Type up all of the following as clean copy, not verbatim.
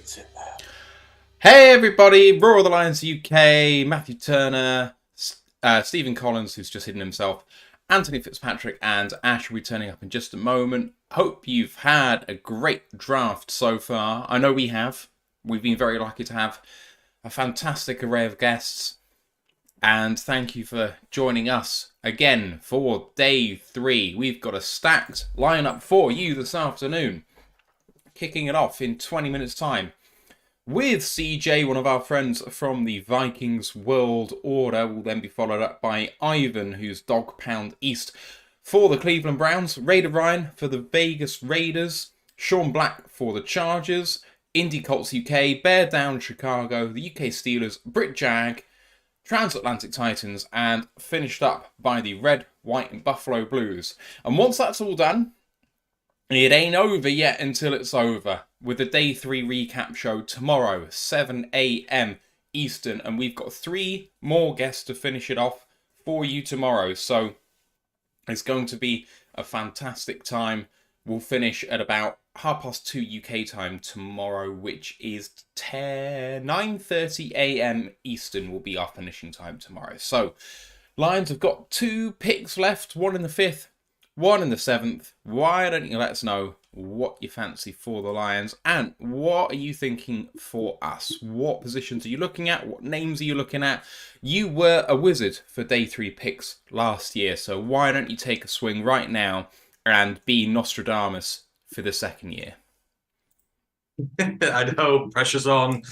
Puts it there. Hey everybody, Roar the Lions UK, Matthew Turner, Stephen Collins, who's just hidden himself, Anthony Fitzpatrick, and Ash will be turning up in just a moment. Hope you've had a great draft so far. I know we have. We've been very lucky to have a fantastic array of guests. And thank you for joining us again for day 3. We've got a stacked lineup for you this afternoon. Kicking it off in 20 minutes' time with CeeJay, one of our friends from the Vikings World Order. Will then be followed up by Ivan, who's DawgPoundEast for the Cleveland Browns, Raider Ryan for the Vegas Raiders, Sean Black for the Chargers, IndyColtsUK, Bear Down Chicago, the UK Steelers, Brit Jag, Transatlantic Titans, and finished up by the Red, White and Buffalo Blues. And once that's all done, it ain't over yet until it's over, with the Day 3 recap show tomorrow, 7 a.m. Eastern. And we've got 3 more guests to finish it off for you tomorrow. So it's going to be a fantastic time. We'll finish at about 2:30 UK time tomorrow, which is 9:30 a.m. Eastern will be our finishing time tomorrow. So Lions have got 2 picks left, 1 in the 5th, 1 in the 7th. Why don't you let us know what you fancy for the Lions and what are you thinking for us? What positions are you looking at? What names are you looking at? You were a wizard for day 3 picks last year, so why don't you take a swing right now and be Nostradamus for the second year? I know, pressure's on.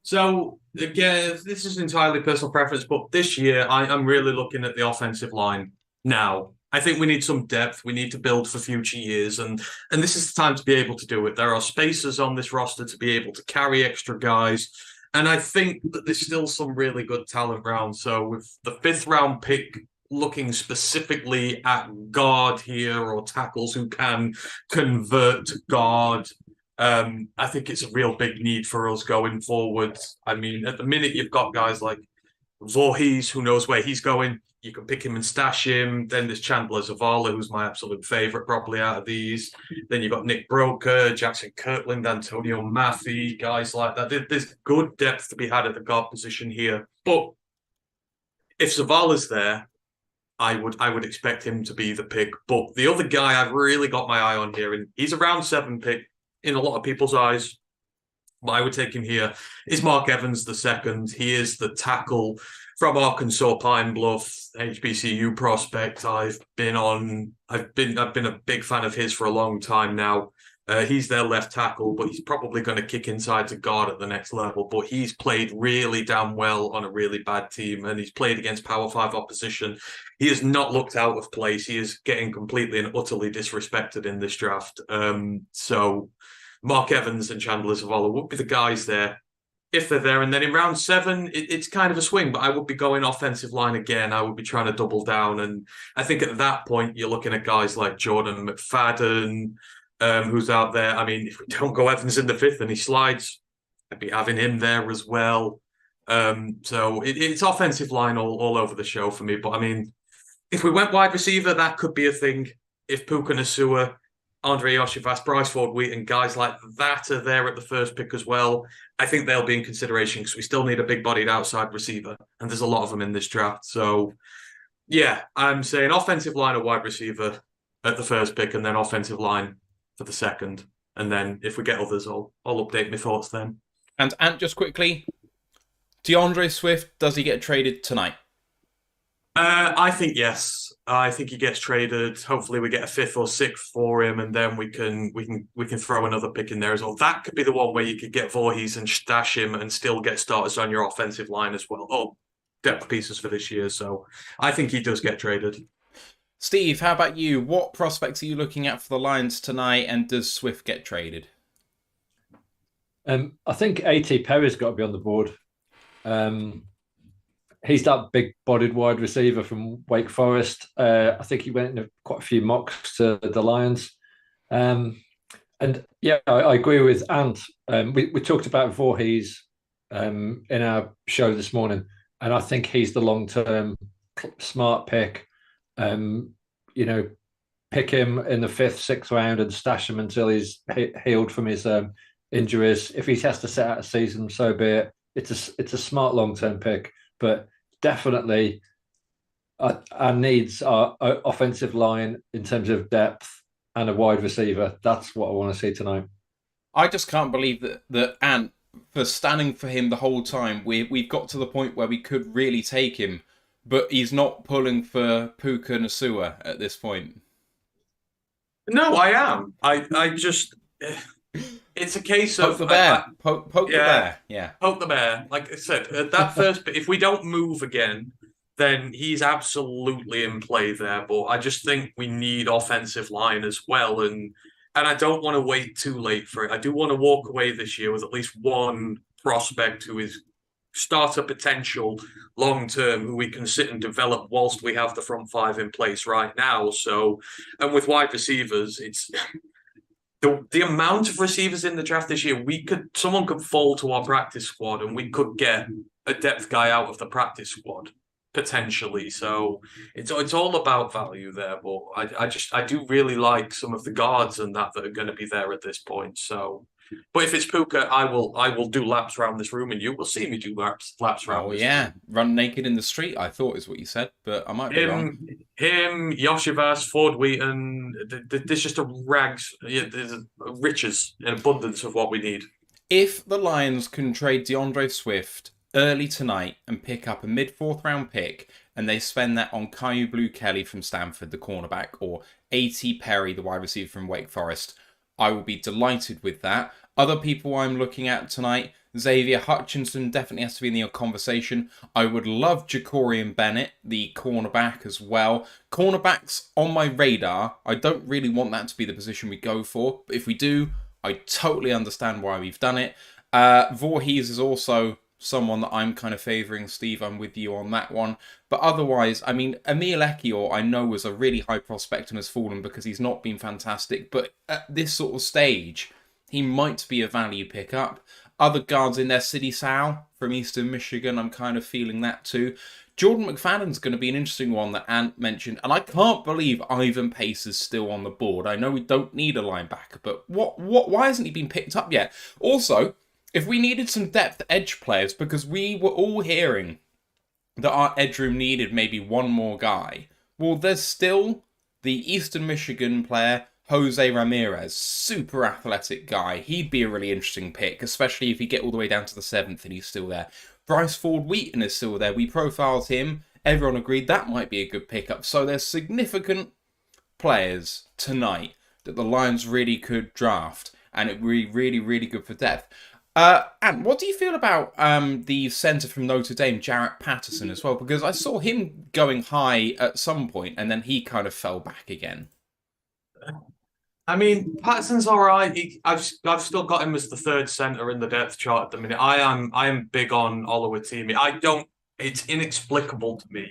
So, again, this is entirely personal preference, but this year I'm really looking at the offensive line now. I think we need some depth. We need to build for future years, and this is the time to be able to do it. There are spaces on this roster to be able to carry extra guys, and I think that there's still some really good talent around. So with the 5th round pick looking specifically at guard here or tackles who can convert to guard, I think it's a real big need for us going forward. I mean, at the minute, you've got guys like Voorhees, who knows where he's going. You can pick him and stash him. Then there's Chandler Zavala, who's my absolute favorite probably out of these. Then you've got Nick Broker, Jackson Kirkland, Antonio Maffey, guys like that. There's good depth to be had at the guard position here. But if Zavala's there, I would expect him to be the pick. But the other guy I've really got my eye on here, and he's a round 7 pick in a lot of people's eyes, but I would take him here, is Mark Evans the second. He is the tackle from Arkansas Pine Bluff, HBCU prospect. I've been a big fan of his for a long time now. He's their left tackle, but he's probably going to kick inside to guard at the next level. But he's played really damn well on a really bad team, and he's played against Power 5 opposition. He has not looked out of place. He is getting completely and utterly disrespected in this draft. So Mark Evans and Chandler Zavala would be the guys there if they're there. And then in round 7, it's kind of a swing, but I would be going offensive line again. I would be trying to double down. And I think at that point, you're looking at guys like Jordan McFadden, who's out there. I mean, if we don't go Evans in the 5th and he slides, I'd be having him there as well. So it's offensive line all over the show for me. But I mean, if we went wide receiver, that could be a thing. If Puka Nacua, Andre Yoshivas, Bryce Ford-Wheaton, guys like that are there at the first pick as well, I think they'll be in consideration because we still need a big-bodied outside receiver, and there's a lot of them in this draft. So, yeah, I'm saying offensive line or wide receiver at the first pick, and then offensive line for the second. And then if we get others, I'll update my thoughts then. And just quickly, DeAndre Swift, does he get traded tonight? I think yes. I think he gets traded. Hopefully, we get a 5th or 6th for him, and then we can throw another pick in there as well. That could be the one where you could get Voorhees and stash him, and still get starters on your offensive line as well. Oh, depth pieces for this year. So I think he does get traded. Steve, how about you? What prospects are you looking at for the Lions tonight, and does Swift get traded? I think A.T. Perry's got to be on the board. He's that big-bodied wide receiver from Wake Forest. I think he went in quite a few mocks to the Lions. And yeah, I agree with Ant. We talked about Voorhees in our show this morning, and I think he's the long-term smart pick. Pick him in the 5th, 6th round and stash him until he's healed from his injuries. If he has to sit out a season, so be it. It's a smart long-term pick, but definitely our needs are offensive line in terms of depth and a wide receiver. That's what I want to see tonight. I just can't believe that Ant, for standing for him the whole time, we've got to the point where we could really take him, but he's not pulling for Puka Nasua at this point. No, I am. I just. It's a case Poke of the bear. Poke the bear. Yeah. Poke the bear. Like I said, at that first bit, if we don't move again, then he's absolutely in play there. But I just think we need offensive line as well, and I don't want to wait too late for it. I do want to walk away this year with at least one prospect who is starter potential long term, who we can sit and develop whilst we have the front five in place right now. So, and with wide receivers, it's the amount of receivers in the draft this year. Someone could fall to our practice squad, and we could get a depth guy out of the practice squad potentially. So it's all about value there. But I do really like some of the guards and that are going to be there at this point. So, but if it's Puka, I will do laps around this room, and you will see me do laps around. Oh yeah, run naked in the street. I thought is what you said, but I might be wrong. Him, Yoshivas, Ford Wheaton. There's just there's riches and abundance of what we need. If the Lions can trade DeAndre Swift early tonight and pick up a mid-4th round pick, and they spend that on Caillou Blue Kelly from Stanford, the cornerback, or A.T. Perry, the wide receiver from Wake Forest, I will be delighted with that. Other people I'm looking at tonight, Xavier Hutchinson definitely has to be in the conversation. I would love Jacorian Bennett, the cornerback, as well. Cornerbacks on my radar. I don't really want that to be the position we go for, but if we do, I totally understand why we've done it. Voorhees is also someone that I'm kind of favouring. Steve, I'm with you on that one. But otherwise, I mean, Emil Ekiyor, I know, was a really high prospect and has fallen because he's not been fantastic. But at this sort of stage, he might be a value pickup. Other guards in there, Sidney Sal from Eastern Michigan, I'm kind of feeling that too. Jordan McFadden's going to be an interesting one that Ant mentioned. And I can't believe Ivan Pace is still on the board. I know we don't need a linebacker, but why hasn't he been picked up yet? Also, if we needed some depth edge players, because we were all hearing that our edge room needed maybe one more guy, well, there's still the Eastern Michigan player, Jose Ramirez, super athletic guy. He'd be a really interesting pick, especially if you get all the way down to the 7th and he's still there. Bryce Ford Wheaton is still there. We profiled him. Everyone agreed that might be a good pickup. So there's significant players tonight that the Lions really could draft, and it would be really, really good for depth. And what do you feel about the centre from Notre Dame, Jarrett Patterson, as well? Because I saw him going high at some point, and then he kind of fell back again. I mean, Patterson's all right. I've still got him as the third centre in the depth chart at the minute. I am big on Oluwatimi. It's inexplicable to me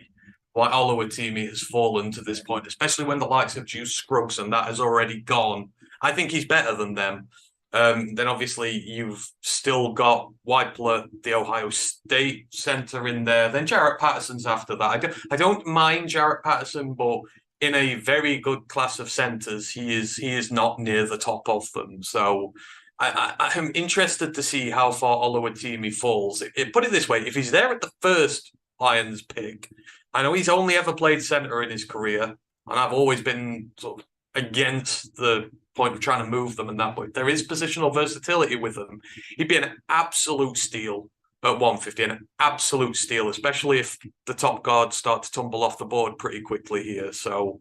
why Oluwatimi has fallen to this point, especially when the likes of Juice Scruggs and that has already gone. I think he's better than them. Then obviously you've still got Whitepler, the Ohio State center in there. Then Jarrett Patterson's after that. I don't mind Jarrett Patterson, but in a very good class of centers, he is not near the top of them. So I'm interested to see how far Oluwatimi falls. Put it this way: if he's there at the first Lions pick, I know he's only ever played center in his career, and I've always been sort of against the point of trying to move them and that, but there is positional versatility with them. He'd be an absolute steal at 150, an absolute steal, especially if the top guards start to tumble off the board pretty quickly here. So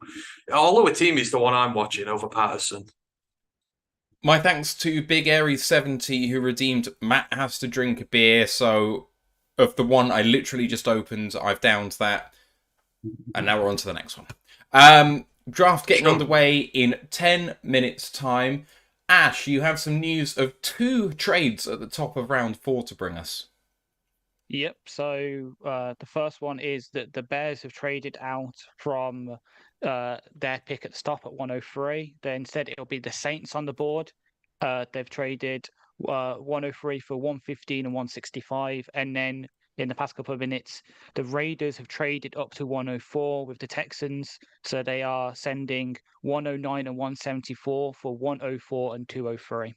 Oluwatimi is the one I'm watching over Patterson. My thanks to Big Aries 70 who redeemed Matt has to drink a beer. So of the one I literally just opened, I've downed that. And now we're on to the next one. Draft getting underway in 10 minutes time. Ash, you have some news of 2 trades at the top of round 4 to bring us. Yep. So the first one is that the Bears have traded out from their pick at the top at 103. Then instead it'll be the Saints on the board. They've traded 103 for 115 and 165, and then in the past couple of minutes, the Raiders have traded up to 104 with the Texans. So they are sending 109 and 174 for 104 and 203.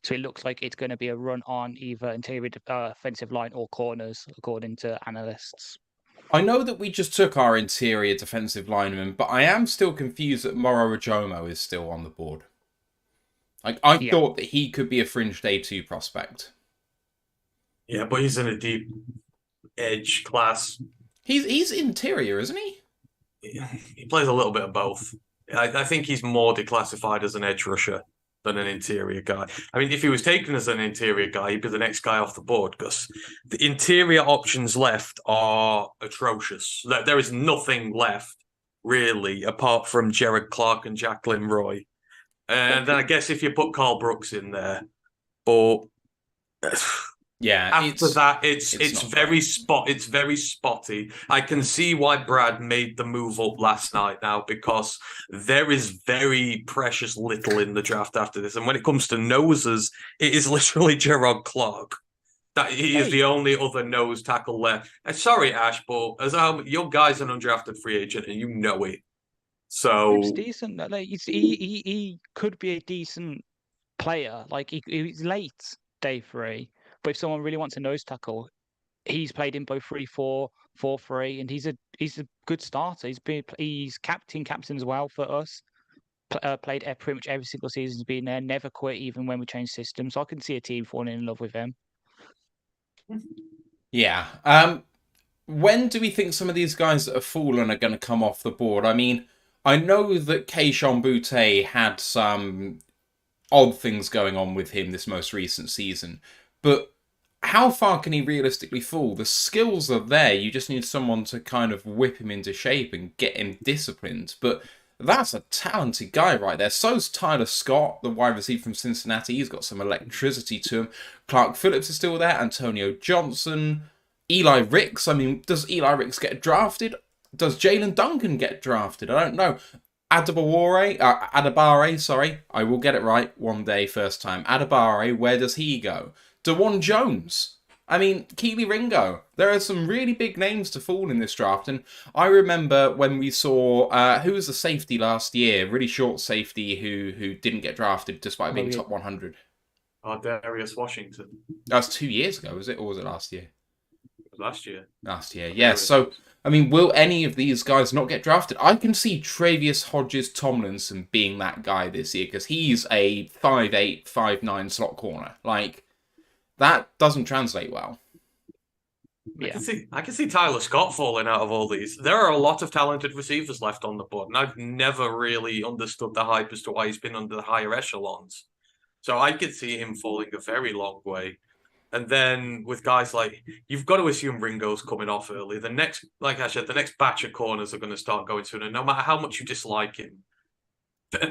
So it looks like it's going to be a run on either interior offensive line or corners, according to analysts. I know that we just took our interior defensive lineman, but I am still confused that Moro Ojomo is still on the board. Like, I thought that he could be a fringe day 2 prospect. Yeah, but he's in a deep edge class. He's interior, isn't he? He plays a little bit of both. I think he's more declassified as an edge rusher than an interior guy. I mean, if he was taken as an interior guy, he'd be the next guy off the board, because the interior options left are atrocious. There is nothing left, really, apart from Jared Clark and Jacqueline Roy. And then I guess if you put Carl Brooks in there, but yeah, after that, it's very spotty. I can see why Brad made the move up last night now, because there is very precious little in the draft after this. And when it comes to noses, it is literally Gerard Clark. That he is the only other nose tackle left. Sorry, Ash, but your guy's an undrafted free agent, and you know it. So he's decent. Like he could be a decent player. Like he's late day 3, but if someone really wants a nose tackle, he's played in both 3-4, 4-3, and he's a good starter. He's captain as well for us. Played pretty much every single season. He's been there, never quit even when we changed systems. So I can see a team falling in love with him. Yeah. When do we think some of these guys that have fallen are going to come off the board? I mean, I know that Keishon Butte had some odd things going on with him this most recent season, but how far can he realistically fall? The skills are there. You just need someone to kind of whip him into shape and get him disciplined. But that's a talented guy right there. So's Tyler Scott, the wide receiver from Cincinnati. He's got some electricity to him. Clark Phillips is still there. Antonio Johnson. Eli Ricks. I mean, does Eli Ricks get drafted? Does Jalen Duncan get drafted? I don't know. Adabare, sorry. I will get it right one day, first time. Adabare, where does he go? DeJuan Jones. I mean, Keely Ringo. There are some really big names to fall in this draft. And I remember when we saw, who was the safety last year? Really short safety who didn't get drafted despite being top 100. Darius Washington. That was 2 years ago, was it? Or was it last year? Last year. Last year, yeah. So, I mean, will any of these guys not get drafted? I can see Travius Hodges Tomlinson being that guy this year, because he's a 5'8", 5'9" slot corner. Like, that doesn't translate well. Yeah. I can see Tyler Scott falling out of all these. There are a lot of talented receivers left on the board, and I've never really understood the hype as to why he's been under the higher echelons. So I could see him falling a very long way. And then with guys like, you've got to assume Ringo's coming off early. The next, like I said, the next batch of corners are going to start going soon. And no matter how much you dislike him,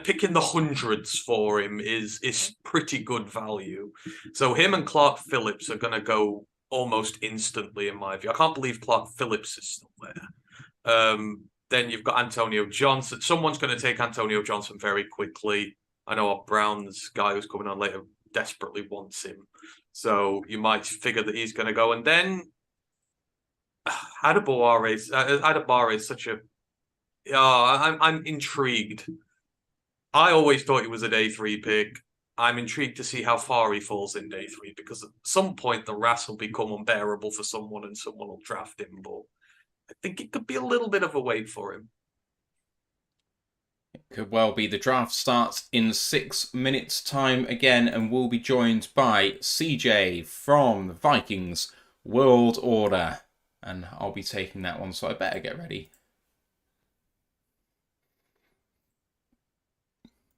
picking the hundreds for him is pretty good value. So him and Clark Phillips are going to go almost instantly, in my view. I can't believe Clark Phillips is still there. Then you've got Antonio Johnson. Someone's going to take Antonio Johnson very quickly. I know our Browns guy who's coming on later desperately wants him. So you might figure that he's going to go. And then Adabare is such a... I'm intrigued. I always thought he was a day 3 pick. I'm intrigued to see how far he falls in day 3, because at some point the RAS will become unbearable for someone and someone will draft him. But I think it could be a little bit of a wait for him. It could well be. The draft starts in 6 minutes' time again, and we'll be joined by CeeJay from the Vikings World Order. And I'll be taking that one, so I better get ready.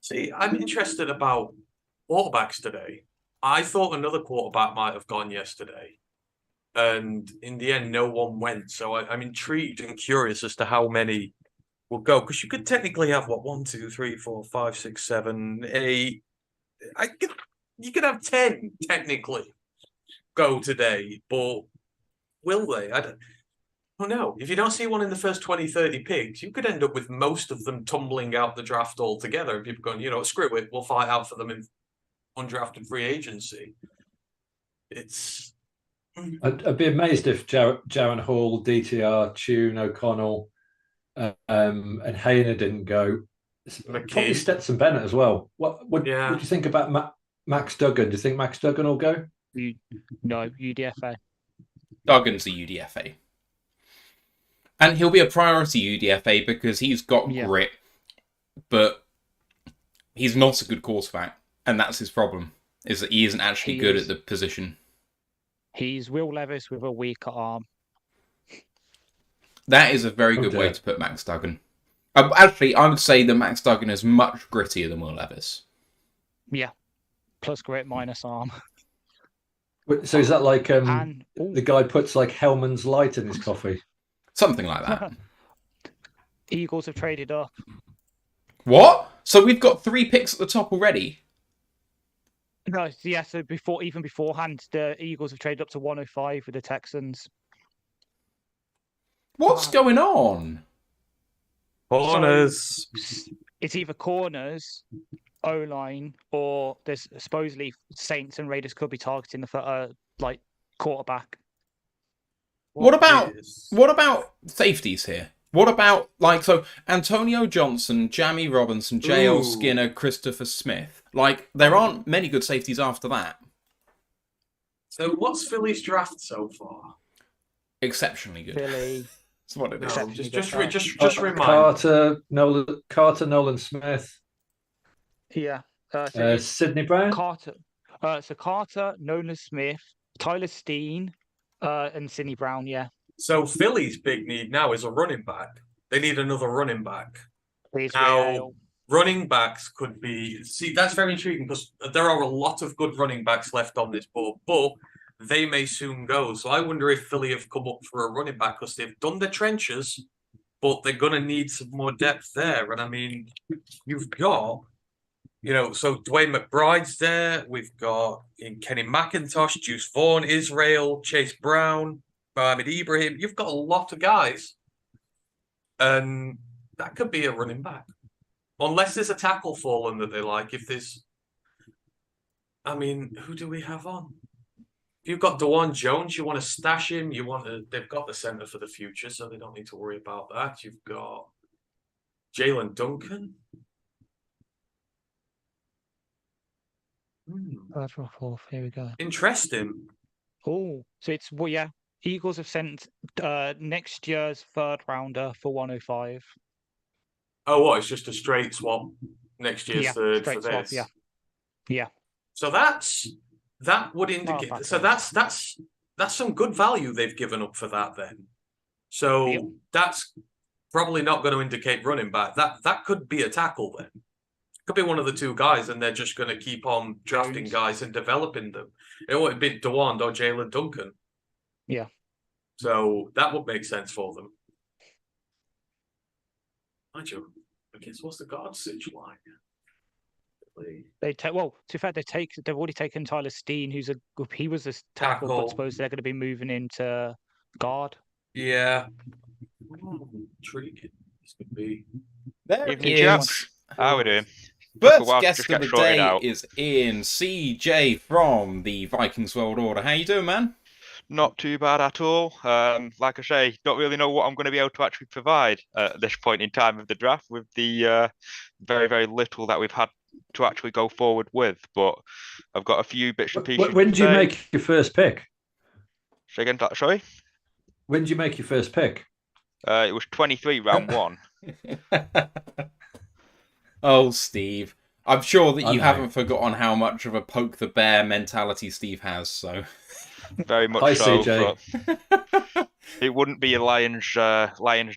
See, I'm interested about quarterbacks today. I thought another quarterback might have gone yesterday, and in the end, no one went. So I'm intrigued and curious as to how many will go, because you could technically have 1, 2, 3, 4, 5, 6, 7, 8. You could have 10 technically go today, but will they? I don't know. If you don't see one in the first 20, 30 picks, you could end up with most of them tumbling out the draft altogether, and people going, screw it, we'll fight out for them in undrafted free agency. I'd be amazed if Jaron Hall, DTR, Tune, O'Connell, and Hayner didn't go. Probably Stetson Bennett as well. What do you think about Max Duggan. Do you think Max Duggan will go? No, UDFA. Duggan's a UDFA. And he'll be a priority UDFA because he's got grit, but he's not a good quarterback. And that's his problem, is that he isn't actually good at the position. He's Will Levis with a weaker arm. That is a very good way to put Max Duggan. Actually, I would say that Max Duggan is much grittier than Will Levis. Yeah. Plus grit minus arm. So is that like the guy puts like Hellman's Light in his coffee? Something like that. Eagles have traded up. What? So we've got 3 picks at the top already? No, yeah, so even beforehand, the Eagles have traded up to 105 with the Texans. What's going on? Corners. So it's either corners, O-line, or there's supposedly Saints and Raiders could be targeting the quarterback. What about safeties here? What about Antonio Johnson, Jamie Robinson, J.L. Skinner, Christopher Smith? There aren't many good safeties after that. So what's Philly's draft so far? Exceptionally good. Philly. That's what it is. No, just remind. Carter Nolan Smith. Yeah. Sidney Brown. Carter. So Carter, Nolan Smith, Tyler Steen, and Sidney Brown. Yeah. So Philly's big need now is a running back. They need another running back. Now, running backs could be... See, that's very intriguing because there are a lot of good running backs left on this board, but they may soon go. So I wonder if Philly have come up for a running back because they've done the trenches, but they're going to need some more depth there. And I mean, you've got... so Dwayne McBride's there. We've got Kenny McIntosh, Juice Vaughn, Israel, Chase Brown, Mohamed Ibrahim. You've got a lot of guys. And that could be a running back. Unless there's a tackle fallen that they like. If there's... I mean, who do we have on? If you've got DeJuan Jones, you want to stash him. They've got the center for the future, so they don't need to worry about that. You've got Jalen Duncan. Here we go. Interesting. Oh, so it's Eagles have sent next year's 3rd rounder for 105. Oh, what? It's just a straight swap. Next year's third for this. Swap, yeah. So that would indicate. So that's some good value they've given up for that. Then, so that's probably not going to indicate running back. That could be a tackle then. Could be one of the two guys, and they're just going to keep on drafting guys and developing them. It would be DeWand or Jalen Duncan. Yeah. So that would make sense for them. I guess what's the guard situation like? To be fair, they've already taken Tyler Steen, he was a tackle, but suppose they're going to be moving into guard. Yeah. Intriguing. This could be. There Evening, chaps. How are we doing? First guest of the day is in CeeJay from the Vikings World Order. How you doing, man? Not too bad at all. Like I say, don't really know what I'm going to be able to actually provide at this point in time of the draft with the very, very little that we've had to actually go forward with. But I've got a few bits and pieces. When did you make your first pick? Say again, sorry? When did you make your first pick? It was 23, round 1. Oh, Steve. I'm sure that you haven't forgotten how much of a poke the bear mentality Steve has, so... Very much Hi, so. CeeJay. It wouldn't be a Lions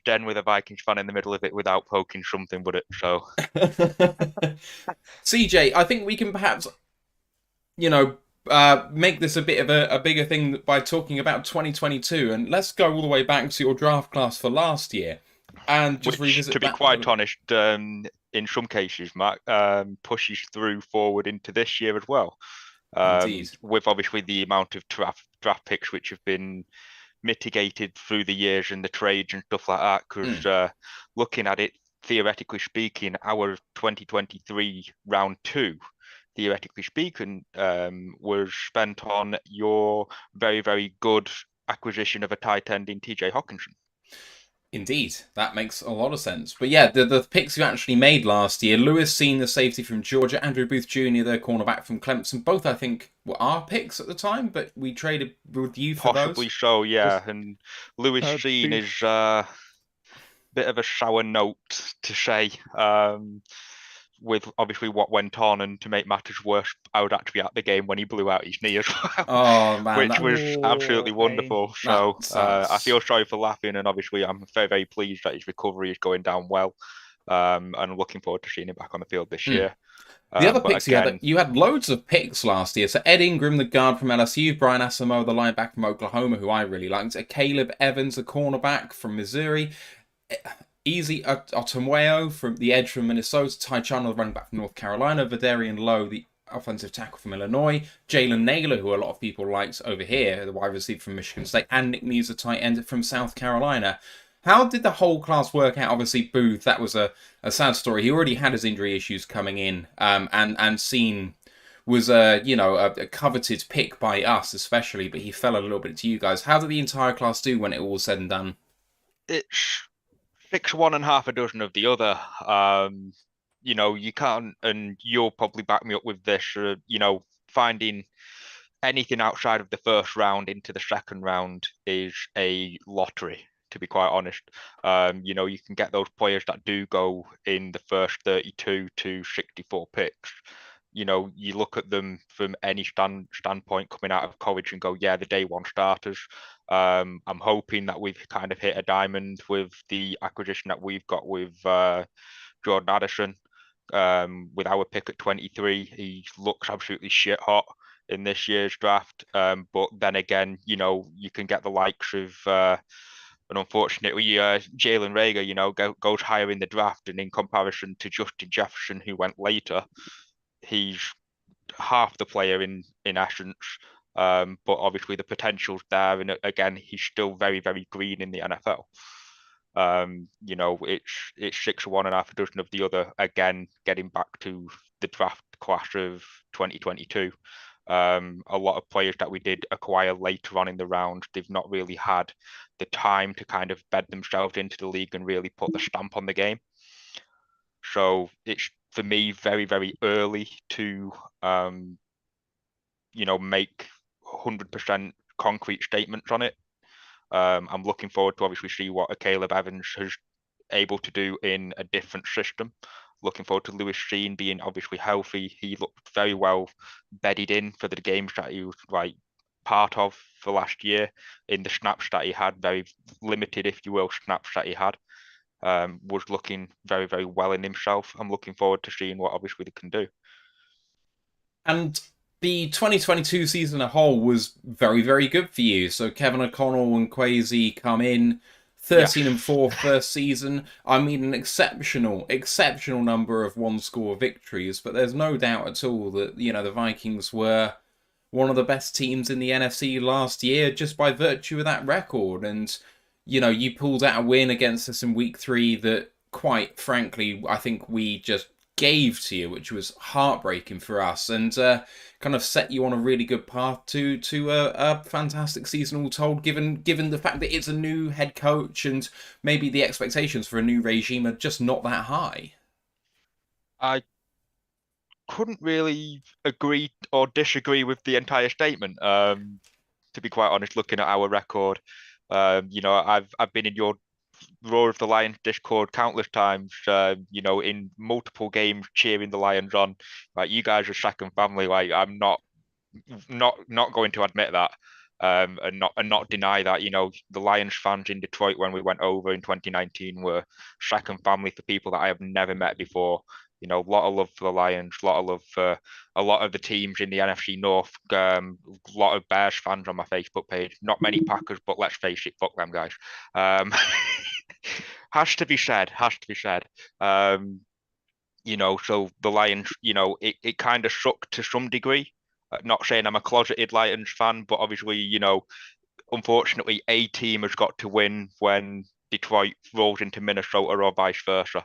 den with a Vikings fan in the middle of it without poking something, would it? So... CeeJay, I think we can perhaps, make this a bit of a bigger thing by talking about 2022, and let's go all the way back to your draft class for last year. And just revisit to be quite honest, in some cases, Matt, pushes through forward into this year as well. With obviously the amount of draft picks which have been mitigated through the years and the trades and stuff like that. Because looking at it, theoretically speaking, our 2023 round 2, theoretically speaking, was spent on your very, very good acquisition of a tight end in TJ Hawkinson. Indeed, that makes a lot of sense. But yeah, the picks you actually made last year, Lewis Seen, the safety from Georgia, Andrew Booth Jr., the cornerback from Clemson, both I think were our picks at the time, but we traded with you for Possibly those. so, yeah. And Lewis Sheen Booth. is a bit of a sour note to say. With obviously what went on, and to make matters worse, I was actually at the game when he blew out his knee as well, Oh man, which was absolutely wonderful. that So I sucks. feel sorry for laughing, and obviously I'm very, very pleased that his recovery is going down well. And I'm looking forward to seeing him back on the field this year. The other But picks again, you had loads of picks last year. So Ed Ingram, the guard from LSU, Brian Asamoah, the linebacker from Oklahoma, who I really liked, Caleb Evans, the cornerback from Missouri, Easy Otumweo from the edge from Minnesota, Ty Chandler, the running back from North Carolina, Vadarian Lowe, the offensive tackle from Illinois, Jalen Naylor, who a lot of people liked over here, the wide receiver from Michigan State, and Nick Muse, the tight end from South Carolina. How did the whole class work out? Obviously, Booth, that was a sad story. He already had his injury issues coming in, and Seen was a coveted pick by us especially, but he fell a little bit to you guys. How did the entire class do when it all was said and done? it's 6 one and half a dozen of the other. You can't, and you'll probably back me up with this. Finding anything outside of the first round into the second round is a lottery, to be quite honest. You can get those players that do go in the first 32 to 64 picks. You look at them from any standpoint coming out of college and go, yeah, the day one starters. I'm hoping that we've kind of hit a diamond with the acquisition that we've got with Jordan Addison. With our pick at 23, he looks absolutely shit hot in this year's draft. But then again, you can get the likes of, and unfortunately, Jalen Reagor, goes higher in the draft, and in comparison to Justin Jefferson, who went later, he's half the player in essence. But obviously the potential's there, and again, he's still very, very green in the NFL. It's 6 one and half a dozen of the other. Again, getting back to the draft class of 2022. A lot of players that we did acquire later on in the round, they've not really had the time to kind of bed themselves into the league and really put the stamp on the game. So it's, for me, very, very early to make 100% concrete statements on it. I'm looking forward to obviously see what a Caleb Evans is able to do in a different system. Looking forward to Lewis Sheen being obviously healthy. He looked very well bedded in for the games that he was part of for last year. In the snaps that he had, very limited, if you will, snaps that he had, was looking very, very well in himself. I'm looking forward to seeing what obviously they can do. And the 2022 season as a whole was very, very good for you. So Kevin O'Connell and Kwesi come in 13-4 first season. I mean, an exceptional number of one-score victories. But there's no doubt at all that the Vikings were one of the best teams in the NFC last year just by virtue of that record. And you pulled out a win against us in week 3 that, quite frankly, I think we just gave to you, which was heartbreaking for us, and kind of set you on a really good path to a fantastic season all told, given the fact that it's a new head coach and maybe the expectations for a new regime are just not that high. I couldn't really agree or disagree with the entire statement. To be quite honest, looking at our record, I've been in your Roar of the Lions Discord countless times, in multiple games cheering the Lions on. Like, you guys are second family. Like, I'm not going to admit that, and not deny that. The Lions fans in Detroit when we went over in 2019 were second family for people that I have never met before. A lot of love for the Lions, a lot of love for a lot of the teams in the NFC North. A lot of Bears fans on my Facebook page. Not many Packers, but let's face it, fuck them guys. Has to be said. So the Lions, it kind of sucked to some degree. Not saying I'm a closeted Lions fan, but obviously, unfortunately, a team has got to win when Detroit rolls into Minnesota or vice versa.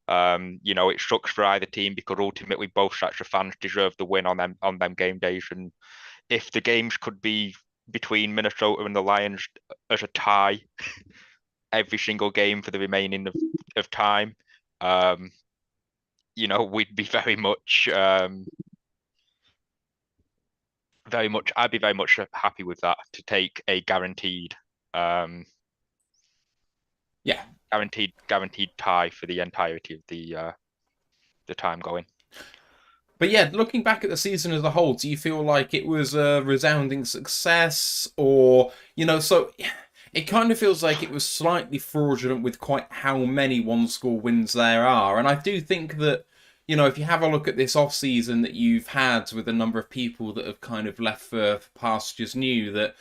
It sucks for either team because ultimately both sets of fans deserve the win on them game days. And if the games could be between Minnesota and the Lions as a tie, every single game for the remaining of time, you know, we'd be very much, I'd be very much happy with that, to take a guaranteed, guaranteed tie for the entirety of the time going. But yeah, looking back at the season as a whole, do you feel like it was a resounding success, or, you know, so it kind of feels like it was slightly fraudulent with quite how many one-score wins there are. And I do think that, you know, if you have a look at this off-season that you've had with a number of people that have kind of left for pastures new, that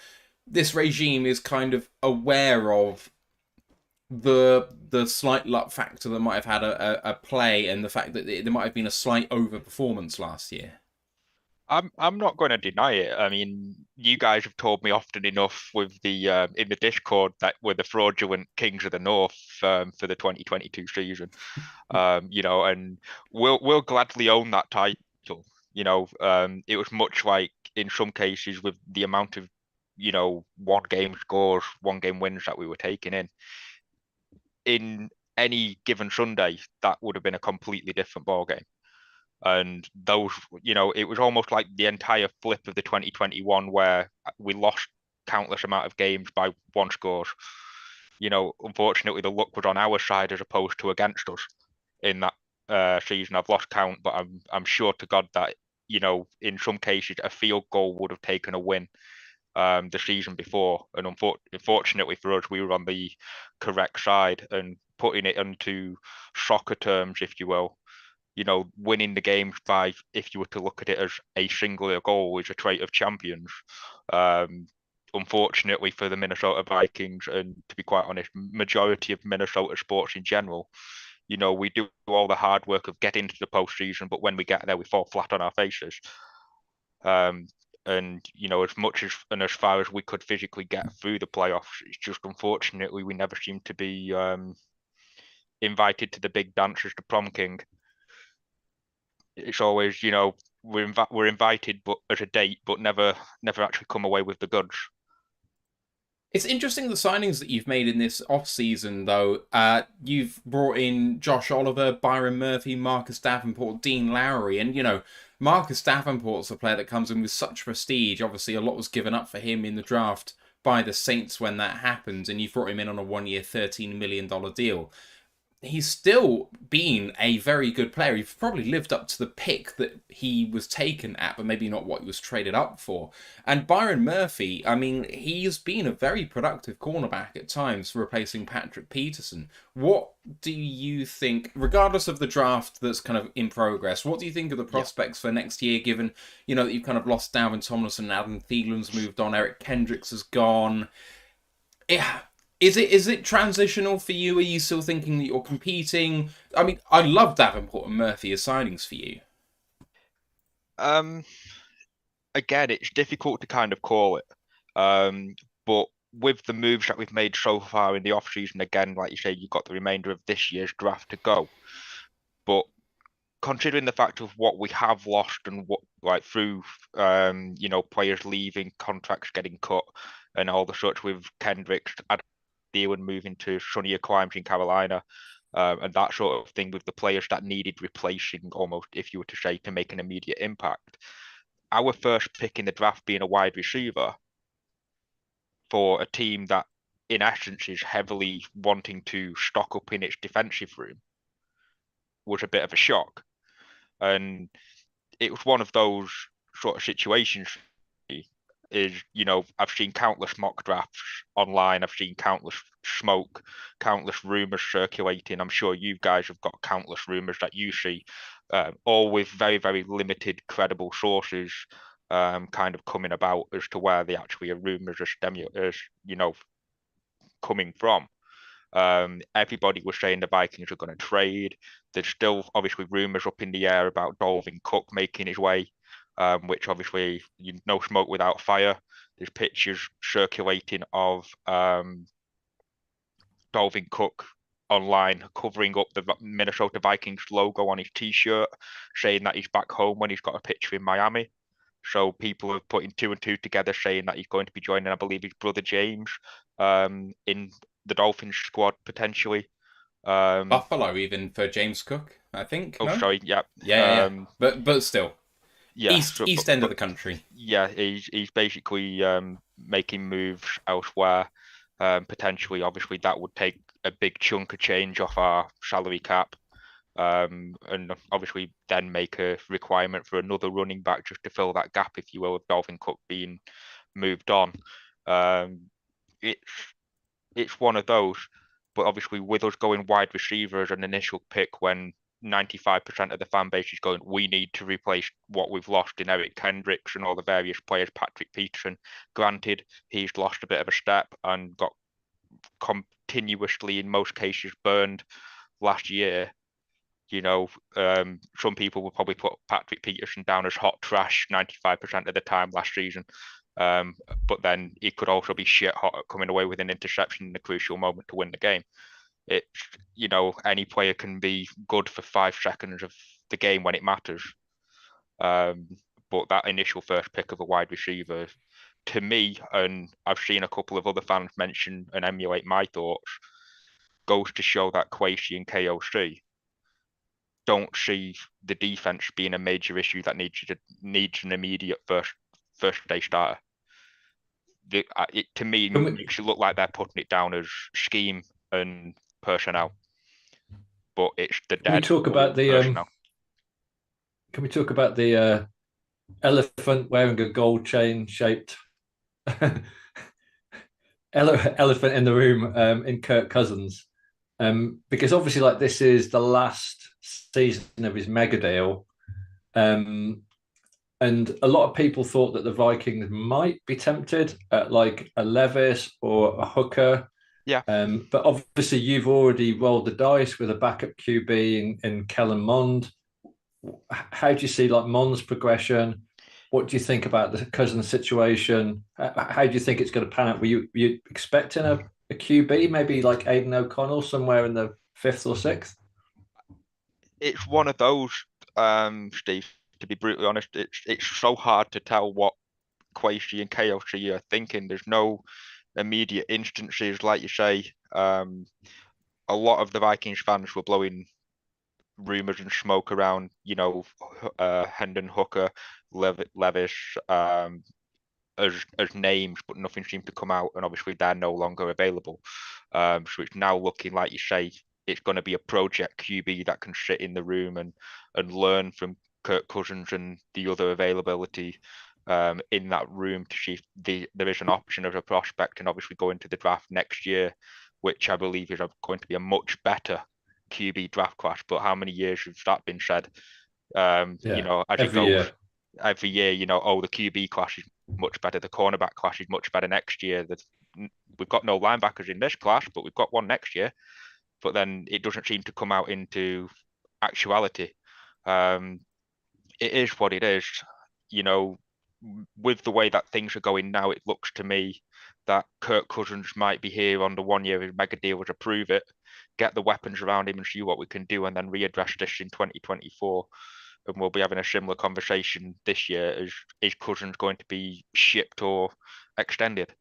this regime is kind of aware of the slight luck factor that might have had a play, and the fact that there might have been a slight overperformance last year. I'm not going to deny it. I mean, you guys have told me often enough with the in the Discord that we're the fraudulent Kings of the North for the 2022 season. You know, and we'll gladly own that title. You know, it was much like in some cases with the amount of, you know, one game scores, one game wins that we were taking in any given Sunday, that would have been a completely different ball game. And those, you know, it was almost like the entire flip of the 2021 where we lost countless amount of games by one score. You know, unfortunately, the luck was on our side as opposed to against us in that season. I've lost count, but I'm sure to God that, you know, in some cases, a field goal would have taken a win the season before. And unfortunately for us, we were on the correct side, and putting it into soccer terms, if you will, you know, winning the games by, if you were to look at it as a singular goal, is a trait of champions. Unfortunately for the Minnesota Vikings, and to be quite honest, majority of Minnesota sports in general, you know, we do all the hard work of getting to the postseason, but when we get there, we fall flat on our faces. And, you know, as much as and as far as we could physically get through the playoffs, it's just unfortunately we never seem to be invited to the big dance as the prom king. It's always, you know, we're invited, but as a date, but never actually come away with the goods. It's interesting the signings that you've made in this off-season, though. You've brought in Josh Oliver, Byron Murphy, Marcus Davenport, Dean Lowry, and, you know, Marcus Davenport's a player that comes in with such prestige. Obviously, a lot was given up for him in the draft by the Saints when that happened, and you brought him in on a one-year, $13 million deal. He's still been a very good player. He's probably lived up to the pick that he was taken at, but maybe not what he was traded up for. And Byron Murphy, I mean, he's been a very productive cornerback at times, replacing Patrick Peterson. What do you think, regardless of the draft that's kind of in progress, what do you think of the prospects for next year, given, you know, that you've kind of lost Dalvin Tomlinson, Adam Thielen's moved on, Eric Kendricks has gone? Yeah. Is it transitional for you? Are you still thinking that you're competing? I mean, I love Davenport and Murphy as signings for you. Again, it's difficult to kind of call it. But with the moves that we've made so far in the offseason, again, like you say, you've got the remainder of this year's draft to go. But considering the fact of what we have lost and what, like, through you know, players leaving, contracts getting cut, and all the such, with Kendricks, Thielen moving to sunnier climes in Carolina, and that sort of thing, with the players that needed replacing, almost, if you were to say, to make an immediate impact. Our first pick in the draft being a wide receiver for a team that, in essence, is heavily wanting to stock up in its defensive room was a bit of a shock. And it was one of those sort of situations. Is, you know, I've seen countless mock drafts online. I've seen countless smoke, countless rumors circulating. I'm sure you guys have got countless rumors that you see, all with very, very limited credible sources, kind of coming about as to where the actually rumors are you know, coming from. Everybody was saying the Vikings are going to trade. There's still obviously rumors up in the air about Dalvin Cook making his way. Which obviously, no smoke without fire. There's pictures circulating of Dalvin Cook online covering up the Minnesota Vikings logo on his t-shirt, saying that he's back home when he's got a picture in Miami. So people are putting two and two together, saying that he's going to be joining, I believe, his brother James in the Dolphins squad potentially. Buffalo even for James Cook, I think. Oh, no? sorry, yeah. Yeah. But still. Yeah, East end of the country. Yeah, he's basically making moves elsewhere. Potentially, obviously, that would take a big chunk of change off our salary cap. And obviously then make a requirement for another running back just to fill that gap, if you will, of Dalvin Cook being moved on. It's one of those, but obviously with us going wide receiver as an initial pick when 95% of the fan base is going, we need to replace what we've lost in Eric Kendricks and all the various players, Patrick Peterson. Granted, he's lost a bit of a step and got continuously, in most cases, burned last year. Some people will probably put Patrick Peterson down as hot trash 95% of the time last season. But then he could also be shit hot at coming away with an interception in a crucial moment to win the game. Any player can be good for 5 seconds of the game when it matters. But that initial first pick of a wide receiver, to me, and I've seen a couple of other fans mention and emulate my thoughts, goes to show that Kwesi and KOC don't see the defense being a major issue that needs an immediate first day starter. To me, makes it look like they're putting it down as scheme and personnel, but it's the dead. Can we talk about the elephant wearing a gold chain shaped elephant in the room in Kirk Cousins? Because obviously, like, this is the last season of his mega deal, and a lot of people thought that the Vikings might be tempted at like a Levis or a Hooker. Yeah. But obviously, you've already rolled the dice with a backup QB in Kellen Mond. How do you see like Mond's progression? What do you think about the Cousins situation? How do you think it's going to pan out? Were you expecting a QB, maybe like Aiden O'Connell, somewhere in the 5th or 6th? It's one of those, Steve, to be brutally honest. It's so hard to tell what Kwesi and KOC are thinking. There's no immediate instances, like you say. A lot of the Vikings fans were blowing rumours and smoke around, Hendon Hooker, Levis, as names, but nothing seemed to come out, and obviously they're no longer available. So it's now looking, like you say, it's going to be a project QB that can sit in the room and learn from Kirk Cousins and the other availability in that room to see if there is an option as a prospect, and obviously go into the draft next year, which I believe is going to be a much better QB draft class. But how many years has that been said? As it goes every year, the QB class is much better, the cornerback class is much better next year. We've got no linebackers in this class, but we've got one next year. But then it doesn't seem to come out into actuality. It is what it is. With the way that things are going now, it looks to me that Kirk Cousins might be here on the 1 year of his mega deal to prove it, get the weapons around him and see what we can do, and then readdress this in 2024. And we'll be having a similar conversation this year. Is Cousins going to be shipped or extended?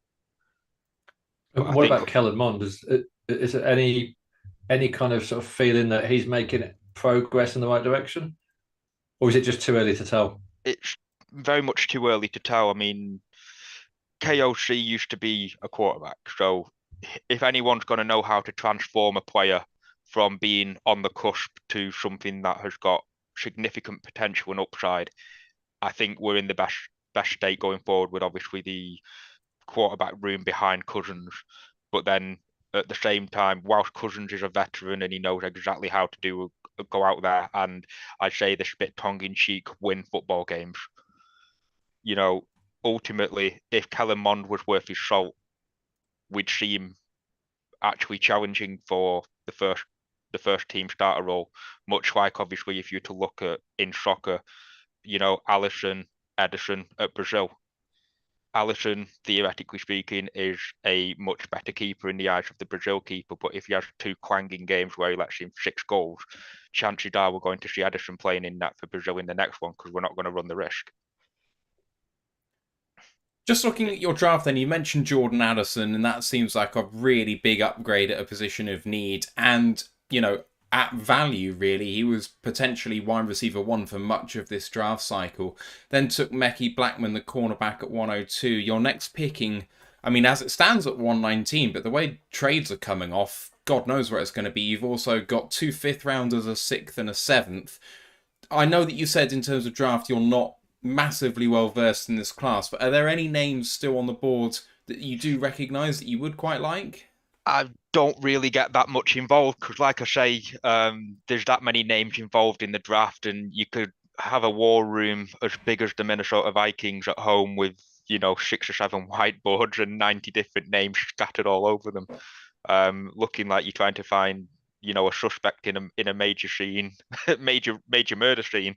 What about Kellen Mond? Is there any kind of sort of feeling that he's making progress in the right direction? Or is it just too early to tell? It's very much too early to tell. I mean, KOC used to be a quarterback. So if anyone's going to know how to transform a player from being on the cusp to something that has got significant potential and upside, I think we're in the best state going forward with obviously the quarterback room behind Cousins. But then at the same time, whilst Cousins is a veteran and he knows exactly how to go out there and, I'd say this bit tongue-in-cheek, win football games. Ultimately, if Kellen Mond was worth his salt, we'd see him actually challenging for the first team starter role, much like obviously if you were to look at in soccer, Alisson, Ederson at Brazil. Alisson, theoretically speaking, is a much better keeper in the eyes of the Brazil keeper, but if he has 2 clanging games where he lets in 6 goals, chances are we're going to see Ederson playing in that for Brazil in the next one, because we're not going to run the risk. Just looking at your draft then, you mentioned Jordan Addison, and that seems like a really big upgrade at a position of need. And, at value, really, he was potentially wide receiver 1 for much of this draft cycle. Then took Mekhi Blackman, the cornerback, at 102. Your next picking, as it stands at 119, but the way trades are coming off, God knows where it's going to be. You've also got 2 5th-rounders, a 6th and a 7th. I know that you said in terms of draft you're not massively well versed in this class, but are there any names still on the board that you do recognise that you would quite like? I don't really get that much involved because, like I say, there's that many names involved in the draft, and you could have a war room as big as the Minnesota Vikings at home with 6 or 7 whiteboards and 90 different names scattered all over them, looking like you're trying to find a suspect in a major scene, major murder scene,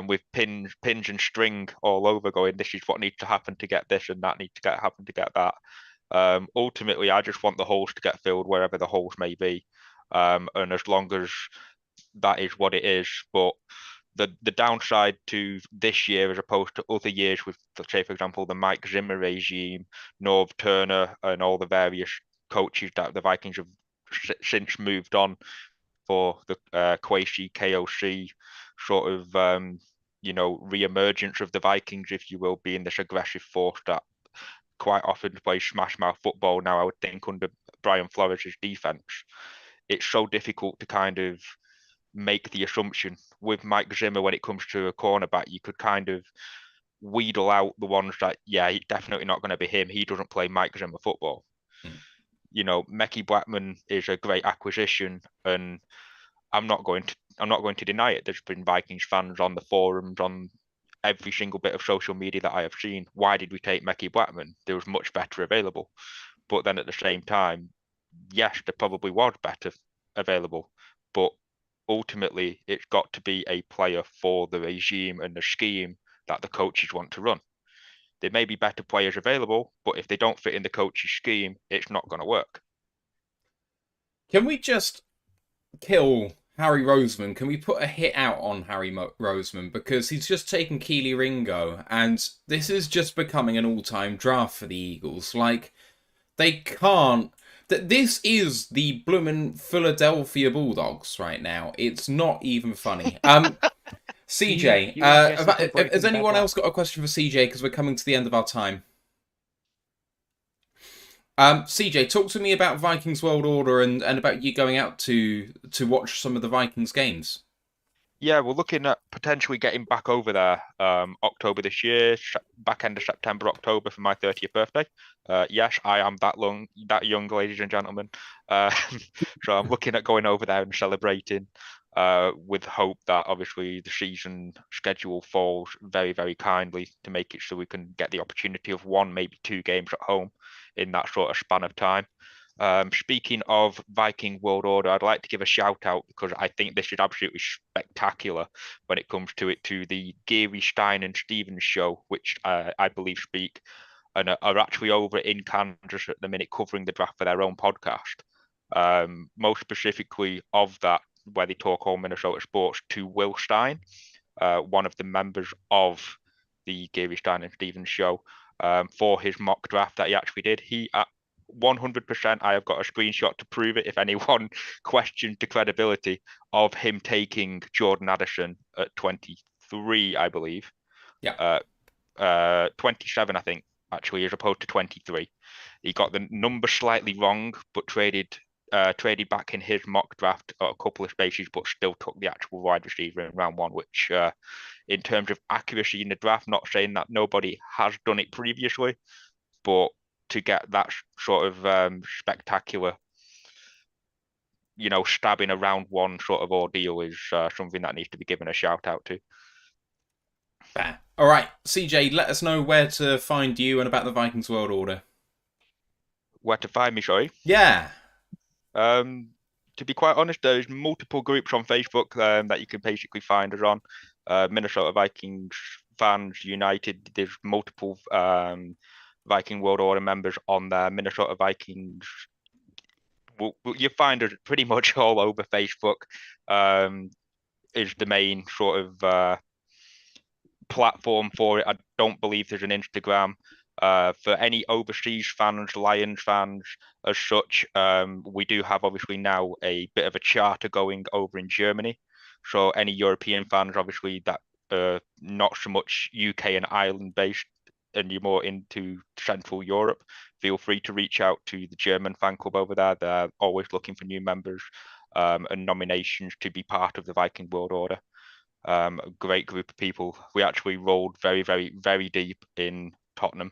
with pins and string all over, going, this is what needs to happen to get this, and that needs to happen to get that. Ultimately, I just want the holes to get filled wherever the holes may be, and as long as that is what it is. But the downside to this year, as opposed to other years, with, say, for example, the Mike Zimmer regime, Norv Turner, and all the various coaches that the Vikings have since moved on for the Kwesi, KOC sort of re-emergence of the Vikings, if you will, being this aggressive force that quite often plays smash mouth football now, I would think, under Brian Flores' defense. It's so difficult to kind of make the assumption with Mike Zimmer when it comes to a cornerback. You could kind of wheedle out the ones that, yeah, definitely not going to be him. He doesn't play Mike Zimmer football. Mekhi Blackman is a great acquisition, and I'm not going to deny it. There's been Vikings fans on the forums, on every single bit of social media that I have seen. Why did we take Mekhi Blackman? There was much better available. But then at the same time, yes, there probably was better available. But ultimately, it's got to be a player for the regime and the scheme that the coaches want to run. There may be better players available, but if they don't fit in the coach's scheme, it's not going to work. Can we just kill Harry Roseman? Can we put a hit out on Harry Roseman? Because he's just taken Keely Ringo, and this is just becoming an all-time draft for the Eagles. Like, they can't... This is the bloomin' Philadelphia Bulldogs right now. It's not even funny. CeeJay, has anyone else got a question for CeeJay? Because we're coming to the end of our time. CeeJay, talk to me about Vikings World Order and about you going out to watch some of the Vikings games. Yeah, we're looking at potentially getting back over there October this year, back end of September, October for my 30th birthday. Yes, I am that young, ladies and gentlemen. So I'm looking at going over there and celebrating, with hope that obviously the season schedule falls very, very kindly to make it so we can get the opportunity of 1, maybe 2 games at home in that sort of span of time. Speaking of Viking World Order, I'd like to give a shout out, because I think this is absolutely spectacular when it comes to the Geary, Stein and Stevens show, which I believe speak and are actually over in Kansas at the minute covering the draft for their own podcast. Most specifically of that, where they talk all Minnesota sports, to Will Stein, one of the members of the Geary, Stein and Stevens show, for his mock draft that he actually did. He 100%, I have got a screenshot to prove it if anyone questions the credibility of him taking Jordan Addison at 23, I believe. Yeah. 27, I think, actually, as opposed to 23. He got the number slightly wrong, but traded back in his mock draft at a couple of spaces, but still took the actual wide receiver in round 1, which, in terms of accuracy in the draft, not saying that nobody has done it previously, but to get that sort of spectacular, stabbing a round 1 sort of ordeal is something that needs to be given a shout out to. Fair. All right, CeeJay, let us know where to find you and about the Vikings World Order. Where to find me, sorry? Yeah. To be quite honest, there's multiple groups on Facebook that you can basically find us on. Minnesota Vikings Fans United. There's multiple Viking World Order members on there. Minnesota Vikings. You find us pretty much all over Facebook. Is the main sort of platform for it. I don't believe there's an Instagram. For any overseas fans, Lions fans as such, we do have obviously now a bit of a charter going over in Germany. So any European fans, obviously, that not so much UK and Ireland based, and you're more into Central Europe, feel free to reach out to the German fan club over there. They're always looking for new members and nominations to be part of the Viking World Order. A great group of people. We actually rolled very, very, very deep in Tottenham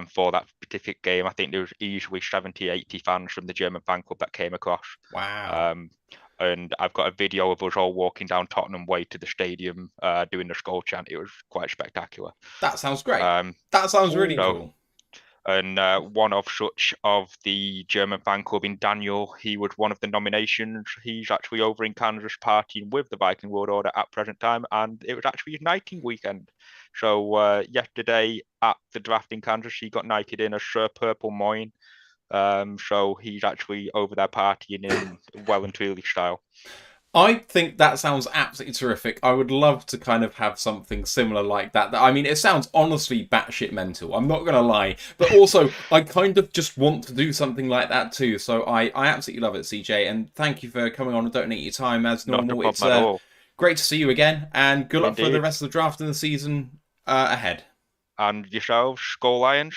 for that specific game. I think there was easily 70, 80 fans from the German fan club that came across. Wow. And I've got a video of us all walking down Tottenham Way to the stadium doing the skull chant. It was quite spectacular. That sounds great. That sounds really cool. And one of such of the German fan club in Daniel, he was one of the nominations. He's actually over in Kansas partying with the Viking World Order at present time, and it was actually his knighting weekend. So yesterday at the draft in Kansas, he got knighted in as Sir Purple Moyne. So he's actually over there partying in well and truly style. I think that sounds absolutely terrific. I would love to kind of have something similar like that. I mean, it sounds honestly batshit mental. I'm not going to lie. But also, I kind of just want to do something like that too. So I absolutely love it, CeeJay. And thank you for coming on and donating your time as normal. It's great to see you again. And good luck for the rest of the draft and the season ahead. And yourselves, Skull Lions?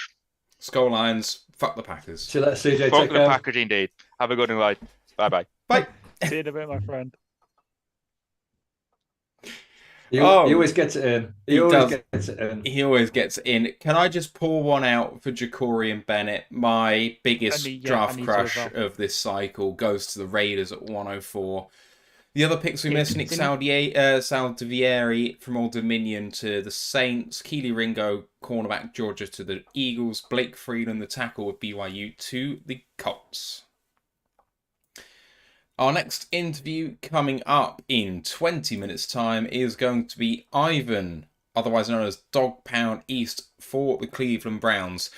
Skull Lions. Fuck the Packers. See you later, CeeJay. Fuck the Packers indeed. Have a good night. Bye-bye. Bye. See you in a bit, my friend. He always gets it in. He always gets it in. Can I just pour one out for Ja'Cory Bennett? My biggest draft crush of this cycle goes to the Raiders at 104. The other picks we missed, Nick Saldivieri from Old Dominion to the Saints, Keely Ringo, cornerback Georgia to the Eagles, Blake Freeland, the tackle with BYU to the Colts. Our next interview coming up in 20 minutes' time is going to be Ivan, otherwise known as DawgPoundEast for the Cleveland Browns.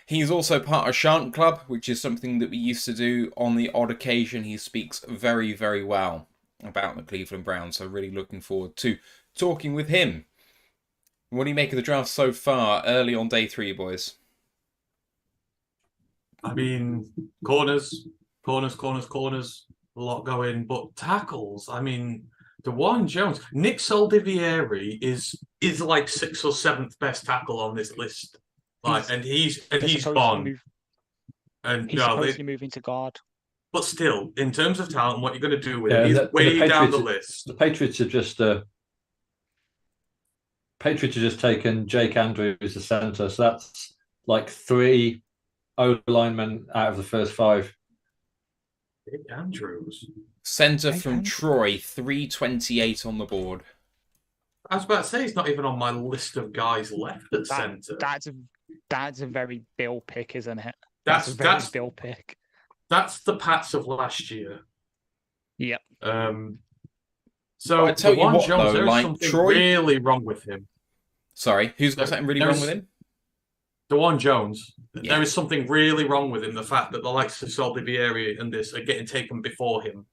He's also part of Shan't Club, which is something that we used to do on the odd occasion. He speaks very, very well about the Cleveland Browns, so really looking forward to talking with him. What do you make of the draft so far, early on day 3, boys? I mean, corners. A lot going, but tackles. I mean, DeJuan Jones, Nick Saldivieri is like 6th or 7th best tackle on this list. Like, and he's gone. And he's supposed to be moving to guard. But still, in terms of talent, what you're going to do with him, he's way down the list. The Patriots have just taken Jake Andrews as the center, so that's like 3 O-linemen out of the first 5. Jake Andrews. Center from Troy, 328 on the board. I was about to say he's not even on my list of guys left at center. That's a very Bill pick, isn't it? That's a very Bill pick. That's the Pats of last year. Yep. So I tell you what, Jones, though, there's something really wrong with him. Sorry, who's got something really wrong with him? DeJuan Jones. Yeah. There is something really wrong with him. The fact that the likes of Saldivieri and this are getting taken before him.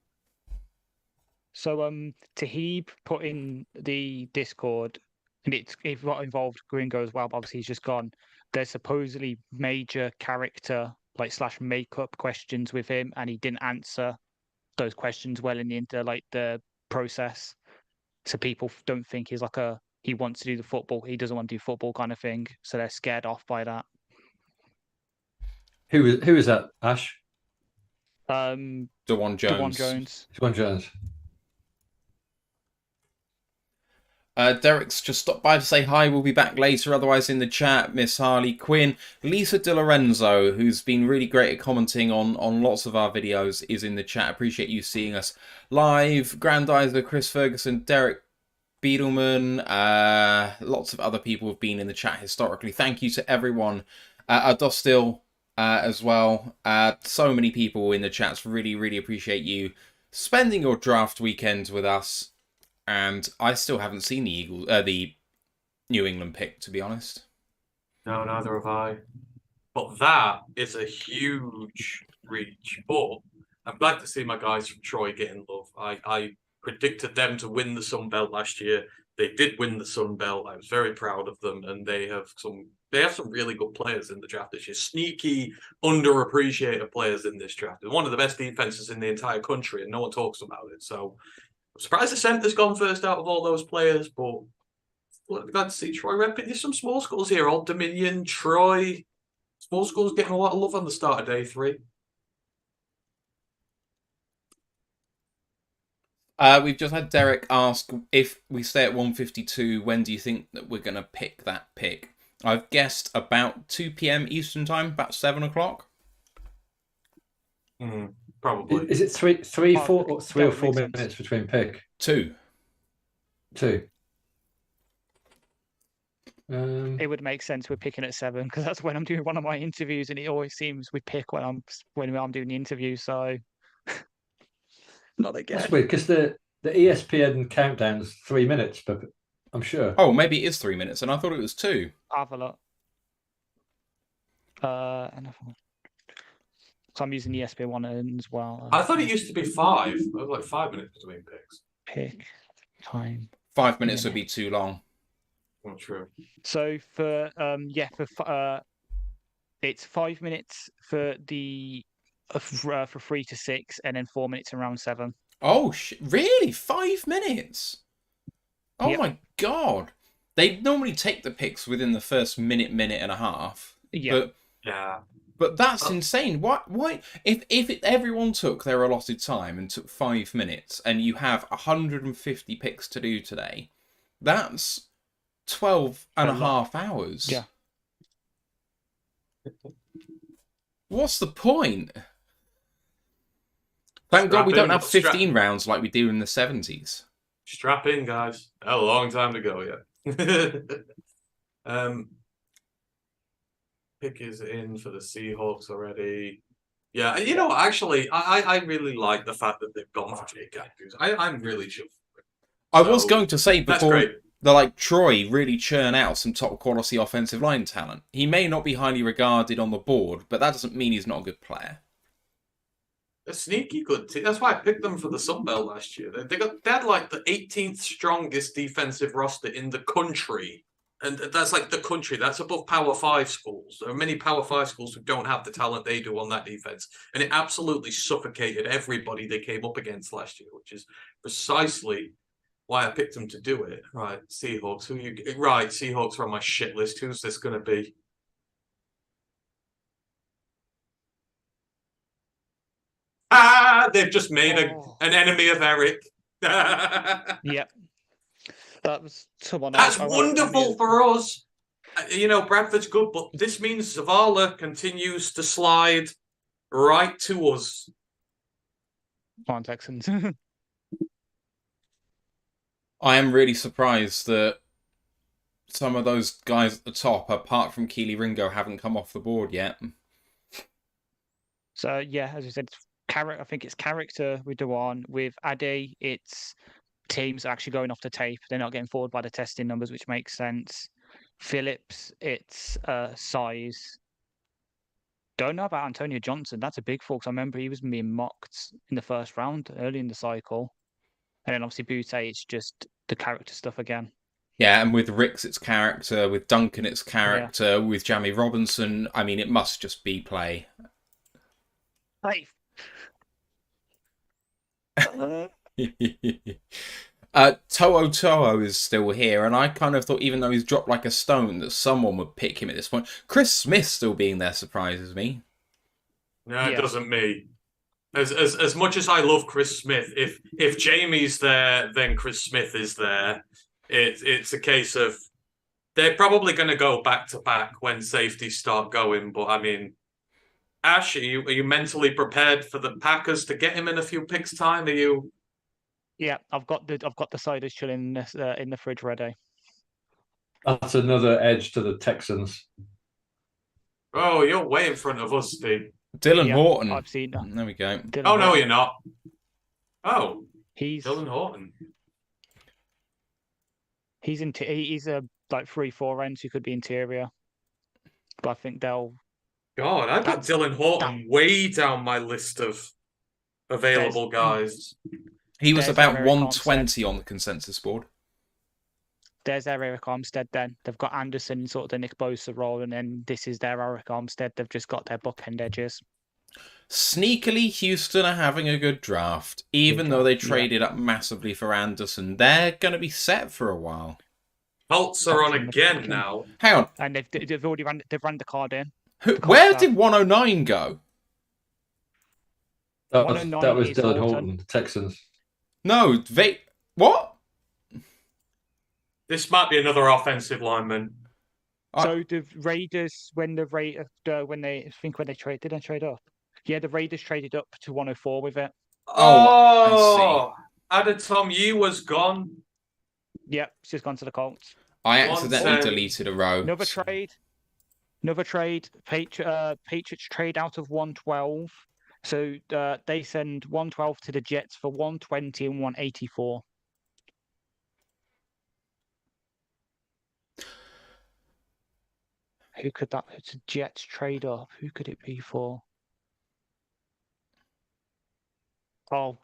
So Tahib put in the Discord, and it involved Gringo as well, but obviously he's just gone. There's supposedly major character / makeup questions with him, and he didn't answer those questions well in the process. So people don't think he's he wants to do the football. He doesn't want to do football kind of thing. So they're scared off by that. Who is that, Ash? DeJuan Jones. DeJuan Jones. Derek's just stopped by to say hi. We'll be back later. Otherwise, in the chat, Miss Harley Quinn, Lisa Di Lorenzo, who's been really great at commenting on lots of our videos, is in the chat. Appreciate you seeing us live. Grandizer, Chris Ferguson, Derek Beadleman, lots of other people have been in the chat historically. Thank you to everyone. Dostil as well. So many people in the chats. Really, really appreciate you spending your draft weekends with us. And I still haven't seen the New England pick, to be honest. No, neither have I. But that is a huge reach. But I'm glad to see my guys from Troy getting love. I predicted them to win the Sun Belt last year. They did win the Sun Belt. I was very proud of them, and they have some They have some really good players in the draft this year. Sneaky, underappreciated players in this draft. They're one of the best defenses in the entire country, and no one talks about it. So I'm surprised the center's gone first out of all those players, but glad to see Troy Red pick. There's some small schools here. Old Dominion, Troy. Small schools getting a lot of love on the start of day 3. We've just had Derek ask, if we stay at 152, when do you think that we're going to pick that pick? I've guessed about 2 p.m. Eastern time, about 7 o'clock. Probably. Is it three or 4 minutes between pick? 2. It would make sense we're picking at 7 because that's when I'm doing one of my interviews, and it always seems we pick when I'm doing the interview. So not again. That's weird because the ESPN countdown's 3 minutes, but I'm sure. Oh, maybe it is 3 minutes, and I thought it was 2. I'll have a look. So I'm using the ESPN one as well. I thought it used to be 5. It was like 5 minutes between picks. Pick time. 5 minutes would be too long. Not true. So for it's 5 minutes for the for 3 to 6, and then 4 minutes in round 7. Oh, really? 5 minutes? Oh my god! They normally take the picks within the first minute and a half. Yeah. But that's insane. Why? If everyone took their allotted time and took 5 minutes, and you have 150 picks to do today, that's 12 and a half hours. Yeah. What's the point? Thank God we don't have 15 rounds like we do in the 70s. Strap in, guys. A long time to go yet. Pick is in for the Seahawks already. Yeah, you know, actually, I really like the fact that they've gone for Jake Andrews. I'm really sure. I was going to say before they're like Troy really churn out some top quality offensive line talent. He may not be highly regarded on the board, but that doesn't mean he's not a good player. A sneaky good team. That's why I picked them for the Sun Belt last year. They had like the 18th strongest defensive roster in the country. And that's like the country. That's above Power 5 schools. There are many Power 5 schools who don't have the talent they do on that defense. And it absolutely suffocated everybody they came up against last year, which is precisely why I picked them to do it. Right, Seahawks. Seahawks are on my shit list. Who's this going to be? They've just made an enemy of Eric. Yep. That was someone That's wonderful for us. You know, Bradford's good, but this means Zavala continues to slide right to us. Come on, Texans. I am really surprised that some of those guys at the top, apart from Keely Ringo, haven't come off the board yet. So, yeah, as you said, I think it's character with Dewan. With Ade, it's teams actually going off the tape. They're not getting forward by the testing numbers, which makes sense. Phillips, it's size. Don't know about Antonio Johnson. That's a big fall, because I remember he was being mocked in the first round early in the cycle. And then obviously Butte, it's just the character stuff again. Yeah, and with Ricks, it's character. With Duncan, it's character. Yeah. With Jamie Robinson, I mean, it must just be play. Hey. To'o is still here, and I kind of thought, even though he's dropped like a stone, that someone would pick him at this point. Chris Smith still being there surprises me. No, it doesn't me. As much as I love Chris Smith, if Jamie's there, then Chris Smith is there. It's a case of they're probably going to go back to back when safeties start going. But I mean, Ash, are you mentally prepared for the Packers to get him in a few picks' time? Are you? Yeah, I've got the ciders chilling in the fridge ready. That's another edge to the Texans. Oh, you're way in front of us, Steve. Dylan Horton. I've seen that. There we go. No, you're not. Oh, he's Dylan Horton. He's a like 3-4 ends who could be interior, but I think they'll. God, I've got Dylan Horton way down my list of available guys. He was about 120 on the consensus board. there's their Eric Armstead then. They've got Anderson, sort of the Nick Bosa role, and then this is their Eric Armstead. They've just got their bookend edges. Sneakily, Houston are having a good draft. Even though they traded up massively for Anderson, they're going to be set for a while. Colts are on again now. Hang on. And they've already run the card in. Where did 109 go? That was 109 is Dylan Horton. Horton, Texans. No, what? This might be another offensive lineman. So the Raiders, when they trade, did they trade up? Yeah, the Raiders traded up to 104 with it. Oh, Adetomiyu Yu was gone. Yep, she's gone to the Colts. I accidentally deleted a row. Another trade. Patriots trade out of 112. So they send 112 to the Jets for 120 and 184. Who could that? It's a Jets trade up. Who could it be for? Oh,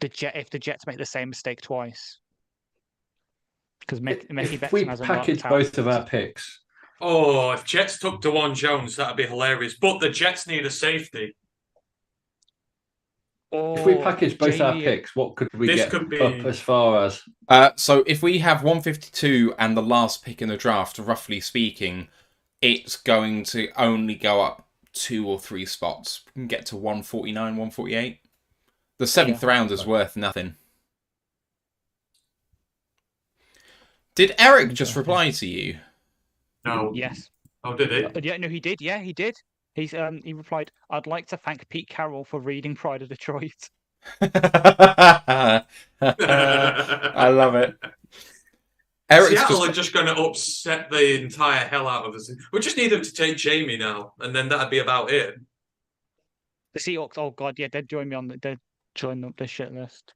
if the Jets make the same mistake twice. Because If we package both of our picks. Oh, if Jets took DeJuan Jones, that'd be hilarious. But the Jets need a safety. If we package both our picks, what could we get up as far as? So if we have 152 and the last pick in the draft, roughly speaking, it's going to only go up 2 or 3 spots. We can get to 149, 148. The 7th round is worth nothing. Did Eric just reply to you? No. Yes. Oh, did it? Yeah, no, he did. Yeah, he did. He replied, "I'd like to thank Pete Carroll for reading Pride of Detroit." I love it. Seattle are just going to upset the entire hell out of us. We just need them to take Jamie now, and then that'd be about it. The Seahawks, oh god, yeah, they'd join up the shit list.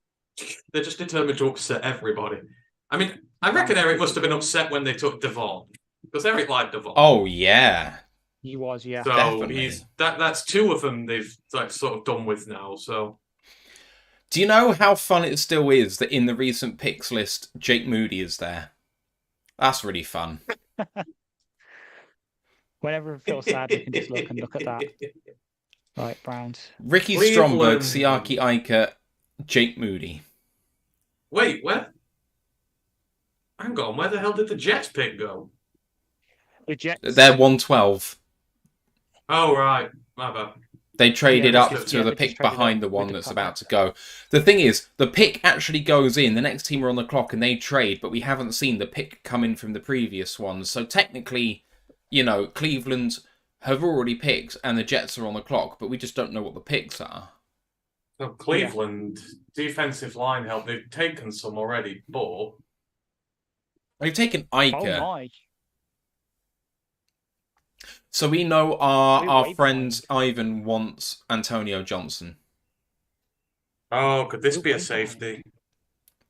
They're just determined to upset everybody. I mean, I reckon Eric must have been upset when they took Devon, because Eric liked Devon. Oh yeah, he was, yeah. So definitely. That's 2 of them they've sort of done with now. So, do you know how fun it still is that in the recent picks list, Jake Moody is there? That's really fun. Whenever it feels sad, we can just look at that. Right, Browns. Ricky Stromberg, Siaki Iker, Jake Moody. Wait, where? Hang on, where the hell did the Jets pick go? The Jets. They're 112. Oh, right. My bad. They traded up to the pick behind the one that's about to go. The thing is, the pick actually goes in. The next team are on the clock and they trade, but we haven't seen the pick come in from the previous ones. So technically, Cleveland have already picked and the Jets are on the clock, but we just don't know what the picks are. So Cleveland, defensive line help, they've taken some already, but... They've taken Iker. Oh my. So we know our friend Ivan wants Antonio Johnson. Oh, could this be a safety?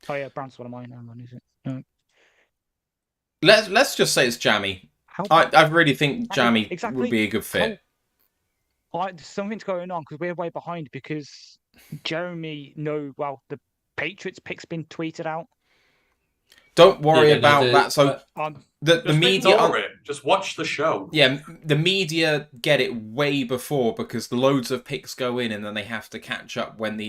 Oh yeah, Browns one of mine. Hang on, is it? No. Let's just say it's Jammy. I really think Jammy would be a good fit. Something's going on because we're way behind because Jeremy the Patriots pick's been tweeted out. Don't worry about that. So the media just watch the show. Yeah, the media get it way before because the loads of picks go in and then they have to catch up when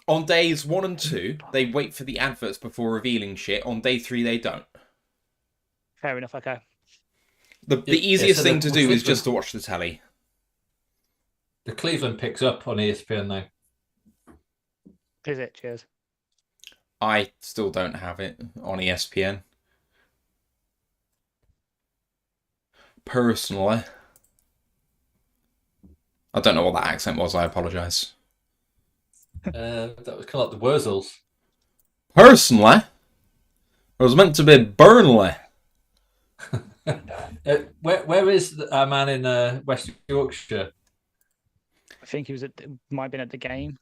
on days 1 and 2 they wait for the adverts before revealing shit. On day 3 they don't. Fair enough. Okay. The easiest thing to do is just to watch the telly. The Cleveland picks up on ESPN though. Is it? Cheers. I still don't have it on ESPN. Personally. I don't know what that accent was, I apologise. That was kind of like the Wurzels. Personally? It was meant to be Burnley. Where is our man in West Yorkshire? I think he might have been at the game.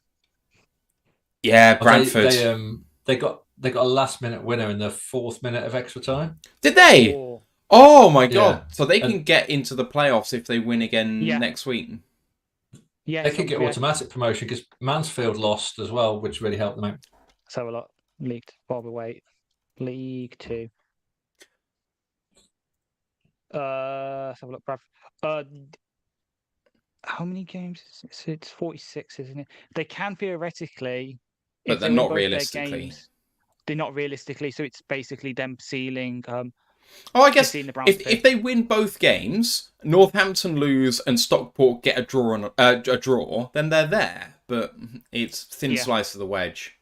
Yeah, Bradford. They got a last minute winner in the 4th minute of extra time. Did they? Oh my god! Yeah. So they can get into the playoffs if they win again next week. Yeah, they can get automatic promotion because Mansfield lost as well, which really helped them out. So a lot leaked while we wait. League Two. Let's have a look, Brav. How many games? It's 46, isn't it? They can theoretically, But if they're they win not both their realistically. games, they're not realistically. So it's basically them sealing. Oh, I guess seeing the Browns if they win both games, Northampton lose and Stockport get a draw on a draw, then they're there. But it's thin slice of the wedge.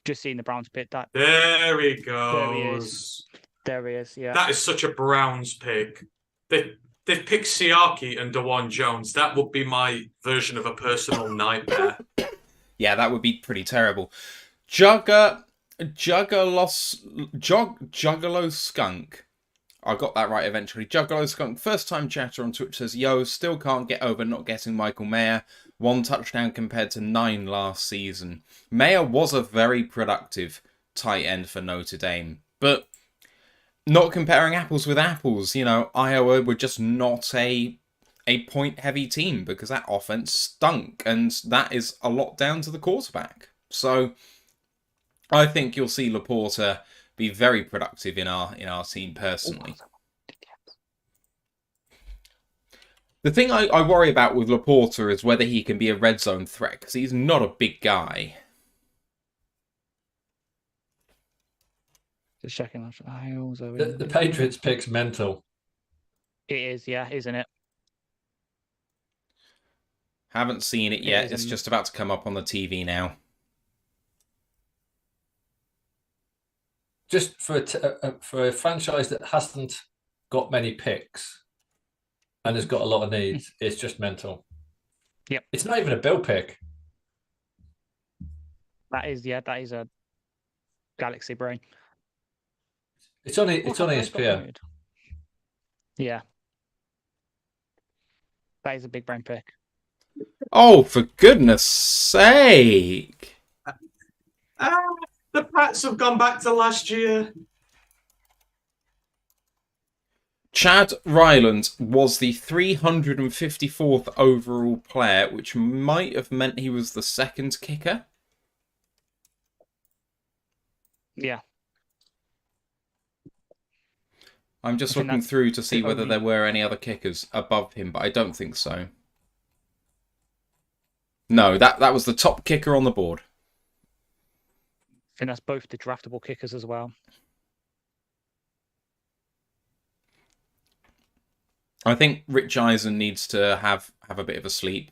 Just seeing the Browns pick that. There he There he goes. is. There he is. Yeah. That is such a Browns pick. They've picked Siaki and DeJuan Jones. That would be my version of a personal nightmare. Yeah, that would be pretty terrible. Juggalo Skunk. I got that right eventually. Juggalo Skunk, first time chatter on Twitch, says, yo, still can't get over not getting Michael Mayer. 1 touchdown compared to 9 last season. Mayer was a very productive tight end for Notre Dame. But not comparing apples with apples. You know, Iowa were just not a point-heavy team because that offense stunk. And that is a lot down to the quarterback. So I think you'll see Laporta be very productive in our team personally. The thing I worry about with Laporta is whether he can be a red zone threat, because he's not a big guy. Just checking. The Patriots pick's mental. It is, yeah, isn't it? Haven't seen it yet. It It's is, just about to come up on the TV now. Just for a franchise that hasn't got many picks and has got a lot of needs, it's just mental. Yep. It's not even a Bill pick. That is a galaxy brain. It's on ESPN. Yeah. That is a big brain pick. Oh, for goodness sake. The Pats have gone back to last year. Chad Ryland was the 354th overall player, which might have meant he was the second kicker. Yeah. I'm just looking through to see whether there were any other kickers above him, but I don't think so. No, that was the top kicker on the board. I think that's both the draftable kickers as well. I think Rich Eisen needs to have a bit of a sleep.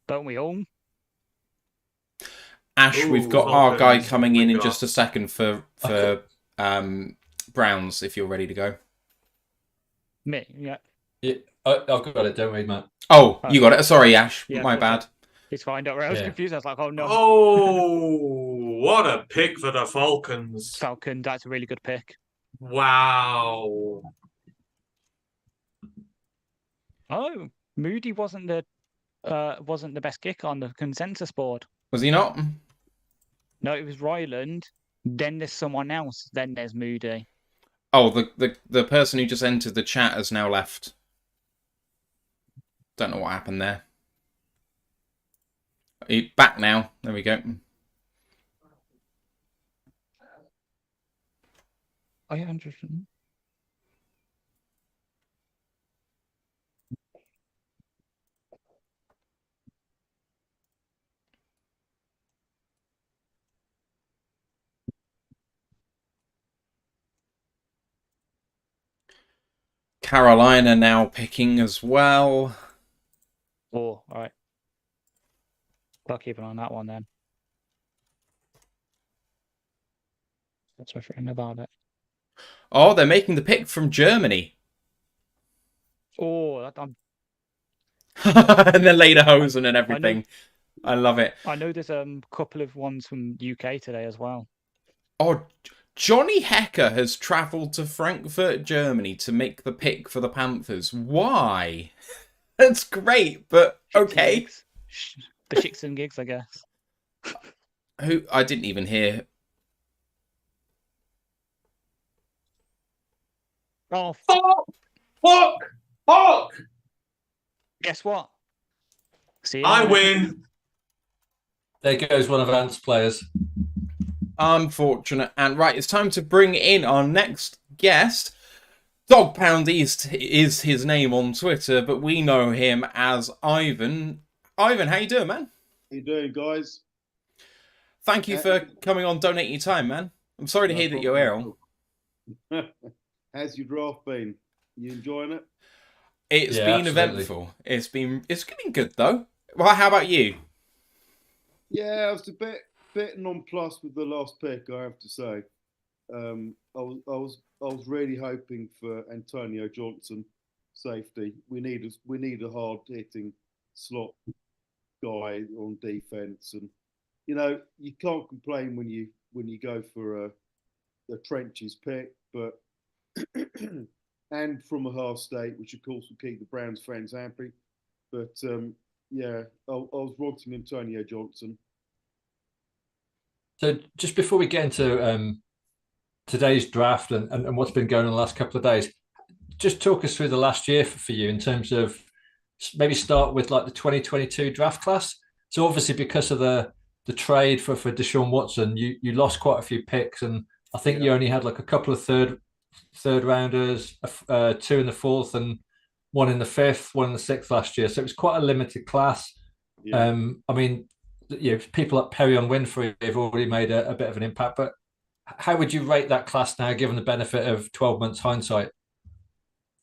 Don't we all? Ash, Ooh, we've got our guy coming in got. just a second for Browns, if you're ready to go. Me, yeah. Yeah, I've got it. Don't worry, Matt. Oh, you got it. Sorry, Ash. Yeah, My bad. It's fine. Don't worry. I was confused. I was like, oh no. Oh, what a pick for the Falcons. Falcon, that's a really good pick. Wow. Oh, Moody wasn't the best kicker on the consensus board. Was he not? No, it was Ryland. Then there's someone else. Then there's Moody. Oh, the person who just entered the chat has now left. Don't know what happened there. Back now. There we go. I understand. Carolina now picking as well. Oh, all right. I'll keep an eye on that one then. That's my friend about it. Oh, they're making the pick from Germany. Oh, I'm And then Lederhosen and everything. I love it. I know there's a couple of ones from UK today as well. Oh, Johnny Hecker has travelled to Frankfurt, Germany to make the pick for the Panthers. Why? That's great, but okay. The Shicks and Gigs, I guess. Who? I didn't even hear. Oh, Fuck! guess what? See, I win. There goes one of Ant's players. Unfortunate. And right, it's time to bring in our next guest. DawgPoundEast is his name on Twitter, but we know him as Ivan. Ivan, how you doing, man? How you doing, guys? Thank you for coming on, donating your time, man. I'm sorry to hear that you're ill. How's your draft been? You enjoying it? It's been eventful. It's been good though. Well, how about you? Yeah, I was a bit nonplussed with the last pick, I have to say. I was really hoping for Antonio Johnson, safety. We need a hard hitting slot guy on defense, and you can't complain when you go for a trenches pick, but and from a half state, which of course will keep the Browns fans happy. But I was wanting Antonio Johnson. So just before we get into today's draft and what's been going on the last couple of days, just talk us through the last year for you in terms of maybe start with like the 2022 draft class. So obviously because of the trade for Deshaun Watson, you lost quite a few picks, and I think you only had like a couple of third rounders, 2 in the 4th and 1 in the 5th, 1 in the 6th last year. So it was quite a limited class. I mean, people like Perion Winfrey have already made a bit of an impact, but how would you rate that class now, given the benefit of 12 months hindsight?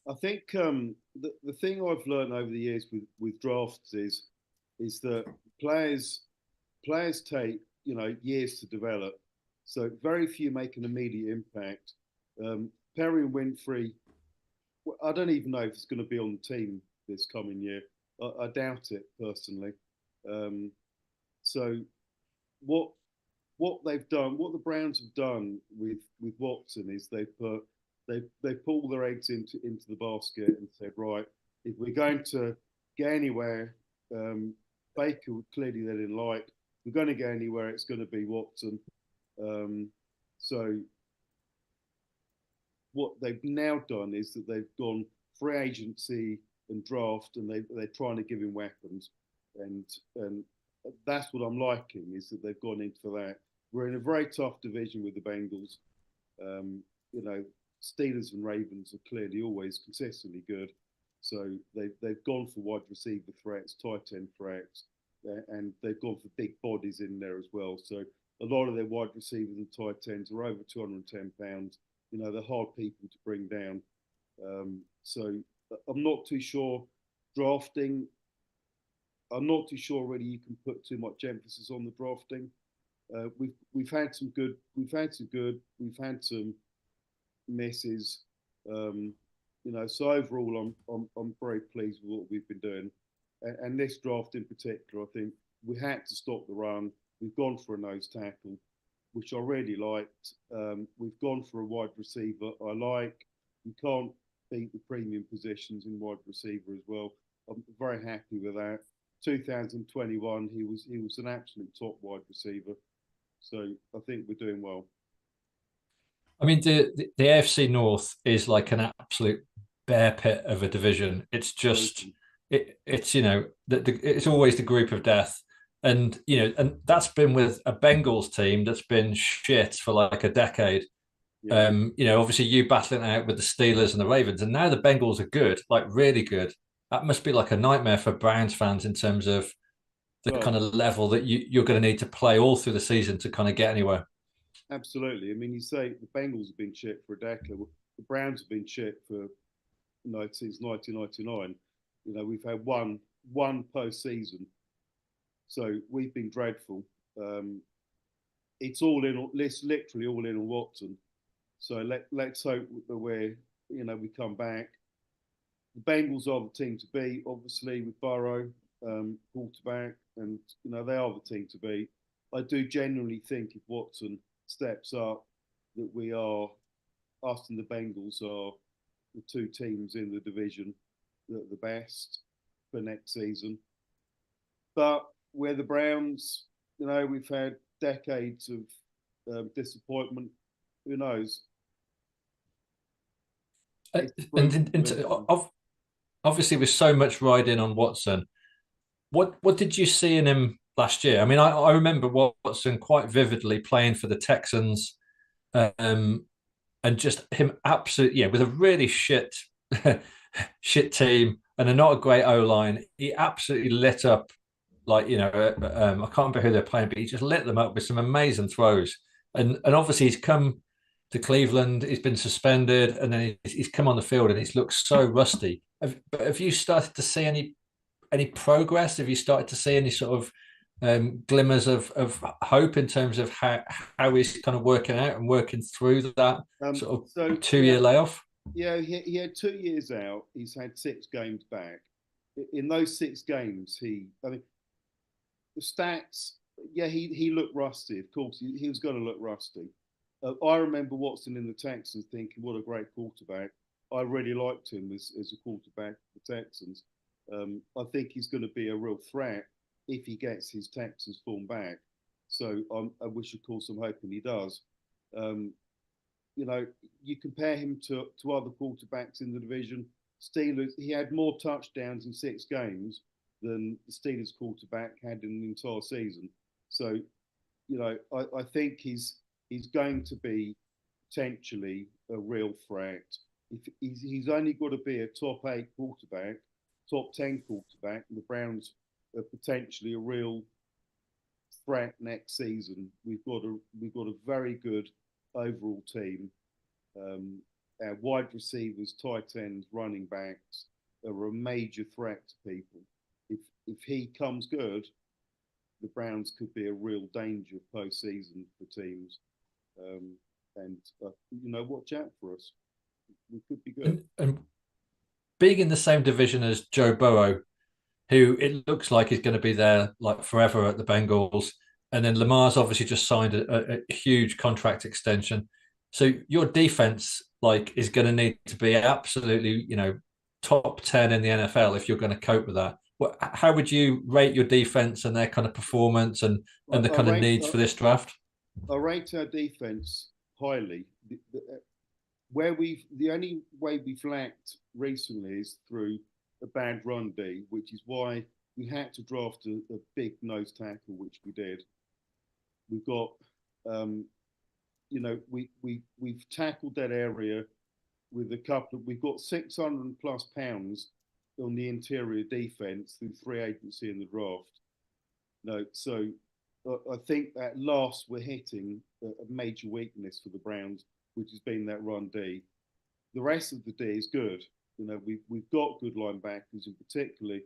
I think the thing I've learned over the years with drafts is that players take years to develop, so very few make an immediate impact. Perion Winfrey, I don't even know if he's going to be on the team this coming year. I doubt it personally. So what they've done, what the Browns have done with Watson is they pull their eggs into the basket and said, right, if we're going to get anywhere, Baker clearly they didn't like. If we're going to get anywhere, it's going to be Watson. So what they've now done is that they've gone free agency and draft, and they're trying to give him weapons, and that's what I'm liking, is that they've gone into that. We're in a very tough division with the Bengals. Steelers and Ravens are clearly always consistently good, so they've gone for wide receiver threats, tight end threats, and they've gone for big bodies in there as well. So a lot of their wide receivers and tight ends are over 210 pounds. They're hard people to bring down. So I'm not too sure drafting. I'm not too sure really you can put too much emphasis on the drafting. We've had some good. We've had some misses. So overall, I'm very pleased with what we've been doing. And this draft in particular, I think we had to stop the run. We've gone for a nose tackle, which I really liked. We've gone for a wide receiver. I like. You can't beat the premium positions in wide receiver as well. I'm very happy with that. 2021, he was an absolute top wide receiver. So I think we're doing well. I mean, the AFC North is like an absolute bear pit of a division. It's just it's it's always the group of death, and that's been with a Bengals team that's been shit for like a decade. Yeah. Obviously you battling out with the Steelers and the Ravens, and now the Bengals are good, like really good. That must be like a nightmare for Browns fans in terms of the kind of level that you're going to need to play all through the season to kind of get anywhere. Absolutely. I mean, you say the Bengals have been shit for a decade. The Browns have been shit for since 1999. We've had one postseason, so we've been dreadful. It's literally all in on Watson. So let's hope that we come back. The Bengals are the team to beat, obviously, with Burrow, quarterback, and they are the team to beat. I do genuinely think if Watson steps up, that us and the Bengals are the two teams in the division that are the best for next season. But we're the Browns, we've had decades of disappointment. Who knows? Obviously, with so much riding on Watson, what did you see in him last year. I mean, I remember Watson quite vividly playing for the Texans, and just him absolutely, with a really shit team and a not a great O-line. He absolutely lit up, like, I can't remember who they're playing, but he just lit them up with some amazing throws. And obviously he's come to Cleveland, he's been suspended, and then he's come on the field and he's looked so rusty. Have you started to see any progress? Have you started to see any sort of glimmers of hope in terms of how he's kind of working out and working through that sort of 2-year layoff? Yeah, he had 2 years out. He's had 6 games back. In those 6 games, the stats, he looked rusty. Of course, he was going to look rusty. I remember Watson in the Texans thinking, what a great quarterback. I really liked him as a quarterback for the Texans. I think he's going to be a real threat if he gets his Texans form back. So I wish, of course, I'm hoping he does. You compare him to other quarterbacks in the division. Steelers, he had more touchdowns in 6 games than the Steelers quarterback had in the entire season. So, I think he's going to be potentially a real threat. He's only got to be a top 8 quarterback, top 10 quarterback, and the Browns are potentially a real threat next season. We've got a very good overall team. Our wide receivers, tight ends, running backs are a major threat to people. If he comes good, the Browns could be a real danger postseason for teams. Watch out for us. We could be good. And being in the same division as Joe Burrow, who it looks like is going to be there like forever at the Bengals, and then Lamar's obviously just signed a huge contract extension. So your defense is going to need to be absolutely, top 10 in the NFL if you're going to cope with that. How would you rate your defense and their kind of performance and the kind of needs for this draft? I rate our defense highly. The only way we've lacked recently is through a bad run D, which is why we had to draft a big nose tackle, which we did. We've got, we've tackled that area with we've got 600 plus pounds on the interior defense through free agency in the draft. So I think that last we're hitting a major weakness for the Browns, which has been that run D. The rest of the D is good. We've got good linebackers, and particularly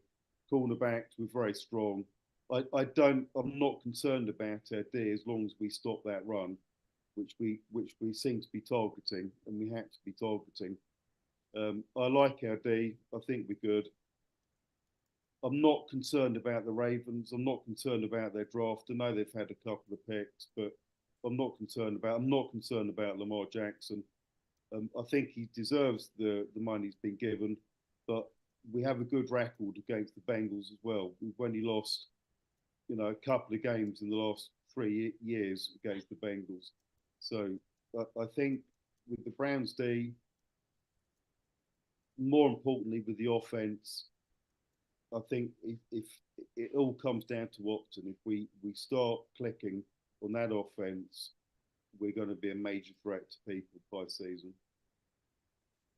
cornerbacks. We're very strong. I'm not concerned about our D as long as we stop that run, which we seem to be targeting, and we have to be targeting. I like our D. I think we're good. I'm not concerned about the Ravens. I'm not concerned about their draft. I know they've had a couple of picks, but I'm not concerned about Lamar Jackson. I think he deserves the money he's been given, but we have a good record against the Bengals as well. We've only lost, a couple of games in the last 3 years against the Bengals. So I think with the Browns D, more importantly with the offense, I think if it all comes down to Watson, if we start clicking on that offense, we're going to be a major threat to people by season.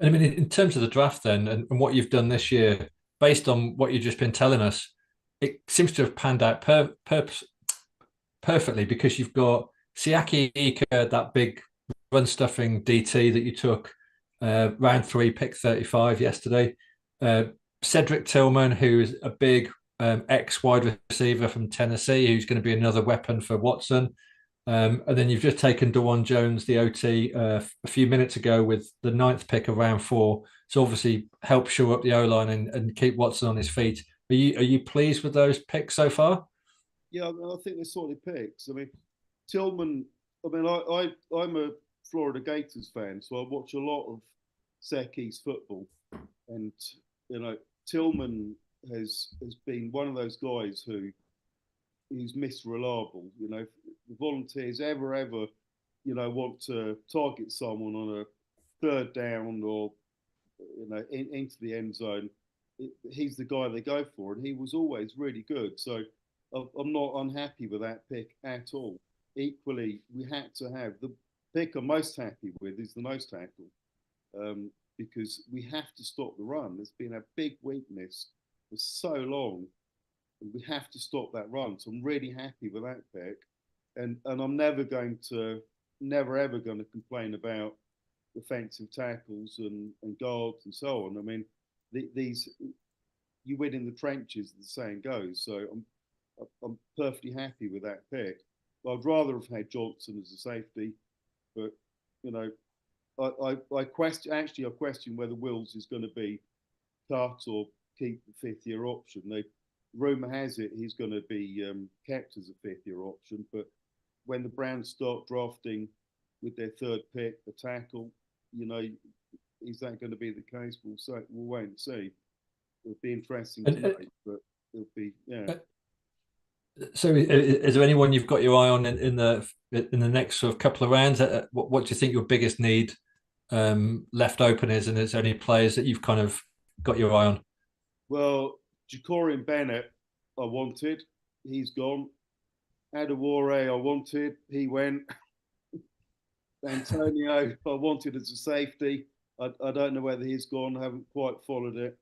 I mean, in terms of the draft then, and what you've done this year, based on what you've just been telling us, it seems to have panned out perfectly, because you've got Siaki Ika, that big run-stuffing DT that you took round 3, pick 35 yesterday. Cedric Tillman, who is a big ex-wide receiver from Tennessee, who's going to be another weapon for Watson. And then you've just taken Dewan Jones, the OT, a few minutes ago with the 9th pick of round 4. So obviously help shore up the O-line and keep Watson on his feet. Are you pleased with those picks so far? Yeah, I think they're solid picks. I mean, Tillman, I'm a Florida Gators fan, so I watch a lot of SEC East football. And, Tillman has been one of those guys who's Mr. Reliable. If the Volunteers ever, want to target someone on a 3rd down or, into the end zone, he's the guy they go for. And he was always really good. So I'm not unhappy with that pick at all. Equally, we had to have the pick I'm most happy with is the nose tackle, because we have to stop the run. There's been a big weakness for so long, and we have to stop that run. So I'm really happy with that pick, and I'm never ever going to complain about defensive tackles and guards and so on. I mean, these you win in the trenches, the saying goes. So I'm perfectly happy with that pick. I'd rather have had Johnson as a safety, but you know, I question whether Wills is going to be cut or keep the fifth-year option. Rumor has it he's going to be kept as a fifth-year option, but when the Browns start drafting with their third pick, the tackle, you know, is that going to be the case? We'll wait and see. It'll be interesting tonight, but it'll be So, is there anyone you've got your eye on in the next sort of couple of rounds? What do you think your biggest need left open is, and is there any players that you've kind of got your eye on? Well, Jacorian Bennett, I wanted, he's gone. Adewale, I wanted, he went. Antonio, I wanted as a safety. I don't know whether he's gone. I haven't quite followed it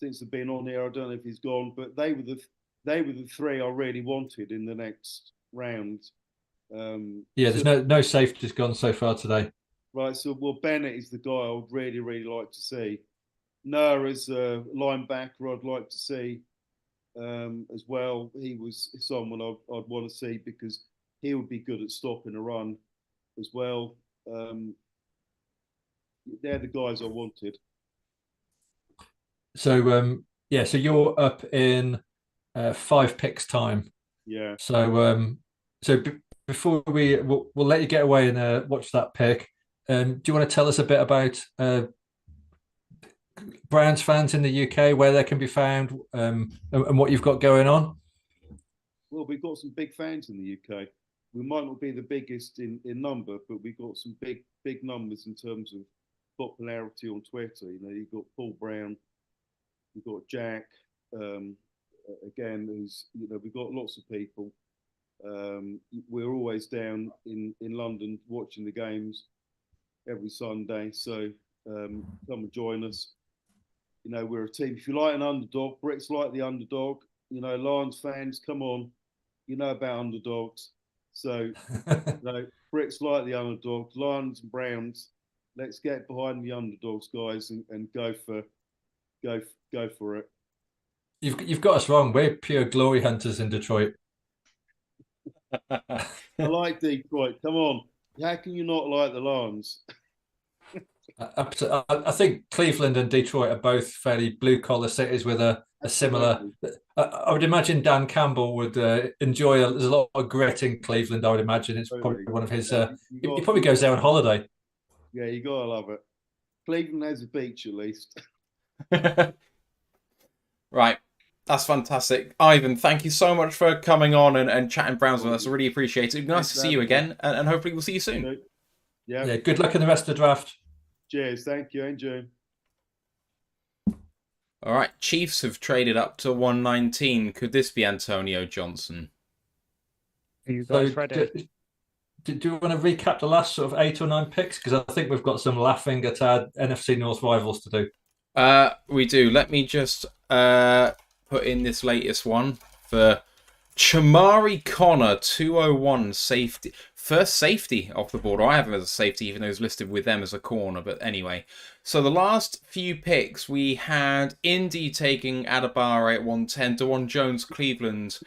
since I've been on here. I don't know if he's gone, but they were the three I really wanted in the next round. There's no safeties gone so far today. Right, so Bennett is the guy I would really, really like to see. Noah as a linebacker I'd like to see as well. He was someone I'd want to see because he would be good at stopping a run as well. They're the guys I wanted. So so you're up in 5 picks time. Yeah. So before we'll let you get away and watch that pick. Do you want to tell us a bit about Browns fans in the UK, where they can be found, and what you've got going on? Well, we've got some big fans in the UK. We might not be the biggest in number, but we've got some big numbers in terms of popularity on Twitter. You know, you've got Paul Brown, you've got Jack, again, who's, you know, we've got lots of people. We're always down in London watching the games every Sunday, so come and join us. You know, we're a team. If you like an underdog, Brits like the underdog. You know, Lions fans, come on. You know about underdogs. So, you know, Brits like the underdogs. Lions and Browns, let's get behind the underdogs, guys, and go for it. You've got us wrong. We're pure glory hunters in Detroit. I like Detroit. Come on. How can you not like the Lions? I think Cleveland and Detroit are both fairly blue-collar cities with a similar... I would imagine Dan Campbell would enjoy... There's a lot of grit in Cleveland, I would imagine. It's probably one of his... he probably goes there on holiday. Yeah, you got to love it. Cleveland has a beach, at least. Right. That's fantastic. Ivan, thank you so much for coming on and chatting Browns with us. I really appreciate it. Nice to see you again, and hopefully we'll see you soon. Yeah. Good luck in the rest of the draft. Cheers. Thank you. Enjoy. All right. Chiefs have traded up to 119. Could this be Antonio Johnson? Are you guys ready? Do you want to recap the last sort of 8 or 9 picks? Because I think we've got some laughing at our NFC North rivals to do. We do. Let me just put in this latest one for Chamari Connor, 201 safety. First safety off the board. I have him as a safety, even though he's listed with them as a corner. But anyway, so the last few picks, we had Indy taking Adebawore at 110, DeJuan Jones, Cleveland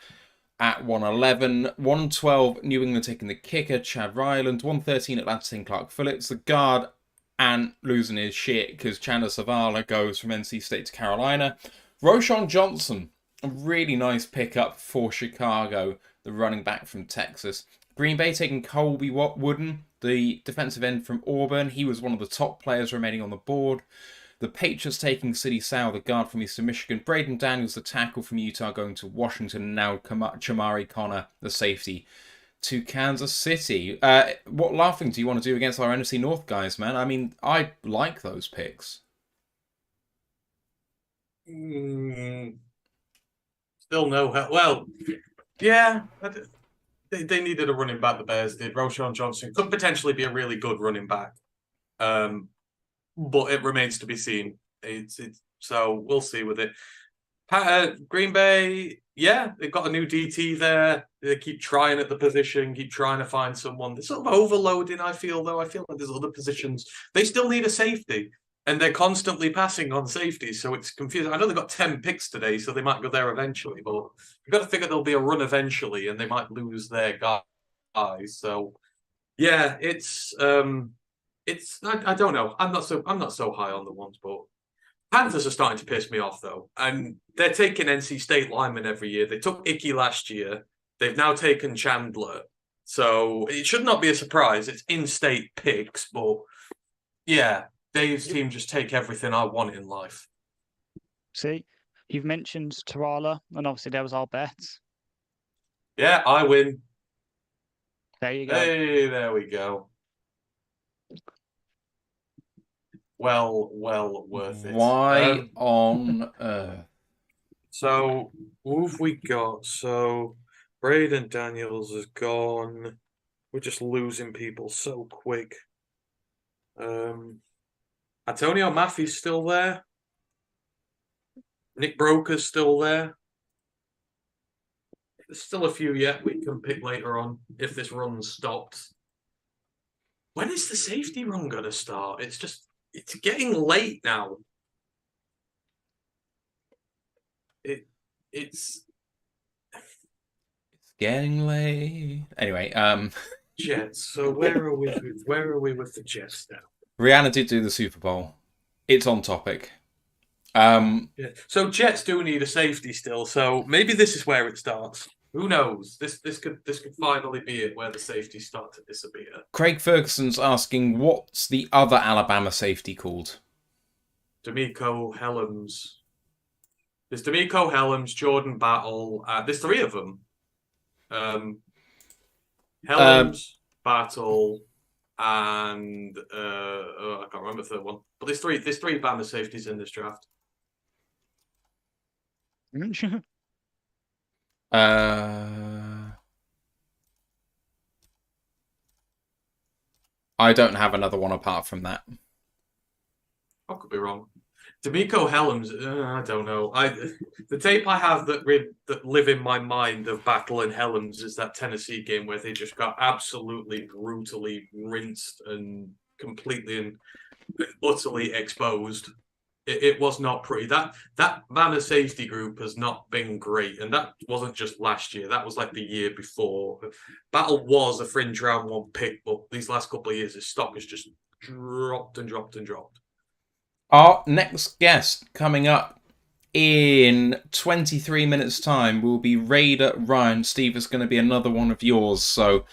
at 111, 112, New England taking the kicker, Chad Ryland, 113, Atlanta taking Clark Phillips, the guard, and losing his shit because Chandler Zavala goes from NC State to Carolina. Roschon Johnson, a really nice pickup for Chicago, the running back from Texas. Green Bay taking Colby Wooden, the defensive end from Auburn. He was one of the top players remaining on the board. The Patriots taking Sidney Sowell, the guard from Eastern Michigan. Braden Daniels, the tackle from Utah, going to Washington. And now Chamari Connor, the safety, to Kansas City. What laughing do you want to do against our NFC North guys, man? I mean, I like those picks. Still no help. Well, Yeah, they needed a running back. The Bears did. Roschon Johnson could potentially be a really good running back, but it remains to be seen. So we'll see with it. Green Bay, yeah, they've got a new DT there. They keep trying at the position, keep trying to find someone. They're sort of overloading, I feel, though. I feel like there's other positions. They still need a safety, and they're constantly passing on safeties, so it's confusing. I know they've got 10 picks today, so they might go there eventually, but you've got to figure there'll be a run eventually, and they might lose their guys. So, yeah, I don't know. I'm not so high on the ones, but Panthers are starting to piss me off, though. And they're taking NC State linemen every year. They took Icky last year. They've now taken Chandler. So it should not be a surprise. It's in-state picks, but yeah, Dave's team just take everything I want in life. See, you've mentioned Tarala, and obviously there was our bets. Yeah, I win. There you go. Hey, there we go. Well worth it. Why on earth? So, who have we got? So, Braden Daniels is gone. We're just losing people so quick. Antonio Maffey's still there. Nick Broker's still there. There's still a few yet we can pick later on if this run stops. When is the safety run going to start? It's getting late now. It's getting late. Anyway, Jets. So where are we with the Jets now? Rihanna did do the Super Bowl. It's on topic. Yeah. So Jets do need a safety still. So maybe this is where it starts. Who knows? This could finally be it where the safeties start to disappear. Craig Ferguson's asking, what's the other Alabama safety called? D'Amico Helms. There's D'Amico Helms, Jordan Battle. There's three of them. Helms, Battle, and I can't remember the third one. But there's three Bama safeties in this draft. I don't have another one apart from that. I could be wrong. D'Amico Helms, I don't know. The tape I have that live in my mind of Battle and Helms is that Tennessee game where they just got absolutely brutally rinsed and completely and utterly exposed. It was not pretty. That Bama safety group has not been great, and that wasn't just last year. That was like the year before. Battle was a fringe round one pick, but these last couple of years, his stock has just dropped and dropped and dropped. Our next guest coming up in 23 minutes' time will be Raider Ryan. Steve is going to be another one of yours, so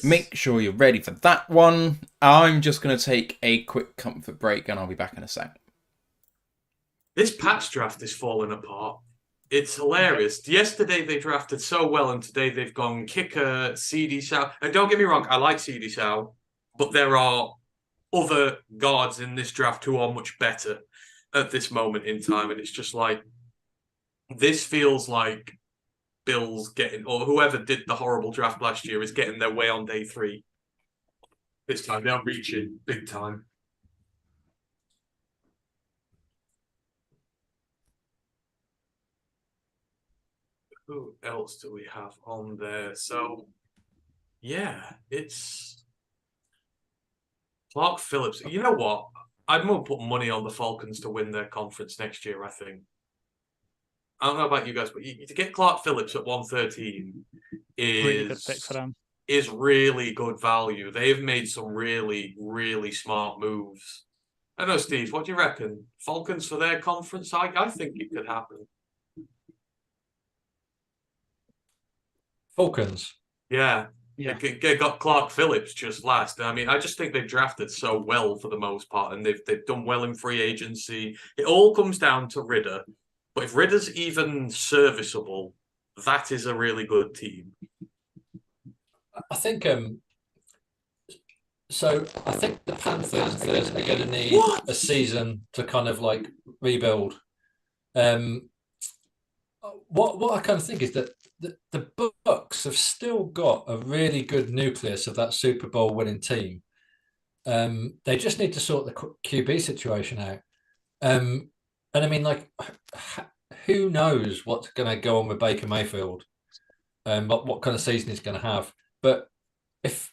make sure you're ready for that one. I'm just going to take a quick comfort break, and I'll be back in a sec. This Pats draft is falling apart. It's hilarious. Yesterday they drafted so well, and today they've gone kicker, CD Sow. And don't get me wrong, I like CD Sow, but there are other guards in this draft who are much better at this moment in time. And it's just like, this feels like Bills getting, or whoever did the horrible draft last year is getting their way on day 3. This time they're reaching big time. Who else do we have on there? So, yeah, it's Clark Phillips. You know what? I'm going to put money on the Falcons to win their conference next year, I think. I don't know about you guys, but to get Clark Phillips at 113 is really good pick for them. Is really good value. They've made some really, really smart moves. I don't know, Steve, what do you reckon? Falcons for their conference? I think it could happen. Falcons. Yeah. They got Clark Phillips just last. I mean, I just think they've drafted so well for the most part, and they've done well in free agency. It all comes down to Ridder. But if Ridder's even serviceable, that is a really good team. I think so I think the Panthers are going to need a season to kind of like rebuild. what I kind of think is that the Bucs have still got a really good nucleus of that Super Bowl winning team. They just need to sort the QB situation out. And I mean, like, who knows what's going to go on with Baker Mayfield, and what kind of season he's going to have. But if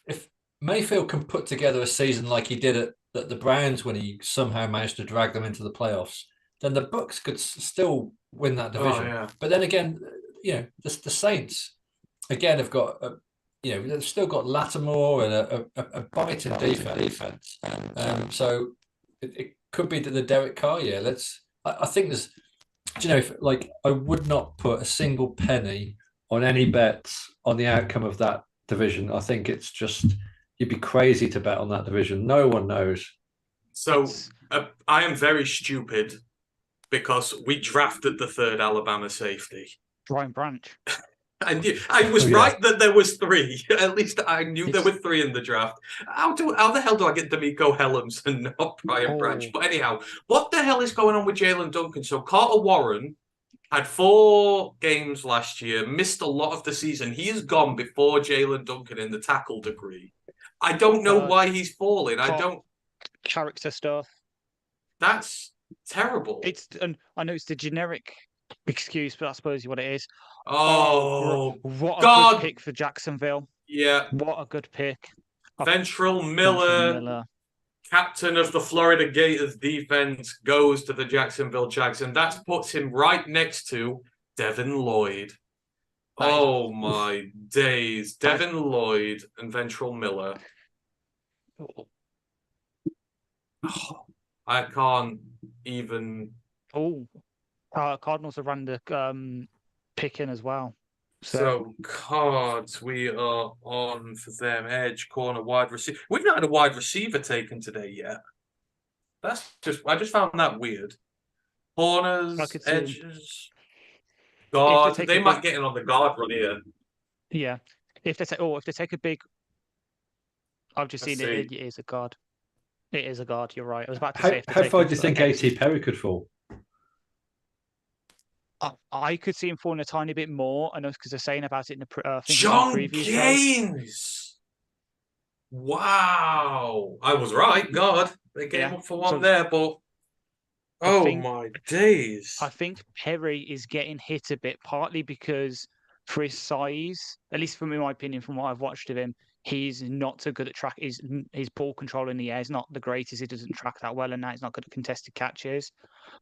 Mayfield can put together a season like he did at the Browns when he somehow managed to drag them into the playoffs, then the Bucs could still win that division. Oh, yeah. But then again, the Saints again have got they've still got Lattimore and a biting defense. So it could be the Derek Carr year. I think there's, I would not put a single penny on any bets on the outcome of that division. I think it's just, you'd be crazy to bet on that division. No one knows. So I am very stupid because we drafted the third Alabama safety. Ryan Branch. I was right that there was 3. At least I knew there were 3 in the draft. How the hell do I get D'Amico Helms and not Brian Branch? But anyhow, what the hell is going on with Jalen Duncan? So Carter Warren had 4 games last year, missed a lot of the season. He is gone before Jalen Duncan in the tackle degree. I don't know why he's falling. Character stuff. That's terrible. I know it's the generic excuse, but I suppose what it is. What a good pick for Jacksonville. Yeah. What a good pick. Ventrell Miller, captain of the Florida Gators defense, goes to the Jacksonville Jags, and that puts him right next to Devin Lloyd. Oh my days. Devin Lloyd and Ventrell Miller. Oh, I can't even. Cardinals have run the pick in as well. So Cards, we are on for them. Edge, corner, wide receiver. We've not had a wide receiver taken today yet. I just found that weird. Corners, edges, guard. They might get in on the guard run here. Yeah. If they take a big, I've just seen it is a guard. It is a guard, you're right. I was about to say. How far do you think A.T. Perry could fall? I could see him falling a tiny bit more. I know because they're saying about it in the John Gaines. Wow, I was right. God, they gave up for one there, but my days! I think Perry is getting hit a bit, partly because for his size, at least from my opinion, from what I've watched of him, he's not so good at track. His ball control in the air is not the greatest. He doesn't track that well, and he's not good at contested catches.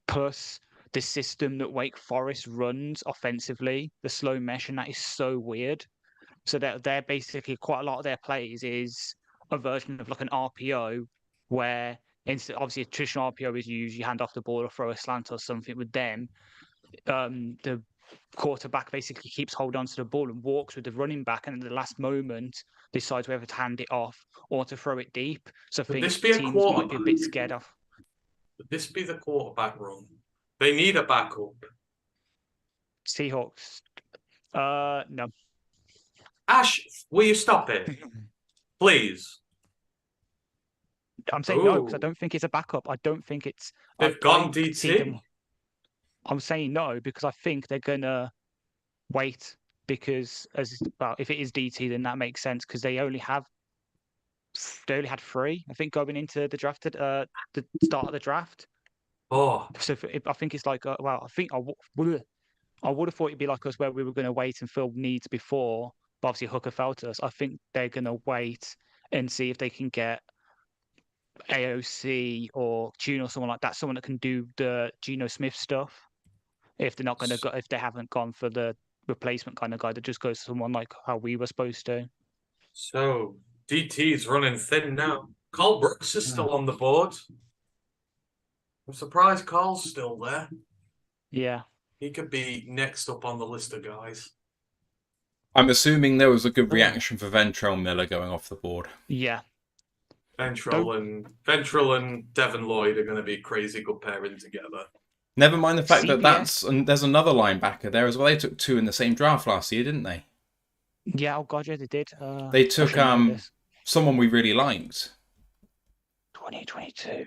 Plus, the system that Wake Forest runs offensively, the slow mesh, and that is so weird. So that they're basically quite a lot of their plays is a version of like an RPO, where obviously a traditional RPO is you hand off the ball or throw a slant or something. With them, the quarterback basically keeps hold on to the ball and walks with the running back, and at the last moment decides whether to hand it off or to throw it deep. So I think teams might be a bit scared off. Would this be the quarterback run? They need a backup. Seahawks. No. Ash, will you stop it? Please. I'm saying no, because I don't think it's a backup. I don't think it's... They've gone DT? I'm saying no, because I think they're going to wait, because if it is DT, then that makes sense, because they only had 3, I think, going into the draft, the start of the draft. So I think it's like, I think I would have thought it'd be like us, where we were going to wait and fill needs before, but obviously Hooker fell to us. I think they're going to wait and see if they can get AOC or Geno or someone like that, someone that can do the Geno Smith stuff. If they're not going to go, if they haven't gone for the replacement kind of guy, that just goes to someone like how we were supposed to. So DT's running thin now. Carl Brooks is still on the board. I'm surprised Carl's still there. Yeah. He could be next up on the list of guys. I'm assuming there was a good reaction for Ventrell Miller going off the board. Yeah. Ventrell and Devin Lloyd are going to be a crazy good pairing together. Never mind the fact that there's another linebacker there as well. They took 2 in the same draft last year, didn't they? Yeah, oh god, yeah, they did. They took someone we really liked. 2022.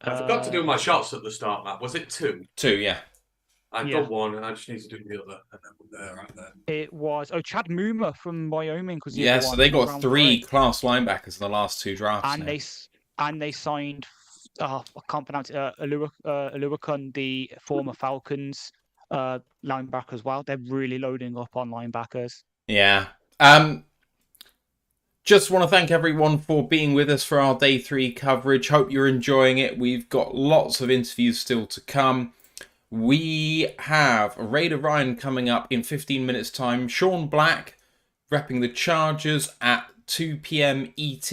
I forgot to do my shots at the start, Matt. Was it 2? 2, yeah. I've got one. I just need to do the other. And then we're there, right there. It was Chad Moomer from Wyoming was the Yeah, other so one, they got round 3 class linebackers in the last 2 drafts. and they signed. I can't pronounce it. Aluakun, the former Falcons linebacker as well. They're really loading up on linebackers. Yeah. Just want to thank everyone for being with us for our day 3 coverage. Hope you're enjoying it. We've got lots of interviews still to come. We have Raider Ryan coming up in 15 minutes' time. Sean Black repping the Chargers at 2 p.m. ET.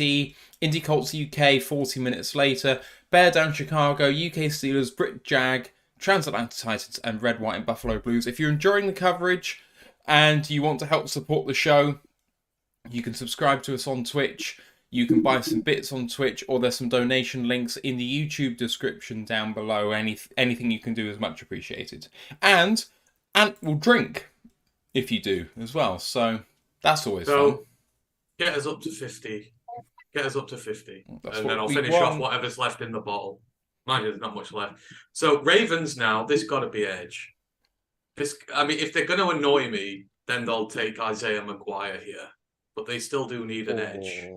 IndyColtsUK 40 minutes later. Bear Down Chicago, UK Steelers, Brit Jag, Transatlantic Titans, and Red, White, and Buffalo Blues. If you're enjoying the coverage and you want to help support the show, you can subscribe to us on Twitch. You can buy some bits on Twitch, or there's some donation links in the YouTube description down below. Anything you can do is much appreciated. And Ant will drink if you do as well. So that's always fun. Get us up to 50. Get us up to 50. That's and then I'll finish off whatever's left in the bottle. Mind you, there's not much left. So Ravens now, this got to be edge. If they're going to annoy me, then they'll take Isaiah McGuire here. But they still do need an edge.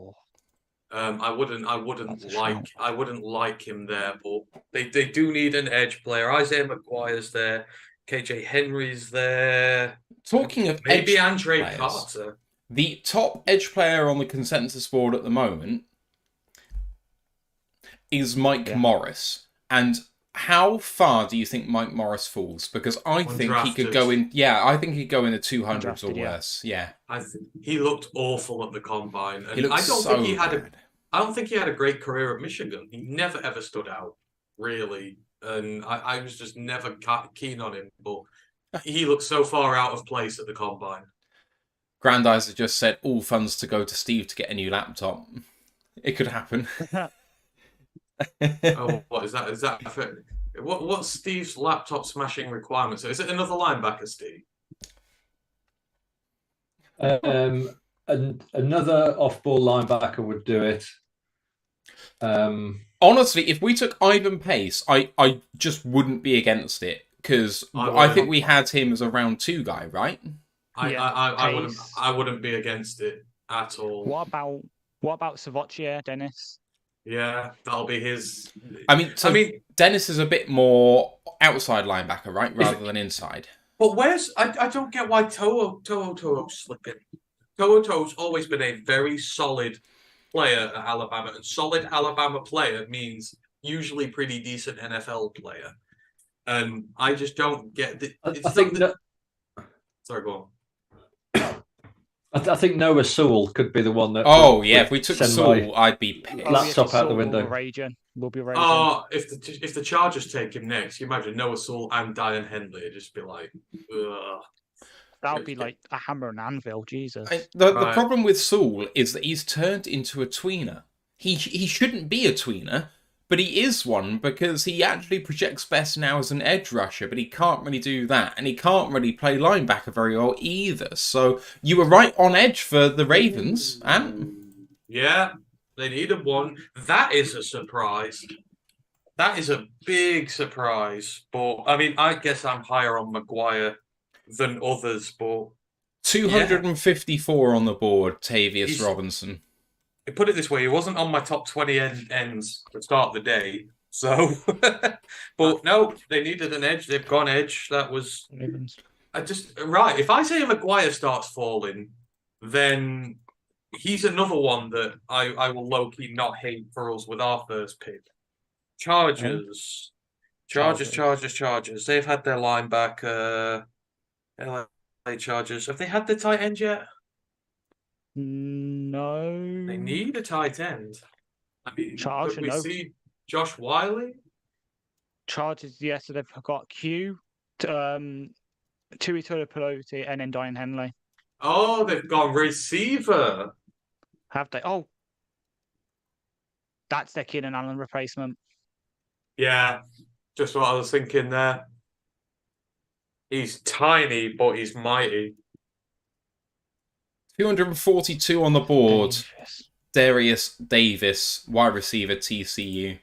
I wouldn't like him there, but they do need an edge player. Isaiah McGuire's there. KJ Henry's there. Talking of maybe edge Andre players, Carter. The top edge player on the consensus board at the moment is Mike Morris. And how far do you think Mike Morris falls? Because I think he could go in. Yeah, I think he'd go in the 200s or worse. Yeah. He looked awful at the combine. And He looked I don't think he had a great career at Michigan. He never ever stood out, really. And I was just never keen on him. But he looked so far out of place at the combine. Grandizer just said all funds to go to Steve to get a new laptop. It could happen. Oh, what is that? Is that what's Steve's laptop smashing requirements? Is it another linebacker, Steve? And another off-ball linebacker would do it. Honestly, if we took Ivan Pace, I just wouldn't be against it, because I think we had him as a round 2 guy, right? I wouldn't be against it at all. What about Savotier, Dennis? Yeah, that'll be his. Dennis is a bit more outside linebacker, right, rather than inside. But I don't get why To'o's slipping. To'o's always been a very solid player at Alabama, and solid Alabama player means usually pretty decent NFL player. And I just don't get it. Sorry, go on. I think Noah Sewell could be the one that. Oh yeah, if we took Sewell, I'd be pissed. Laptop out the window. We'll be raging. Oh, if the Chargers take him next, you imagine Noah Sewell and Diane Henley, it'd just be like, ugh. That would be like a hammer and anvil, Jesus. The problem with Sewell is that he's turned into a tweener. He shouldn't be a tweener, but he is one because he actually projects best now as an edge rusher, but he can't really do that, and he can't really play linebacker very well either. So you were right on edge for the Ravens, and yeah, they needed one. That is a surprise. That is a big surprise. But I guess I'm higher on McGuire than others. But 254 on the board, Tavius Robinson. Put it this way, he wasn't on my top 20 ends to start the day. So, but no, they needed an edge. They've gone edge. That was right. If Isaiah McGuire starts falling, then he's another one that I will low-key not hate for us with our first pick. Chargers. They've had their linebacker. LA Chargers. Have they had the tight end yet? No. They need a tight end. Could we see Josh Wiley? Chargers, yes, so they've got Q, Tui Tuipulotu, and then Diane Henley. Oh, they've gone receiver. Have they? Oh, that's their Keenan Allen replacement. Yeah, just what I was thinking there. He's tiny, but he's mighty. 242 on the board. Darius Davis, wide receiver, TCU. I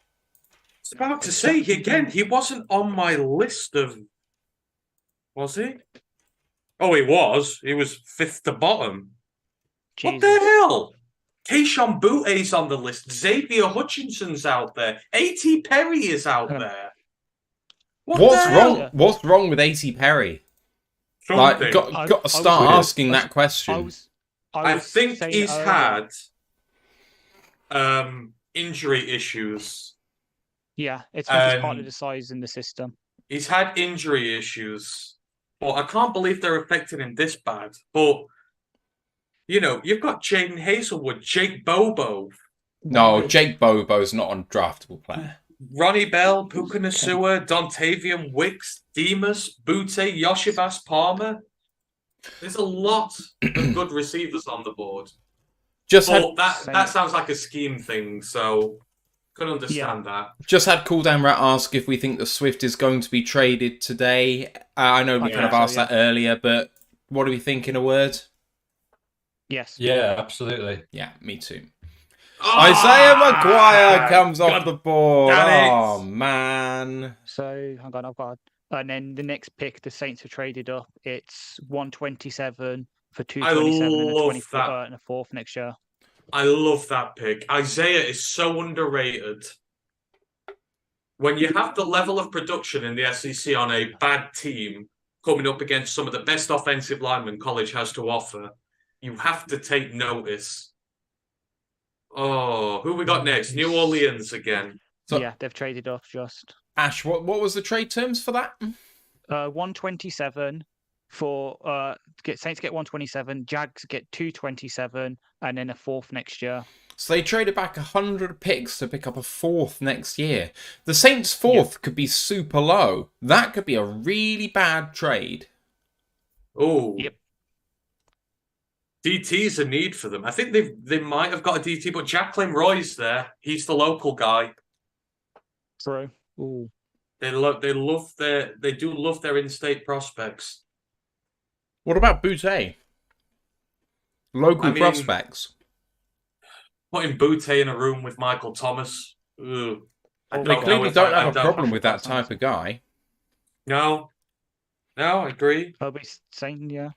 was about to say, he wasn't on my list of Was he? Oh, he was. He was fifth to bottom. Jesus. What the hell? Keishon Boute's on the list. Xavier Hutchinson's out there. A.T. Perry is out there. What's the wrong? hell? What's wrong with A.T. Perry? Something. Got to start asking that question. I think he's had injury issues. Yeah, it's part of the size in the system. He's had injury issues, but I can't believe they're affecting him this bad. But you know, you've got Jaden Hazelwood, Jake Bobo. No, Jake Bobo's not a draftable player. Ronnie Bell, Puka Nacua, Dontavian Wicks, Demas, Butte, Yoshivas Palmer. There's a lot of good receivers on the board. That sounds like a scheme thing, so could understand that. Just had Cool Down Rat ask if we think the Swift is going to be traded today. I know we kind of asked that earlier, but what do we think in a word? Yes. Yeah, absolutely. Yeah, me too. Isaiah McGuire comes off the board. Oh, man. So, hang on, I've got... And then the next pick, the Saints have traded up. It's 127 for 227 and a fourth next year. I love that pick. Isaiah is so underrated. When you have the level of production in the SEC on a bad team coming up against some of the best offensive linemen college has to offer, you have to take notice. Oh, who we got next? New Orleans again. So, yeah, they've traded off just. Ash, what was the trade terms for that? 127 for Saints get 127, Jags get 227, and then a fourth next year. So they traded back 100 picks to pick up a fourth next year. The Saints' fourth could be super low. That could be a really bad trade. Oh. Yep. DT's a need for them. I think they might have got a DT, but Jacqueline Roy's there. He's the local guy. True. Ooh. They do love their in-state prospects. What about Butte? Local prospects. Putting Butte in a room with Michael Thomas. They clearly don't have a problem with that type of guy. No, I agree. I'll be saying, yeah.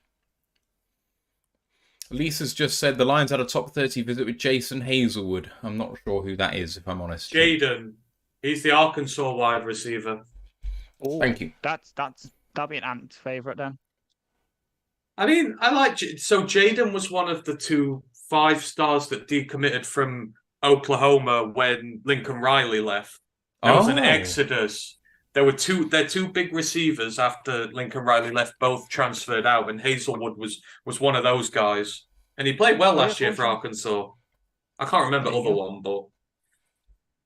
Lisa's just said the Lions had a top 30 visit with Jason Hazelwood. I'm not sure who that is, if I'm honest. Jaden. He's the Arkansas wide receiver. Ooh, thank you. That'd be an Ant's favourite then. I mean, I like... So Jaden was one of the 2 5-stars that decommitted from Oklahoma when Lincoln Riley left. There was an exodus. There were their 2 big receivers after Lincoln Riley left, both transferred out, and Hazelwood was one of those guys. And he played well last year for Arkansas. I can't remember the other one, but...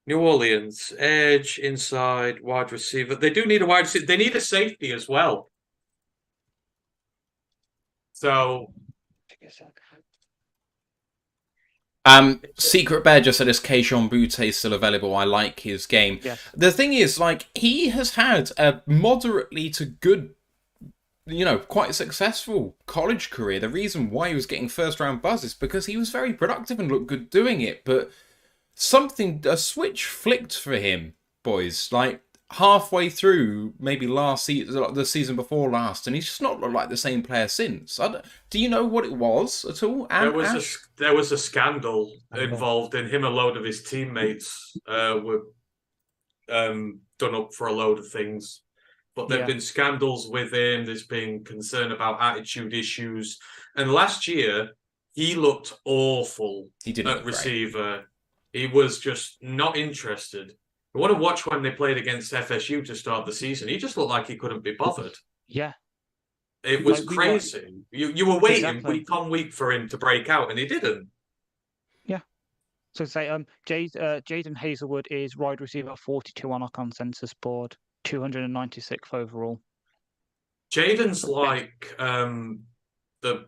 New Orleans, edge, inside, wide receiver. They do need a wide receiver. They need a safety as well. So... Secret Bear just said, is Keishon Butte still available? I like his game. Yes. The thing is, like, he has had a moderately to good, quite successful college career. The reason why he was getting first-round buzz is because he was very productive and looked good doing it, but a switch flicked for him, boys. Like, halfway through, maybe the season before last, and he's just not looked like the same player since. Do you know what it was at all? There was a scandal involved in him. A load of his teammates were done up for a load of things, but there've been scandals with him. There's been concern about attitude issues, and last year he looked awful. He didn't at receiver. Great. He was just not interested. I want to watch when they played against FSU to start the season. He just looked like he couldn't be bothered. Yeah. It was crazy. You were waiting week on week for him to break out, and he didn't. Yeah. So say Jaden Hazelwood is wide receiver 42 on our consensus board, 296th overall. Jaden's like the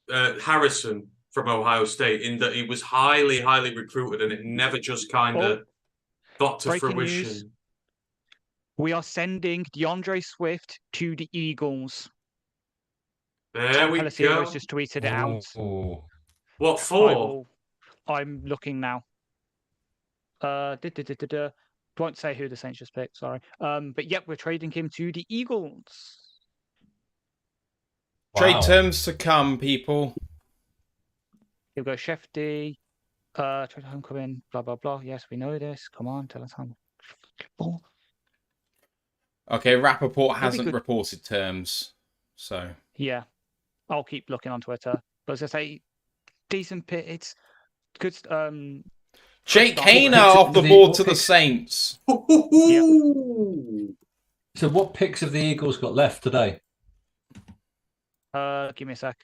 Harrison from Ohio State in that he was highly, highly recruited, and it never just kind of got to fruition. News. We are sending DeAndre Swift to the Eagles. There we go. Has just tweeted it out. What for? I'm looking now. Won't say who the Saints just picked. Sorry. But yep, we're trading him to the Eagles. Trade terms to come, people. You'll go Shefty, trade homecoming, blah, blah, blah. Yes, we know this. Come on, tell us how. Okay, Rappaport hasn't reported terms, so... Yeah, I'll keep looking on Twitter. But as I say, decent pick. It's good. Jake Hayner off the board to the Saints. Yep. So what picks have the Eagles got left today? Give me a sec.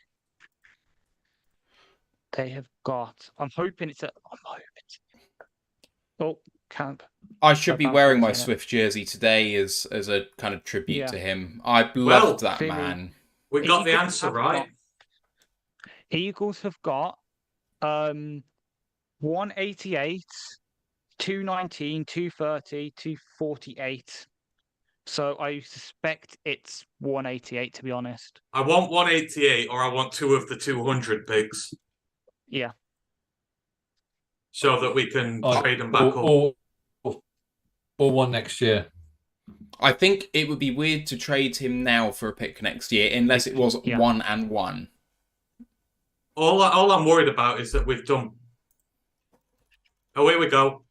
They have got. I'm hoping it's a. Oh, camp. I should be wearing my Swift jersey today as a kind of tribute to him. I loved that man. We got the answer right. Eagles have got 188, 219, 230, 248. So I suspect it's 188, to be honest. I want 188 or I want 2 of the 200 picks. Yeah. So that we can trade them back up. Or one next year. I think it would be weird to trade him now for a pick next year unless it was 1 and 1. All I'm worried about is that we've done... Oh, here we go.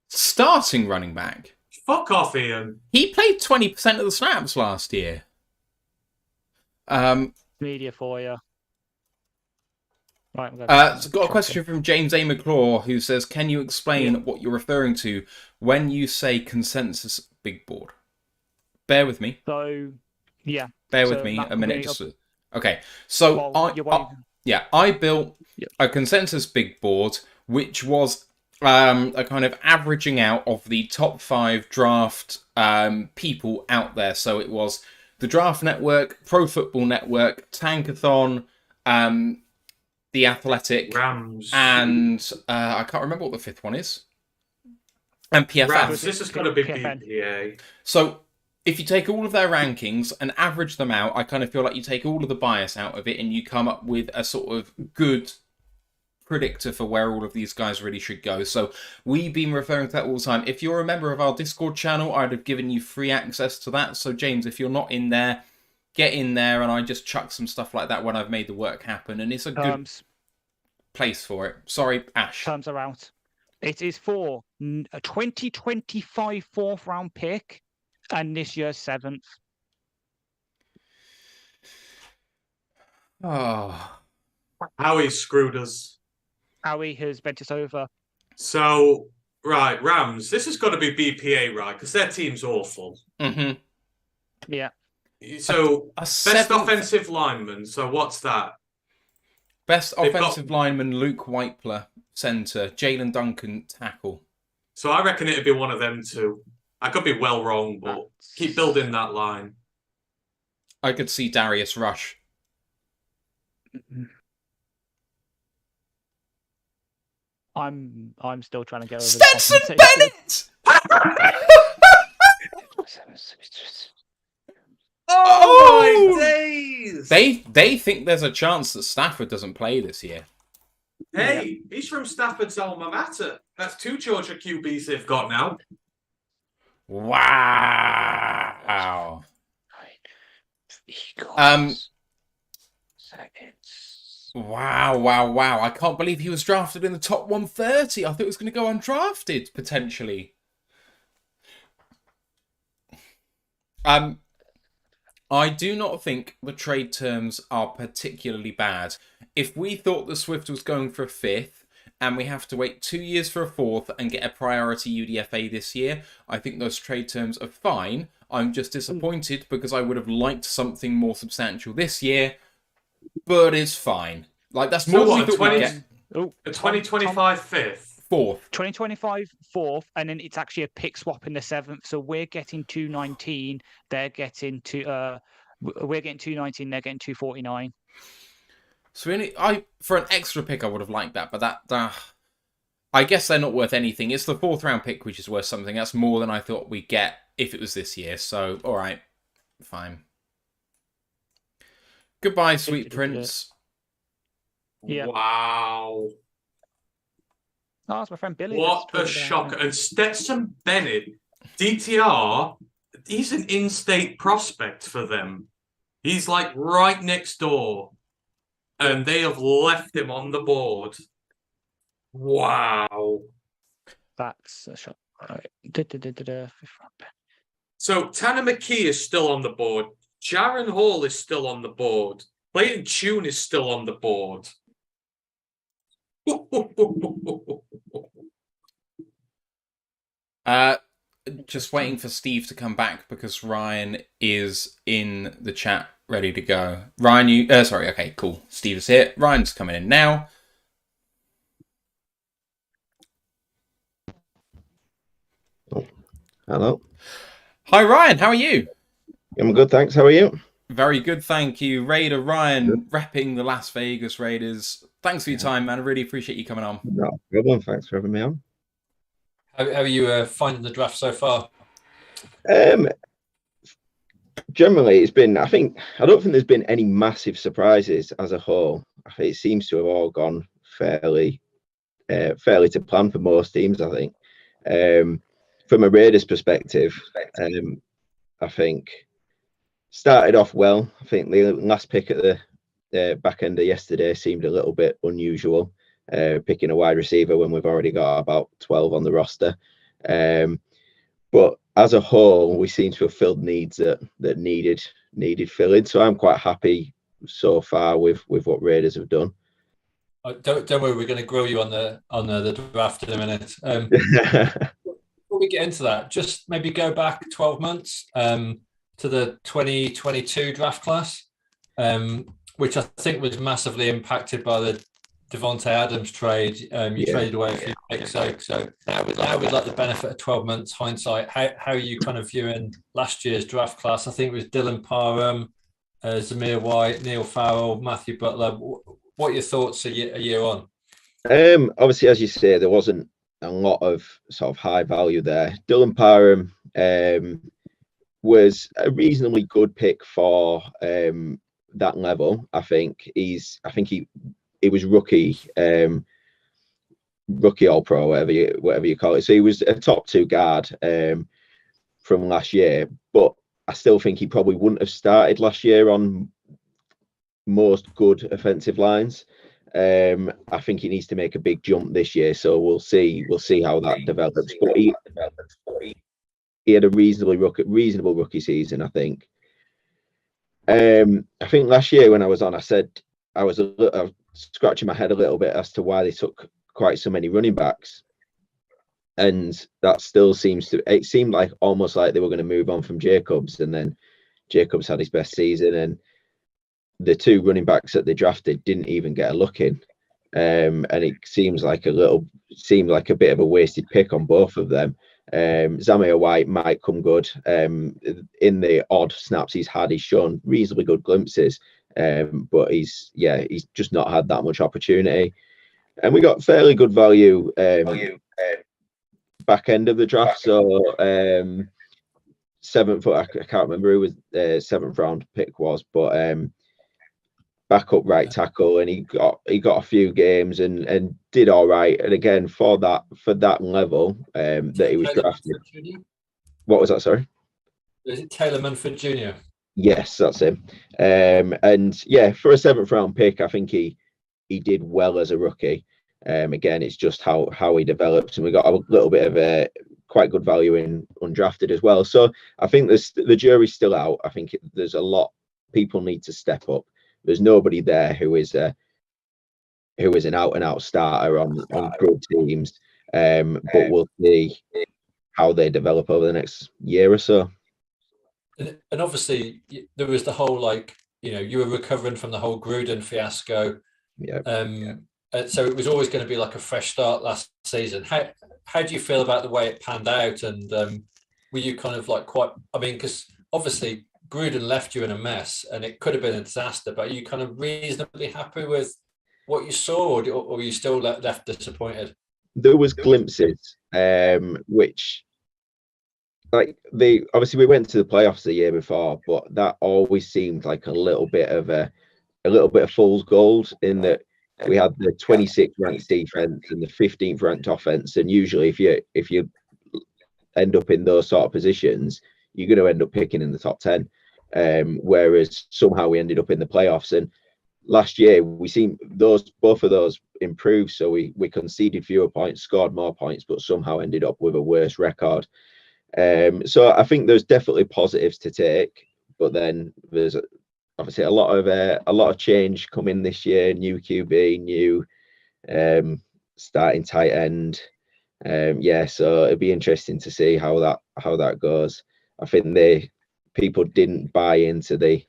Starting running back. Fuck off, Ian. He played 20% of the snaps last year. Media for you. Right, so got a question from James A. McClaw who says, can you explain what you're referring to when you say consensus big board? Bear with me. So, yeah. Bear with me a minute. Okay, so I built a consensus big board, which was a kind of averaging out of the top 5 draft people out there. So it was the Draft Network, Pro Football Network, Tankathon, The Athletic, Rams, and I can't remember what the 5th one is. And PFF. Rams. This is going to be BPA. So if you take all of their rankings and average them out, I kind of feel like you take all of the bias out of it and you come up with a sort of good predictor for where all of these guys really should go. So we've been referring to that all the time. If you're a member of our Discord channel, I'd have given you free access to that. So James, if you're not in there, get in there, and I just chuck some stuff like that when I've made the work happen, and it's a good place for it. Sorry, Ash. Terms are out. It is for a 2025 4th round pick and this year's 7th. Oh. Howie screwed us. Howie has bent us over. So, right, Rams, this has got to be BPA, right? Because their team's awful. Mm-hmm. Yeah. So, best offensive lineman. So, what's that? Best offensive lineman, Luke Whitepler, centre. Jalen Duncan, tackle. So, I reckon it'd be one of them two. I could be well wrong, but keep building that line. I could see Darius Rush. I'm still trying to get over Stetson Bennett! Oh my days! They think there's a chance that Stafford doesn't play this year. Hey, he's from Stafford's alma mater. That's 2 Georgia QBs they've got now. Wow. Wow. I can't believe he was drafted in the top 130. I thought he was going to go undrafted, potentially. I do not think the trade terms are particularly bad. If we thought the Swift was going for a 5th, and we have to wait 2 years for a 4th and get a priority UDFA this year, I think those trade terms are fine. I'm just disappointed because I would have liked something more substantial this year, but it's fine. Like, that's more than we thought we'd get. A 2025 5th. 4th. 2025 4th, and then it's actually a pick swap in the 7th. So we're getting 219. They're getting we're getting 219. They're getting 249. So for an extra pick, I would have liked that, but that I guess they're not worth anything. It's the 4th round pick which is worth something. That's more than I thought we'd get if it was this year. So all right, fine. Goodbye, sweet prince. Yeah. Wow. Oh, that's my friend Billy. What a shocker. And Stetson Bennett, DTR, he's an in-state prospect for them. He's like right next door, and they have left him on the board. Wow. That's a shot. Right. So Tanner McKee is still on the board. Jaron Hall is still on the board. Clayton Tune is still on the board. Just waiting for Steve to come back because Ryan is in the chat ready to go. Ryan, okay, cool. Steve is here. Ryan's coming in now. Hello. Hi, Ryan. How are you? I'm good, thanks. How are you? Very good, thank you. Raider Ryan, repping the Las Vegas Raiders. Thanks for your time, man. I really appreciate you coming on. No problem. Thanks for having me on. How are you finding the draft so far? Generally, it's been. I don't think there's been any massive surprises as a whole. I think it seems to have all gone fairly to plan for most teams. I think. From a Raiders perspective, I think started off well. I think the last pick at the back end of yesterday seemed a little bit unusual. Picking a wide receiver when we've already got about 12 on the roster. But as a whole, we seem to have filled needs that needed filling. So I'm quite happy so far with what Raiders have done. Don't worry, we're going to grill you on the draft in a minute. Before we get into that, just maybe go back 12 months to the 2022 draft class, which I think was massively impacted by the Devontae Adams trade. You traded away a few picks, so now with like the benefit of 12 months hindsight, how are you kind of viewing last year's draft class? I think it was Dylan Parham, Zamir White, Neil Farrell, Matthew Butler. What are your thoughts a year on? Obviously, as you say, there wasn't a lot of sort of high value there. Dylan Parham was a reasonably good pick for that level. I think he was rookie all pro, whatever you call it. So he was a top 2 guard from last year, but I still think he probably wouldn't have started last year on most good offensive lines. I think he needs to make a big jump this year, so we'll see how that develops. But he had a reasonable rookie season, I think. I think last year when I was on, I said I was scratching my head a little bit as to why they took quite so many running backs, and that still it seemed like almost like they were going to move on from Jacobs, and then Jacobs had his best season, and the 2 running backs that they drafted didn't even get a look in, and it seemed like a bit of a wasted pick on both of them. Zamir White might come good. In the odd snaps he's had, he's shown reasonably good glimpses, but he's just not had that much opportunity. And we got fairly good value back end of the draft. So 7th, I can't remember who was 7th round pick was, but backup right tackle, and he got a few games and did all right. And again, for that level that he was drafted. What was that? Sorry, is it Taylor Munford Jr.? Yes, that's him. And yeah, for a 7th round pick, I think he did well as a rookie. Again, it's just how he develops, and we got a little bit of a quite good value in undrafted as well. So I think the jury's still out. I think there's a lot people need to step up. There's nobody there who is an out and out starter on good teams. But we'll see how they develop over the next year or so. And obviously there was the whole you were recovering from the whole Gruden fiasco. Yeah. So it was always going to be like a fresh start last season. How do you feel about the way it panned out? And were you kind of because obviously Gruden left you in a mess and it could have been a disaster, but are you kind of reasonably happy with what you saw, or were you still left disappointed? There was glimpses, which obviously we went to the playoffs the year before, but that always seemed like a little bit of fool's gold in that we had the 26th ranked defense and the 15th ranked offense, and usually if you end up in those sort of positions, you're going to end up picking in the top 10. Whereas somehow we ended up in the playoffs. And last year we seen both of those improved. So we conceded fewer points, scored more points, but somehow ended up with a worse record. So I think there's definitely positives to take, but then there's obviously a lot of change coming this year. New QB, new starting tight end. So it'd be interesting to see how that goes. I think people didn't buy into the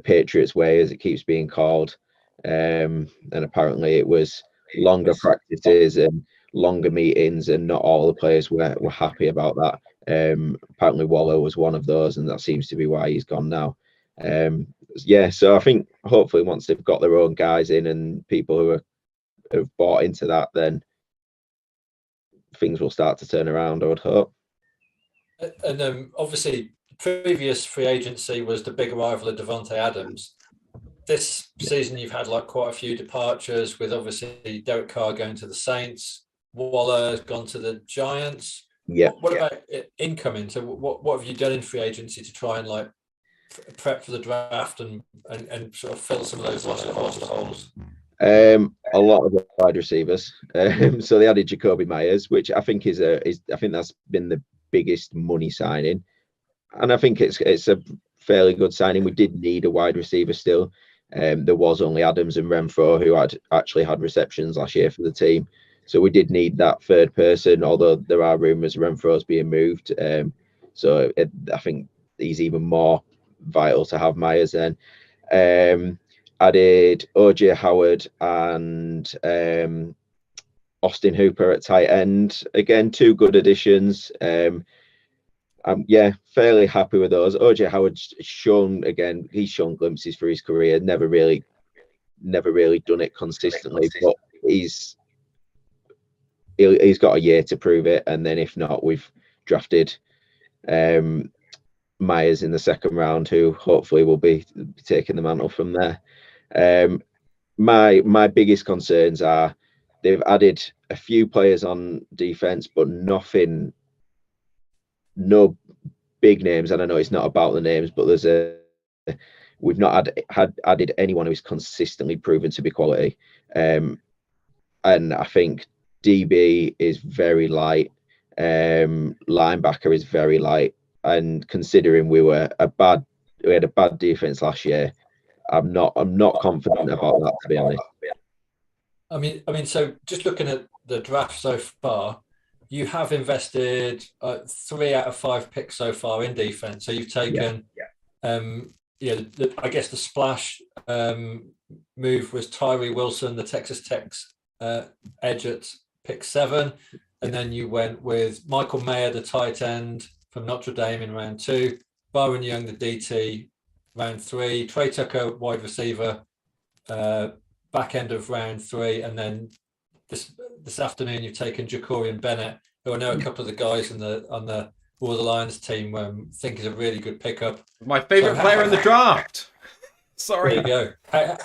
Patriots way, as it keeps being called, and apparently it was longer practices and longer meetings, and not all the players were happy about that. Apparently Waller was one of those, and that seems to be why he's gone now. So I think hopefully once they've got their own guys in and people who have bought into that, then things will start to turn around, I would hope. And obviously previous free agency was the big arrival of Devontae Adams. This season you've had like quite a few departures, with obviously Derek Carr going to the Saints, Waller has gone to the Giants. What about incoming? So what have you done in free agency to try and like prep for the draft and sort of fill some of those lost holes? A lot of wide receivers. So they added Jacoby Myers, which I think I think that's been the biggest money signing, and I think it's a fairly good signing. We did need a wide receiver still. There was only Adams and Renfro who had actually had receptions last year for the team, so we did need that third person. Although there are rumours Renfro's being moved, so I think he's even more vital to have Myers then. Added OJ Howard and Austin Hooper at tight end. Again, two good additions. I'm fairly happy with those. OJ Howard's he's shown glimpses for his career. Never really done it consistently, but he's got a year to prove it. And then if not, we've drafted Myers in the second round, who hopefully will be taking the mantle from there. My biggest concerns are they've added a few players on defense, but no big names. And I know it's not about the names, but we've not added anyone who's consistently proven to be quality. And I think DB is very light. Linebacker is very light. And considering we had a bad defense last year, I'm not confident about that, to be honest. I mean, so just looking at the draft so far, you have invested 3 out of 5 picks so far in defense. So you've taken, I guess the splash move was Tyree Wilson, the Texas Tech's edge at pick 7, and then you went with Michael Mayer, the tight end from Notre Dame in round 2, Byron Young, the DT, round 3, Trey Tucker, wide receiver, back end of round 3, and then this afternoon you've taken Jacorian Bennett, who I know a couple of the guys on the War of the Lions team think is a really good pickup. My favourite player in the draft. Sorry. There you go.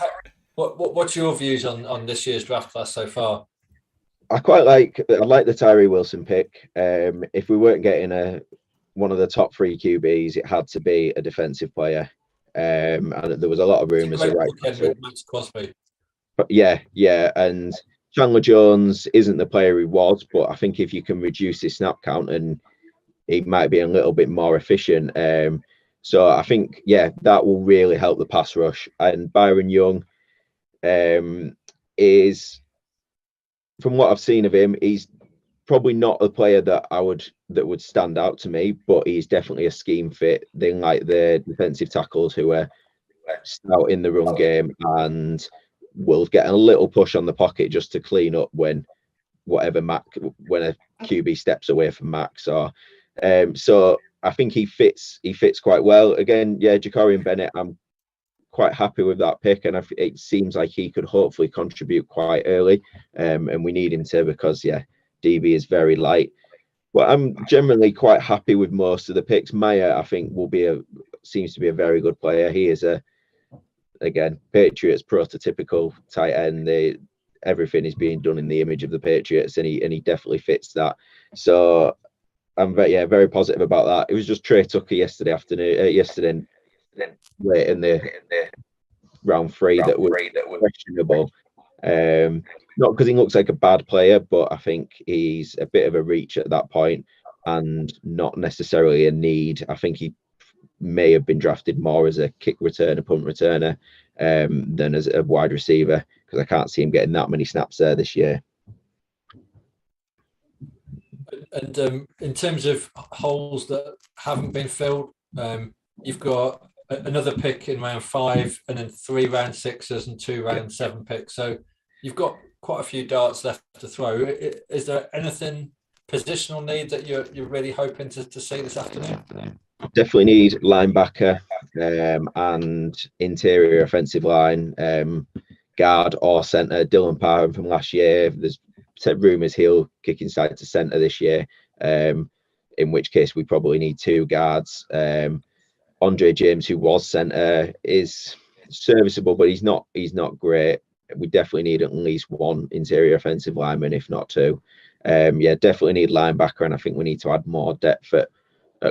What's your views on this year's draft class so far? I like the Tyree Wilson pick. If we weren't getting one of the top 3 QBs, it had to be a defensive player. And there was a lot of rumours. Max Crosby. But and Chandler Jones isn't the player he was, but I think if you can reduce his snap count, and he might be a little bit more efficient. So I think that will really help the pass rush. And Byron Young is, from what I've seen of him, he's probably not a player that would stand out to me, but he's definitely a scheme fit. They like the defensive tackles who are stout in the run game and will get a little push on the pocket just to clean up when a QB steps away from Max. So I think he fits quite well. Again, Jacorian Bennett, I'm quite happy with that pick, and it seems like he could hopefully contribute quite early, and we need him to, because DB is very light. But I'm generally quite happy with most of the picks. Meyer, I think, seems to be a very good player. He is again, Patriots prototypical tight end. Everything is being done in the image of the Patriots, and he definitely fits that. So I'm very positive about that. It was just Trey Tucker yesterday late in the round three that was questionable. Not because he looks like a bad player, but I think he's a bit of a reach at that point and not necessarily a need. I think he may have been drafted more as a kick returner, punt returner, than as a wide receiver, because I can't see him getting that many snaps there this year. And in terms of holes that haven't been filled, you've got another pick in round 5, and then 3 round 6s and 2 round 7 picks. So you've got quite a few darts left to throw. Is there anything positional need that you're really hoping to see this afternoon? Definitely need linebacker and interior offensive line, guard or centre. Dylan Parham from last year. There's rumours he'll kick inside to centre this year, in which case we probably need 2 guards. Andre James, who was centre, is serviceable, but he's not great. We definitely need at least 1 interior offensive lineman, if not 2. Definitely need linebacker, and I think we need to add more depth at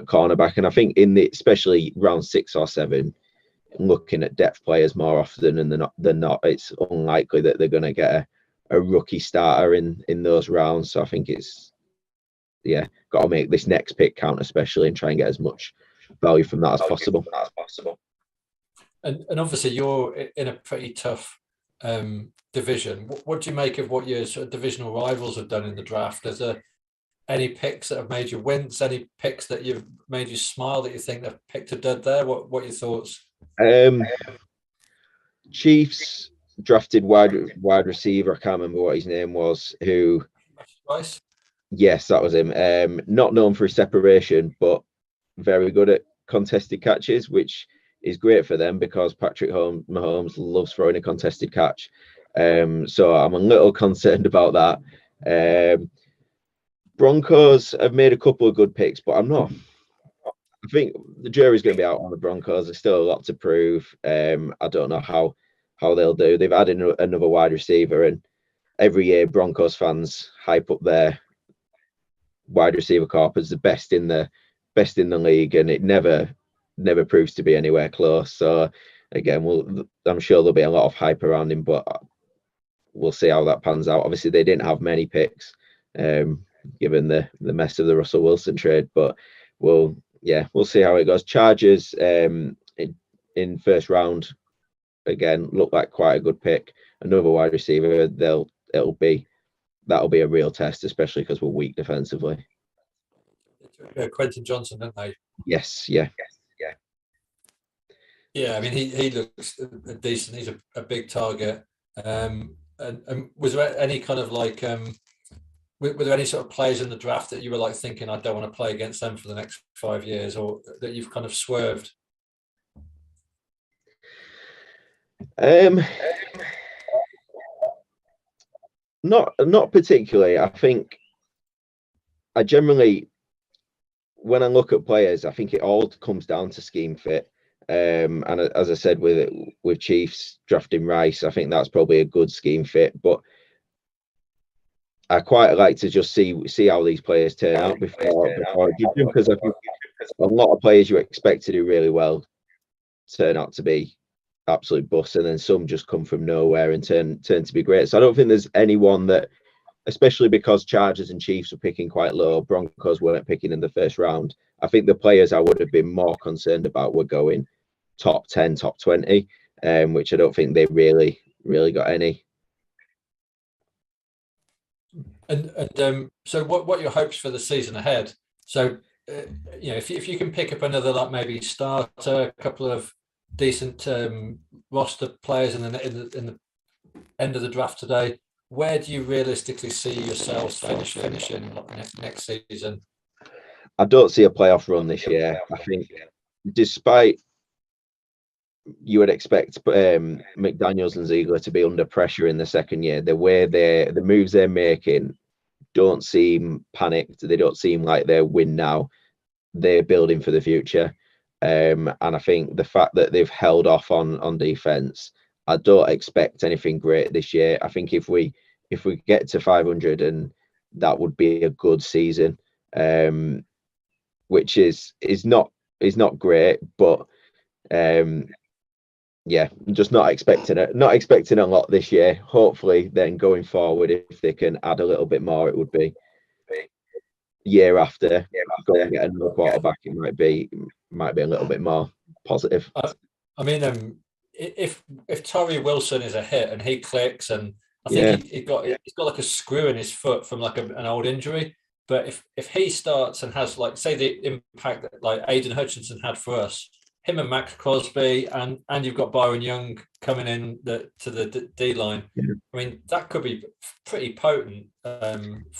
cornerback. And I think especially round 6 or 7, looking at depth players more often than not, it's unlikely that they're going to get a rookie starter in those rounds. So I think it's got to make this next pick count, especially, and try and get as much value from that as possible. And obviously you're in a pretty tough division. What do you make of what your sort of divisional rivals have done in the draft? Is there any picks that have made you wince? Any picks that you've made you smile that you think they've picked a dud there? What are your thoughts? Chiefs drafted wide receiver. I can't remember what his name was. Who? Rice? Yes, that was him. Not known for his separation, but very good at contested catches, which is great for them because Patrick Mahomes loves throwing a contested catch. So I'm a little concerned about that. Broncos have made a couple of good picks, but I'm not. I think the jury's going to be out on the Broncos. There's still a lot to prove. I don't know how they'll do. They've added another wide receiver, and every year Broncos fans hype up their wide receiver corp as the best in the league, and it never proves to be anywhere close. So again, I'm sure there'll be a lot of hype around him, but we'll see how that pans out. Obviously, they didn't have many picks, given the mess of the Russell Wilson trade, but we'll see how it goes. Chargers in first round, again, look like quite a good pick. Another wide receiver, that'll be a real test, especially because we're weak defensively. Quentin Johnson, didn't they? Yes. Yeah, I mean, he looks decent. He's a big target. And was there any kind of like, were there any sort of players in the draft that you were like thinking, I don't want to play against them for the next 5 years, or that you've kind of swerved? Not particularly. I think I generally, when I look at players, I think it all comes down to scheme fit. And as I said, with Chiefs drafting Rice, I think that's probably a good scheme fit. But I quite like to just see how these players turn out before because I think a lot of players you expect to do really well turn out to be absolute bust, and then some just come from nowhere and turn to be great. So I don't think there's anyone that, especially because Chargers and Chiefs were picking quite low, Broncos weren't picking in the first round. I think the players I would have been more concerned about were going top 10, top 20, which I don't think they really got any. And so what are your hopes for the season ahead? So if you can pick up another, like maybe starter, a couple of decent roster players in the end of the draft today, where do you realistically see yourselves finishing next season? I don't see a playoff run this year. I think, despite you would expect McDaniels and Ziegler to be under pressure in the second year, the moves they're making don't seem panicked. They don't seem like they're win now. They're building for the future. And I think the fact that they've held off on defense, I don't expect anything great this year. I think if we get to 500, and that would be a good season. which is not great, but yeah, just not expecting a lot this year. Hopefully, then going forward, if they can add a little bit more, it would be year after go and get another quarterback. It might be a little bit more positive. I mean, if Torrey Wilson is a hit and he clicks, and I think he's got like a screw in his foot from like an old injury. But if he starts and has, like, say, the impact that like Aiden Hutchinson had for us, him and Max Crosby, and you've got Byron Young coming in to the D line. Yeah. I mean, that could be pretty potent.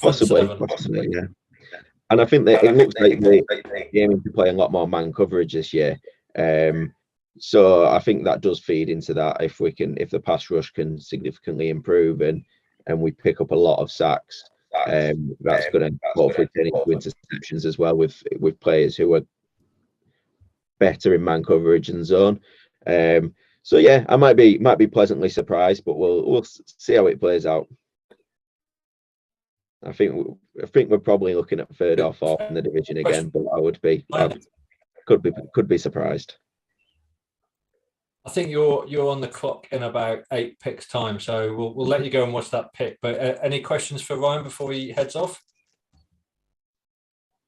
Possibly, yeah. And I think that it looks like they're aiming to play a lot more man coverage this year. So I think that does feed into that. If the pass rush can significantly improve and we pick up a lot of sacks, that's going to hopefully turn into interceptions as well with players who are better in man coverage and zone. So yeah, I might be pleasantly surprised, but we'll see how it plays out. I think we're probably looking at third or fourth in the division again, but could be surprised. I think you're on the clock in about 8 picks time, so we'll let you go and watch that pick. But any questions for Ryan before he heads off?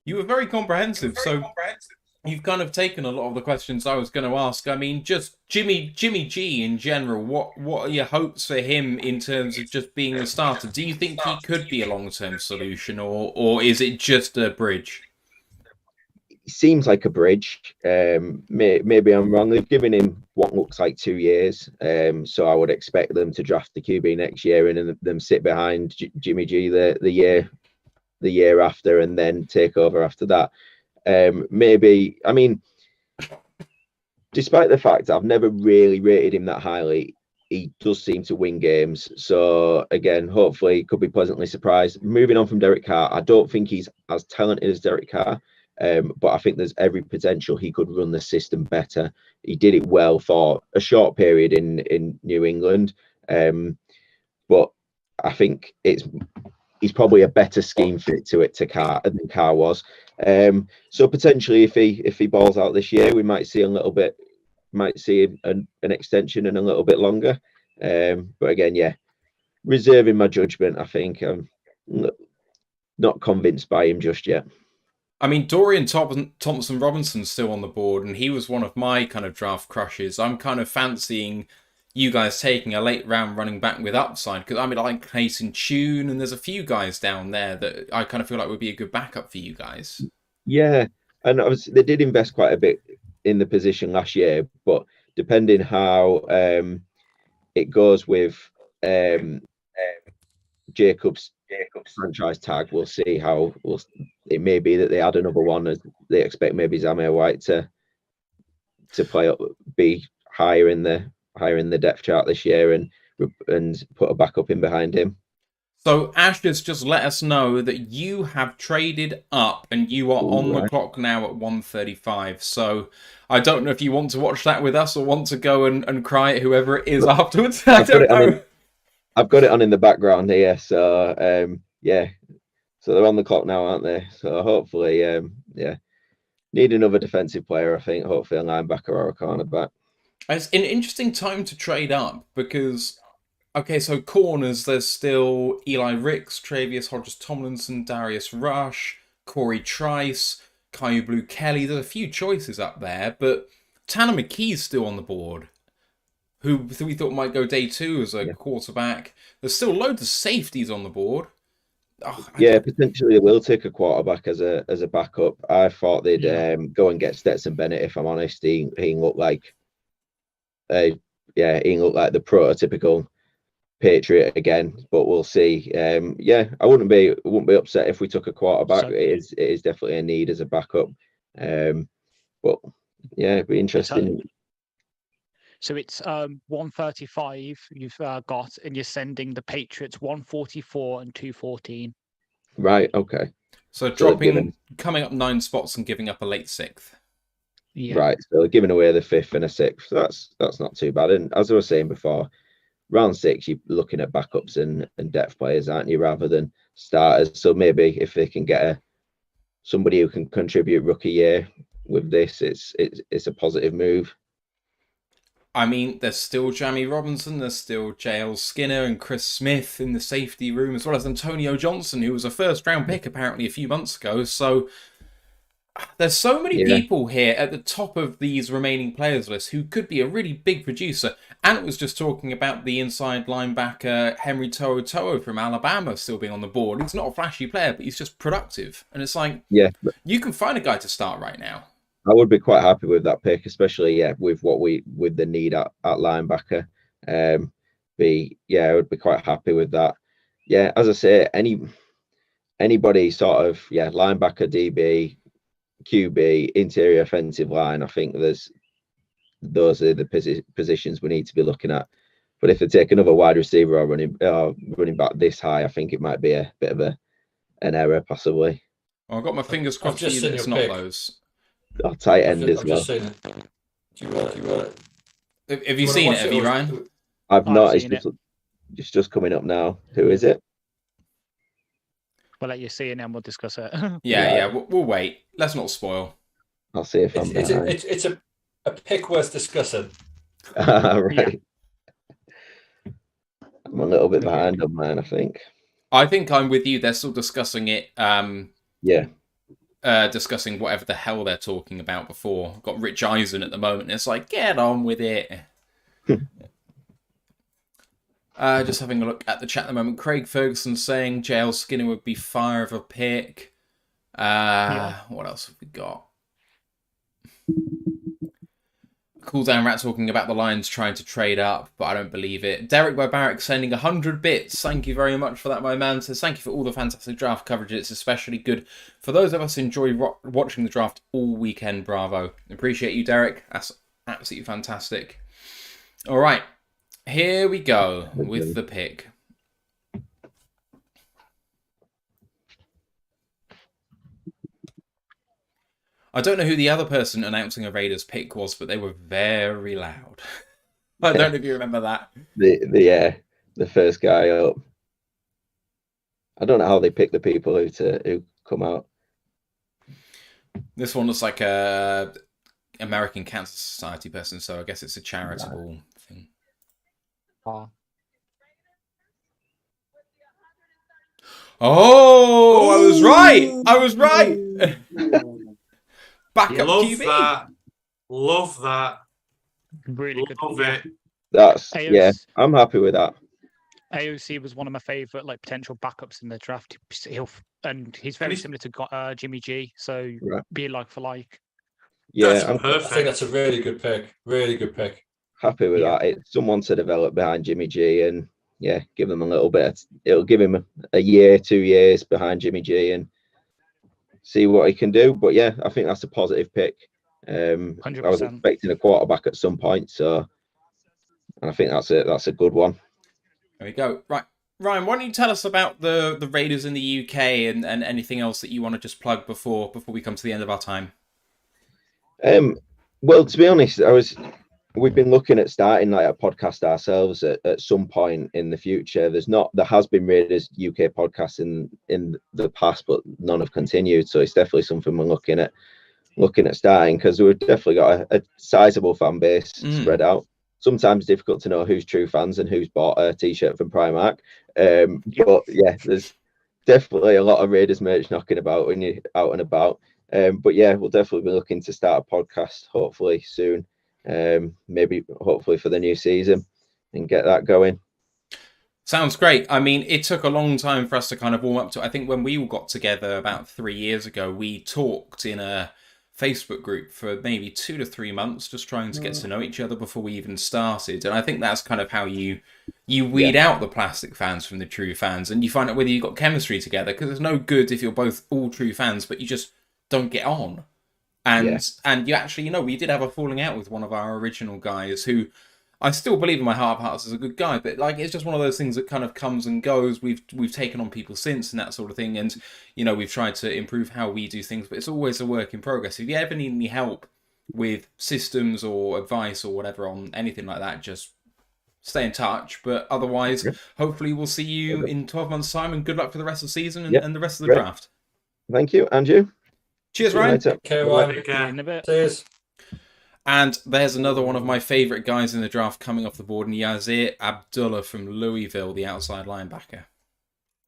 You were very comprehensive. You've kind of taken a lot of the questions I was going to ask. I mean, just Jimmy G in general, what are your hopes for him in terms of just being the starter? Do you think he could be a long-term solution, or is it just a bridge? It seems like a bridge. Maybe I'm wrong. They've given him what looks like 2 years. So I would expect them to draft the QB next year and then sit behind Jimmy G the year after, and then take over after that. Maybe, I mean, despite the fact I've never really rated him that highly, he does seem to win games. So again, hopefully could be pleasantly surprised. Moving on from Derek Carr, I don't think he's as talented as Derek Carr, but I think there's every potential he could run the system better. He did it well for a short period in New England, but I think he's probably a better scheme fit to Carr than Carr was. So potentially, if he balls out this year, we might see an extension and a little bit longer. But again, yeah, reserving my judgment. I think I'm not convinced by him just yet. I mean, Dorian Thompson-Robinson's still on the board, and he was one of my kind of draft crushes. I'm kind of fancying you guys taking a late round running back with upside, because I mean, I like Mason Tune, and there's a few guys down there that I kind of feel like would be a good backup for you guys. Yeah, and obviously they did invest quite a bit in the position last year, but depending how it goes with Jacobs' franchise tag, we'll see how it may be that they add another one, as they expect maybe Zamir White to play up, be higher in the depth chart this year, and put a backup in behind him. So Ash has just let us know that you have traded up and you are on the clock now at 1:35. So I don't know if you want to watch that with us or want to go and cry at whoever it is afterwards. I don't know. I've got it on in the background here. So yeah. So they're on the clock now, aren't they? So hopefully, yeah. Need another defensive player, I think. Hopefully a linebacker or a cornerback. It's an interesting time to trade up because, okay, so corners, there's still Eli Ricks, Travius Hodges-Tomlinson, Darius Rush, Corey Trice, Caillou Blue Kelly. There's a few choices up there, but Tanner McKee's still on the board, who we thought might go day 2 as a quarterback. There's still loads of safeties on the board. Yeah, potentially they will take a quarterback as a backup. I thought they'd go and get Stetson Bennett, if I'm honest. He looked like he looked like the prototypical Patriot again, but we'll see. Yeah, I wouldn't be upset if we took a quarterback. So, it is definitely a need as a backup. But yeah, it'd be interesting. So it's 135 you've got, and you're sending the Patriots 144 and 214. Right. Okay. So coming up 9 spots and giving up a late 6th. Yeah. Right. So they're giving away the 5th and a 6th. So that's not too bad. And as I was saying before, round 6 you're looking at backups and depth players, aren't you, rather than starters? So maybe if they can get somebody who can contribute rookie year with this, it's a positive move. I mean, there's still Jamie Robinson, there's still JL Skinner and Chris Smith in the safety room, as well as Antonio Johnson, who was a first-round pick apparently a few months ago. So there's so many people here at the top of these remaining players list who could be a really big producer. Ant was just talking about the inside linebacker Henry To'oTo'o from Alabama still being on the board. He's not a flashy player, but he's just productive. And it's like, you can find a guy to start right now. I would be quite happy with that pick, especially with the need at linebacker. I would be quite happy with that. Yeah, as I say, anybody sort of linebacker, DB, QB, interior offensive line. I think those are the positions we need to be looking at. But if they take another wide receiver or running back this high, I think it might be a bit of an error possibly. Well, I've got my fingers crossed that it's not those. Tight end as well. Have you seen it? Have you, Ryan? I've not. It's just coming up now. Who is it? We'll let you see it and then we'll discuss it. We'll wait. Let's not spoil. I'll see if I'm behind. It's a pick worth discussing. Right. I'm a little bit behind on mine, I think. I think I'm with you. They're still discussing it. Discussing whatever the hell they're talking about before. Got Rich Eisen at the moment. It's like, get on with it. Just having a look at the chat at the moment. Craig Ferguson saying JL Skinner would be fire of a pick. What else have we got? Cool Down Rat talking about the Lions trying to trade up, but I don't believe it. Derek Barbaric sending 100 bits. Thank you very much for that, my man. Says thank you for all the fantastic draft coverage. It's especially good for those of us who enjoy watching the draft all weekend. Bravo. Appreciate you, Derek. That's absolutely fantastic. All right. Here we go with the pick. I don't know who the other person announcing a Raiders pick was, but they were very loud. I don't know if you remember that. The first guy up. I don't know how they pick the people who come out. This one looks like a American Cancer Society person, so I guess it's a charitable thing. Oh, I was right. I was right. Backup QB. Love that. Really good. Love it. That's I'm happy with that. AOC was one of my favourite potential backups in the draft. He's very similar to Jimmy G, so be like for like. Yeah, I think that's a really good pick. Really good pick. Happy with that. It's someone to develop behind Jimmy G and give him a little bit. It'll give him a year, 2 years behind Jimmy G and see what he can do. But I think that's a positive pick. 100%. I was expecting a quarterback at some point, and I think that's a good one. There we go. Right, Ryan, why don't you tell us about the Raiders in the UK and anything else that you want to just plug before we come to the end of our time? Well, to be honest, we've been looking at starting a podcast ourselves at some point in the future. There has been Raiders UK podcasts in the past, but none have continued. So it's definitely something we're looking at starting, because we've definitely got a sizable fan base spread out. Sometimes difficult to know who's true fans and who's bought a t-shirt from Primark. But there's definitely a lot of Raiders merch knocking about when you're out and about. But we'll definitely be looking to start a podcast hopefully soon. Hopefully for the new season and get that going. Sounds great. I mean, it took a long time for us to kind of warm up to. I think when we all got together about 3 years ago, we talked in a Facebook group for maybe 2 to 3 months, just trying to get to know each other before we even started. And I think that's kind of how you weed out the plastic fans from the true fans, and you find out whether you've got chemistry together, because there's no good if you're both all true fans, but you just don't get on. And you actually, we did have a falling out with one of our original guys who I still believe in my heart of hearts is a good guy, but it's just one of those things that kind of comes and goes. We've taken on people since and that sort of thing, and we've tried to improve how we do things, but it's always a work in progress. If you ever need any help with systems or advice or whatever on anything like that, just stay in touch. But otherwise, hopefully we'll see you in 12 months' time, and good luck for the rest of the season and the rest of the draft. Thank you, and you. Cheers, Ryan. Okay, Ryan. Take care. In a bit. Cheers. And there's another one of my favourite guys in the draft coming off the board, and Yazir Abdullah from Louisville, the outside linebacker.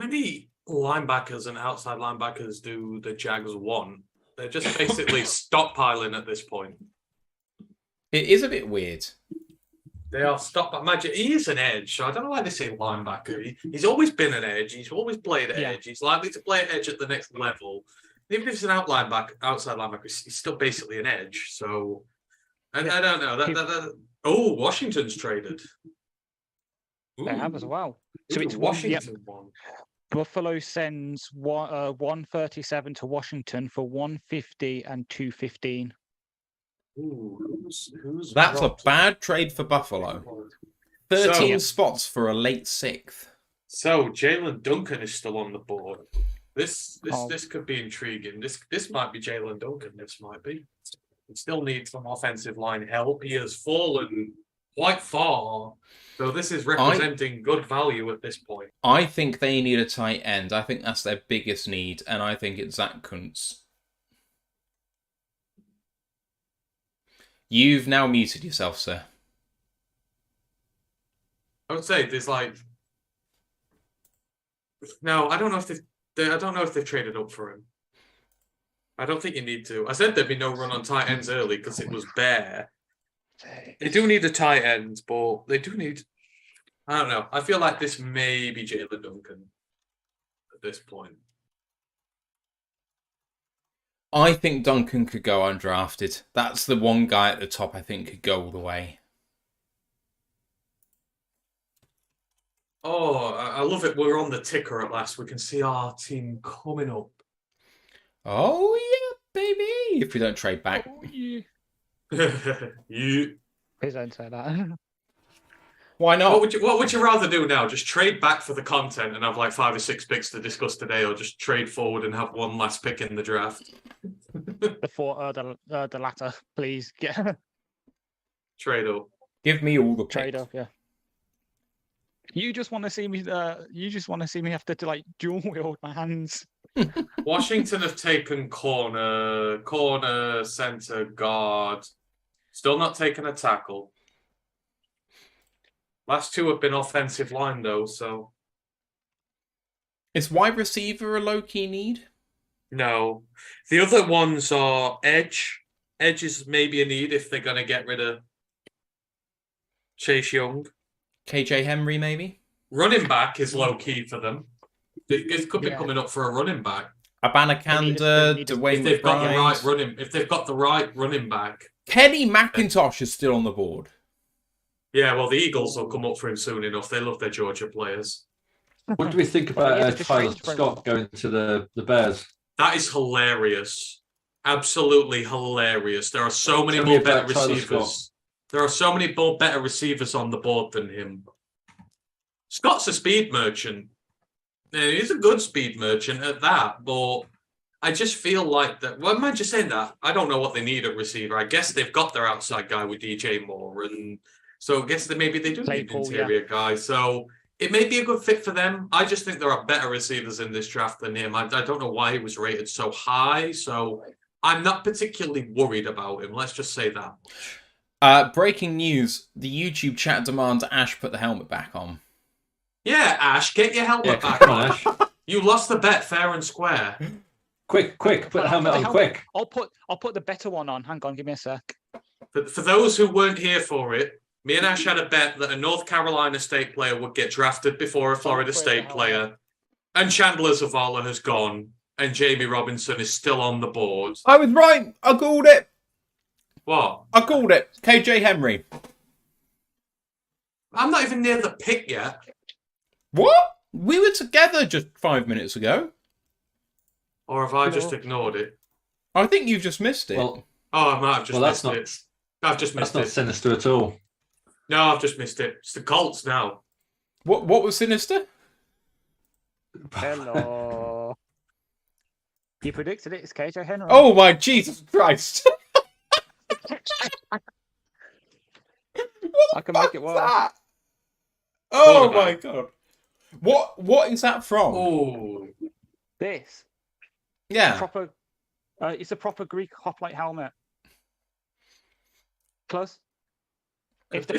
Many linebackers and outside linebackers do the Jags want? They're just basically stockpiling at this point. It is a bit weird. They are imagine he is an edge, so I don't know why they say linebacker. He's always been an edge. He's always played edge. He's likely to play edge at the next level. Even if he's an outside linebacker, he's still basically an edge. So, I don't know. Oh, Washington's traded. Ooh. They have as well. So it's Washington one. Buffalo sends 137 to Washington for 150 and 215. Ooh, who's That's a bad trade for Buffalo. 13 spots for a late 6th. So Jalen Duncan is still on the board. This could be intriguing. This might be Jalen Duncan. This might be. He still needs some offensive line help. He has fallen quite far. So this is representing good value at this point. I think they need a tight end. I think that's their biggest need, and I think it's Zach Kuntz. You've now muted yourself, sir. I would say there's no. I don't know if they've traded up for him. I don't think you need to. I said there'd be no run on tight ends early because it was bare. They do need a tight end, but they do need. I don't know. I feel like this may be Jalen Duncan at this point. I think Duncan could go undrafted. That's the one guy at the top I think could go all the way. Oh, I love it. We're on the ticker at last. We can see our team coming up. Oh, yeah, baby. If we don't trade back. Oh, yeah. You. Please don't say that. Why not? What would you rather do now? Just trade back for the content and have like 5 or 6 picks to discuss today, or just trade forward and have one last pick in the draft? The latter, please. Trade up. Give me all the picks. Trade up, yeah. You just want to see me. You just want to see me have to like dual wield my hands. Washington have taken corner, center, guard. Still not taken a tackle. Last 2 have been offensive line though, so. Is wide receiver a low-key need? No. The other ones are edge. Edge is maybe a need if they're going to get rid of Chase Young. KJ Henry, maybe? Running back is low-key for them. It could be coming up for a running back. Abanikanda, Dwayne if they've got the right running back. Kenny McIntosh is still on the board. Yeah, well, the Eagles will come up for him soon enough. They love their Georgia players. What do we think about Tyler Scott going to the Bears? That is hilarious. Absolutely hilarious. There are so many more better receivers. There are so many more better receivers on the board than him. Scott's a speed merchant. He's a good speed merchant at that, but I just feel like that. Well, am I just saying that? I don't know what they need at receiver. I guess they've got their outside guy with DJ Moore, and so I guess that maybe they do need an interior guy. So it may be a good fit for them. I just think there are better receivers in this draft than him. I don't know why he was rated so high, so I'm not particularly worried about him. Let's just say that. Breaking news. The YouTube chat demands Ash put the helmet back on. Yeah, Ash, get your helmet back on. Ash. You lost the bet fair and square. Quick, put the helmet on, quick. I'll put the better one on. Hang on, give me a sec. For those who weren't here for it, me and Ash had a bet that a North Carolina State player would get drafted before a Florida State player. And Chandler Zavala has gone. And Jamie Robinson is still on the board. I was right. I called it. What? I called it. KJ Henry. I'm not even near the pick yet. What? We were together just 5 minutes ago. Or have I just ignored it? I think you've just missed it. Well, I might have just missed it. I've just missed it. That's not sinister at all. No, I've just missed it. It's the Colts now. What was sinister? Hello. You predicted it. It's KJ Henry. Oh my Jesus Christ! I can make it work. That? Oh my God! What is that from? Oh, This. Yeah. Proper It's a proper Greek hoplite helmet. Close. If the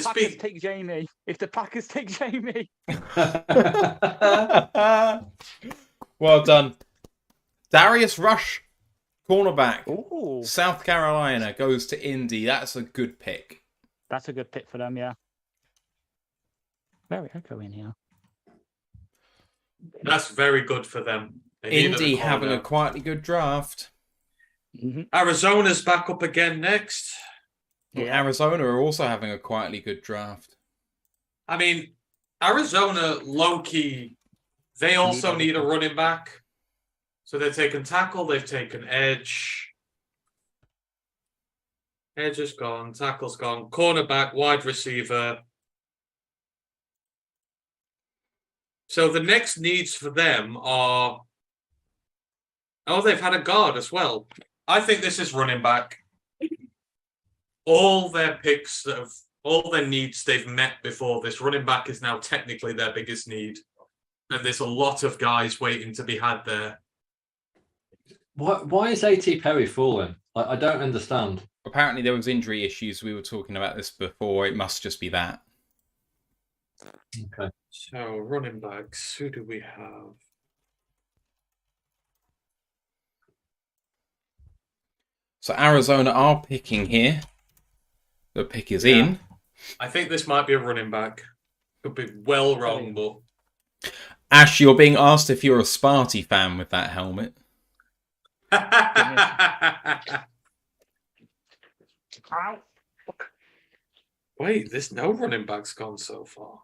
Packers take Jamie, Well done. Darius Rush, cornerback. Ooh. South Carolina goes to Indy. That's a good pick. That's a good pick for them, yeah. Very echo in here. That's very good for them. Indy having a quietly good draft. Mm-hmm. Arizona's back up again next. Yeah. Arizona are also having a quietly good draft. I mean, Arizona, low-key, they also need a running back. So they've taken tackle, they've taken edge. Edge is gone, tackle's gone, cornerback, wide receiver. So the next needs for them are... Oh, they've had a guard as well. I think this is running back. All their picks, all their needs they've met before this. Running back is now technically their biggest need. And there's a lot of guys waiting to be had there. Why is A.T. Perry falling? I don't understand. Apparently there was injury issues. We were talking about this before. It must just be that. Okay. So, running backs, who do we have? So Arizona are picking here. The pick is in. I think this might be a running back. Could be well wrong, but... Ash, you're being asked if you're a Sparty fan with that helmet. Wait, there's no running backs gone so far.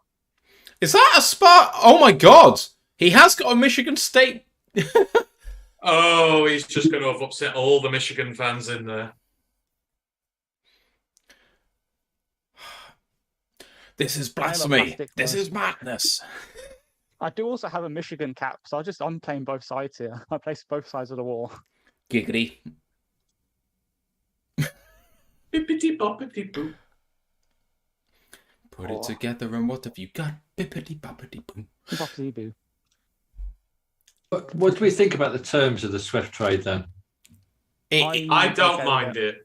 Is that a Spart? Oh my god! He has got a Michigan State. Oh, he's just going to have upset all the Michigan fans in there. This is blasphemy. This is madness. I do also have a Michigan cap, so I'm playing both sides here. I play both sides of the wall. Giggity. Bippity boppity boo. Put it together and what have you got? Bippity boppity boo. Boppity boo. What do we think about the terms of the Swift trade then? I don't mind it.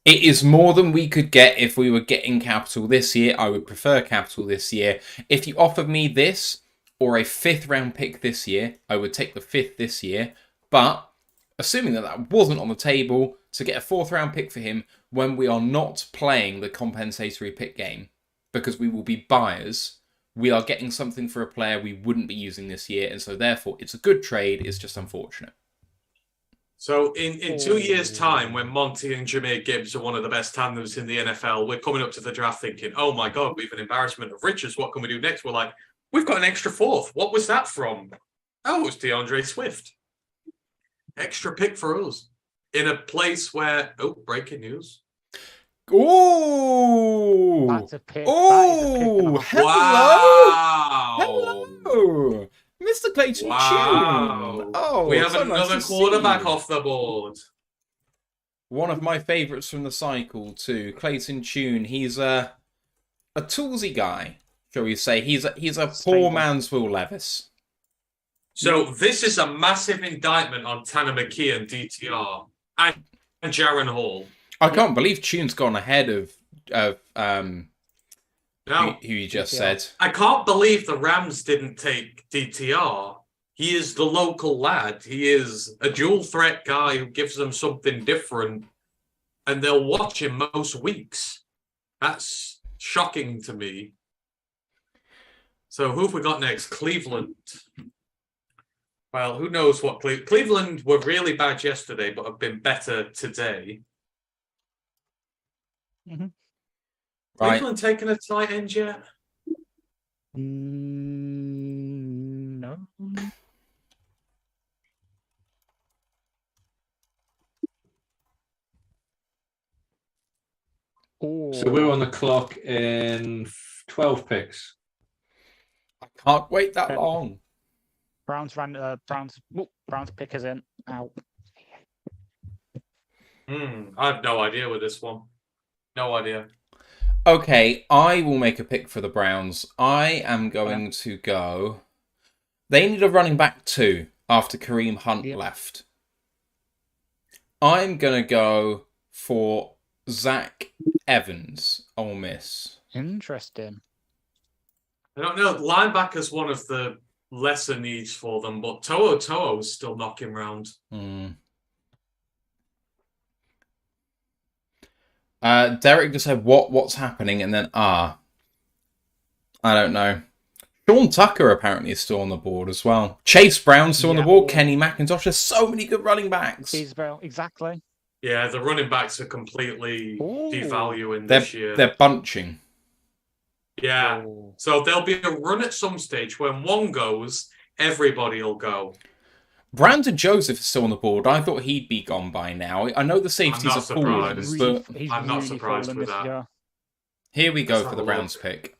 It is more than we could get if we were getting capital this year. I would prefer capital this year. If you offered me this or a 5th round pick this year, I would take the 5th this year. But assuming that wasn't on the table, to get a 4th round pick for him when we are not playing the compensatory pick game, because we will be buyers, we are getting something for a player we wouldn't be using this year. And so therefore, it's a good trade. It's just unfortunate. So in 2 years' time, when Monty and Jahmyr Gibbs are one of the best tandems in the NFL, we're coming up to the draft thinking, oh my God, we've an embarrassment of riches. What can we do next? We're like, we've got an extra 4th. What was that from? Oh, it's DeAndre Swift. Extra pick for us. In a place where, breaking news. Ooh! That's a pick. Oh, hello! Wow! Hello! Mr. Clayton Tune. Oh, we have so another nice quarterback off the board. One of my favourites from the cycle too, Clayton Tune. He's a toolsy guy, shall we say? He's a poor man's Will Levis. So this is a massive indictment on Tanner McKee and DTR and Jaron Hall. I can't believe Tune's gone ahead of No, who you just said. I can't believe the Rams didn't take DTR. He is the local lad. He is a dual threat guy who gives them something different, and they'll watch him most weeks. That's shocking to me. So who have we got next? Cleveland. Well, who knows what Cleveland were really bad yesterday, but have been better today. Mm-hmm. Right. Cleveland taking a tight end yet? No. So we're on the clock in 12 picks. I can't wait that long. Browns pick is in. Out. I have no idea with this one. No idea. Okay, I will make a pick for the Browns. I am going to go... They need a running back too after Kareem Hunt left. I'm going to go for Zach Evans, Ole Miss. Interesting. I don't know. Linebacker's one of the lesser needs for them, but To'o is still knocking round. Derek just said, what's happening? And then, I don't know. Sean Tucker apparently is still on the board as well. Chase Brown's still on the board. Kenny McIntosh. There's so many good running backs. Exactly. Yeah, the running backs are completely devaluing this year. They're bunching. Yeah. So there'll be a run at some stage when one goes, everybody will go. Brandon Joseph is still on the board. I thought he'd be gone by now. I know the safeties are poor, but I'm not surprised with that. Year. Here we go for the Browns pick.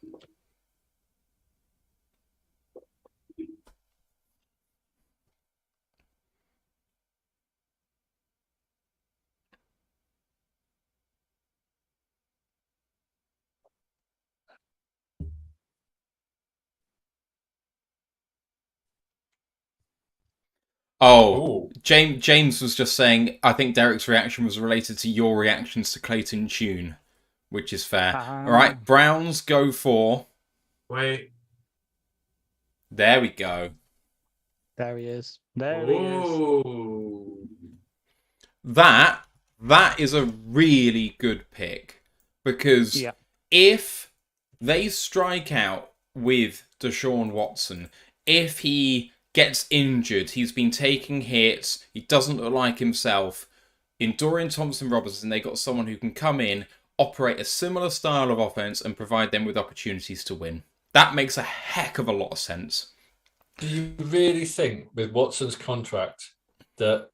James was just saying, I think Derek's reaction was related to your reactions to Clayton Tune, which is fair. All right, Browns go for... Wait. There we go. There he is. There he is. That is a really good pick. Because if they strike out with Deshaun Watson, if he gets injured, he's been taking hits, he doesn't look like himself, in Dorian Thompson-Robinson, they got someone who can come in, operate a similar style of offense, and provide them with opportunities to win. That makes a heck of a lot of sense. Do you really think, with Watson's contract, that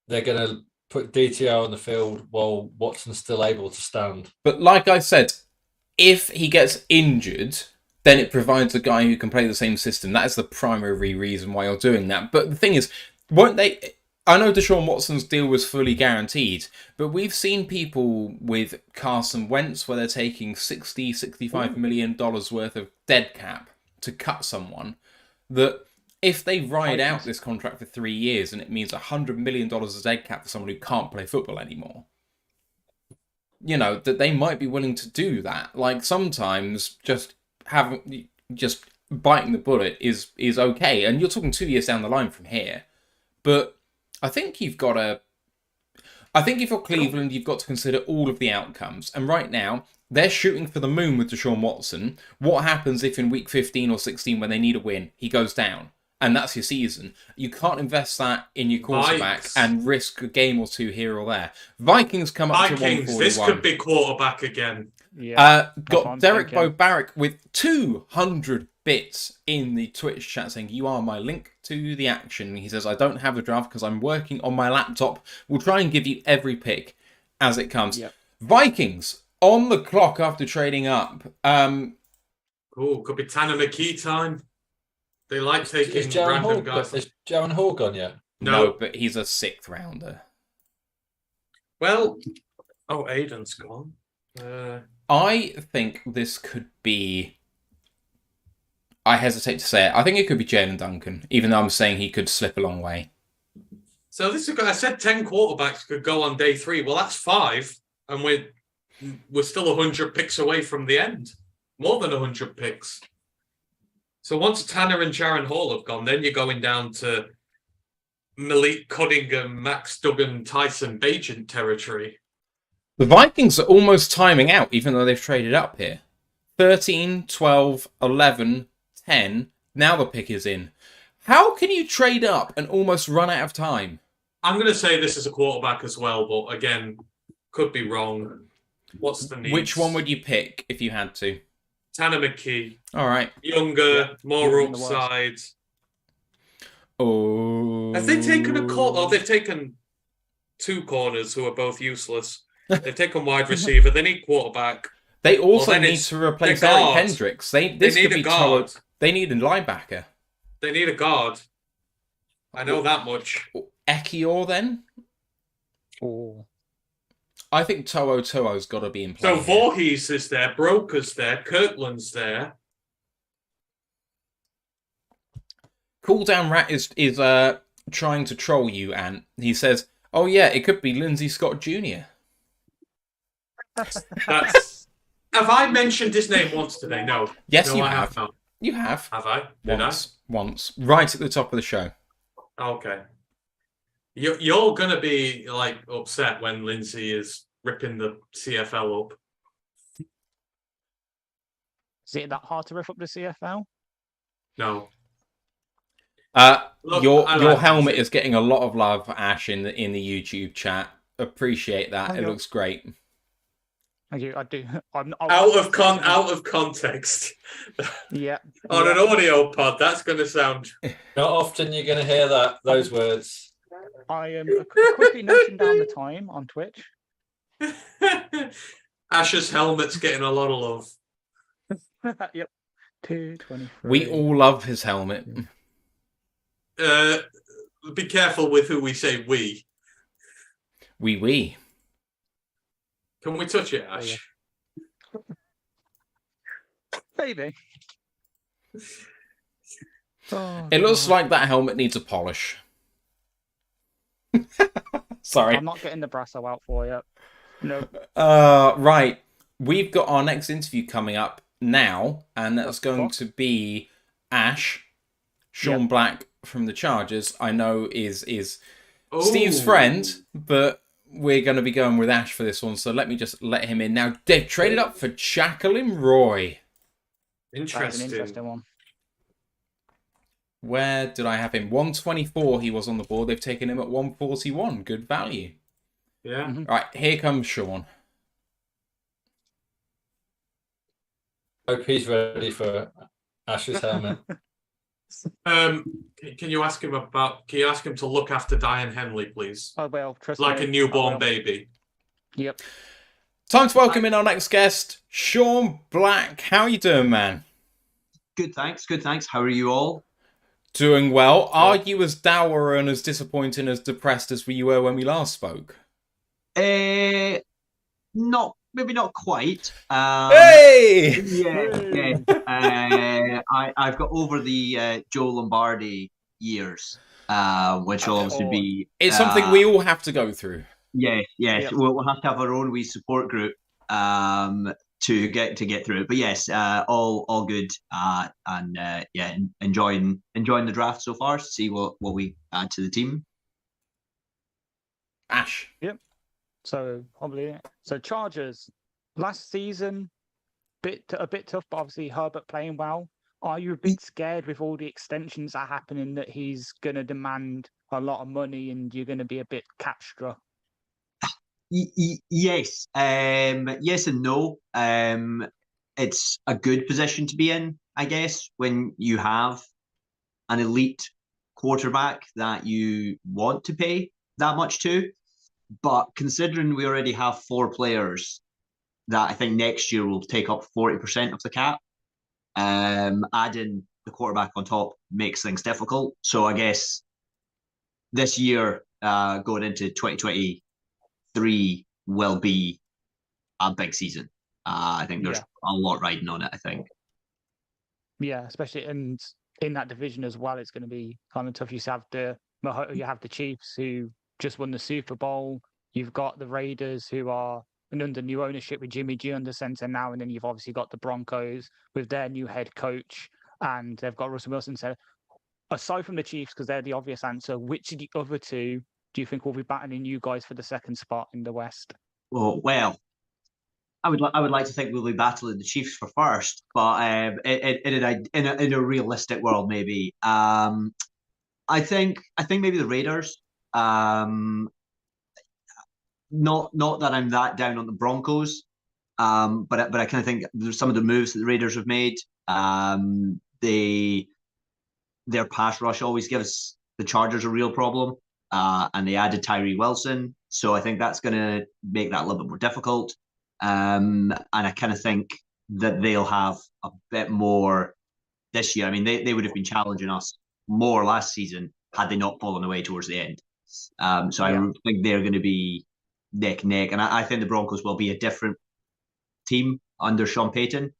they're going to put DTR on the field while Watson's still able to stand? But like I said, if he gets injured, then it provides a guy who can play the same system. That is the primary reason why you're doing that. But the thing is, won't they... I know Deshaun Watson's deal was fully guaranteed, but we've seen people with Carson Wentz where they're taking $65 million worth of dead cap to cut someone, that if they ride out this contract for 3 years and it means $100 million of dead cap for someone who can't play football anymore, you know, that they might be willing to do that. Like, sometimes just biting the bullet is okay. And you're talking 2 years down the line from here. But I think if you're Cleveland, you've got to consider all of the outcomes. And right now, they're shooting for the moon with Deshaun Watson. What happens if in week 15 or 16, when they need a win, he goes down? And that's your season. You can't invest that in your quarterback and risk a game or two here or there. Vikings come up to 141. This could be quarterback again. Yeah, got Derek Bobarek with 200 bits in the Twitch chat saying, you are my link to the action. He says, I don't have the draft because I'm working on my laptop. We'll try and give you every pick as it comes. Yep. Vikings on the clock after trading up. Could be Tanner McKee time. They like taking random guys. Is Jaron Hall gone yet? No, but he's a 6th rounder. Well, Aiden's gone. I think this could be... I hesitate to say it. I think it could be Jalen Duncan, even though I'm saying he could slip a long way. So this is, I said 10 quarterbacks could go on day 3. Well, that's 5, and we're still 100 picks away from the end. More than 100 picks. So once Tanner and Jaron Hall have gone, then you're going down to Malik Cunningham, Max Duggan, Tyson Bagent territory. The Vikings are almost timing out, even though they've traded up here. 13, 12, 11, 10. Now the pick is in. How can you trade up and almost run out of time? I'm going to say this is a quarterback as well, but again, could be wrong. What's the need? Which one would you pick if you had to? Tanner McKee. All right. Younger, more upside. Oh. Have they taken a corner? Oh, they've taken 2 corners who are both useless. They've taken wide receiver. They need quarterback. They also need to replace Eric Hendricks. They need a guard. They need a linebacker. They need a guard. I know that much. Ekior then? Oh. I think To'o's got to be in play. So Voorhees is there, Broker's there, Kirkland's there. Cool Down Rat is trying to troll you, Ant. He says, Oh yeah, it could be Lindsay Scott Jr. That's. Have I mentioned his name once today? No. Yes, no, you I have. not. You have. Have I? Did Once, right at the top of the show. Okay. You're gonna be like upset when Lindsay is ripping the CFL up. Is it that hard to rip up the CFL? No. Look, Your like helmet Lindsay. is getting a lot of love, Ash, in the YouTube chat. Appreciate that. Thank It you. looks great. I do. Out of context. Yeah. On an audio pod, that's going to sound. Not often you're going to hear those words. I am quickly noting down the time on Twitch. Ash's helmet's getting a lot of love. Yep. 2:23. We all love his helmet. Be careful with who we say we. We. Can we touch it, Ash? Oh, yeah. Maybe. It looks like that helmet needs a polish. Sorry. I'm not getting the brasso out for you. No. Right. We've got our next interview coming up now, and that's going to be Ash, Sean Black from the Chargers. I know is Steve's friend, but we're going to be going with Ash for this one, so let me just let him in. Now, they've traded up for Jacqueline Roy. Interesting. An interesting one. Where did I have him? 124 he was on the board. They've taken him at 141. Good value. Yeah. Mm-hmm. Right, here comes Sean. Hope he's ready for Ash's helmet. Can you ask him to look after Diane Henley, please? I will. Trust Like me. a newborn baby. Yep. Time to welcome in our next guest, Sean Black. How you doing, man? Good, thanks. How are you all? Doing well. Are you as dour and as disappointed, as depressed as you were when we last spoke? Maybe not quite. Hey! Yeah. I've got over the Joe Lombardi years, which will obviously be. It's something we all have to go through. Yeah. Yep. We'll have to have our own wee support group to get through it. But yes, all good. Enjoying the draft so far. See what we add to the team. Ash. Yep. So Chargers last season, a bit tough, but obviously Herbert playing well. Are you a bit scared with all the extensions that are happening that he's going to demand a lot of money and you're going to be a bit cap-struck? Yes. Yes and no. It's a good position to be in, I guess, when you have an elite quarterback that you want to pay that much to. But considering we already have 4 players that I think next year will take up 40% of the cap, adding the quarterback on top makes things difficult. So I guess this year, going into 2023, will be a big season. I think there's a lot riding on it, I think. Yeah, especially in that division as well, it's going to be kind of tough. You have the Chiefs who just won the Super Bowl. You've got the Raiders who are under new ownership with Jimmy G under center now, and then you've obviously got the Broncos with their new head coach, and they've got Russell Wilson. So aside from the Chiefs, because they're the obvious answer, which of the other two do you think will be battling you guys for the second spot in the West? Well, I would like to think we'll be battling the Chiefs for first, but in a realistic world, maybe. I think maybe the Raiders. Not that I'm that down on the Broncos, but I kind of think there's some of the moves that the Raiders have made. Their pass rush always gives the Chargers a real problem, and they added Tyree Wilson, so I think that's going to make that a little bit more difficult. And I kind of think that they'll have a bit more this year. I mean, they would have been challenging us more last season had they not fallen away towards the end. I think they're going to be neck and neck, and I think the Broncos will be a different team under Sean Payton.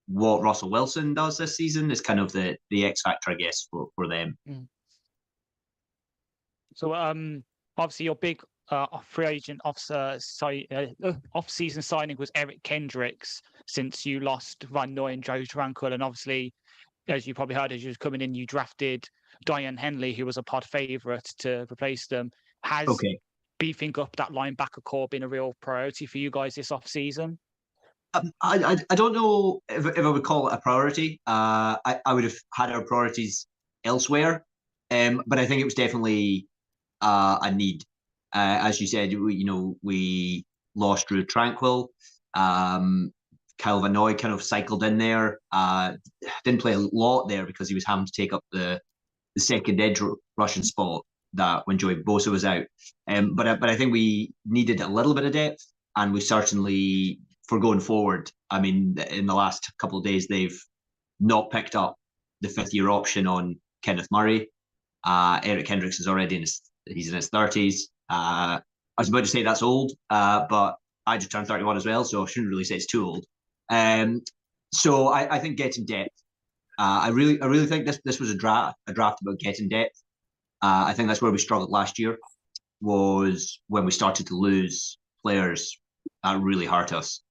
What Russell Wilson does this season is kind of the X factor, I guess, for them. So obviously your big free agent off-season signing was Eric Kendricks, since you lost Van Noy and Joe Tranquil, and obviously, as you probably heard, as you was coming in, you drafted Diane Henley, who was a pod favourite, to replace them. Has beefing up that linebacker core been a real priority for you guys this off-season? I don't know if I would call it a priority. I would have had our priorities elsewhere, but I think it was definitely a need. As you said, we lost Drew Tranquil. Kyle Van Noy kind of cycled in there. Didn't play a lot there because he was having to take up the second edge rushing spot that when Joey Bosa was out. But I think we needed a little bit of depth, and we certainly, for going forward, I mean, in the last couple of days, they've not picked up the 5th-year option on Kenneth Murray. Eric Kendricks is already he's in his 30s. I was about to say that's old, but I just turned 31 as well, so I shouldn't really say it's too old. So I think getting depth. I really think this was a draft about getting depth. I think that's where we struggled last year, was when we started to lose players that really hurt us.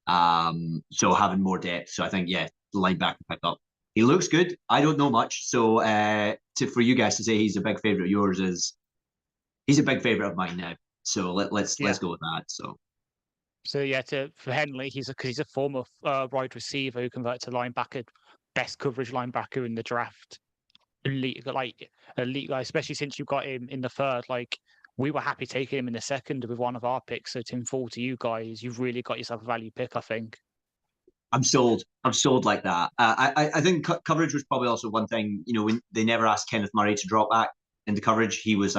So having more depth. So I think, the linebacker pick up. He looks good. I don't know much. So for you guys to say he's a big favourite of yours he's a big favourite of mine now. So let's go with that. So for Henley, he's a former wide receiver who converted to linebacker, best coverage linebacker in the draft. Elite guy, especially since you got him in the 3rd. Like, we were happy taking him in the 2nd with one of our picks. So Tim, fall to you guys. You've really got yourself a value pick, I think. I'm sold like that. I think coverage was probably also one thing. When they never asked Kenneth Murray to drop back into coverage. He was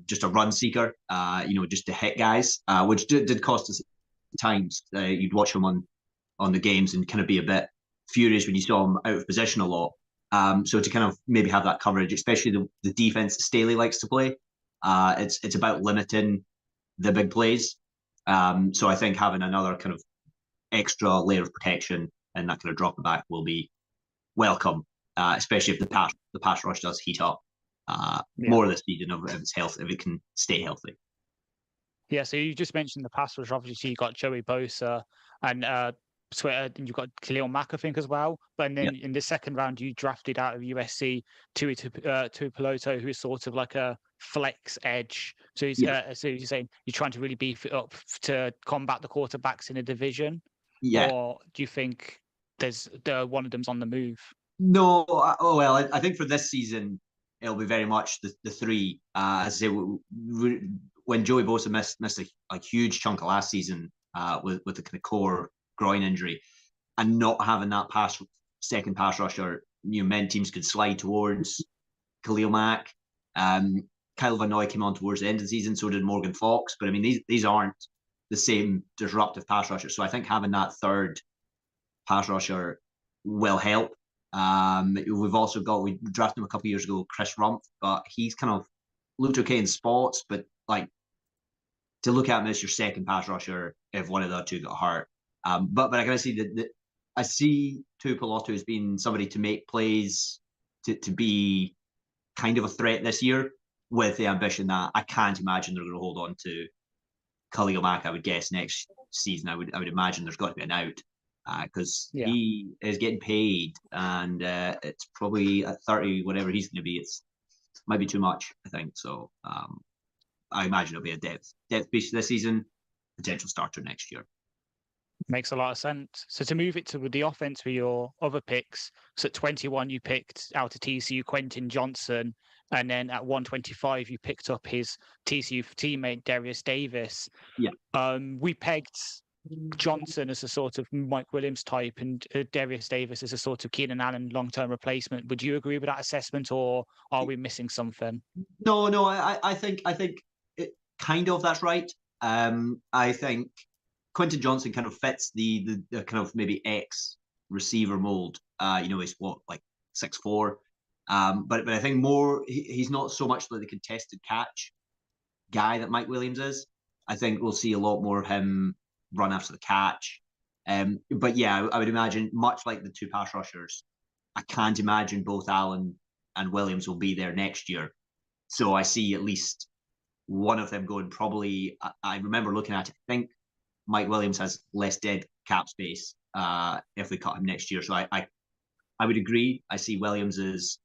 just a run seeker, just to hit guys, which did cost us at times. You'd watch him on the games and kind of be a bit furious when you saw him out of position a lot. So to kind of maybe have that coverage, especially the defense that Staley likes to play, it's about limiting the big plays. So I think having another kind of extra layer of protection and that kind of dropping back will be welcome, especially if the pass rush does heat up more this season, if it can stay healthy. Yeah, so you just mentioned the pass rush. Obviously, you got Joey Bosa and Sweater, and you've got Khalil Mack, I think, as well. But then in the 2nd round, you drafted out of USC Tuipulotu, who is sort of like a flex edge. So you're saying you're trying to really beef it up to combat the quarterbacks in the division? Yeah. Or do you think there's one of them's on the move? No, I think for this season, it'll be very much the 3. As I say, when Joey Bosa missed a huge chunk of last season with the kind of core groin injury, and not having that second pass rusher, meant teams could slide towards Khalil Mack. Kyle Van Noy came on towards the end of the season, so did Morgan Fox. But I mean, these aren't the same disruptive pass rushers. So I think having that 3rd pass rusher will help. We've also we drafted him a couple of years ago, Chris Rumpf, but he's kind of looked okay in spots. But like, to look at him as your 2nd pass rusher if one of the 2 got hurt. But I kind of see that I see Tuipulotu as being somebody to make plays, to be kind of a threat this year, with the ambition that I can't imagine they're going to hold on to Khalil Mack. I would guess next season, I would imagine there's got to be an out, because he is getting paid, and it's probably at 30, whatever he's going to be, it's might be too much, I think. So I imagine it'll be a depth piece this season, potential starter next year. Makes a lot of sense. So to move it to the offense for your other picks, so at 21 you picked out of TCU Quentin Johnson, and then at 125 you picked up his TCU teammate Darius Davis. Yeah. We pegged Johnson as a sort of Mike Williams type, and Darius Davis as a sort of Keenan Allen long-term replacement. Would you agree with that assessment, or are we missing something? No, I think it kind of, that's right. I think Quentin Johnson kind of fits the kind of maybe X receiver mold. He's like 6'4", but I think more he's not so much like the contested catch guy that Mike Williams is. I think we'll see a lot more of him run after the catch. But yeah, I would imagine, much like the 2 pass rushers, I can't imagine both Allen and Williams will be there next year. So I see at least one of them going probably. I remember looking at it. I think Mike Williams has less dead cap space if we cut him next year. So I would agree. I see Williams as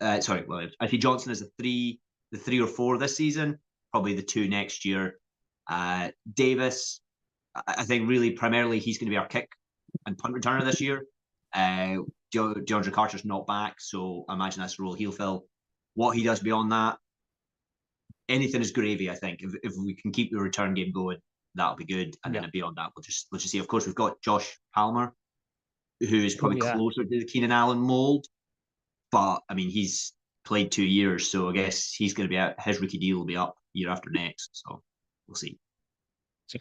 Williams. I see Johnson as the 3 or 4 this season, probably the 2 next year. Davis, I think really primarily he's going to be our kick and punt returner this year. DeAndre Carter's not back, so I imagine that's the role he'll fill. What he does beyond that, anything is gravy. I think if we can keep the return game going, that'll be good. And then beyond that, we'll just see. Of course, we've got Josh Palmer, who is probably closer to the Keenan Allen mold, but I mean he's played 2 years, so I guess he's going to be out. His rookie deal will be up year after next, so we'll see. So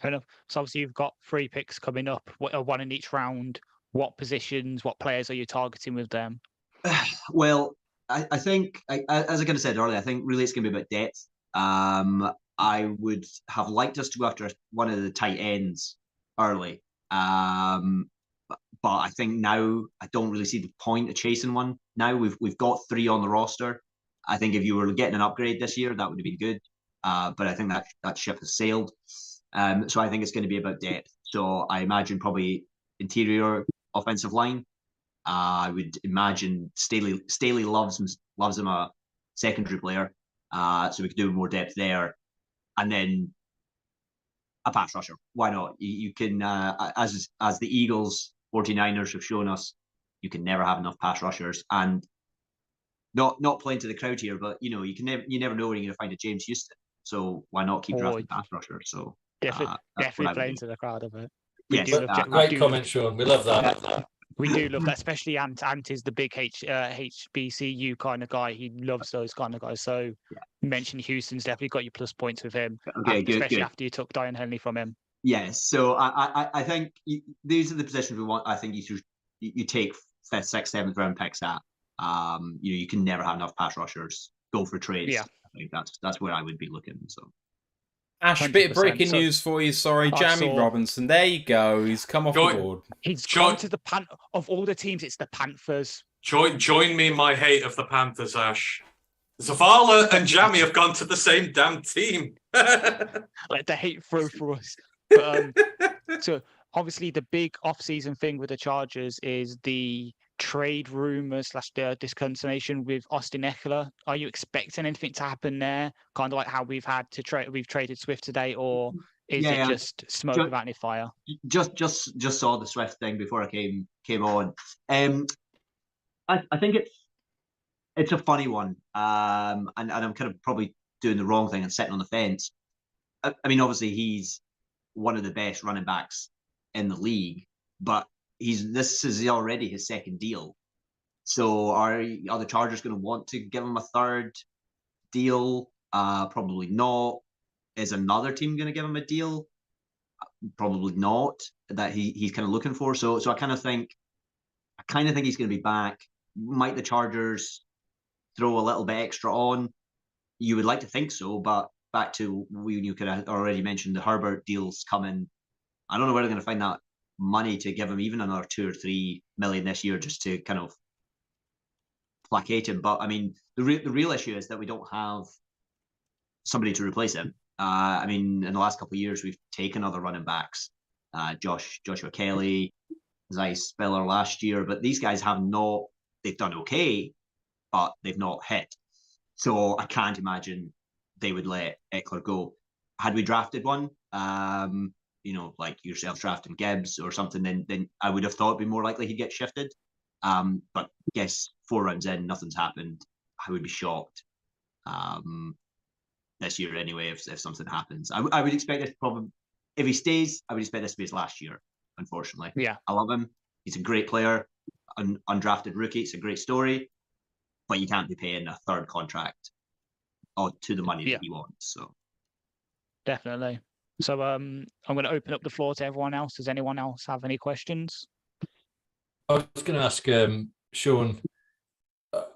obviously you've got 3 picks coming up, 1 in each round. What positions, what players are you targeting with them? Well, I think, as I kind of said earlier, I think really it's going to be about depth. I would have liked us to go after one of the tight ends early. But I think now I don't really see the point of chasing one. Now we've got 3 on the roster. I think if you were getting an upgrade this year, that would have been good. But I think that ship has sailed. So I think it's going to be about depth. So I imagine probably interior offensive line. I would imagine Staley loves him a secondary player. So we could do more depth there. And then a pass rusher. Why not? You can, as the Eagles, 49ers have shown us, you can never have enough pass rushers. And not playing to the crowd here, but you never know when you're going to find a James Houston. So why not keep drafting pass rusher? So definitely playing to the crowd of it. Yes, great comment, Sean. We love that. We do love that, especially Ant is the big HBCU kind of guy. He loves those kind of guys. So you mentioned Houston's definitely got your plus points with him, especially after you took Dion Henley from him. Yes, so I think these are the positions we want. I think you take 5th, 6th, 7th round picks at. You can never have enough pass rushers. Go for trades. Yeah, I think that's where I would be looking. So. Ash, a bit of breaking news for you. Sorry, Jamie Robinson. There you go. He's come off the board. He's gone to the of all the teams. It's the Panthers. Join me in my hate of the Panthers, Ash. Zavala and Jamie have gone to the same damn team. Let the hate flow for us. But, so obviously, the big off-season thing with the Chargers is the trade rumors / the discontinuation with Austin Eckler. Are you expecting anything to happen there? Kind of like how we've traded Swift today, or is it just smoke without any fire? Just saw the Swift thing before I came on. I think it's a funny one, and I'm kind of probably doing the wrong thing and sitting on the fence. I mean, obviously he's one of the best running backs in the league, but this is already his 2nd deal. So are the Chargers going to want to give him a 3rd deal? Probably not. Is another team going to give him a deal? Probably not. That he's kind of looking for. So I kind of think he's going to be back. Might the Chargers throw a little bit extra on? You would like to think so, but back to you could have already mentioned the Herbert deals coming. I don't know where they're going to find that money to give him even another 2 or 3 million this year just to kind of placate him. But I mean, the real issue is that we don't have somebody to replace him. I mean, in the last couple of years, we've taken other running backs, Joshua Kelly, Zay Spiller last year, but these guys they've done okay, but they've not hit. So I can't imagine they would let Eckler go. Had we drafted one, like yourself drafting Gibbs or something, then I would have thought it'd be more likely he'd get shifted. But I guess 4 rounds in, nothing's happened. I would be shocked this year anyway if something happens. I would expect this probably, if he stays, I would expect this to be his last year, unfortunately. Yeah. I love him. He's a great player, undrafted rookie. It's a great story, but you can't be paying a 3rd contract to the money that he wants. So definitely. So I'm going to open up the floor to everyone else. Does anyone else have any questions? I was going to ask Sean,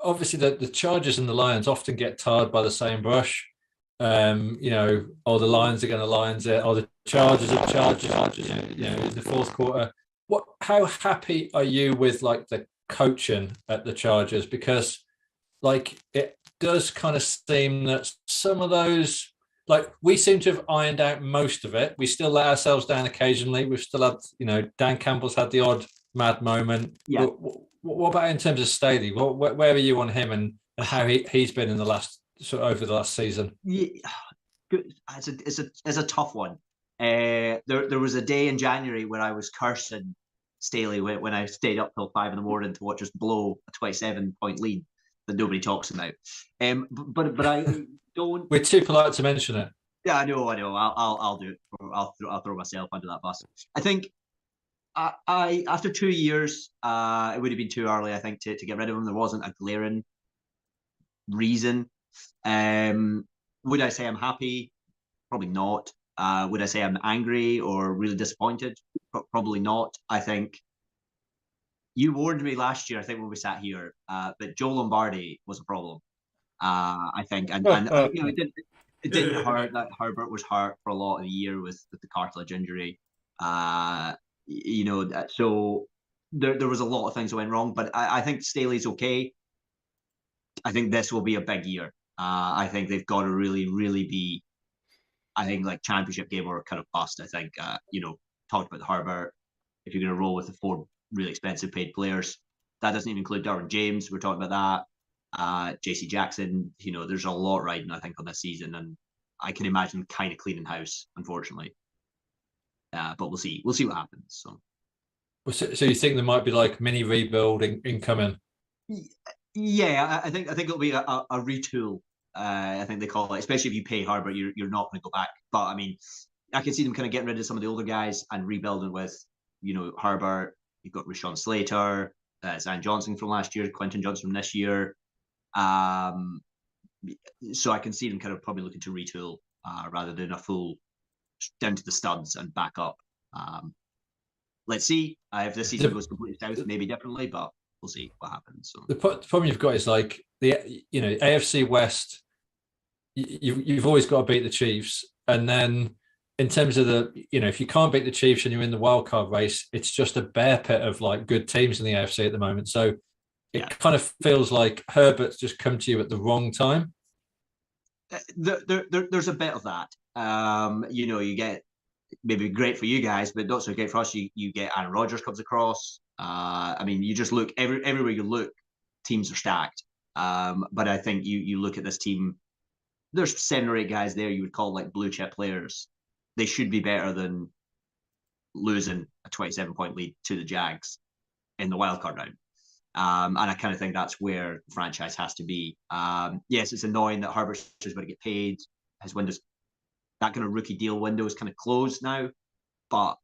obviously the Chargers and the Lions often get tarred by the same brush. The Lions are going to Lions it, or the Chargers are Chargers, in the 4th quarter. How happy are you with the coaching at the Chargers? Because does kind of seem that some of those, like, we seem to have ironed out most of it. We still let ourselves down occasionally. We've still had, Dan Campbell's had the odd mad moment. Yeah. But what about in terms of Staley? Where are you on him and how he's been in the last over the last season? Yeah, it's a tough one. There was a day in January where I was cursing Staley when I stayed up till 5 a.m. to watch us blow a 27-point lead that nobody talks about. But I don't. We're too polite to mention it. Yeah, I know. I'll do it. I'll throw myself under that bus. I think I after 2 years, it would have been too early, I think, to get rid of him. There wasn't a glaring reason. Would I say I'm happy? Probably not. Would I say I'm angry or really disappointed? Probably not. I think you warned me last year, I think, when we sat here, that Joe Lombardi was a problem. I think, and it didn't hurt that Herbert was hurt for a lot of the year with the cartilage injury. So there was a lot of things that went wrong, but I think Staley's okay. I think this will be a big year. I think they've got to really, really be, I think, like championship game or kind of bust. I think, talked about the Herbert. If you're going to roll with the 4 really expensive paid players, that doesn't even include Derwin James. We're talking about that. JC Jackson, there's a lot riding, I think, on this season, and I can imagine kind of cleaning house, unfortunately. But we'll see. We'll see what happens. So you think there might be like mini rebuild incoming? Yeah, I think it'll be a retool. I think they call it, especially if you pay Herbert, you're not going to go back. But I mean, I can see them kind of getting rid of some of the older guys and rebuilding with, Herbert. You've got Rashawn Slater, Zion Johnson from last year, Quentin Johnson from this year. So I can see them kind of probably looking to retool rather than a full down to the studs and back up. Let's see if this season goes completely south, maybe differently, but we'll see what happens. So. The problem you've got is like the AFC West. You've always got to beat the Chiefs, and then in terms of if you can't beat the Chiefs and you're in the wild card race, it's just a bear pit of like good teams in the AFC at the moment. So it kind of feels like Herbert's just come to you at the wrong time. There's a bit of that. You get maybe great for you guys, but not so great for us. You get Aaron Rodgers comes across. I mean, you just look everywhere you look, teams are stacked. But I think you look at this team, there's 7 or 8 guys there you would call like blue chip players. They should be better than losing a 27-point lead to the Jags in the wildcard round. And I kind of think that's where the franchise has to be. Yes, it's annoying that Herbert's just going to get paid. His window's, that kind of rookie deal window is kind of closed now, but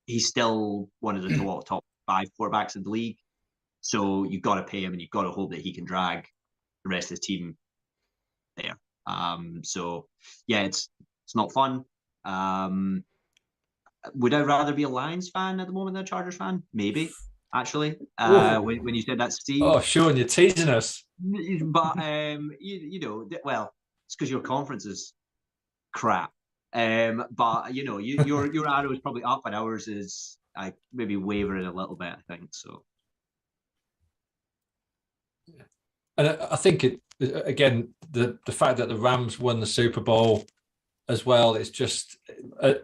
he's still one of the top 5 quarterbacks in the league. So you've got to pay him, and you've got to hope that he can drag the rest of the team there. So yeah, it's not fun. Would I rather be a Lions fan at the moment than a Chargers fan? Maybe, actually. When you said that, Steve. Oh, Sean, you're teasing us. But well, it's because your conference is crap. But your arrow is probably up, and ours is maybe wavering a little bit, I think so. And I think again, the fact that the Rams won the Super Bowl as well, it's just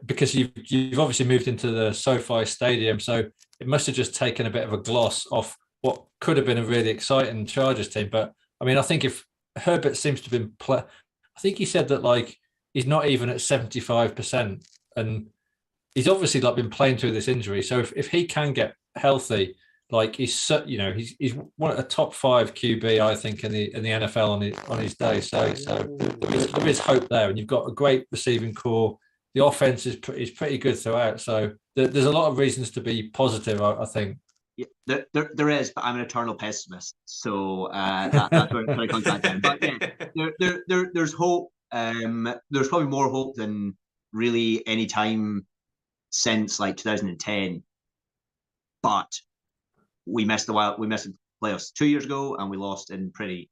because you've obviously moved into the SoFi Stadium, so it must have just taken a bit of a gloss off what could have been a really exciting Chargers team. But I mean, I think if Herbert seems to have been I think he said that like he's not even at 75%, and he's obviously like been playing through this injury. So if he can get healthy, like he's one of the top 5 QB, I think, in the NFL on his day. So there is hope there, and you've got a great receiving core. The offense is pretty good throughout. So there's a lot of reasons to be positive, I think. Yeah, there is, but I'm an eternal pessimist, so that's where it comes back down. But yeah, there's hope. There's probably more hope than really any time since like 2010. But we missed the playoffs 2 years ago, and we lost in pretty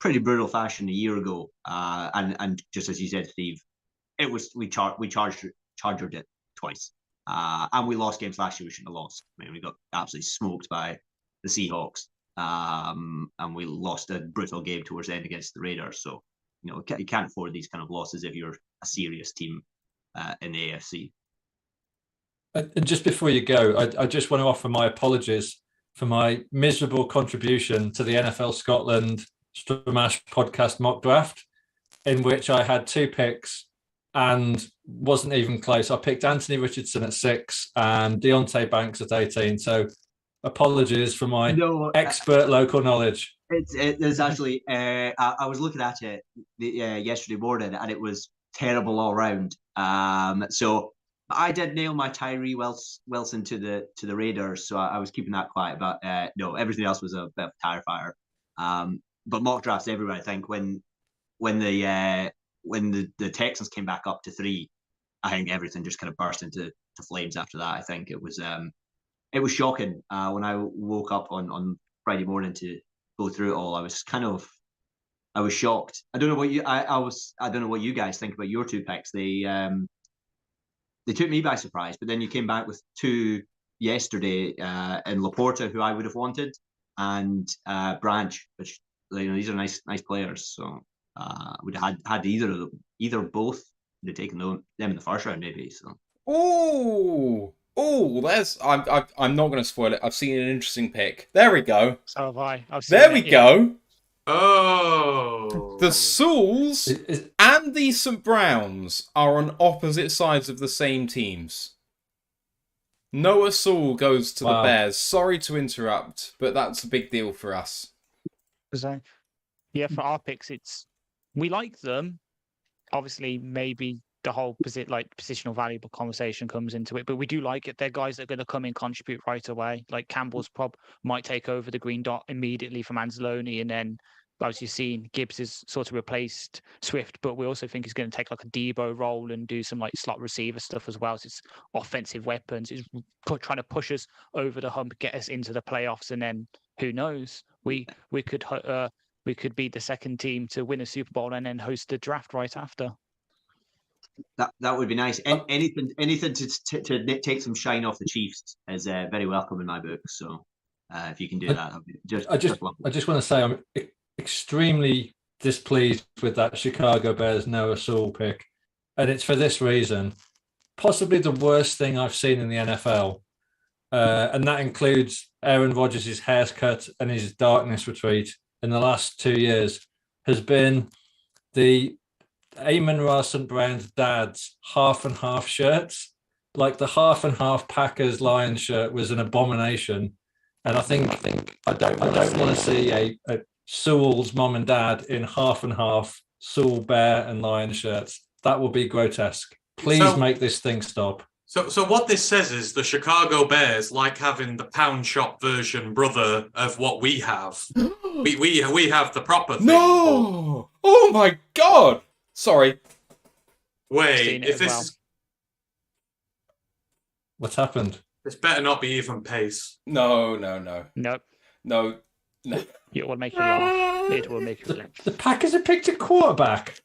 brutal fashion a year ago. And just as you said, Steve, we charged it twice. And we lost games last year we shouldn't have lost. I mean, we got absolutely smoked by the Seahawks. and we lost a brutal game towards the end against the Raiders. So, you can't afford these kind of losses if you're a serious team in the AFC. And just before you go, I just want to offer my apologies for my miserable contribution to the NFL Scotland Stramash podcast mock draft, in which I had 2 picks and wasn't even close. I picked Anthony Richardson at 6 and Deontay Banks at 18. So apologies for my expert local knowledge. It's actually, I was looking at it yesterday morning, and it was terrible all around. So I did nail my Tyree Wilson to the Raiders, so I was keeping that quiet. But no, everything else was a bit of a tire fire. But mock drafts everywhere. I think when the Texans came back up to 3, I think everything just kind of burst into flames after that. I think it was shocking when I woke up on Friday morning to go through it all. I was shocked. I don't know what I don't know what you guys think about your 2 picks. They took me by surprise, but then you came back with 2 yesterday in Laporta, who I would have wanted, and Branch, which these are nice players. So would have had either or both. Would have taken them in the first round maybe. So there's I'm not going to spoil it. I've seen an interesting pick. There we go. So have I. There we go. Oh, the Sauls and the St. Browns are on opposite sides of the same teams. Noah Saul goes to the Bears. Sorry to interrupt, but that's a big deal for us. So, yeah, for our picks, we like them. Obviously, maybe the whole positional valuable conversation comes into it, but we do like it. They're guys that are going to come in, contribute right away. Like Campbell's might take over the green dot immediately from Anzalone, and then, as you've seen, Gibbs has sort of replaced Swift, but we also think he's going to take like a Debo role and do some slot receiver stuff as well. So it's offensive weapons. It's trying to push us over the hump, get us into the playoffs, and then who knows? We could be the second team to win a Super Bowl and then host the draft right after. That would be nice. Anything to take some shine off the Chiefs is very welcome in my book. So if you can do that, I just want to say I'm extremely displeased with that Chicago Bears Noah Saul pick, and it's for this reason: possibly the worst thing I've seen in the NFL, and that includes Aaron Rodgers' haircut and his darkness retreat in the last 2 years, has been the Amon-Ra St. Brown's dad's half and half shirts. Like the half and half Packers Lions shirt was an abomination, and I don't want to see a Sewell's mom and dad in half and half Sewell Bear and Lion shirts. That will be grotesque. Please make this thing stop. So what this says is the Chicago Bears like having the pound shop version brother of what we have. we have the proper thing. No! Oh my god! Sorry. Wait, if this is... What's happened? This better not be even pace. No. Nope. No. It will make you laugh. It will make you laugh. The Packers have picked a quarterback.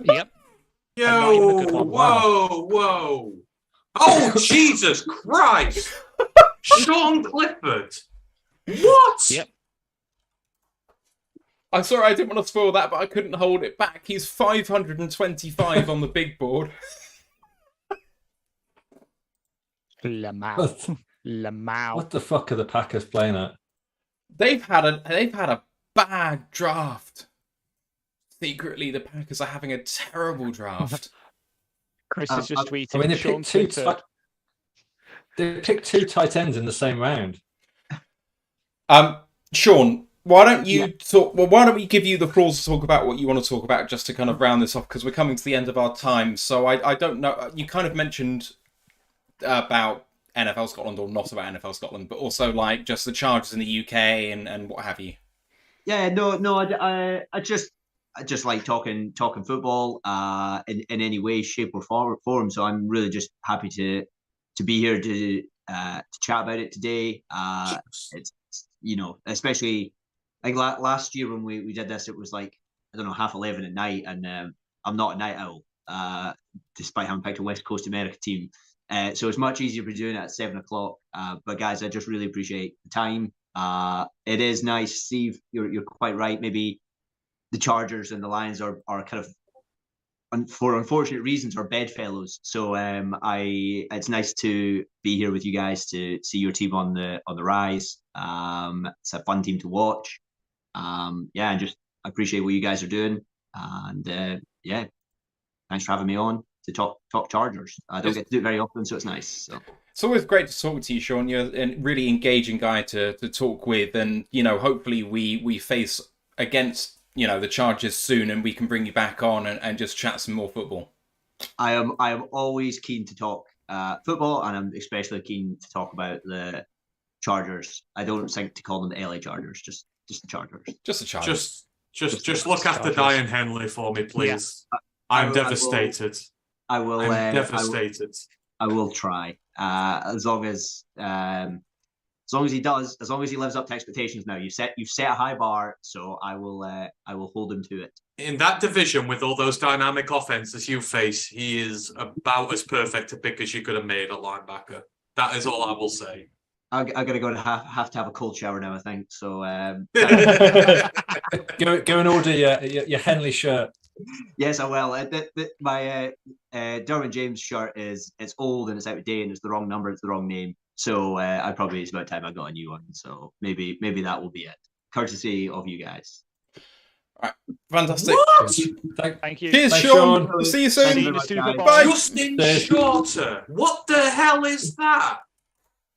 Yep. Yo, whoa. Oh, Jesus Christ. Sean Clifford. What? Yep. I'm sorry, I didn't want to spoil that, but I couldn't hold it back. He's 525 on the big board. Lamau. What the fuck are the Packers playing at? They've had a bad draft. Secretly, the Packers are having a terrible draft. Chris has just tweeted. I mean, they picked two tight ends in the same round. Sean, why don't you talk? Well, why don't we give you the floor to talk about what you want to talk about, just to kind of round this off, because we're coming to the end of our time. So I don't know. You kind of mentioned about NFL Scotland, or not about NFL Scotland, but also like just the Chargers in the UK and what have you. Yeah, no. I just like talking football in any way, shape, or form. So I'm really just happy to be here to chat about it today. It's especially like last year when we did this, it was like, I don't know, 11:30 at night, and I'm not a night owl, despite having picked a West Coast America team. So it's much easier for doing it at 7 o'clock. But guys, I just really appreciate the time. It is nice, Steve. You're quite right. Maybe the Chargers and the Lions are kind of, for unfortunate reasons, are bedfellows. So it's nice to be here with you guys to see your team on the rise. It's a fun team to watch. And just appreciate what you guys are doing. And thanks for having me on to talk Chargers. I don't get to do it very often, so it's nice. So. It's always great to talk to you, Sean. You're a really engaging guy to talk with, and hopefully we face against the Chargers soon, and we can bring you back on and just chat some more football. I am always keen to talk football, and I'm especially keen to talk about the Chargers. I don't think to call them the LA Chargers, just the Chargers. Just the Chargers. Just look after Diane Henley for me, please. Yeah. I'm devastated. I will. I'm devastated. I will try. As long as he does, as long as he lives up to expectations. Now you've set a high bar, so I will hold him to it. In that division with all those dynamic offenses you face, he is about as perfect a pick as you could have made at linebacker. That is all I will say. I'm gonna go to have to have a cold shower now, I think. So go and order your Henley shirt. Yes, I will. My Derwin James shirt it's old and it's out of date and it's the wrong number, it's the wrong name. So it's about time I got a new one. So maybe that will be it. Courtesy of you guys. All right, fantastic. What? Thank you. Cheers, Sean. We'll see you soon. Bye. Justin Shorter. What the hell is that?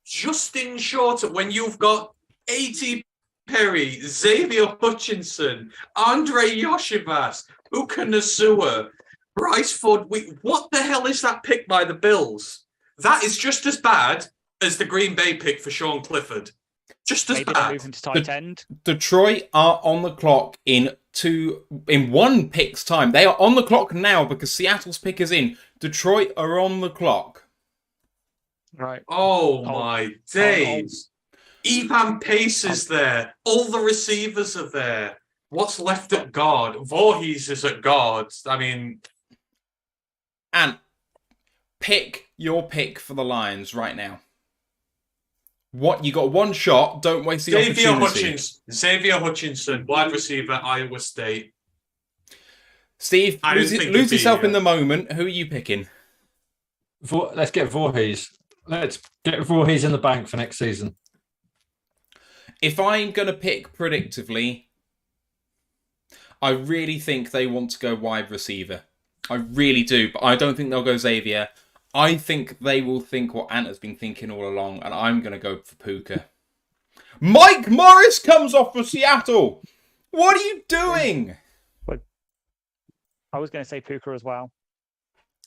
Justin Shorter, when you've got A.T. Perry, Xavier Hutchinson, Andre Yoshivas, Uka Nasua, Bryce Ford. What the hell is that pick by the Bills? That is just as bad as the Green Bay pick for Sean Clifford. Just as Maybe bad. Moving to tight end. Detroit are on the clock in 1 pick's time. They are on the clock now because Seattle's pick is in. Detroit are on the clock. Right. Oh my days. Evan Pace is there. All the receivers are there. What's left at guard? Voorhees is at guard. I mean... And pick your pick for the Lions right now. What? You got one shot. Don't waste the opportunity. Xavier Hutchinson, wide receiver, Iowa State. Steve, lose yourself in the moment. Who are you picking? Let's get Voorhees. Let's get Voorhees in the bank for next season. If I'm going to pick predictively, I really think they want to go wide receiver. I really do, but I don't think they'll go Xavier. I think they will think what Ant has been thinking all along, and I'm going to go for Puka. Mike Morris comes off for Seattle. What are you doing? I was going to say Puka as well.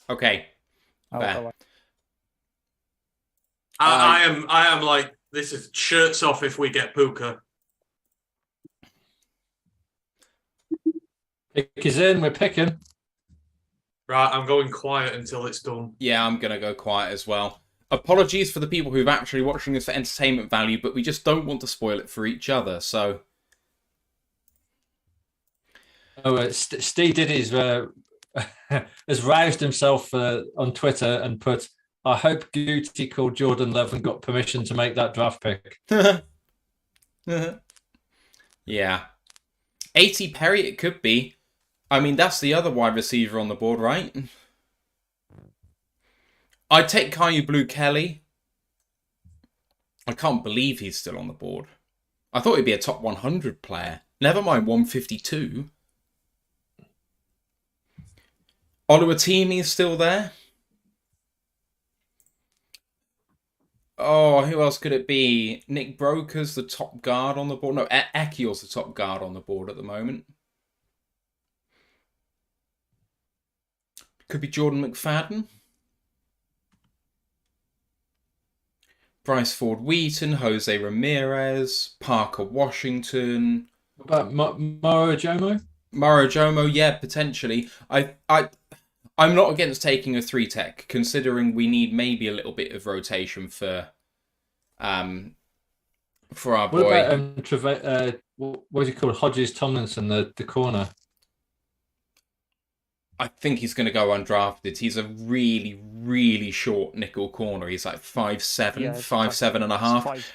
Okay. I am like, this is shirts off if we get Puka. Pick is in, we're picking. Right, I'm going quiet until it's done. Yeah, I'm going to go quiet as well. Apologies for the people who've actually watching this for entertainment value, but we just don't want to spoil it for each other, so... Steve did has roused himself on Twitter and put, I hope Guti called Jordan Love and got permission to make that draft pick. Yeah. A.T. Perry, it could be. I mean, that's the other wide receiver on the board, right? I'd take Caillou Blue Kelly. I can't believe he's still on the board. I thought he'd be a top 100 player. Never mind 152. Oluwatimi is still there. Oh, who else could it be? Nick Broker's the top guard on the board. No, Ekiel's the top guard on the board at the moment. Could be Jordan McFadden. Bryce Ford Wheaton, Jose Ramirez, Parker Washington. What about Maro Jomo? Maro Jomo, yeah, potentially. I'm not against taking a 3-tech, considering we need maybe a little bit of rotation for our boy. What about what is he called? Hodges Tomlinson, the corner. I think he's going to go undrafted. He's a really, really short nickel corner. He's like 5'7", 5'7 and a half.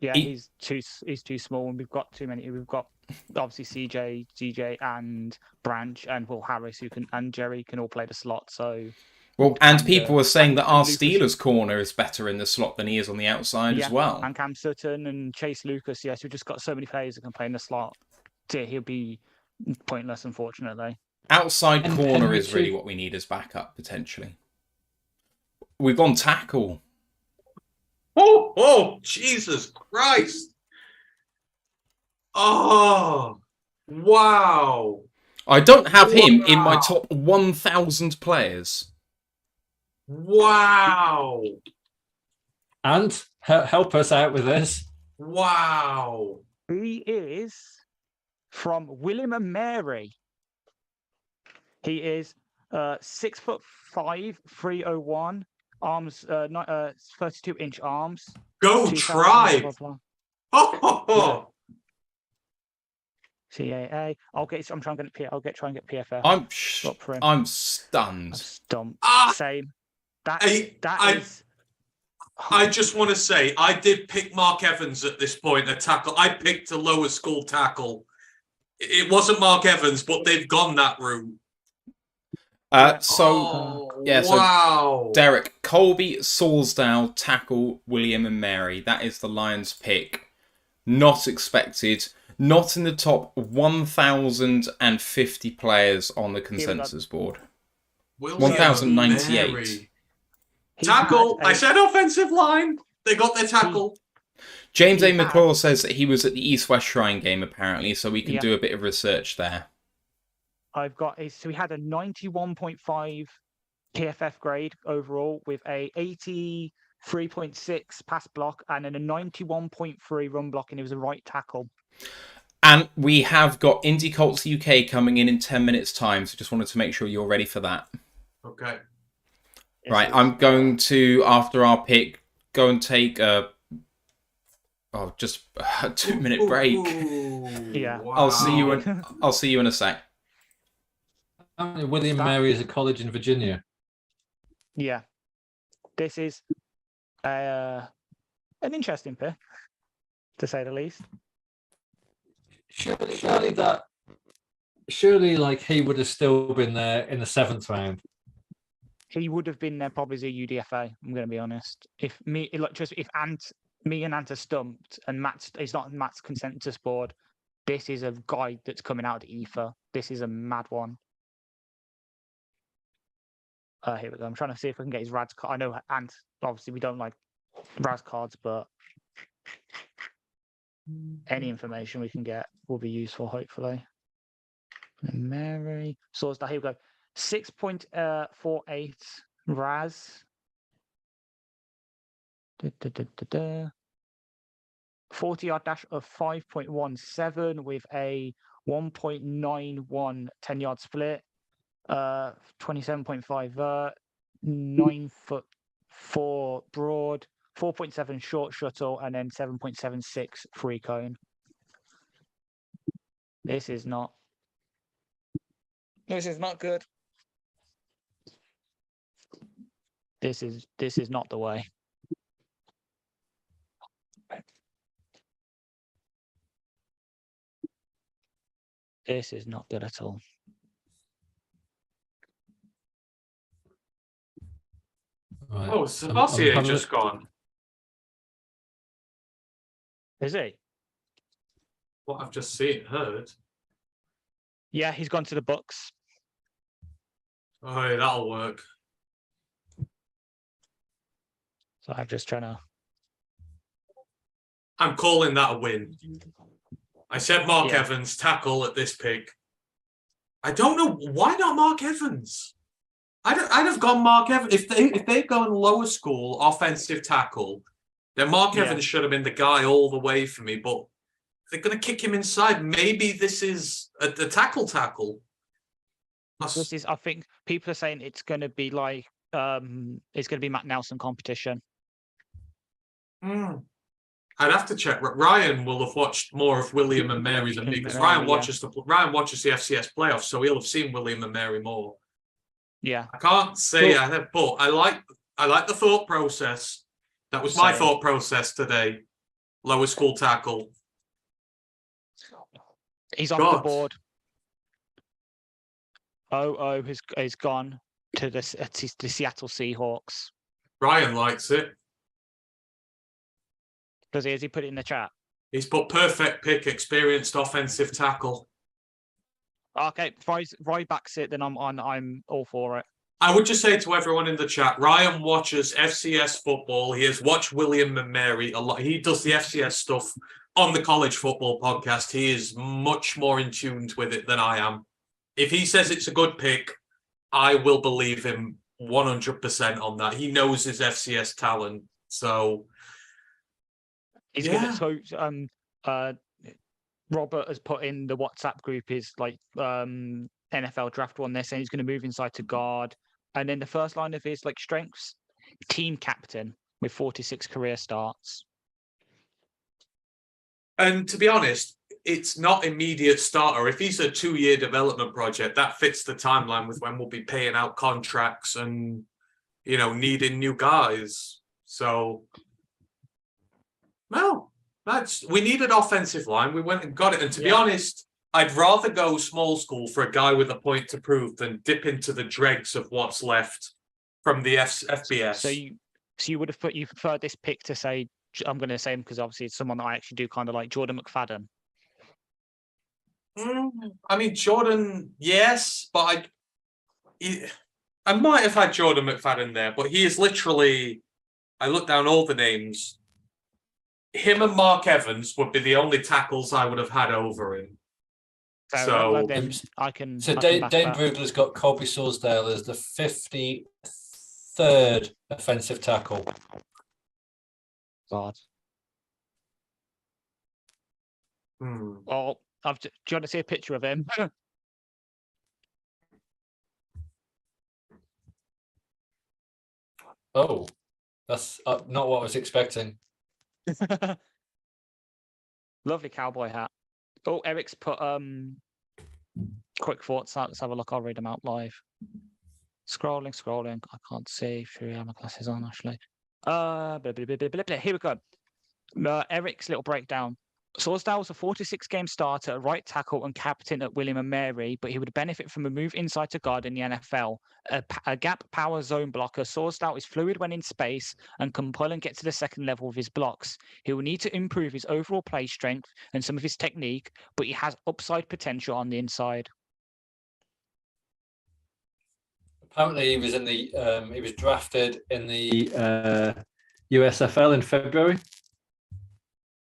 Yeah, he's too small, and we've got too many. We've got obviously CeeJay, and Branch, and Will Harris and Jerry can all play the slot. So well, and people were saying that our Lucas, Steelers corner is better in the slot than he is on the outside as well. And Cam Sutton and Chase Lucas. Yes, we've just got so many players that can play in the slot. He'll be pointless, unfortunately. Outside corner is really what we need as backup potentially. We've gone tackle. Oh, Jesus Christ. Oh, wow. I don't have him in my top 1,000 players. Wow. And help us out with this. Wow. He is from William and Mary. He is 6'5", 301. Arms, 32-inch arms. Go Tribe! Oh. CAA. I'll try and get PFF. I'm stunned. I'm stumped. Same. I just want to say, I did pick Mark Evans at this point, a tackle. I picked a lower school tackle. It wasn't Mark Evans, but they've gone that route. So Derek, Colby, Salisdale, tackle, William and Mary. That is the Lions pick. Not expected. Not in the top 1,050 players on the consensus board. 1,098. Tackle. I said offensive line. They got their tackle. James A. McClaw says that he was at the East-West Shrine game, apparently, so we can do a bit of research there. So he had a 91.5 PFF grade overall with a 83.6 pass block and then a 91.3 run block, and he was a right tackle. And we have got IndyColtsUK coming in 10 minutes' time, so just wanted to make sure you're ready for that. Okay. Right, I'm going to, after our pick, go and take just a 2-minute break. Yeah. Wow. I'll see you in a sec. William Mary is a college in Virginia. Yeah. This is an interesting pick, to say the least. Surely, like, he would have still been there in the 7th round. He would have been there probably as a UDFA. I'm going to be honest. If me and Ant are stumped, and it's not Matt's consensus board, this is a guy that's coming out of the ether. This is a mad one. Here we go. I'm trying to see if I can get his Raz card. I know Ant. Obviously, we don't like Raz cards, but any information we can get will be useful, hopefully. And Mary. So here we go. 6.48 Raz. 40-yard dash of 5.17 with a 1.91 10-yard split. 27.5 vert, 9'4" broad, 4.7 short shuttle, and then 7.76 free cone. This is not good. This is not the way. This is not good at all. Right. Oh, Sebastian just gone. Is he? What I've just seen, heard. Yeah, he's gone to the Bucks. Oh, yeah, that'll work. So I'm just trying to. I'm calling that a win. I said Mark Evans, tackle at this pick. I don't know why not Mark Evans. I'd have gone Mark Evans if they'd gone lower school offensive tackle. Then Mark Evans should have been the guy all the way for me. But they're going to kick him inside. Maybe this is the tackle. This is. I think people are saying it's going to be like it's going to be Matt Nelson competition. I'd have to check. Ryan will have watched more of William and Mary than me because Ryan watches the FCS playoffs, so he'll have seen William and Mary more. Yeah, I can't say I have, but I like the thought process. That was my thought process today. lower school tackle. He's off the board. OO has gone to the Seattle Seahawks. Ryan likes it. Does he? Has he put it in the chat? He's put perfect pick, experienced offensive tackle. Okay, if Roy backs it, then I'm all for it. I would just say to everyone in the chat, Ryan watches FCS football. He has watched William and Mary a lot. He does the FCS stuff on the college football podcast. He is much more in tune with it than I am. If he says it's a good pick, I will believe him 100% on that. He knows his FCS talent. So, he's yeah. Robert has put in the WhatsApp group his NFL draft one. They're saying he's going to move inside to guard. And then the first line of his strengths, team captain with 46 career starts. And to be honest, it's not immediate starter. If he's a 2-year development project, that fits the timeline with when we'll be paying out contracts and, needing new guys. So, well, we needed offensive line. We went and got it. And to be honest, I'd rather go small school for a guy with a point to prove than dip into the dregs of what's left from the FBS. So you would have you prefer this pick to say, I'm going to say him because obviously it's someone that I actually do kind of like, Jordan McFadden. I mean, Jordan, yes, but I might have had Jordan McFadden there, but he is literally, I looked down all the names. Him and Mark Evans would be the only tackles I would have had over him. So I can. So Dane Brugler's got Colby Sorsdale as the 53rd offensive tackle. God. Well, do you want to see a picture of him? Oh, that's not what I was expecting. Lovely cowboy hat. Oh, Eric's put quick thoughts. Let's have a look. I'll read them out live. Scrolling. I can't see through my glasses on actually. Here we go. Eric's little breakdown. Sorsdale was a 46-game starter at right tackle and captain at William and Mary, but he would benefit from a move inside to guard in the NFL. A gap power zone blocker, Sorsdale is fluid when in space and can pull and get to the second level of his blocks. He will need to improve his overall play strength and some of his technique, but he has upside potential on the inside. Apparently, he was he was drafted in the USFL in February.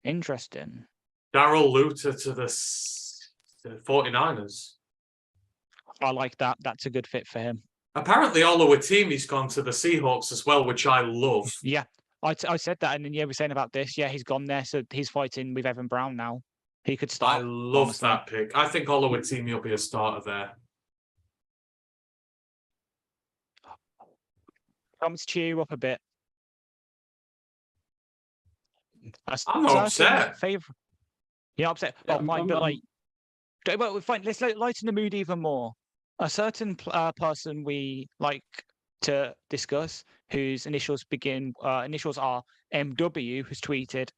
Interesting. Darrell Luter to the 49ers. I like that. That's a good fit for him. Apparently, Oluwatimi's gone to the Seahawks as well, which I love. Yeah, I said that, and then we're saying about this. Yeah, he's gone there, so he's fighting with Evan Brown now. He could start. I love that pick. I think Oluwatimi will be a starter there. Comes cheer you up a bit. I'm not upset. You're upset. Yeah, fine, fine. Let's lighten the mood even more. A certain person we like to discuss, whose initials are MW, who's tweeted,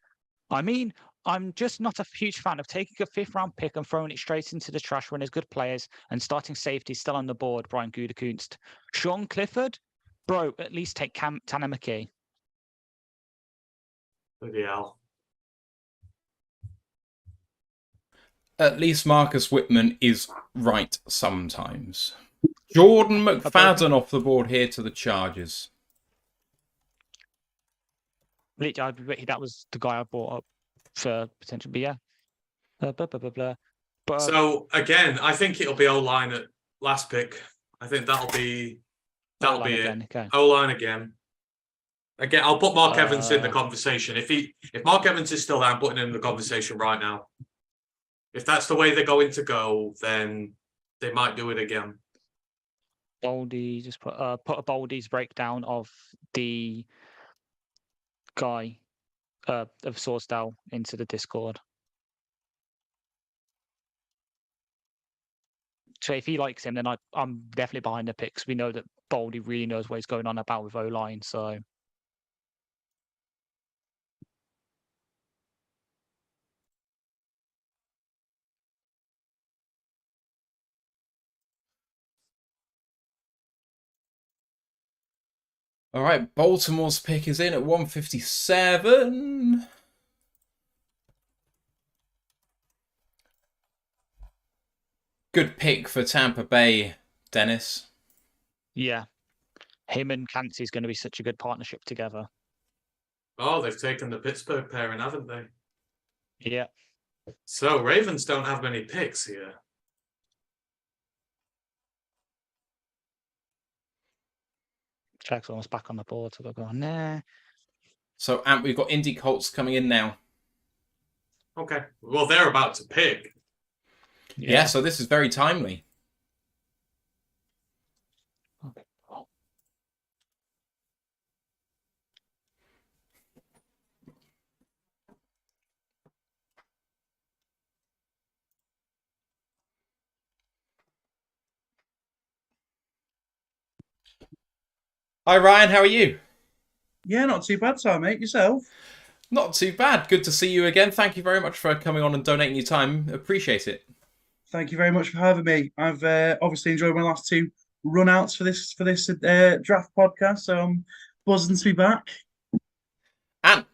I'm just not a huge fan of taking a 5th-round pick and throwing it straight into the trash when there's good players and starting safety still on the board, Brian Gutekunst. Sean Clifford? Bro, at least take Tanner McKee. Bloody hell. At least Marcus Whitman is right sometimes. Jordan McFadden off the board here to the Chargers. That was the guy I brought up for potential, but yeah. But, so again, I think it'll be O-line at last pick. I think that'll be it. Okay. O-line again. Again, I'll put Mark Evans in the conversation. If Mark Evans is still there, I'm putting him in the conversation right now. If that's the way they're going to go, then they might do it again. Baldy just put a Baldy's breakdown of the guy of Sorsdale into the Discord. So if he likes him, then I'm definitely behind the picks. We know that Baldy really knows what he's going on about with O-line, so. All right, Baltimore's pick is in at 157. Good pick for Tampa Bay, Dennis. Yeah. Him and Clancy's going to be such a good partnership together. Oh, they've taken the Pittsburgh pairing, haven't they? Yeah. So Ravens don't have many picks here. Jack's almost back on the board, so they'll go, nah. So, Ant, we've got Indy Colts coming in now. Okay. Well, they're about to pick. Yeah, so this is very timely. Okay. Hi, Ryan. How are you? Yeah, not too bad, Tom, mate. Yourself? Not too bad. Good to see you again. Thank you very much for coming on and donating your time. Appreciate it. Thank you very much for having me. I've obviously enjoyed my last two run-outs for this draft podcast, so I'm buzzing to be back. Ant.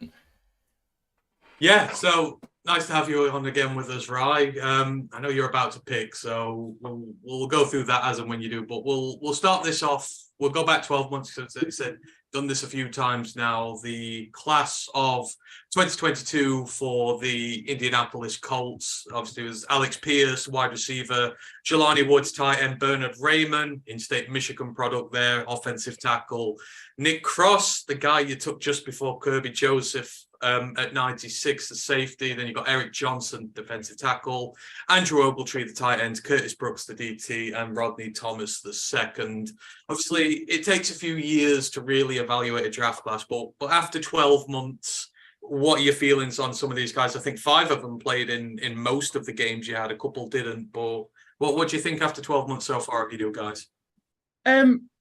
Yeah, so nice to have you on again with us, Rye. I know you're about to pick, so we'll go through that as and when you do. But we'll start this off. We'll go back 12 months because I said done this a few times now. The class of 2022 for the Indianapolis Colts obviously was Alex Pierce, wide receiver, Jelani Woods, tight end, Bernard Raymond, in-state Michigan product there, offensive tackle, Nick Cross, the guy you took just before Kirby Joseph at 96, the safety. Then you've got Eric Johnson, defensive tackle, Andrew Ogletree, the tight end, Curtis Brooks, the DT, and Rodney Thomas, the second. Obviously, it takes a few years to really evaluate a draft class, but after 12 months, what are your feelings on some of these guys? I think 5 of them played in most of the games you had. A couple didn't, but what do you think after 12 months so far of you do, guys?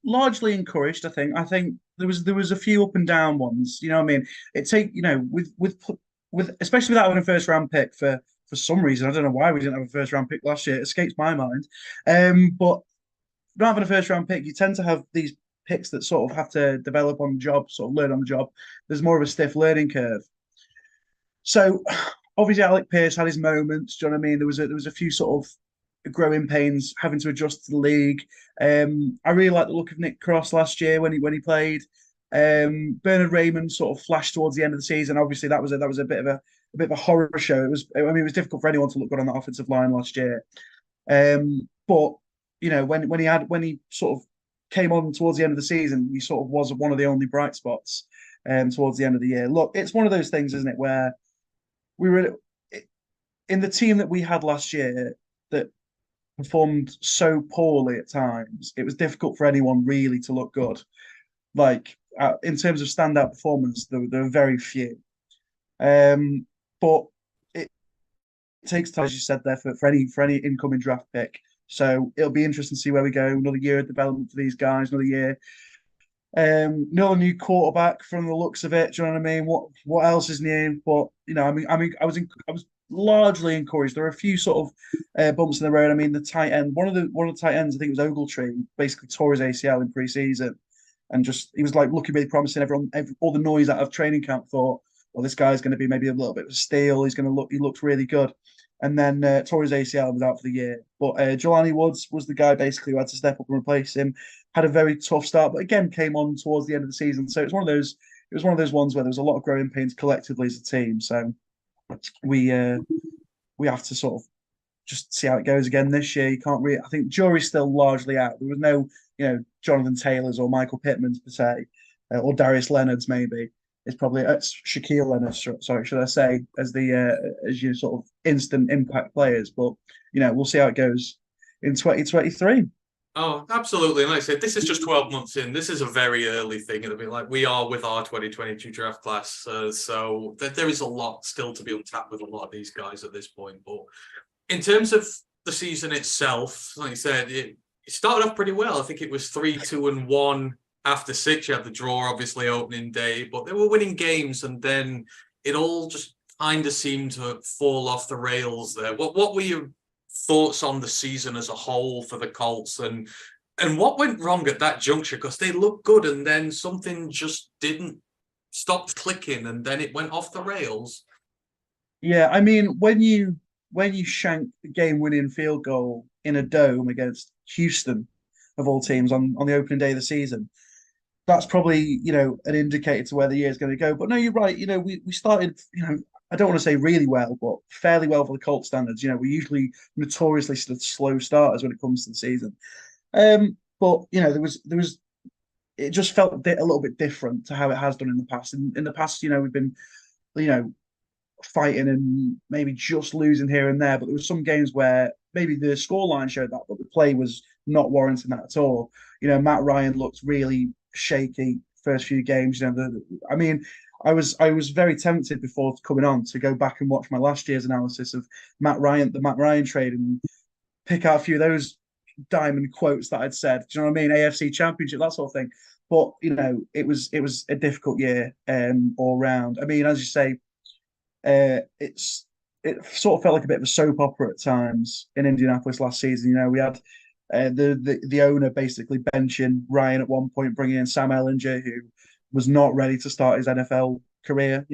Largely encouraged, I think. I think there was a few up and down ones. You know what I mean? With especially without having a first round pick for some reason. I don't know why we didn't have a first round pick last year. It escapes my mind. But not having a first round pick, you tend to have these picks that sort of have to develop on the job, sort of learn on the job. There's more of a stiff learning curve. So obviously Alec Pierce had his moments. Do you know what I mean? There was a few sort of growing pains, having to adjust to the league. I really liked the look of Nick Cross last year when he played. Bernard Raymond sort of flashed towards the end of the season. Obviously, that was a bit of a horror show. It was difficult for anyone to look good on that offensive line last year. But you know, when he sort of came on towards the end of the season, he sort of was one of the only bright spots towards the end of the year. Look, it's one of those things, isn't it, where we were in the team that we had last year that performed so poorly at times. It was difficult for anyone really to look good. Like in terms of standout performance, there were very few. But it takes time, as you said there, for any incoming draft pick. So it'll be interesting to see where we go. Another year of development for these guys. Another year. Another new quarterback from the looks of it. Do you know what I mean? What else is new? But you know, I was largely encouraged. There were a few sort of bumps in the road. I mean, the tight end, one of the tight ends, I think it was Ogletree, basically tore his ACL in pre-season, and just he was like looking really promising. All the noise out of training camp thought, well, this guy's going to be maybe a little bit of a steal. He looked really good, and then tore his ACL and was out for the year. But Jelani Woods was the guy basically who had to step up and replace him. Had a very tough start, but again came on towards the end of the season. So it was one of those ones where there was a lot of growing pains collectively as a team. So we have to sort of just see how it goes again this year. You can't really. I think jury's still largely out. There was no, Jonathan Taylor's or Michael Pittman's per se, or Darius Leonard's maybe. It's probably Shaquille Leonard. Sorry, should I say as your sort of instant impact players? But we'll see how it goes in 2023. Oh, absolutely. And like I said, this is just 12 months in. This is a very early thing. It'll be like we are with our 2022 draft class. So there is a lot still to be untapped with a lot of these guys at this point. But in terms of the season itself, like you said, it started off pretty well. I think it was 3-2-1 after 6. You had the draw, obviously, opening day. But they were winning games. And then it all just kind of seemed to fall off the rails there. What were your thoughts on the season as a whole for the Colts, and And what went wrong at that juncture? Because they looked good, and then something just didn't stop clicking, and then it went off the rails. Yeah, I mean, when you shank the game-winning field goal in a dome against Houston, of all teams, on the opening day of the season, that's probably, an indicator to where the year is going to go. But no, you're right. We started, I don't want to say really well, but fairly well for the Colts standards. We're usually notoriously slow starters when it comes to the season. But there was it just felt a little bit different to how it has done in the past. In the past, we've been, fighting and maybe just losing here and there. But there were some games where maybe the scoreline showed that, but the play was not warranting that at all. Matt Ryan looked really shaky first few games. I mean, I was very tempted before coming on to go back and watch my last year's analysis of the Matt Ryan trade, and pick out a few of those diamond quotes that I'd said. Do you know what I mean? AFC Championship, that sort of thing. But it was a difficult year all round. I mean, as you say, it sort of felt like a bit of a soap opera at times in Indianapolis last season. We had the owner basically benching Ryan at one point, bringing in Sam Ellinger, who was not ready to start his NFL career.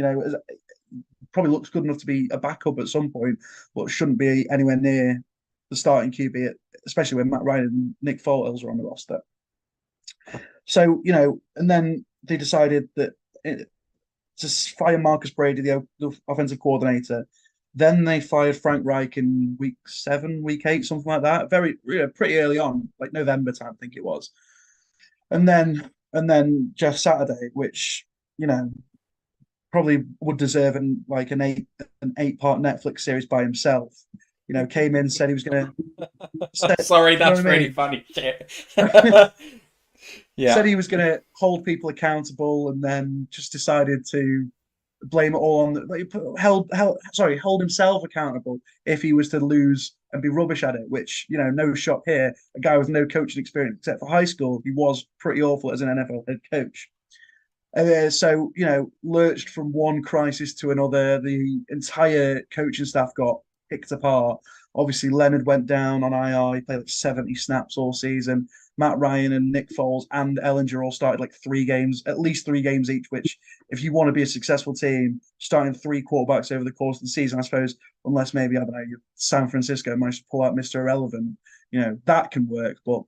Probably looks good enough to be a backup at some point, but shouldn't be anywhere near the starting QB, especially when Matt Ryan and Nick Foles are on the roster. So, and then they decided that to fire Marcus Brady, the offensive coordinator. Then they fired Frank Reich in week 7, week 8, something like that. Pretty early on, like November time, I think it was. And then Jeff Saturday, which probably would deserve an 8-part Netflix series by himself. Came in, said he was going to. Sorry, that's really funny shit. Yeah. Said he was going to hold people accountable, and then just decided to blame it all on hold himself accountable if he was to lose and be rubbish at it. Which no shock here. A guy with no coaching experience except for high school, he was pretty awful as an NFL head coach. So lurched from one crisis to another. The entire coaching staff got picked apart. Obviously, Leonard went down on IR. He played like 70 snaps all season. Matt Ryan and Nick Foles and Ellinger all started like 3 games, at least 3 games each, which if you want to be a successful team, starting 3 quarterbacks over the course of the season, I suppose, unless maybe, I don't know, San Francisco managed to pull out Mr. Irrelevant, that can work. But,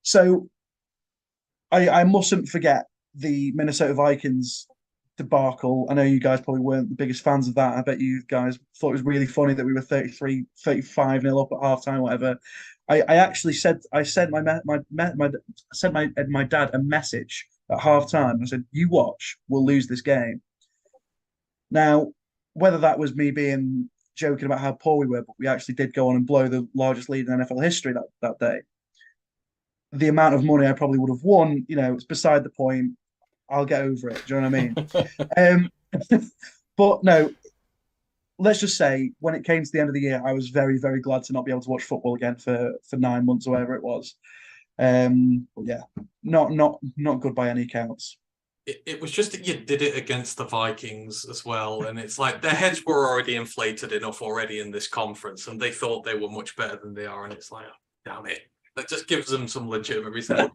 so I mustn't forget the Minnesota Vikings debacle. I know you guys probably weren't the biggest fans of that. I bet you guys thought it was really funny that we were 35-0 up at halftime, whatever. I actually sent my dad a message at halftime. I said, "You watch, we'll lose this game." Now, whether that was me being joking about how poor we were, but we actually did go on and blow the largest lead in NFL history that day. The amount of money I probably would have won, it's beside the point. I'll get over it. Do you know what I mean? But no. Let's just say when it came to the end of the year, I was very, very glad to not be able to watch football again for 9 months or whatever it was. But yeah, not good by any accounts. It was just that you did it against the Vikings as well, and it's like their heads were already inflated enough already in this conference, and they thought they were much better than they are, and it's like, oh, damn it. That just gives them some legitimate reason.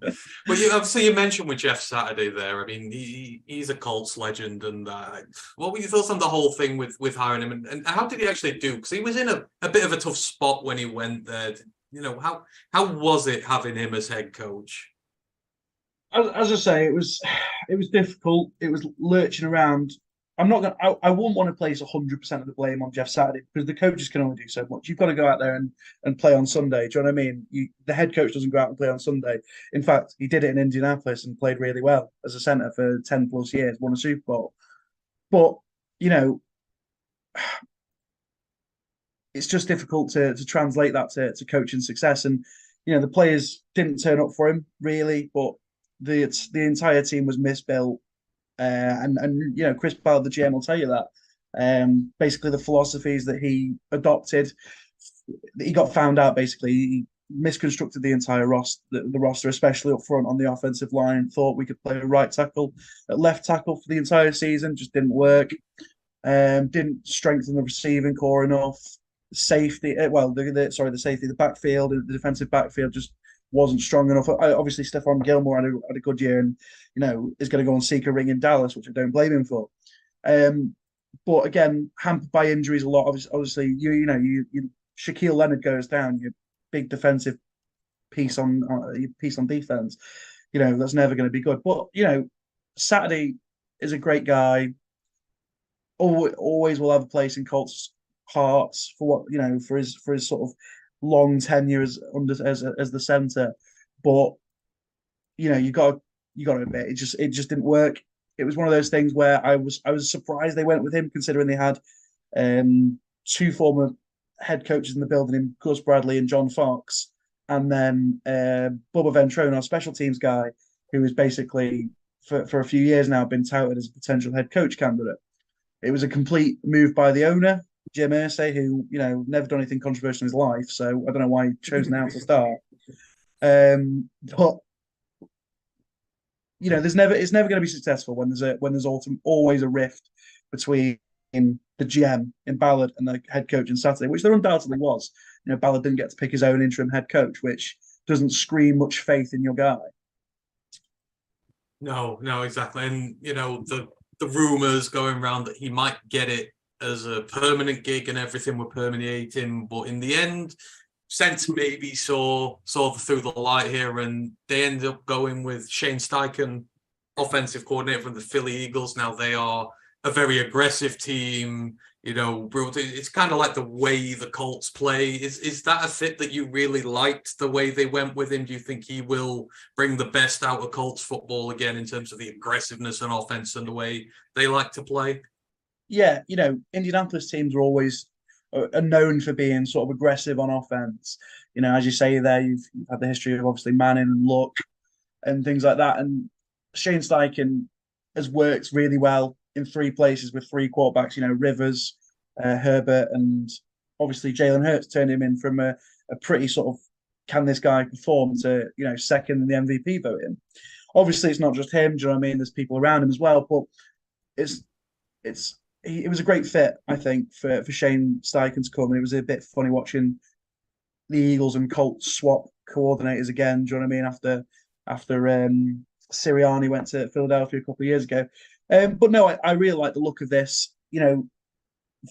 But you mentioned with Jeff Saturday there. I mean, he's a Colts legend. And what were your thoughts on the whole thing with hiring him? And how did he actually do? Because he was in a bit of a tough spot when he went there. How was it having him as head coach? As I say, it was difficult. It was lurching around. I wouldn't want to place 100% of the blame on Jeff Saturday because the coaches can only do so much. You've got to go out there and play on Sunday. Do you know what I mean? The head coach doesn't go out and play on Sunday. In fact, he did it in Indianapolis and played really well as a center for 10 plus years, won a Super Bowl. But, it's just difficult to translate that to coaching success. And, the players didn't turn up for him really, but the entire team was misbuilt. And Chris Ballard, the GM, will tell you that. Basically, the philosophies that he adopted, he got found out. Basically, he misconstructed the entire roster, the roster, especially up front on the offensive line. Thought we could play a right tackle at left tackle for the entire season, just didn't work. Didn't strengthen the receiving core enough. The backfield, the defensive backfield just wasn't strong enough. Obviously, Stephon Gilmore had a good year, and is going to go and seek a ring in Dallas, which I don't blame him for. But again, hampered by injuries a lot. Obviously, Shaquille Leonard goes down, your big defensive piece on defense. That's never going to be good. But Saturday is a great guy. Always will have a place in Colts' hearts for what for his sort of long tenure as the center. But you got to admit it just didn't work. It was one of those things where I was surprised they went with him, considering they had two former head coaches in the building, in Gus Bradley and John Fox, and then Bubba Ventrone, our special teams guy, who has basically for a few years now been touted as a potential head coach candidate. It was a complete move by the owner, Jim Irsay, who never done anything controversial in his life, so I don't know why he chose now to start. But it's never going to be successful when there's always a rift between the GM in Ballard and the head coach in Saturday, which there undoubtedly was. Ballard didn't get to pick his own interim head coach, which doesn't scream much faith in your guy. No, exactly. And the rumors going around that he might get it as a permanent gig and everything were permeating, but in the end, sense maybe saw through the light here, and they ended up going with Shane Steichen, offensive coordinator from the Philly Eagles. Now they are a very aggressive team. It's kind of like the way the Colts play. Is that a fit that you really liked, the way they went with him? Do you think he will bring the best out of Colts football again in terms of the aggressiveness and offense and the way they like to play? Yeah, Indianapolis teams are known for being sort of aggressive on offense. As you say there, you've had the history of obviously Manning and Luck and things like that. And Shane Steichen has worked really well in three places with three quarterbacks, Rivers, Herbert, and obviously Jalen Hurts turned him in from a pretty sort of can this guy perform to, second in the MVP voting. Obviously, it's not just him. Do you know what I mean? There's people around him as well, but it was a great fit, I think, for Shane Steichen to come. And it was a bit funny watching the Eagles and Colts swap coordinators again. Do you know what I mean? After Sirianni went to Philadelphia a couple of years ago. But no, I really like the look of this.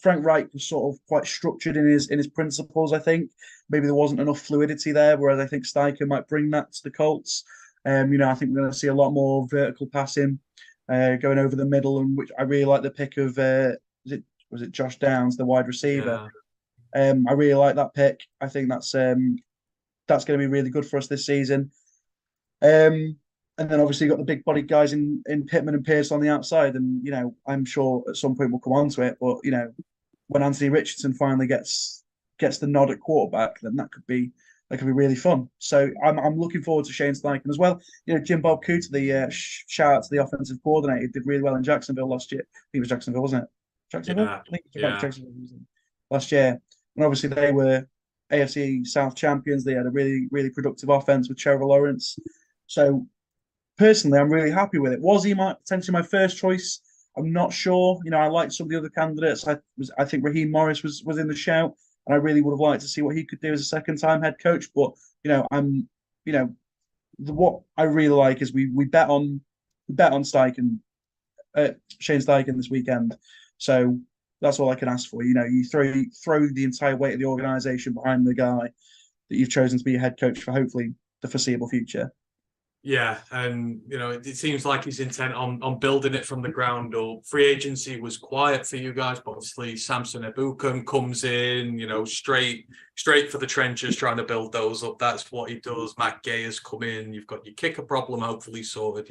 Frank Reich was sort of quite structured in his principles. I think maybe there wasn't enough fluidity there, whereas I think Steichen might bring that to the Colts. I think we're going to see a lot more vertical passing, going over the middle, and which I really like the pick of was it Josh Downs, the wide receiver. Yeah. I really like that pick. I think that's going to be really good for us this season. And then obviously you've got the big bodied guys in Pittman and Pierce on the outside. And, I'm sure at some point we'll come on to it. But, when Anthony Richardson finally gets the nod at quarterback, then that could be really fun. So I'm looking forward to Shane Steichen as well. Jim Bob Cooter, the shout out to the offensive coordinator, did really well in Jacksonville last year. I think it was Jacksonville, wasn't it? Jacksonville? Yeah. I think it was Jacksonville last year. And obviously they were AFC South champions. They had a really, really productive offense with Trevor Lawrence. So personally, I'm really happy with it. Was he potentially my first choice? I'm not sure. I liked some of the other candidates. I think Raheem Morris was in the shout, and I really would have liked to see what he could do as a second-time head coach. But what I really like is we bet on Steichen, Shane Steichen this weekend. So that's all I can ask for. You throw the entire weight of the organization behind the guy that you've chosen to be your head coach for hopefully the foreseeable future. Yeah, and it seems like he's intent on building it from the ground up. Free agency was quiet for you guys, but obviously Samson Ebukam comes in, straight for the trenches, trying to build those up. That's what he does. Matt Gay has come in. You've got your kicker problem hopefully sorted.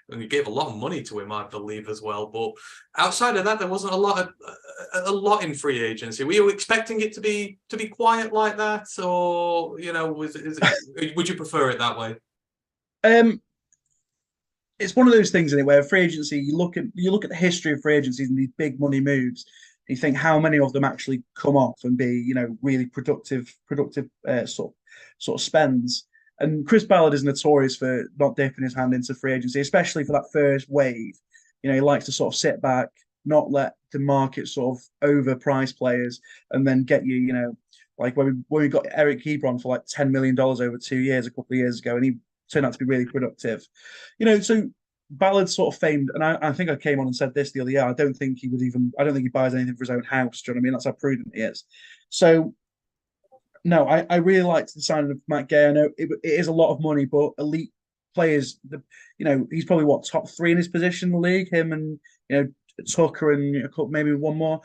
And you gave a lot of money to him, I believe, as well. But outside of that, there wasn't a lot in free agency. Were you expecting it to be quiet like that, or would you prefer it that way? It's one of those things where free agency, you look at the history of free agencies and these big money moves, and you think how many of them actually come off and be really productive sort of spends. And Chris Ballard is notorious for not dipping his hand into free agency, especially for that first wave. He likes to sort of sit back, not let the market sort of overprice players, and then get you Like when we got Eric Ebron for like $10 million over 2 years a couple of years ago, and he turned out to be really productive. So Ballard's sort of famed, and I think I came on and said this the other year. I don't think he buys anything for his own house. Do you know what I mean? That's how prudent he is. So no, I really liked the signing of Matt Gay. I know it is a lot of money, but elite players, he's probably top 3 in his position in the league. Him and Tucker and maybe one more.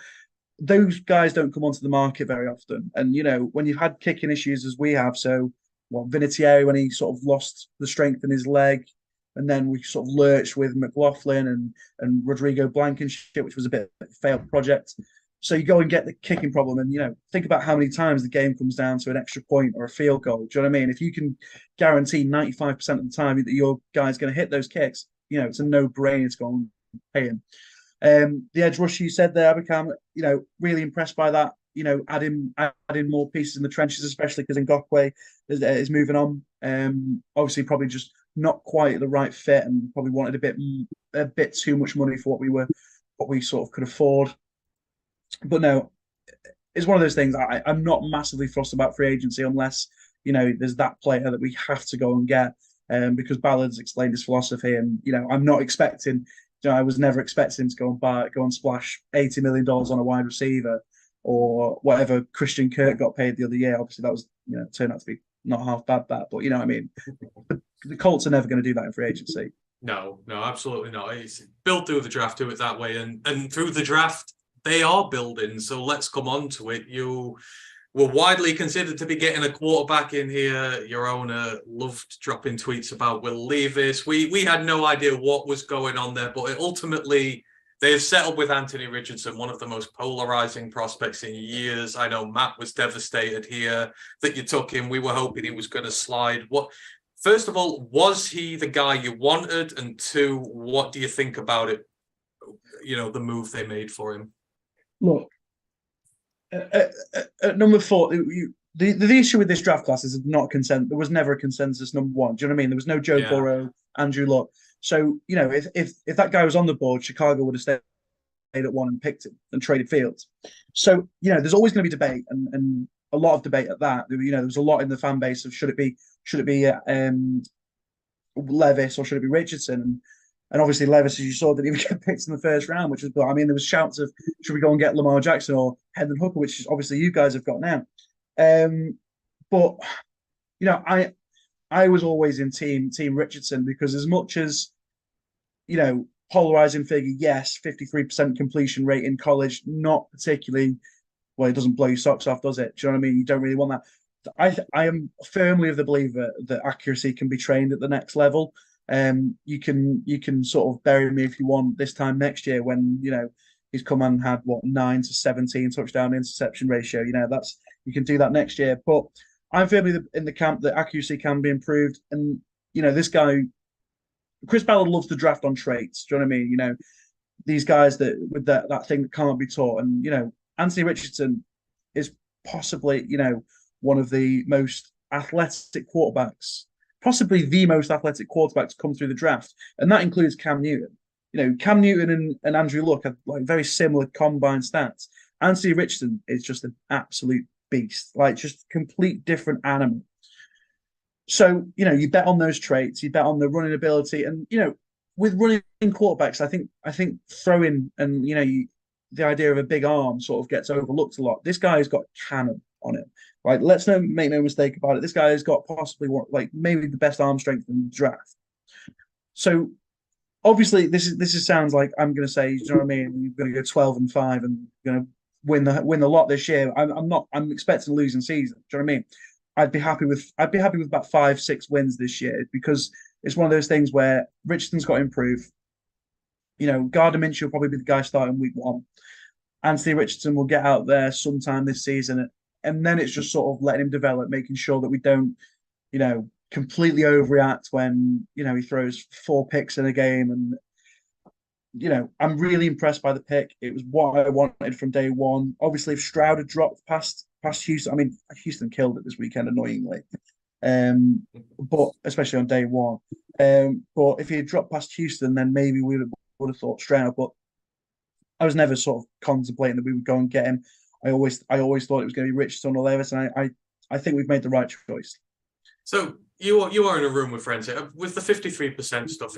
Those guys don't come onto the market very often. And when you've had kicking issues as we have, so Vinatieri when he sort of lost the strength in his leg, and then we sort of lurched with McLaughlin and Rodrigo Blankenship, which was a bit of a failed project. So you go and get the kicking problem, and think about how many times the game comes down to an extra point or a field goal. Do you know what I mean? If you can guarantee 95% of the time that your guy's going to hit those kicks, it's a no-brainer to go and pay him. The edge rush you said there, Abakam, really impressed by that. Adding more pieces in the trenches, especially because Ngakwe is moving on. Obviously, probably just not quite the right fit, and probably wanted a bit too much money for what we sort of could afford. But no, it's one of those things. I'm not massively fussed about free agency unless there's that player that we have to go and get. Because Ballard's explained his philosophy, and I'm not expecting. I was never expecting him to go and splash $80 million on a wide receiver or whatever Christian Kirk got paid the other year. Obviously, that was turned out to be not half bad, but you know what I mean. The Colts are never going to do that in free agency. No, absolutely not. It's built through the draft, do it that way, and through the draft they are building. So let's come on to it. You were widely considered to be getting a quarterback in here. Your owner loved dropping tweets about Will Levis. We had no idea what was going on there, but ultimately they have settled with Anthony Richardson, one of the most polarizing prospects in years. I know Matt was devastated here that you took him. We were hoping he was going to slide. First of all, was he the guy you wanted? And 2, what do you think about it? The move they made for him. Look, at number 4, the issue with this draft class is not consent. There was never a consensus number 1. Do you know what I mean? There was no Joe Burrow, Andrew Luck. So if that guy was on the board, Chicago would have stayed at 1 and picked him and traded Fields. So there's always going to be debate and a lot of debate at that. There was a lot in the fan base of should it be Levis or should it be Richardson? And obviously Levis, as you saw, didn't even get picked in the first round, which was, there was shouts of should we go and get Lamar Jackson or Hendon Hooker, which is obviously you guys have got now. But I was always in team Richardson because as much as polarizing figure, yes, 53% completion rate in college, not particularly well. It doesn't blow your socks off, does it? Do you know what I mean? You don't really want that. I am firmly of the believer that accuracy can be trained at the next level. You can sort of bury me if you want this time next year when he's come and had 9 to 17 touchdown interception ratio. You can do that next year. But I'm firmly in the camp that accuracy can be improved. And this guy, Chris Ballard, loves to draft on traits. Do you know what I mean? These guys that with that thing that can't be taught. And Anthony Richardson is possibly one of the most athletic quarterbacks. Possibly the most athletic quarterback to come through the draft, and that includes Cam Newton. Cam Newton and Andrew Luck have very similar combined stats. Anthony Richardson is just an absolute beast, just complete different animal. So you bet on those traits, you bet on the running ability, and with running quarterbacks, I think throwing and the idea of a big arm sort of gets overlooked a lot. This guy's got cannon on him. Let's make no mistake about it. This guy has got possibly maybe the best arm strength in the draft. So obviously this sounds like I'm going to say, you know what I mean? You're going to go 12-5 and going to win the lot this year. I'm expecting a losing season. Do you know what I mean? I'd be happy with about 5-6 wins this year because it's one of those things where Richardson's got to improve. Gardner Minshew will probably be the guy starting week 1. Anthony Richardson will get out there sometime this season. And then it's just sort of letting him develop, making sure that we don't, completely overreact when, he throws 4 picks in a game. And, I'm really impressed by the pick. It was what I wanted from day one. Obviously, if Stroud had dropped past Houston, Houston killed it this weekend, annoyingly. But especially on day one. But if he had dropped past Houston, then maybe we would have thought Stroud. But I was never sort of contemplating that we would go and get him. I always thought it was going to be Richardson or Levis, and I think we've made the right choice. So you are in a room with friends here. With the 53% stuff,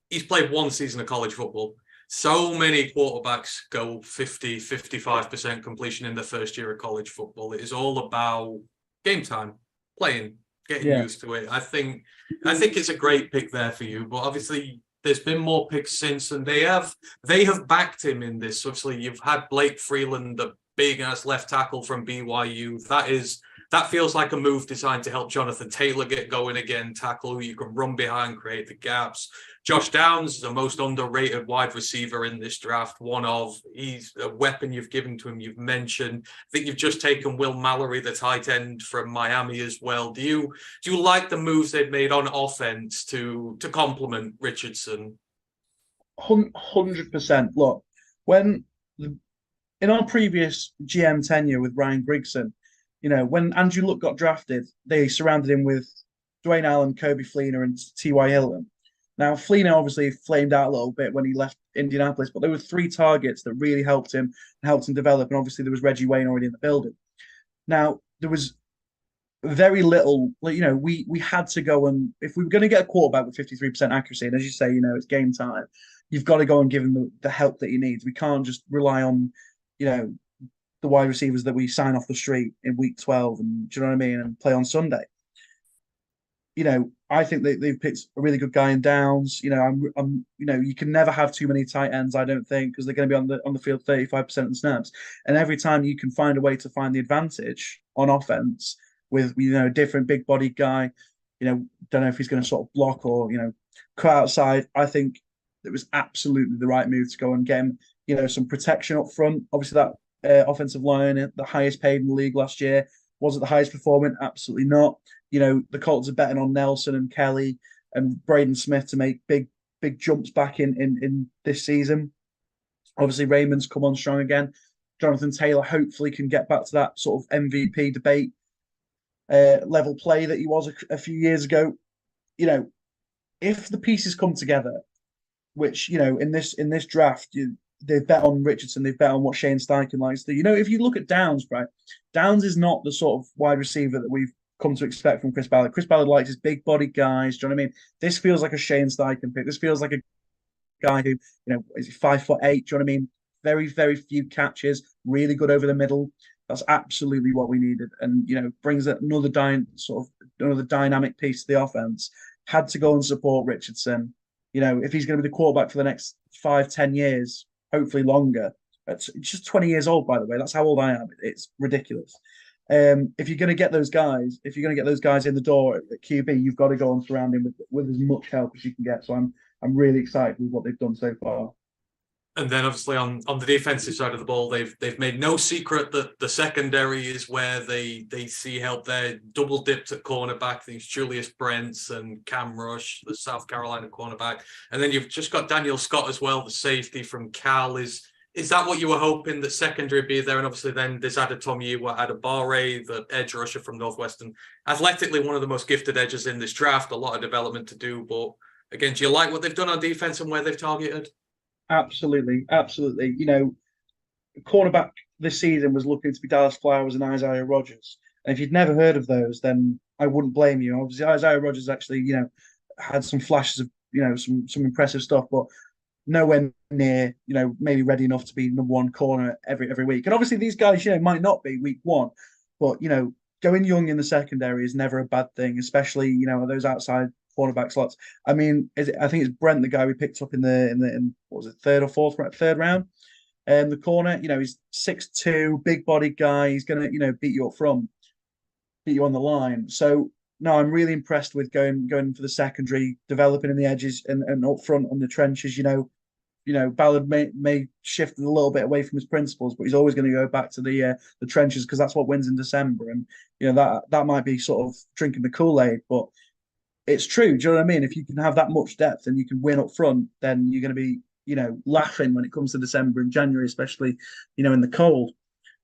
he's played one season of college football. So many quarterbacks go 50, 55% completion in their first year of college football. It is all about game time, playing, getting used to it. I think it's a great pick there for you, but obviously there's been more picks since, and they have backed him in this. Obviously, you've had Blake Freeland, the big ass left tackle from BYU. That feels like a move designed to help Jonathan Taylor get going again, tackle who you can run behind, create the gaps. Josh Downs is the most underrated wide receiver in this draft. He's a weapon you've given to him. You've mentioned. I think you've just taken Will Mallory, the tight end from Miami as well. Do you like the moves they've made on offense to complement Richardson? 100%. Look, in our previous GM tenure with Ryan Grigson, when Andrew Luck got drafted, they surrounded him with Dwayne Allen, Kobe Fleener, and T.Y. Hilton. Now, Fleener obviously flamed out a little bit when he left Indianapolis, but there were 3 targets that really helped him develop, and obviously there was Reggie Wayne already in the building. Now, there was very little, we had to go, and if we were going to get a quarterback with 53% accuracy, and as you say, it's game time, you've got to go and give him the help that he needs. We can't just rely on, the wide receivers that we sign off the street in week 12 and do you know what I mean, and play on Sunday. I think they've picked a really good guy in Downs. You can never have too many tight ends, I don't think, because they're going to be on the field 35% of the snaps. And every time you can find a way to find the advantage on offense with a different big bodied guy, don't know if he's going to sort of block or cut outside. I think it was absolutely the right move to go and get him, some protection up front. Obviously that offensive line, the highest paid in the league last year. Was it the highest performing? Absolutely not. The Colts are betting on Nelson and Kelly and Braden Smith to make big jumps back in this season. Obviously, Raymond's come on strong again. Jonathan Taylor hopefully can get back to that sort of MVP debate level play that he was a few years ago. If the pieces come together, which in this draft, they've bet on Richardson, they've bet on what Shane Steichen likes to do. If you look at Downs, right, Downs is not the sort of wide receiver that we've come to expect from Chris Ballard. Chris Ballard likes his big body guys. Do you know what I mean? This feels like a Shane Steichen pick. This feels like a guy who, is 5'8". Do you know what I mean? Very, very few catches, really good over the middle. That's absolutely what we needed. And, brings another dynamic piece to the offense. Had to go and support Richardson. If he's going to be the quarterback for the next 5-10 years, hopefully longer. It's just 20 years old, by the way. That's how old I am. It's ridiculous. If you're going to get those guys, in the door at QB, you've got to go and surround him with as much help as you can get. So I'm really excited with what they've done so far. And then obviously on the defensive side of the ball, they've made no secret that the secondary is where they see help. They're double dipped at cornerback. These Julius Brents and Cam Rush, the South Carolina cornerback, and then you've just got Daniel Scott as well, the safety from Cal. Is that what you were hoping, that secondary would be there? And obviously then there's Adetomiwa Adebare, the edge rusher from Northwestern. Athletically, one of the most gifted edges in this draft. A lot of development to do, but again, do you like what they've done on defense and where they've targeted? Absolutely. Cornerback this season was looking to be Dallas Flowers and Isaiah Rodgers. And if you'd never heard of those, then I wouldn't blame you. Obviously, Isaiah Rodgers actually, had some flashes of, some impressive stuff, but nowhere near, maybe ready enough to be number one corner every week. And obviously these guys, might not be week one, but, going young in the secondary is never a bad thing, especially, those outside cornerback slots. I mean, I think it's Brent, the guy we picked up in what was it, third round, and the corner. He's 6'2", big bodied guy. He's gonna beat you up front, beat you on the line. So no, I'm really impressed with going for the secondary, developing in the edges and up front on the trenches. Ballard may shift a little bit away from his principles, but he's always going to go back to the trenches because that's what wins in December. And that might be sort of drinking the Kool-Aid, but it's true. Do you know what I mean? If you can have that much depth and you can win up front, then you're going to be, laughing when it comes to December and January, especially, in the cold.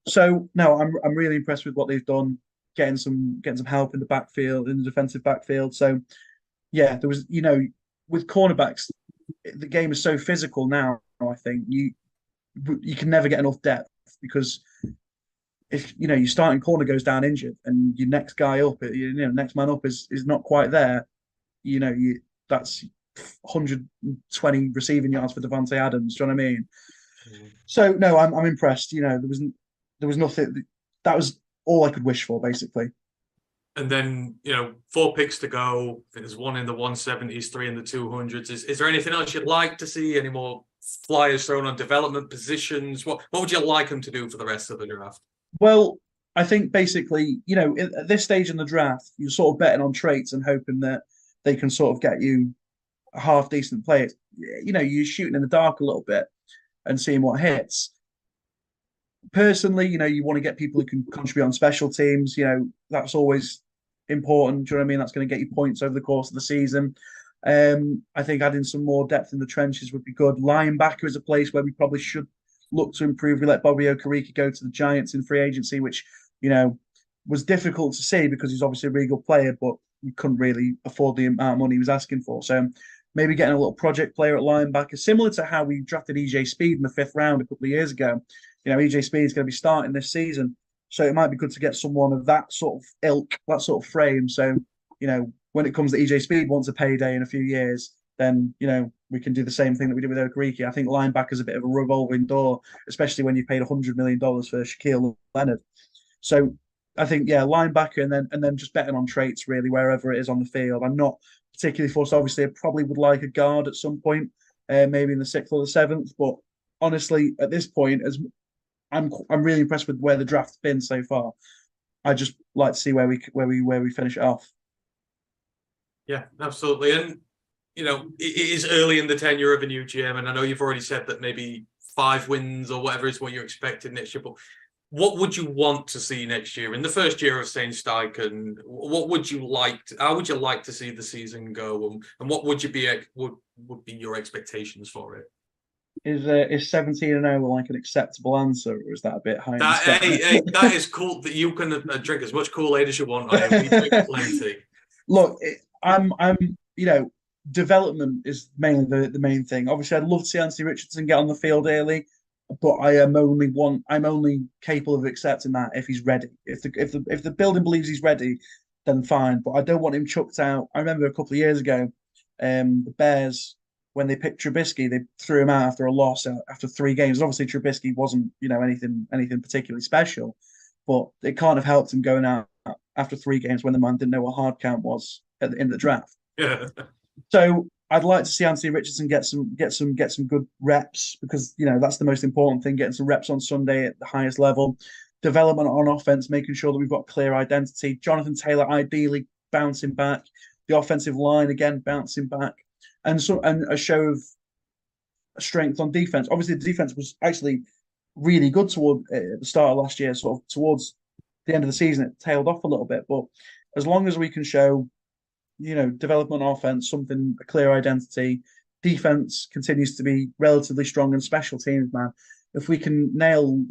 So no, I'm really impressed with what they've done, getting some help in the backfield, in the defensive backfield. So yeah, there was, with cornerbacks, the game is so physical now. I think you can never get enough depth because if your starting corner goes down injured and your next guy up, next man up is not quite there, that's 120 receiving yards for Devontae Adams. Do you know what I mean? So no, I'm impressed. There was nothing. That was all I could wish for, basically. And then 4 picks to go. I think there's 1 in the 170s, 3 in the 200s. Is there anything else you'd like to see? Any more flyers thrown on development positions? What would you like them to do for the rest of the draft? Well, I think basically, at this stage in the draft, you're sort of betting on traits and hoping that they can sort of get you a half decent player. You're shooting in the dark a little bit and seeing what hits. Personally, you want to get people who can contribute on special teams. That's always important. Do you know what I mean? That's going to get you points over the course of the season. I think adding some more depth in the trenches would be good. Linebacker is a place where we probably should look to improve. We let Bobby Okereke go to the Giants in free agency, which, was difficult to see because he's obviously a really good player, but we couldn't really afford the amount of money he was asking for. So maybe getting a little project player at linebacker, similar to how we drafted EJ Speed in the 5th round a couple of years ago. EJ Speed is going to be starting this season. So it might be good to get someone of that sort of ilk, that sort of frame. So, when it comes to EJ Speed wants a payday in a few years, then, we can do the same thing that we did with Okereke. I think linebacker's a bit of a revolving door, especially when you paid $100 million for Shaquille Leonard. So I think, linebacker and then just betting on traits, really, wherever it is on the field. I'm not particularly forced. Obviously, I probably would like a guard at some point, maybe in the 6th or the 7th. But honestly, at this point, I'm really impressed with where the draft's been so far. I just like to see where we finish it off. Yeah, absolutely. And it is early in the tenure of a new GM, and I know you've already said that maybe 5 wins or whatever is what you're expecting next year. But what would you want to see next year in the first year of Shane Steichen? What would you like? How would you like to see the season go? And what would be your expectations for it? Is 17-0 like an acceptable answer, or is that a bit high? That is cool. That you can drink as much Kool-Aid as you want. We drink plenty. Look, I'm development is mainly the main thing. Obviously, I'd love to see Anthony Richardson get on the field early, but I'm only capable of accepting that if he's ready. If the building believes he's ready, then fine. But I don't want him chucked out. I remember a couple of years ago, the Bears, when they picked Trubisky, they threw him out after a loss after 3 games. Obviously, Trubisky wasn't anything particularly special, but it can't have helped him going out after 3 games when the man didn't know what hard count was at the end of the draft. Yeah. So I'd like to see Anthony Richardson get some good reps, because that's the most important thing, getting some reps on Sunday at the highest level. Development on offense, making sure that we've got clear identity. Jonathan Taylor ideally bouncing back. The offensive line again bouncing back. And a show of strength on defense. Obviously, the defense was actually really good toward the start of last year. Sort of towards the end of the season, it tailed off a little bit. But as long as we can show, development on offense, a clear identity, defense continues to be relatively strong, and special teams, man. If we can nail,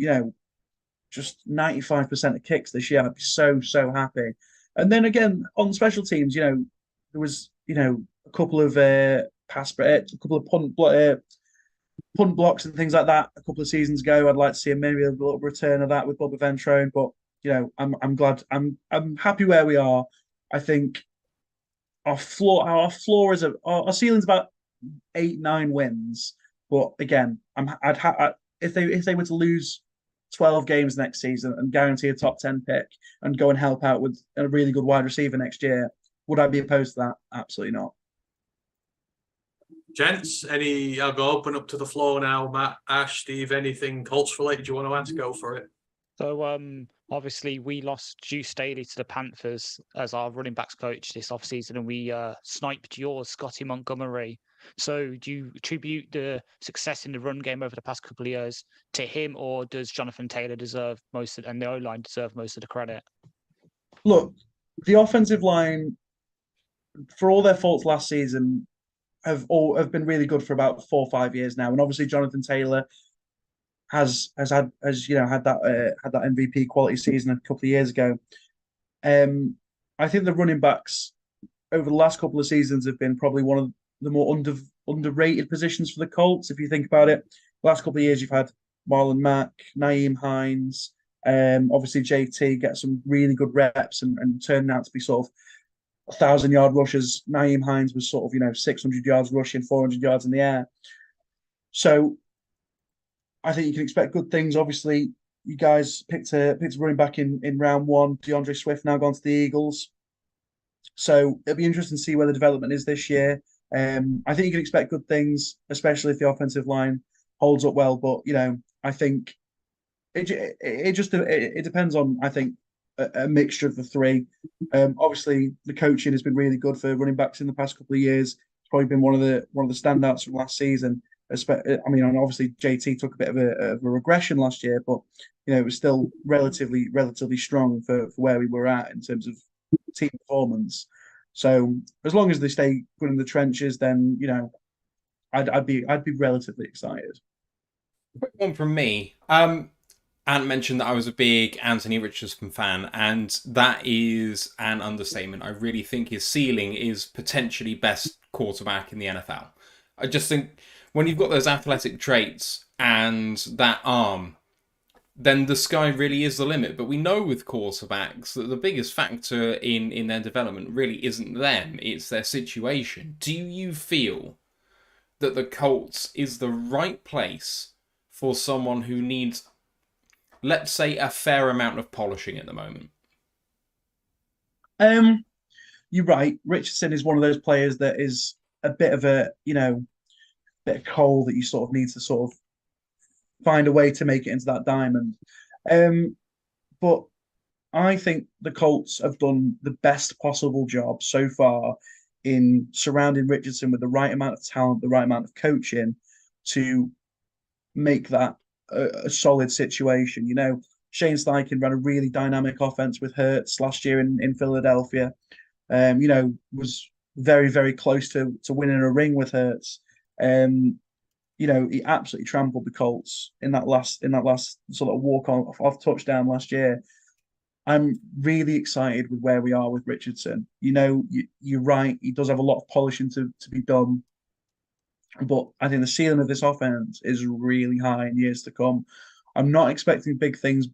just 95% of kicks this year, I'd be so happy. And then again, on special teams, there was, a couple of punt blocks and things like that a couple of seasons ago. I'd like to see maybe a little return of that with Bubba Ventrone, but I'm glad. I'm happy where we are. I think our floor is our ceiling's about 8-9 wins. But again, if they were to lose 12 games next season and guarantee a top 10 pick and go and help out with a really good wide receiver next year, would I be opposed to that? Absolutely not. Gents, I'll go open up to the floor now. Matt, Ash, Steve, anything Colts related you want to ask? Go for it. So obviously we lost Juice Staley to the Panthers as our running backs coach this offseason, and we sniped yours, Scotty Montgomery. So do you attribute the success in the run game over the past couple of years to him, or does Jonathan Taylor deserve and the O-line deserve most of the credit? Look, the offensive line, for all their faults last season, have been really good for about 4 or 5 years now, and obviously Jonathan Taylor has had that MVP quality season a couple of years ago. I think the running backs over the last couple of seasons have been probably one of the more underrated positions for the Colts. If you think about it, the last couple of years you've had Marlon Mack, Nyheim Hines, Obviously, JT gets some really good reps and turned out to be sort of 1,000-yard rushers. Nyheim Hines was sort of 600 yards rushing, 400 yards in the air. So I think you can expect good things. Obviously, you guys picked a running back in round one. DeAndre Swift now gone to the Eagles. So it'll be interesting to see where the development is this year. I think you can expect good things, especially if the offensive line holds up well. But I think it depends on, I think, a mixture of the three. Obviously, the coaching has been really good for running backs in the past couple of years. It's probably been one of the standouts from last season. I mean, and obviously JT took a bit of a regression last year, but it was still relatively strong for where we were at in terms of team performance. So as long as they stay good in the trenches, then I'd be relatively excited. Quick one from me. Ant mentioned that I was a big Anthony Richardson fan, and that is an understatement. I really think his ceiling is potentially best quarterback in the NFL. I just think when you've got those athletic traits and that arm, then the sky really is the limit. But we know with quarterbacks that the biggest factor in their development really isn't them, it's their situation. Do you feel that the Colts is the right place for someone who needs, let's say, a fair amount of polishing at the moment? You're right. Richardson is one of those players that is a bit of a, bit of coal that you sort of need to sort of find a way to make it into that diamond. But I think the Colts have done the best possible job so far in surrounding Richardson with the right amount of talent, the right amount of coaching to make that a solid situation. Shane Steichen ran a really dynamic offense with Hurts last year in Philadelphia. Was very, very close to winning a ring with Hurts. He absolutely trampled the Colts in that last sort of walk off touchdown last year. I'm really excited with where we are with Richardson. You're right. He does have a lot of polishing to be done. But I think the ceiling of this offense is really high in years to come. I'm not expecting big things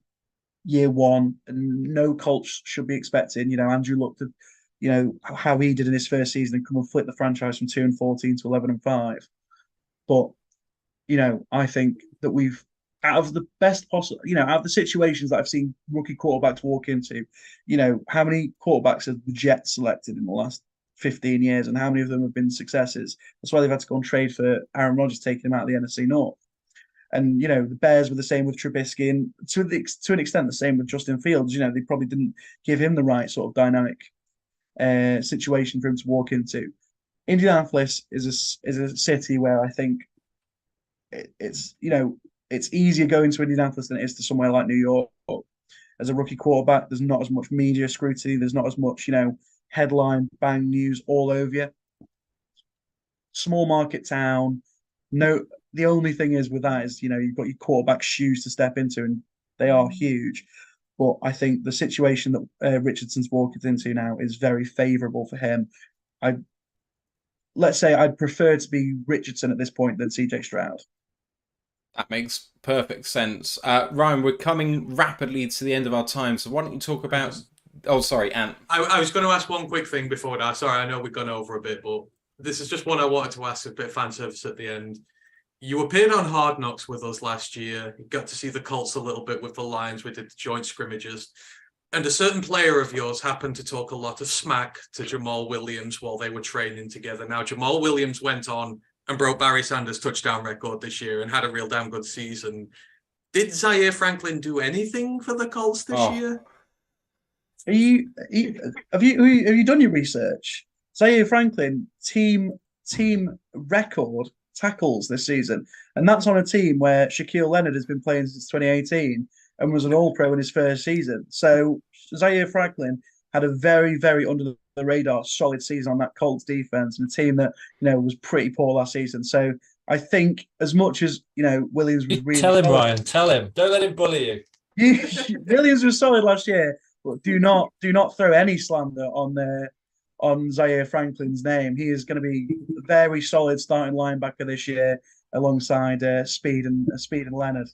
year one, and no Colts should be expecting. Andrew looked at, how he did in his first season and come and flip the franchise from 2-14 to 11-5. But, I think that we've, out of the best possible, out of the situations that I've seen rookie quarterbacks walk into, how many quarterbacks have the Jets selected in the last 15 years and how many of them have been successes? That's why they've had to go and trade for Aaron Rodgers, taking him out of the NFC North. And, the Bears were the same with Trubisky, and to an extent the same with Justin Fields. They probably didn't give him the right sort of dynamic situation for him to walk into. Indianapolis is a city where I think it's easier going to Indianapolis than it is to somewhere like New York. As a rookie quarterback, there's not as much media scrutiny. There's not as much, headline bang news all over you. Small market town. No, the only thing is with that is, you've got your quarterback shoes to step into, and they are huge. But I think the situation that Richardson's walking into now is very favourable for him. Let's say I'd prefer to be Richardson at this point than CeeJay Stroud. That makes perfect sense. Ryan, we're coming rapidly to the end of our time, so why don't you talk about... Oh, sorry, Ant. I was going to ask one quick thing before that. Sorry, I know we've gone over a bit, but this is just one I wanted to ask, a bit of fan service at the end. You appeared on Hard Knocks with us last year. You got to see the Colts a little bit with the Lions. We did the joint scrimmages. And a certain player of yours happened to talk a lot of smack to Jamal Williams while they were training together. Now, Jamal Williams went on and broke Barry Sanders' touchdown record this year and had a real damn good season. Did Zaire Franklin do anything for the Colts this year? Have you done your research? Zaire Franklin, team record tackles this season, and that's on a team where Shaquille Leonard has been playing since 2018 and was an All-Pro in his first season. So Zaire Franklin had a very, very under the radar solid season on that Colts defense, and a team that was pretty poor last season. So I think as much as Williams was really tell him, solid, Ryan, tell him, don't let him bully you. Williams was solid last year, but do not throw any slander on Zaire Franklin's name. He is going to be a very solid starting linebacker this year alongside Speed and Leonard.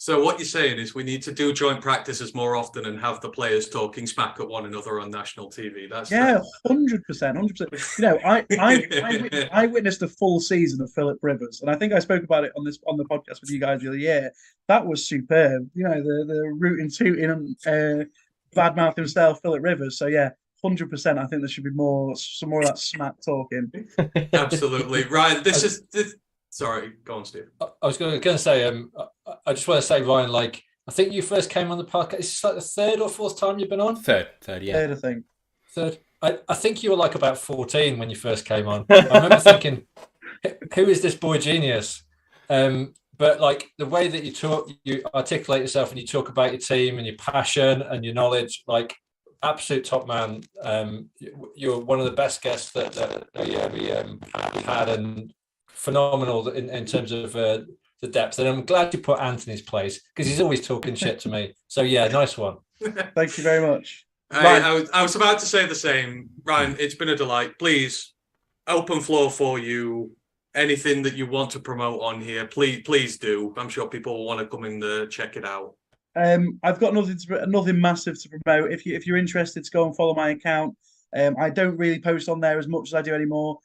So what you're saying is we need to do joint practices more often and have the players talking smack at one another on national TV. That's 100%, 100%. You know, I witnessed a full season of Philip Rivers, and I think I spoke about it on the podcast with you guys the other year. That was superb. You know, the rooting, tooting, bad mouthing style Philip Rivers. So yeah, 100%. I think there should be some more of that smack talking. Absolutely, Ryan. This. Sorry, go on, Steve. I was going to say, I just want to say, Ryan, like, I think you first came on the podcast. Is this like the third or fourth time you've been on? Third, yeah. Third, I think. Third. I think you were like about 14 when you first came on. I remember thinking, who is this boy genius? But like the way that you articulate yourself and you talk about your team and your passion and your knowledge, like absolute top man. You're one of the best guests that we had, and phenomenal in terms of the depth. And I'm glad you put Anthony's place because he's always talking shit to me. So yeah, nice one. Thank you very much. I was about to say the same. Ryan, it's been a delight. Please, open floor for you. Anything that you want to promote on here, please do. I'm sure people will want to come and check it out. I've got nothing massive to promote. If you're interested to go and follow my account, I don't really post on there as much as I do anymore.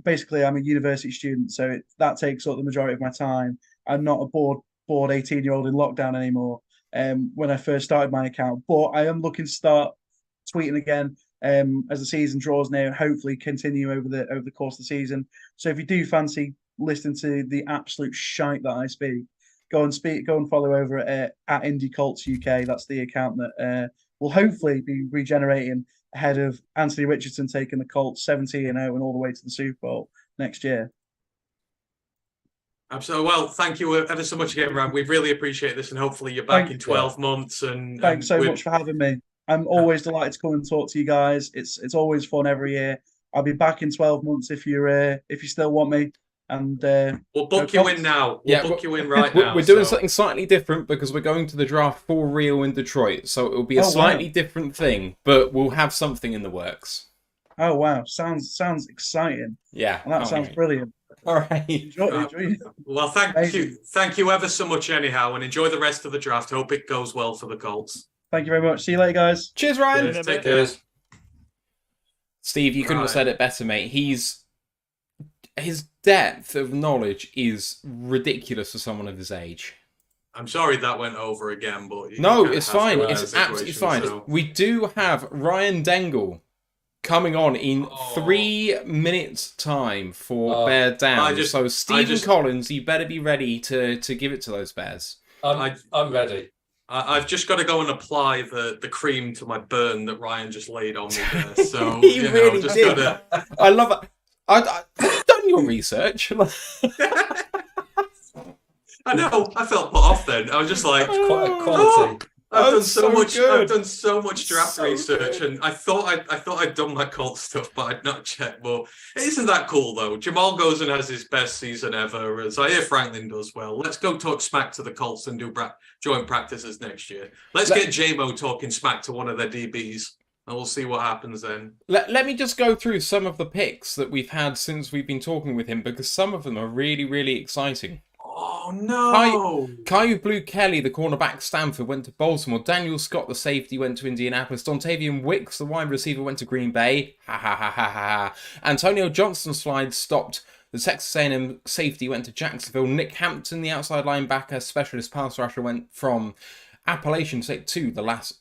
Basically, I'm a university student, so that takes up the majority of my time. I'm not a bored 18-year-old in lockdown anymore. When I first started my account, but I am looking to start tweeting again as the season draws near, and hopefully continue over the course of the season. So if you do fancy listening to the absolute shite that I speak, go and follow over at IndyColtsUK. That's the account that will hopefully be regenerating ahead of Anthony Richardson taking the Colts 17-0 and all the way to the Super Bowl next year. Absolutely. Well, thank you ever so much again, Ryan. We really appreciate this, and hopefully you're back in 12 months. And thanks so much for having me. I'm always delighted to come and talk to you guys. It's always fun every year. I'll be back in 12 months if you still want me. And we'll book you in now. We'll book you in right now. We're doing something slightly different because we're going to the draft for real in Detroit. So it will be a slightly different thing, but we'll have something in the works. Oh wow, sounds exciting. Yeah, and that sounds brilliant. All right. Enjoy. Well, thank you ever so much anyhow, and enjoy the rest of the draft. Hope it goes well for the Colts. Thank you very much. See you later, guys. Cheers, Ryan. Cheers. Take care. Steve, you couldn't have said it better, mate. His depth of knowledge is ridiculous for someone of his age. I'm sorry that went over again, but no, it's fine. It's absolutely fine. So. We do have Ryan Dengle coming on in 3 minutes' time for Bear Down. So Stephen Collins, you better be ready to give it to those Bears. I'm ready. I've just got to go and apply the cream to my burn that Ryan just laid on me there. So he really did. I love it. I've done your research. I know. I felt put off then. I was just like, quite a quality. I've done so much draft research, and I thought I'd done my Colts stuff, but I'd not checked. But isn't that cool though? Jamal goes and has his best season ever, as I hear Franklin does well. Let's go talk smack to the Colts and do joint practices next year. Let's get J-Mo talking smack to one of their DBs, and we'll see what happens then. Let me just go through some of the picks that we've had since we've been talking with him, because some of them are really, really exciting. Oh, no. Caillou Blue Kelly, the cornerback, Stanford, went to Baltimore. Daniel Scott, the safety, went to Indianapolis. Dontavian Wicks, the wide receiver, went to Green Bay. Ha, ha, ha, ha, ha. Antonio Johnson slide stopped. The Texas A&M safety went to Jacksonville. Nick Hampton, the outside linebacker, specialist pass rusher, went from Appalachian State to the Las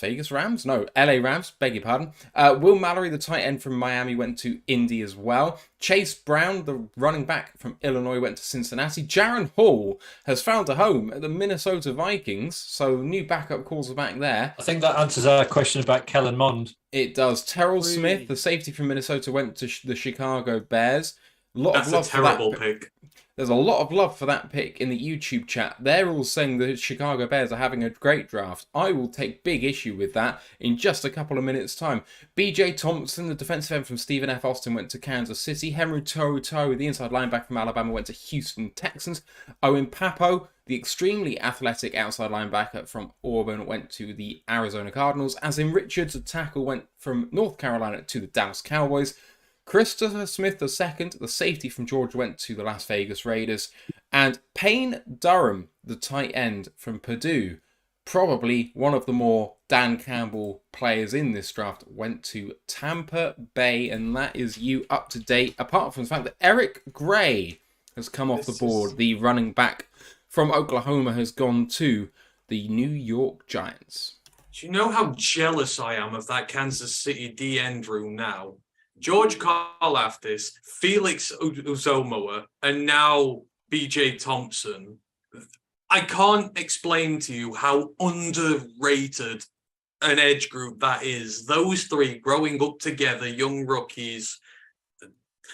Vegas Rams? No, LA Rams, beg your pardon. Will Mallory, the tight end from Miami, went to Indy as well. Chase Brown, the running back from Illinois, went to Cincinnati. Jaron Hall has found a home at the Minnesota Vikings, so new backup quarterback there. I think that answers our question about Kellen Mond. It does. Terrell Smith, the safety from Minnesota, went to the Chicago Bears. That's a terrible pick. There's a lot of love for that pick in the YouTube chat. They're all saying the Chicago Bears are having a great draft. I will take big issue with that in just a couple of minutes' time. BJ Thompson, the defensive end from Stephen F. Austin, went to Kansas City. Henry To'oTo'o, the inside linebacker from Alabama, went to Houston Texans. Owen Papo, the extremely athletic outside linebacker from Auburn, went to the Arizona Cardinals. As in Richards, the tackle, went from North Carolina to the Dallas Cowboys. Christopher Smith II, the safety from Georgia, went to the Las Vegas Raiders. And Payne Durham, the tight end from Purdue, probably one of the more Dan Campbell players in this draft, went to Tampa Bay, and that is you up to date, apart from the fact that Eric Gray has come off the board. The running back from Oklahoma has gone to the New York Giants. Do you know how jealous I am of that Kansas City D-end room now? George Karlaftis, Felix Uzomoa, and now BJ Thompson. I can't explain to you how underrated an edge group that is. Those three growing up together, young rookies,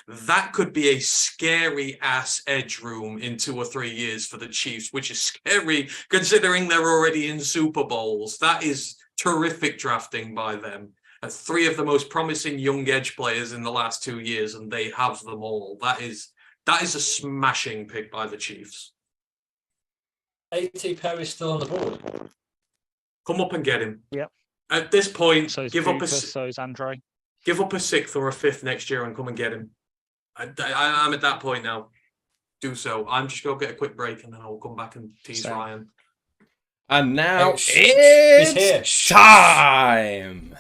that could be a scary ass edge room in 2 or 3 years for the Chiefs, which is scary considering they're already in Super Bowls. That is terrific drafting by them. 3 of the most promising young edge players in the last 2 years, and they have them all. That is a smashing pick by the Chiefs. A.T. Perry's still on the board. Come up and get him. Yep. At this point, So give up a so's Andre. Give up a 6th or a 5th next year and come and get him. I'm at that point now. Do so. I'm just going to get a quick break and then I'll come back and tease Ryan. And now He's it's time.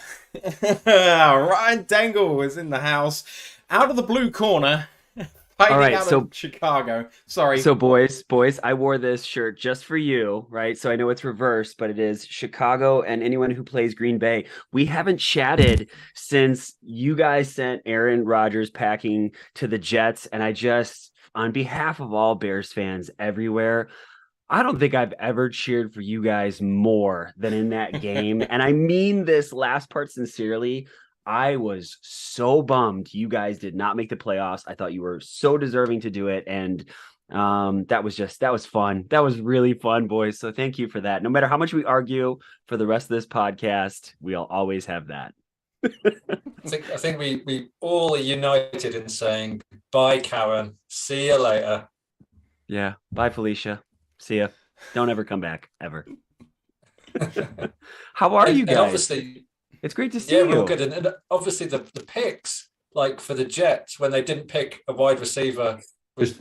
Ryan Dangle is in the house, out of the blue corner. All right, so Chicago. Sorry. So boys, I wore this shirt just for you, right? So I know it's reversed, but it is Chicago and anyone who plays Green Bay. We haven't chatted since you guys sent Aaron Rodgers packing to the Jets, and I just, on behalf of all Bears fans everywhere, I don't think I've ever cheered for you guys more than in that game. And I mean this last part sincerely. I was so bummed you guys did not make the playoffs. I thought you were so deserving to do it. And that was fun. That was really fun, boys. So thank you for that. No matter how much we argue for the rest of this podcast, we'll always have that. I think we all are united in saying, bye, Karen. See you later. Yeah. Bye, Felicia. See ya. Don't ever come back, ever. How are you guys? And obviously, it's great to see you. Yeah, we're all good. And obviously the picks, like for the Jets, when they didn't pick a wide receiver, was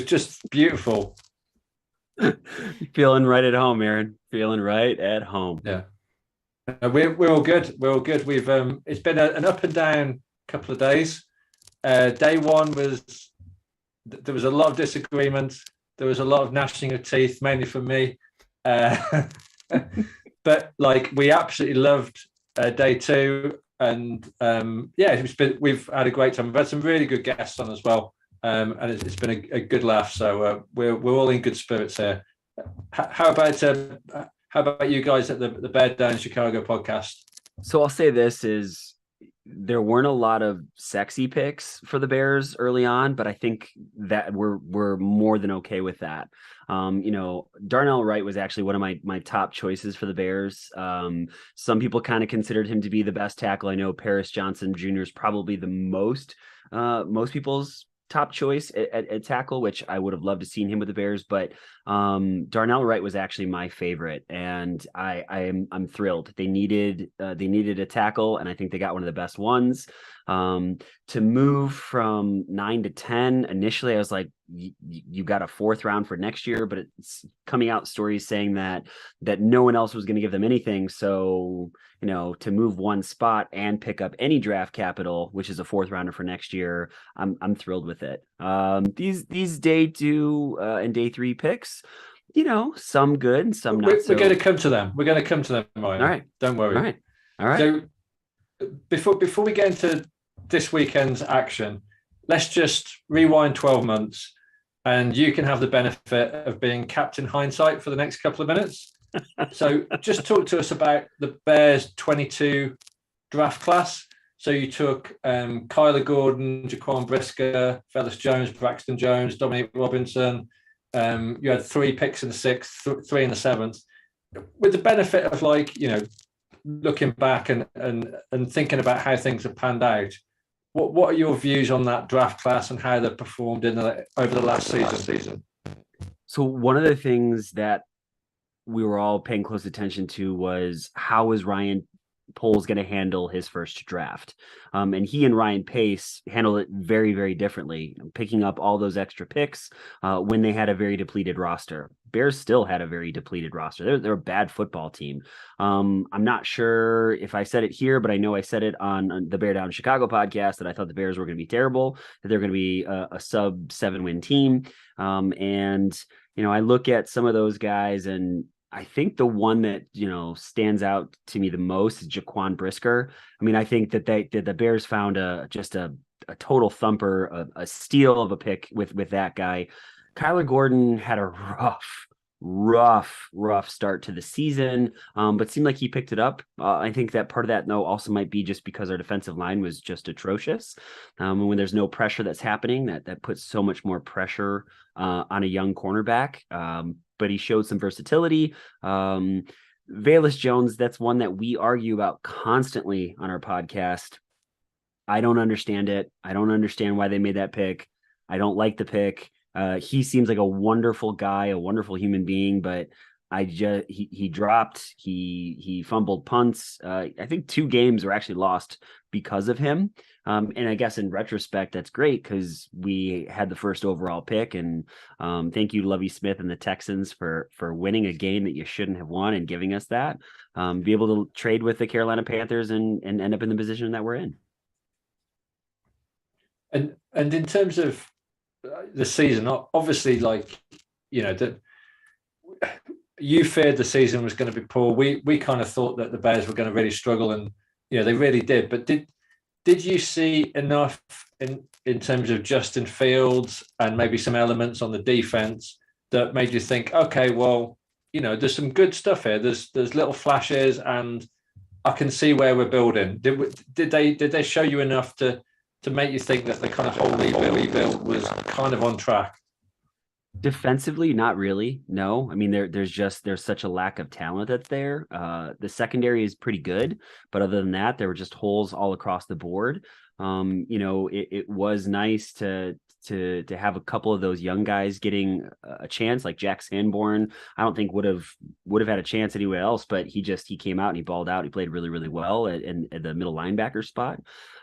just beautiful. Feeling right at home, Aaron. Feeling right at home. Yeah. We're all good. We're all good. We've it's been an up and down couple of days. Day one there was a lot of disagreement. There was a lot of gnashing of teeth, mainly from me. But like we absolutely loved day two, and we've had a great time. We've had some really good guests on as well, and it's been a good laugh. So we're all in good spirits here. How about you guys at the Bear Down Chicago podcast? So I'll say this is there weren't a lot of sexy picks for the Bears early on, but I think that we're more than okay with that. Darnell Wright was actually one of my top choices for the Bears. Some people kind of considered him to be the best tackle. I know Paris Johnson Jr. is probably the most people's top choice at tackle, which I would have loved to seen him with the Bears, but Darnell Wright was actually my favorite, and I'm thrilled. They needed a tackle, and I think they got one of the best ones. To move from 9 to 10, initially I was like, you got a 4th round for next year, but it's coming out stories saying that no one else was going to give them anything. So, to move one spot and pick up any draft capital, which is a 4th rounder for next year, I'm thrilled with it. These day 2 and day 3 picks, some good and some not. We're going to come to them. We're going to come to them, Ryan. All right. Don't worry. All right. So before we get into this weekend's action, let's just rewind 12 months, and you can have the benefit of being Captain Hindsight for the next couple of minutes. So just talk to us about the Bears 22 draft class. So you took Kyler Gordon, Jaquan Brisker, Velus Jones, Braxton Jones, Dominic Robinson. You had 3 picks in the 6th, 3 in the 7th. With the benefit of looking back and thinking about how things have panned out, what are your views on that draft class and how they've performed over the last season? So one of the things that we were all paying close attention to was how was Ryan Pohl's going to handle his first draft. And he and Ryan Pace handled it very, very differently, picking up all those extra picks when they had a very depleted roster. Bears still had a very depleted roster. They're a bad football team. I'm not sure if I said it here, but I know I said it on the Bear Down Chicago podcast that I thought the Bears were going to be terrible, that they're going to be a sub 7-win team. And, I look at some of those guys, and I think the one that, stands out to me the most is Jaquan Brisker. I mean, I think that the Bears found just a total thumper, a steal of a pick with that guy. Kyler Gordon had a rough start to the season, but seemed like he picked it up. I think that part of that, though, also might be just because our defensive line was just atrocious. And when there's no pressure that's happening, that puts so much more pressure on a young cornerback. But he showed some versatility. Velus Jones, that's one that we argue about constantly on our podcast. I don't understand it. I don't understand why they made that pick. I don't like the pick. He seems like a wonderful guy, a wonderful human being, but he dropped, he fumbled punts. I think 2 games were actually lost because of him. And I guess in retrospect, that's great because we had the first overall pick, and thank you to Lovie Smith and the Texans for winning a game that you shouldn't have won and giving us that, be able to trade with the Carolina Panthers and end up in the position that we're in. And in terms of the season, obviously, that you feared the season was going to be poor. We kind of thought that the Bears were going to really struggle, and they really did. But did you see enough in terms of Justin Fields and maybe some elements on the defense that made you think, okay, well, there's some good stuff here. There's little flashes, and I can see where we're building. Did they show you enough to make you think that the kind of whole rebuild was kind of on track? Defensively, not really. No, I mean, there's such a lack of talent that's there. The secondary is pretty good, but other than that, there were just holes all across the board. It was nice to have a couple of those young guys getting a chance, like Jack Sanborn. I don't think would have had a chance anywhere else, but he came out and he balled out. He played really, really well at the middle linebacker spot.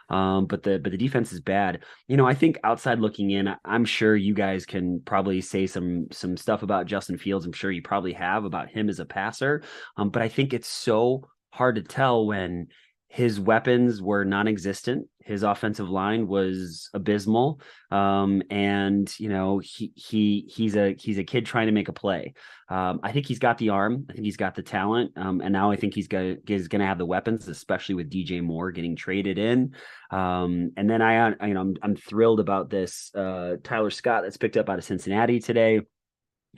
But the defense is bad. I think outside looking in, I'm sure you guys can probably say some stuff about Justin Fields. I'm sure you probably have about him as a passer. But I think it's so hard to tell when his weapons were non-existent. His offensive line was abysmal. And he's a kid trying to make a play. I think he's got the arm. I think he's got the talent. And now I think he's going to have the weapons, especially with DJ Moore getting traded in. And then I'm thrilled about this Tyler Scott that's picked up out of Cincinnati today.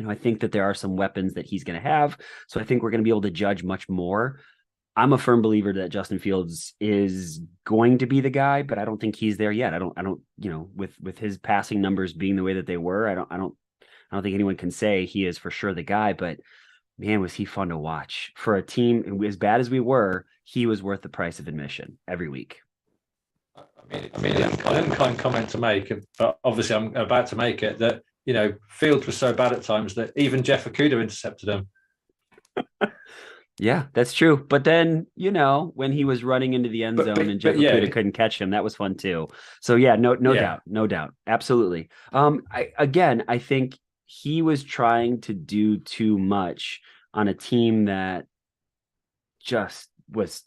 I think that there are some weapons that he's going to have. So I think we're going to be able to judge much more. I'm a firm believer that Justin Fields is going to be the guy, but I don't think he's there yet. I don't, with his passing numbers being the way that they were, I don't think anyone can say he is for sure the guy, but man, was he fun to watch. For a team as bad as we were, he was worth the price of admission every week. I didn't kind of comment to make, but obviously I'm about to make it, that, Fields was so bad at times that even Jeff Okudah intercepted him. Yeah, that's true. But then, when he was running into the end zone and Jeff Okudah couldn't catch him, that was fun too. So yeah, no doubt. Absolutely. I think he was trying to do too much on a team that just was,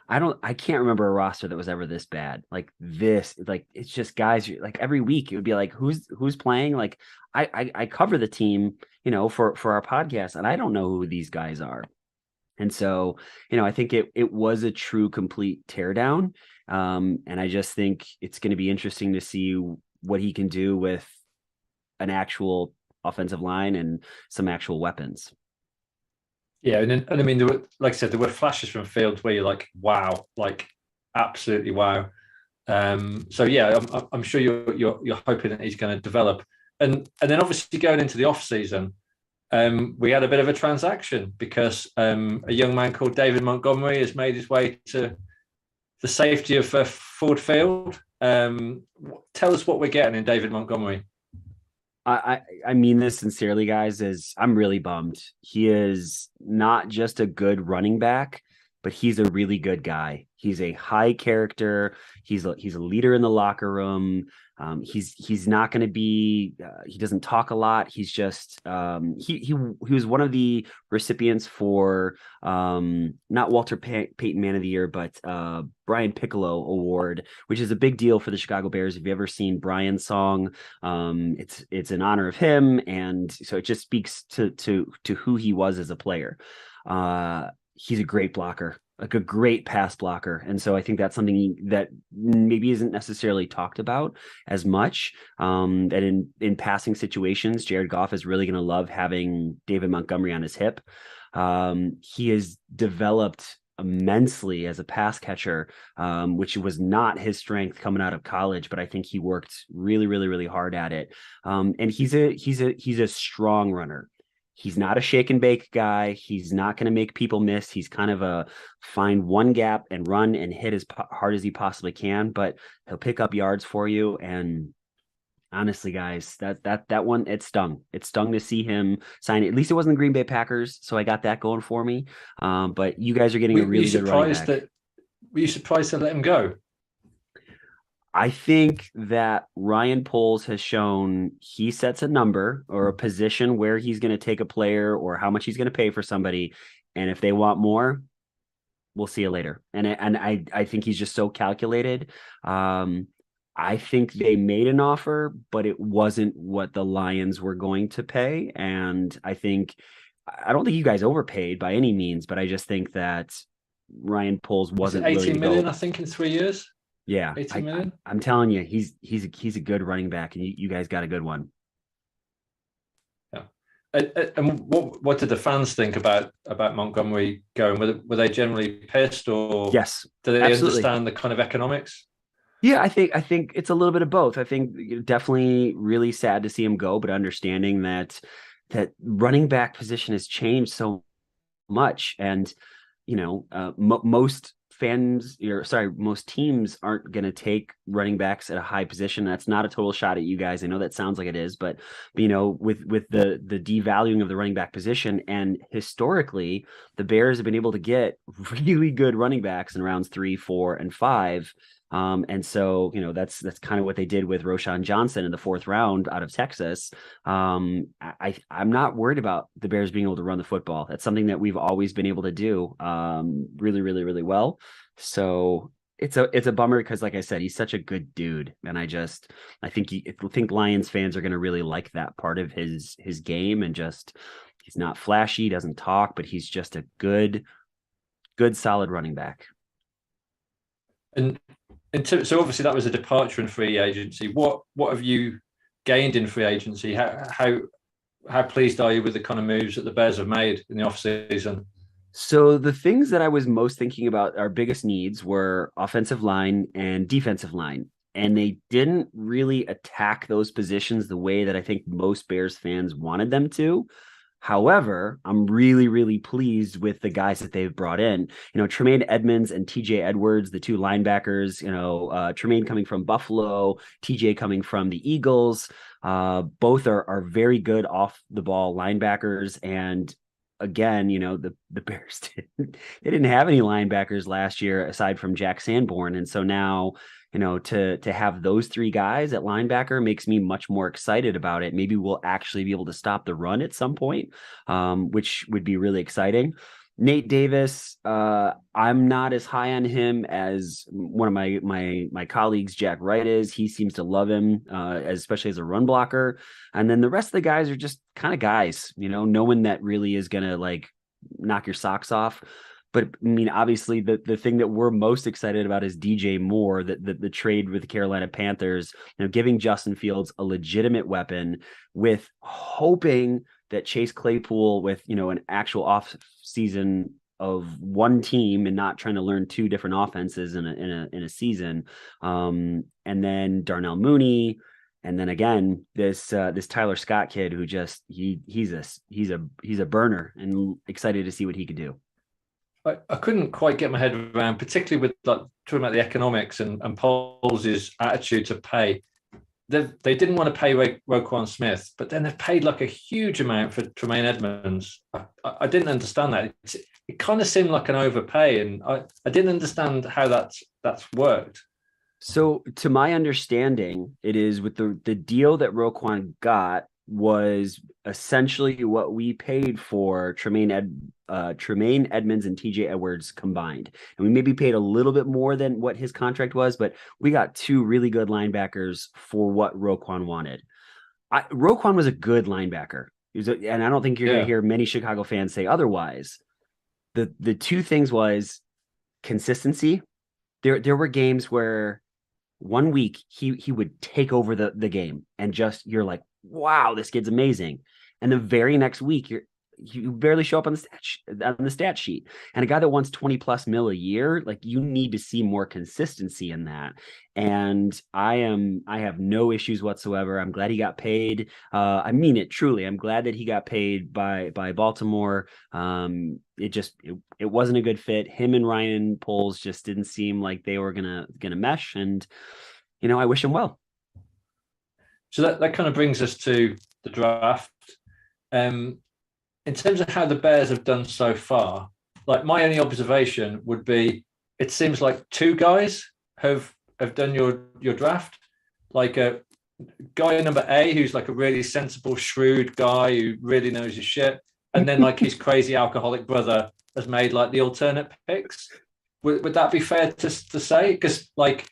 I can't remember a roster that was ever this bad. Like this, it's just guys, like every week it would be like, who's playing? Like I cover the team, for our podcast, and I don't know who these guys are. And so, I think it was a true complete teardown. And I just think it's going to be interesting to see what he can do with an actual offensive line and some actual weapons. Yeah. And I mean, there were flashes from Fields where you're like, wow, like absolutely wow. So yeah, I'm sure you're hoping that he's going to develop. And then obviously going into the off season, we had a bit of a transaction because a young man called David Montgomery has made his way to the safety of Ford Field. Tell us what we're getting in David Montgomery. I mean this sincerely, guys, I'm really bummed. He is not just a good running back, but he's a really good guy. He's a high character. He's a leader in the locker room. He's not going to be. He doesn't talk a lot. He's just he was one of the recipients for not Walter Payton Man of the Year, but Brian Piccolo Award, which is a big deal for the Chicago Bears. If you've ever seen Brian's song, it's in honor of him, and so it just speaks to who he was as a player. He's a great blocker, like a great pass blocker. And so I think that's something that maybe isn't necessarily talked about as much. That in passing situations, Jared Goff is really going to love having David Montgomery on his hip. He has developed immensely as a pass catcher, which was not his strength coming out of college, but I think he worked really, really, really hard at it. And he's a strong runner. He's not a shake and bake guy. He's not going to make people miss. He's kind of a find one gap and run and hit as hard as he possibly can, but he'll pick up yards for you. And honestly, guys, that one, it stung. It stung to see him sign it. At least it wasn't the Green Bay Packers, so I got that going for me. But you guys are getting a really good running back. Were you surprised to let him go? I think that Ryan Poles has shown he sets a number or a position where he's going to take a player or how much he's going to pay for somebody. And if they want more, we'll see you later. And I think he's just so calculated. I think they made an offer, but it wasn't what the Lions were going to pay. And I don't think you guys overpaid by any means, but I just think that Ryan Poles wasn't 18 million, I think, in 3 years. Yeah, 18 million. I'm telling you, he's a good running back, and you guys got a good one. Yeah. And what did the fans think about Montgomery going? Were they generally pissed, or yes, do they absolutely understand the kind of economics? Yeah, I think it's a little bit of both. I think definitely really sad to see him go, but understanding that running back position has changed so much, and most most teams aren't going to take running backs at a high position. That's not a total shot at you guys. I know that sounds like it is, but with the devaluing of the running back position, and historically the Bears have been able to get really good running backs in rounds 3, 4, and 5. And so, that's kind of what they did with Roschon Johnson in the 4th round out of Texas. I'm not worried about the Bears being able to run the football. That's something that we've always been able to do really, really, really well. So it's a bummer because, like I said, he's such a good dude. And I think Lions fans are going to really like that part of his game, and he's not flashy, doesn't talk, but he's just a good, solid running back. And so obviously that was a departure in free agency. What have you gained in free agency? How pleased are you with the kind of moves that the Bears have made in the offseason? So the things that I was most thinking about, our biggest needs, were offensive line and defensive line. And they didn't really attack those positions the way that I think most Bears fans wanted them to. However, I'm really, really pleased with the guys that they've brought in. Tremaine Edmonds and TJ Edwards, the 2 linebackers, Tremaine coming from Buffalo, TJ coming from the Eagles. Both are very good off the ball linebackers. And again, the Bears didn't have any linebackers last year aside from Jack Sanborn. And so now, to have those 3 guys at linebacker makes me much more excited about it. Maybe we'll actually be able to stop the run at some point, which would be really exciting. Nate Davis, I'm not as high on him as one of my colleagues, Jack Wright, is. He seems to love him, especially as a run blocker. And then the rest of the guys are just kind of guys, no one that really is going to knock your socks off. But I mean, obviously the thing that we're most excited about is DJ Moore, the trade with the Carolina Panthers, giving Justin Fields a legitimate weapon, with hoping that Chase Claypool, with, an actual off season of one team and not trying to learn 2 different offenses in a season. And then Darnell Mooney. And then again, this Tyler Scott kid who he's a burner, and excited to see what he could do. I couldn't quite get my head around, particularly with talking about the economics and Poles' attitude to pay. They didn't want to pay Roquan Smith, but then they've paid a huge amount for Tremaine Edmonds. I didn't understand that. it kind of seemed like an overpay, and I didn't understand how that's worked. So, to my understanding, it is with the deal that Roquan got was essentially what we paid for Tremaine Edmonds and TJ Edwards combined. And we maybe paid a little bit more than what his contract was, but we got two really good linebackers for what Roquan wanted. Roquan was a good linebacker. And I don't think you're going to hear many Chicago fans say otherwise. The two things was consistency. There were games where 1 week he would take over the game and just, you're like, wow, this kid's amazing. And the very next week you barely show up on the stat sheet. And a guy that wants 20+ mil a year, like, you need to see more consistency in that. And I have no issues whatsoever. I'm glad he got paid. I mean it truly. I'm glad that he got paid by Baltimore. It wasn't a good fit. Him and Ryan Poles just didn't seem like they were gonna mesh. And I wish him well. So that kind of brings us to the draft. In terms of how the Bears have done so far, like, my only observation would be, it seems like two guys have done your draft. Like a guy number A, who's like a really sensible, shrewd guy who really knows his shit, and then like his crazy alcoholic brother has made like the alternate picks. Would that be fair to say? Because like,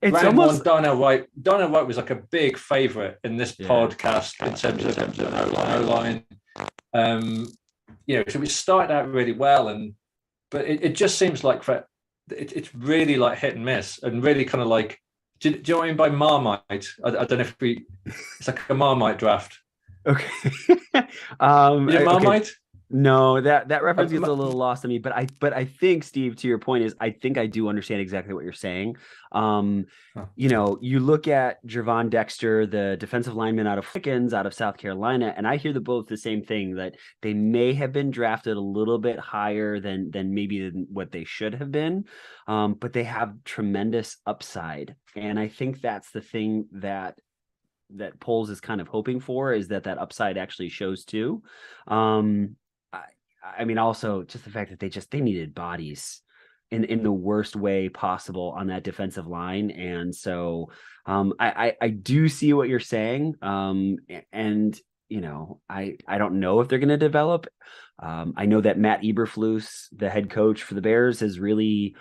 it's round almost... one, Darnell Wright was like a big favorite in this podcast in terms of O-line. So we started out really well, but it just seems like it's really like hit and miss, and really kind of like, do you know what I mean by Marmite? I don't know if it's like a Marmite draft. Okay. Marmite? Okay. No, that reference gets a little lost to me, but I think, Steve, to your point, is I think I do understand exactly what you're saying. You look at Gervon Dexter, the defensive lineman out of Vikings, out of South Carolina, and I hear both the same thing, that they may have been drafted a little bit higher than what they should have been, but they have tremendous upside, and I think that's the thing that Poles is kind of hoping for, is that upside actually shows too. I mean, also just the fact that they needed bodies in the worst way possible on that defensive line. And so I do see what you're saying. And I don't know if they're going to develop. I know that Matt Eberflus, the head coach for the Bears, has really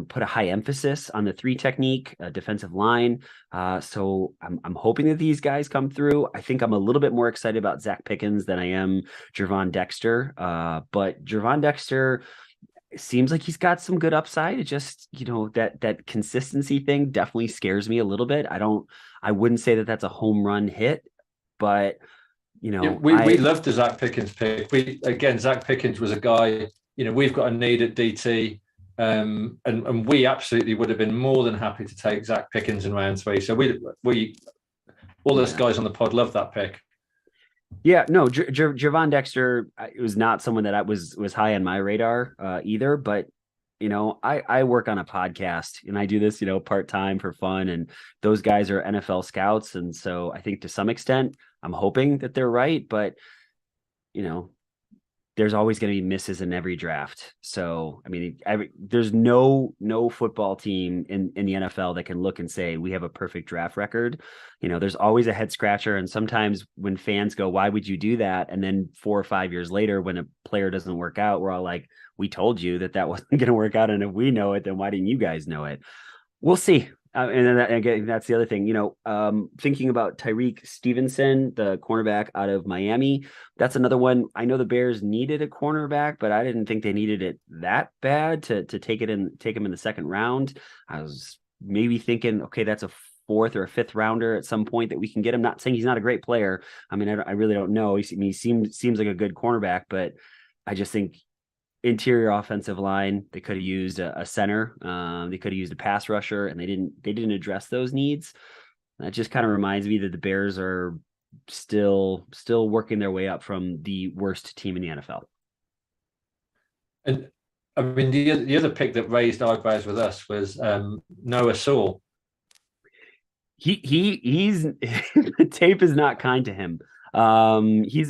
put a high emphasis on the 3 technique, defensive line. So I'm hoping that these guys come through. I think I'm a little bit more excited about Zach Pickens than I am Gervon Dexter. But Gervon Dexter seems like he's got some good upside. It just, that consistency thing definitely scares me a little bit. I wouldn't say that that's a home run hit, but we loved the Zach Pickens pick. Zach Pickens was a guy, we've got a need at DT. And we absolutely would have been more than happy to take Zach Pickens in round 3. So we all us guys on the pod love that pick. Yeah, no, Gervon Dexter, it was not someone that was high on my radar either. But I work on a podcast, and I do this part-time for fun, and those guys are NFL scouts, and so I think to some extent I'm hoping that they're right, but there's always going to be misses in every draft. So, I mean, there's no football team in the NFL that can look and say, we have a perfect draft record. There's always a head scratcher. And sometimes when fans go, why would you do that? And then 4 or 5 years later, when a player doesn't work out, we're all like, we told you that wasn't going to work out. And if we know it, then why didn't you guys know it? We'll see. And again, that's the other thing, thinking about Tyreek Stevenson, the cornerback out of Miami. That's another one. I know the Bears needed a cornerback, but I didn't think they needed it that bad to take him in the second round. I was maybe thinking, okay, that's a 4th or a 5th rounder at some point that we can get him. Not saying he's not a great player. I mean, I really don't know. He seems like a good cornerback, but I just think interior offensive line, they could have used a center. They could have used a pass rusher, and they didn't address those needs. That just kind of reminds me that the Bears are still working their way up from the worst team in the NFL. And I mean, the other pick that raised eyebrows with us was Noah Sewell. He's the tape is not kind to him. He's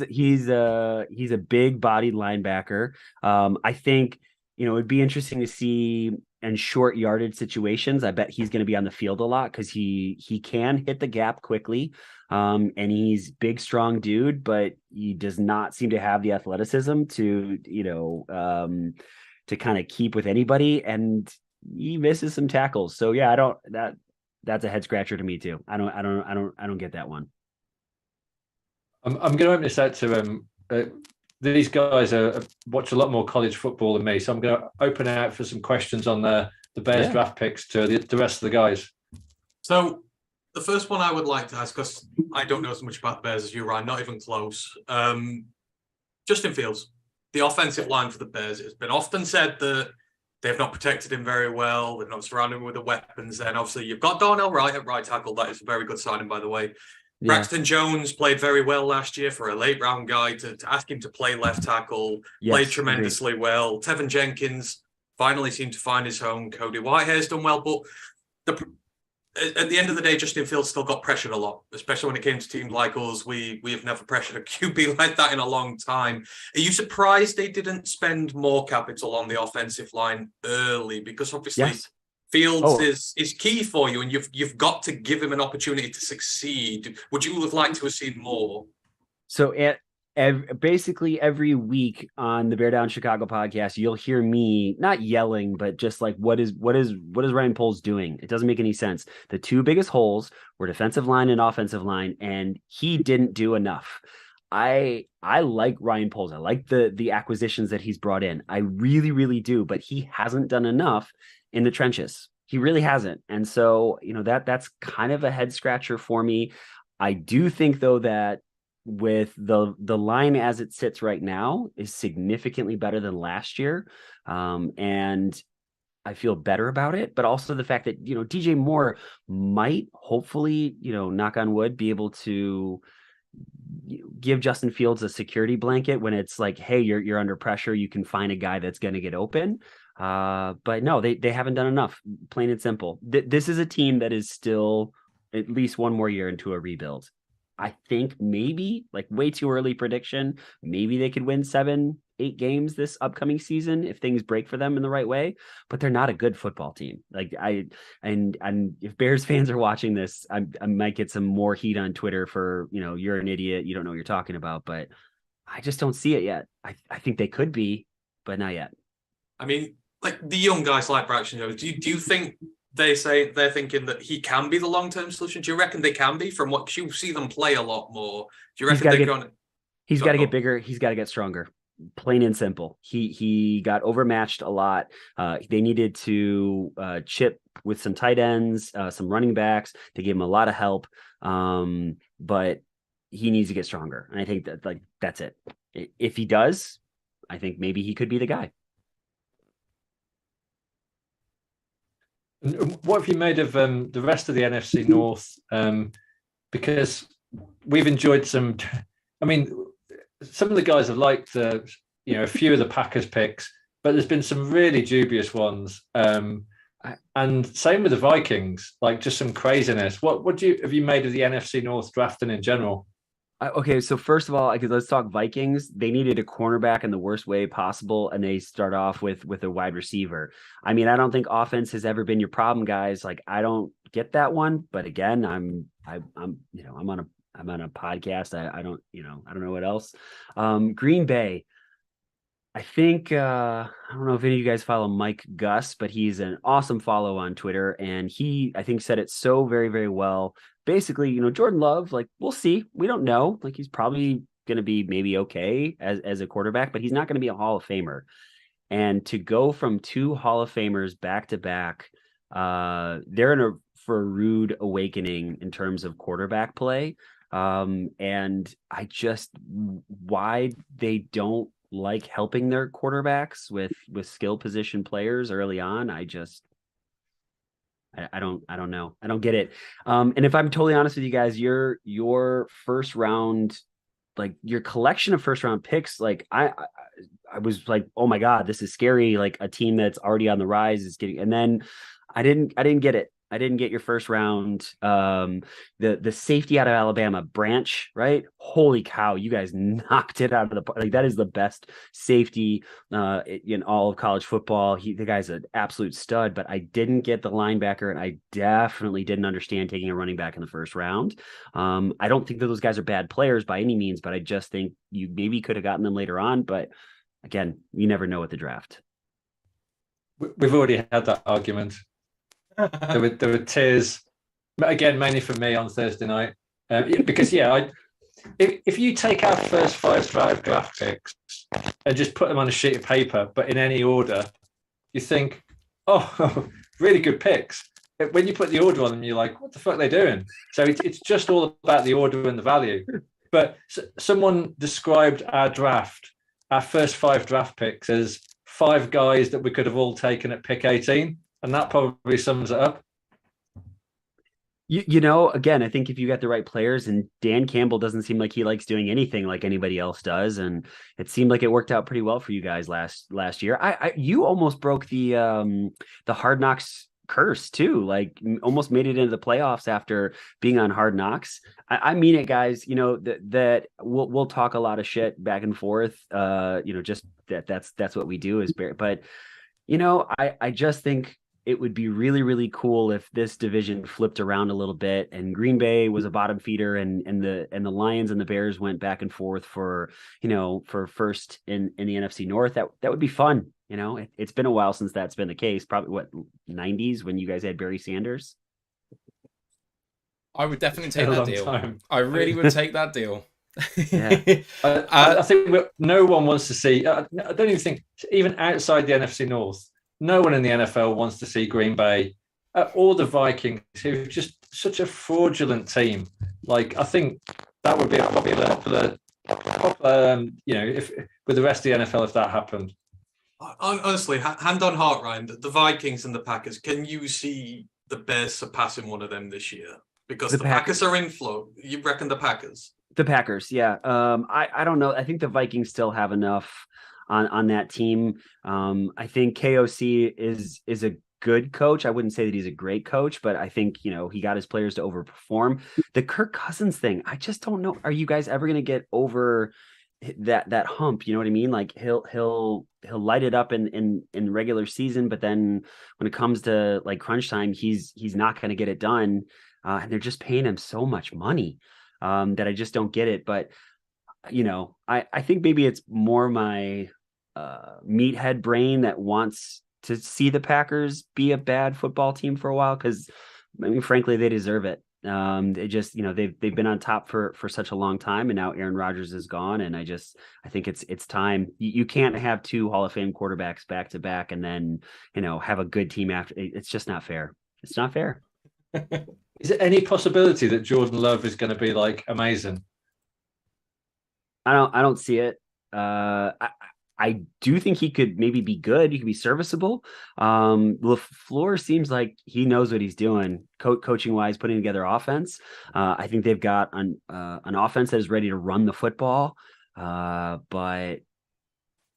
a big bodied linebacker. I think, it'd be interesting to see in short yardage situations. I bet he's going to be on the field a lot because he can hit the gap quickly. And he's big, strong dude, but he does not seem to have the athleticism to, to kind of keep with anybody, and he misses some tackles. So yeah, that's a head scratcher to me too. I don't get that one. I'm going to open this out to these guys watch a lot more college football than me, so I'm going to open out for some questions on the Bears draft picks to the rest of the guys. So the first one I would like to ask, because I don't know as much about the Bears as you, Ryan, not even close. Justin Fields, the offensive line for the Bears. It's been often said that they've not protected him very well. They've not surrounded him with the weapons. Then obviously you've got Darnell Wright at right tackle. That is a very good signing, by the way. Yeah. Braxton Jones played very well last year for a late round guy to ask him to play left tackle. Yes, played tremendously well. Tevin Jenkins finally seemed to find his home. Cody Whitehair's done well, but at the end of the day, Justin Fields still got pressured a lot, especially when it came to teams like us. We have never pressured a QB like that in a long time. Are you surprised they didn't spend more capital on the offensive line early? Because obviously Fields is key for you, and you've got to give him an opportunity to succeed. Would you have liked to have seen more? So basically every week on the Bear Down Chicago podcast, you'll hear me not yelling, but just like, what is Ryan Poles doing? It doesn't make any sense. The two biggest holes were defensive line and offensive line, and he didn't do enough. I like Ryan Poles. I like the acquisitions that he's brought in. I really, really do, but he hasn't done enough in the trenches. He really hasn't. And so, that's kind of a head scratcher for me. I do think though that with the line as it sits right now is significantly better than last year. And I feel better about it, but also the fact that, DJ Moore might hopefully, knock on wood, be able to give Justin Fields a security blanket when it's like, hey, you're under pressure. You can find a guy that's going to get open. But no, they haven't done enough, plain and simple. This is a team that is still at least one more year into a rebuild. I think maybe, like, way too early prediction, maybe they could win 7-8 games this upcoming season if things break for them in the right way, but they're not a good football team. Like and if Bears fans are watching this, I might get some more heat on Twitter for, you're an idiot, you don't know what you're talking about, but I just don't see it yet. I think they could be, but not yet. I mean, like the young guys like Braxton Jones, do you think they're thinking that he can be the long-term solution? Do you reckon they can be, from what you see them play a lot more? Do you reckon they're going to... He's got to get bigger. He's got to get stronger. Plain and simple. He got overmatched a lot. They needed to chip with some tight ends, some running backs. They gave him a lot of help. But he needs to get stronger. And I think that's it. If he does, I think maybe he could be the guy. What have you made of the rest of the NFC North? Because we've enjoyed some. I mean, some of the guys have liked a few of the Packers picks, but there's been some really dubious ones. And same with the Vikings, like just some craziness. What have you made of the NFC North drafting in general? Okay, so first of all, let's talk Vikings. They needed a cornerback in the worst way possible, and they start off with a wide receiver. I mean, I don't think offense has ever been your problem, guys. Like, I don't get that one. But again, I'm on a podcast. I don't know what else. Green Bay. I think I don't know if any of you guys follow Mike Gus, but he's an awesome follow on Twitter, and he, I think, said it so very, very well. Basically, Jordan Love, like, we'll see. We don't know. Like, he's probably going to be maybe okay as a quarterback, but he's not going to be a Hall of Famer. And to go from 2 Hall of Famers back to back, they're for a rude awakening in terms of quarterback play. And why they don't like helping their quarterbacks with skill position players early on, I don't know. I don't get it. And if I'm totally honest with you guys, your first round, like your collection of first round picks, like I was like, oh my God, this is scary. Like a team that's already on the rise is getting, and then I didn't get it. I didn't get your first round. The safety out of Alabama, Branch, right? Holy cow, you guys knocked it out of the park. Like, that is the best safety in all of college football. The guy's an absolute stud, but I didn't get the linebacker, and I definitely didn't understand taking a running back in the first round. I don't think that those guys are bad players by any means, but I just think you maybe could have gotten them later on. But again, you never know at the draft. We've already had that argument. There were tears, again, mainly for me on Thursday night, because if you take our first 5 draft picks and just put them on a sheet of paper, but in any order, you think, oh, really good picks. When you put the order on them, you're like, what the fuck are they doing? So it's just all about the order and the value. But someone described our first 5 draft picks, as 5 guys that we could have all taken at pick 18. And that probably sums it up. Again, I think if you got the right players, and Dan Campbell doesn't seem like he likes doing anything like anybody else does, and it seemed like it worked out pretty well for you guys last year. You almost broke the Hard Knocks curse too, like almost made it into the playoffs after being on Hard Knocks. I mean it, guys. That we'll talk a lot of shit back and forth. Just that's what we do is bear. But I just think it would be really, really cool if this division flipped around a little bit and Green Bay was a bottom feeder, and the Lions and the Bears went back and forth for first in the NFC North. That would be fun. It's been a while since that's been the case. Probably 90s when you guys had Barry Sanders. I would definitely take that deal. I really would take that deal. Yeah. I think no one wants to see. I don't even think, even outside the NFC North, no one in the NFL wants to see Green Bay or the Vikings, who are just such a fraudulent team. Like, I think that would be a popular, if with the rest of the NFL, if that happened. Honestly, hand on heart, Ryan, the Vikings and the Packers, can you see the Bears surpassing one of them this year? Because the Packers are in flow. You reckon the Packers? The Packers, yeah. I don't know. I think the Vikings still have enough on that team. I think KOC is a good coach. I wouldn't say that he's a great coach, but I think, he got his players to overperform. The Kirk Cousins thing, I just don't know. Are you guys ever going to get over that hump? You know what I mean? Like, he'll light it up in regular season, but then when it comes to like crunch time, he's not going to get it done. And they're just paying him so much money that I just don't get it. But I think maybe it's more my meathead brain that wants to see the Packers be a bad football team for a while, because frankly, they deserve it. They just, they've been on top for such a long time, and now Aaron Rodgers is gone, and I think it's time. You can't have 2 Hall of Fame quarterbacks back to back and then have a good team after. It's just not fair. It's not fair. Is there any possibility that Jordan Love is going to be like amazing? I don't see it. I do think he could maybe be good. He could be serviceable. LaFleur seems like he knows what he's doing, coaching wise, putting together offense. I think they've got an offense that is ready to run the football. But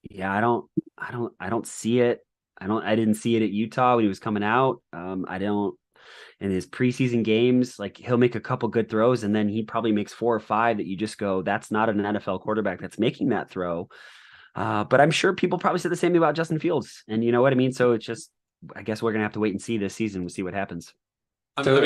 yeah, I don't see it. I didn't see it at Utah when he was coming out. In his preseason games, like, he'll make a couple good throws, and then he probably makes 4 or 5 that you just go, that's not an NFL quarterback that's making that throw. But I'm sure people probably said the same thing about Justin Fields, and you know what I mean? So it's just, I guess we're going to have to wait and see this season. We'll see what happens. So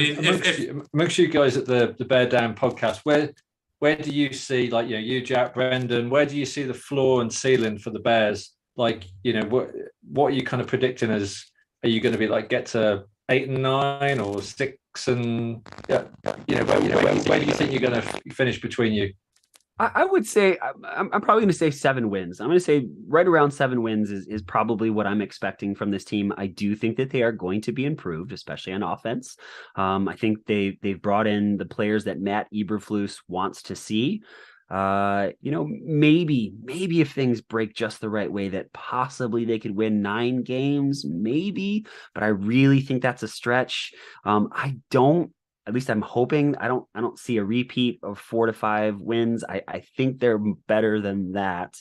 amongst you guys at the Bear Down podcast, where do you see, like, you, Jack, Brendan, where do you see the floor and ceiling for the Bears? Like, what are you kind of predicting as, are you going to be like, get to 8 and 9 or 6 and where do you think you're going to finish between you? I would say I'm probably going to say 7 wins. I'm going to say right around 7 wins is probably what I'm expecting from this team. I do think that they are going to be improved, especially on offense. I think they've brought in the players that Matt Eberflus wants to see. Maybe if things break just the right way, that possibly they could win 9 games, maybe, but I really think that's a stretch. At least I'm hoping, I don't see a repeat of 4 to 5 wins. I think they're better than that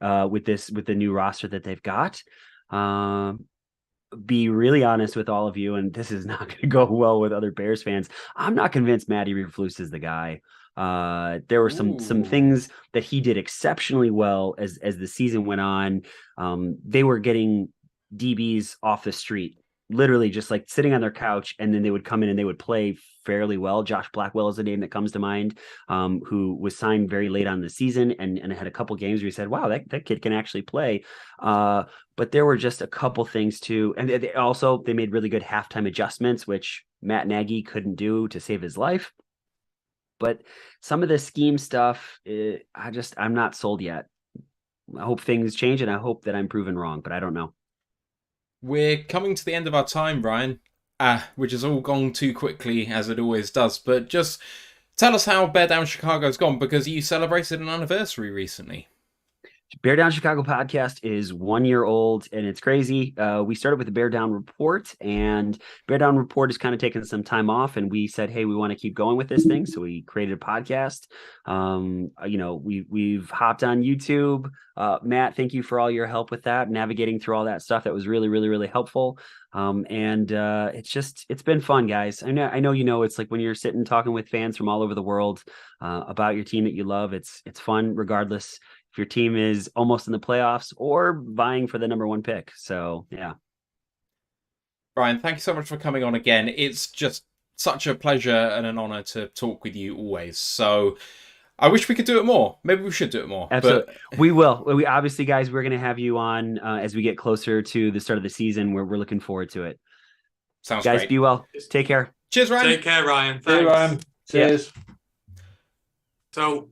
with the new roster that they've got. be really honest with all of you, and this is not going to go well with other Bears fans. I'm not convinced Matty Eberflus is the guy. There were some things that he did exceptionally well as the season went on. They were getting DBs off the street, literally just like sitting on their couch, and then they would come in and they would play fairly well. Josh Blackwell is a name that comes to mind, who was signed very late on the season and had a couple games where you said, wow, that kid can actually play. But there were just a couple things too. And they made really good halftime adjustments, which Matt Nagy couldn't do to save his life. But some of the scheme stuff, I'm not sold yet. I hope things change, and I hope that I'm proven wrong, but I don't know. We're coming to the end of our time, Brian, which has all gone too quickly, as it always does. But just tell us how Bear Down Chicago's gone, because you celebrated an anniversary recently. Bear Down Chicago podcast is 1 year old, and it's crazy. We started with the Bear Down Report, and Bear Down Report has kind of taken some time off, and we said, hey, we want to keep going with this thing. So we created a podcast. We've hopped on YouTube. Matt, thank you for all your help with that, navigating through all that stuff. That was really, really, really helpful. It's been fun, guys. I know, it's like when you're sitting talking with fans from all over the world about your team that you love, it's fun regardless if your team is almost in the playoffs or vying for the number 1 pick. So, yeah. Brian, thank you so much for coming on again. It's just such a pleasure and an honor to talk with you always. So I wish we could do it more. Maybe we should do it more. Absolutely. But we will. We obviously, guys, we're going to have you on as we get closer to the start of the season, where we're looking forward to it. Sounds guys, great. Be well. Take care. Cheers, Ryan. Take care, Ryan. Thanks. Hey, Ryan. Cheers. So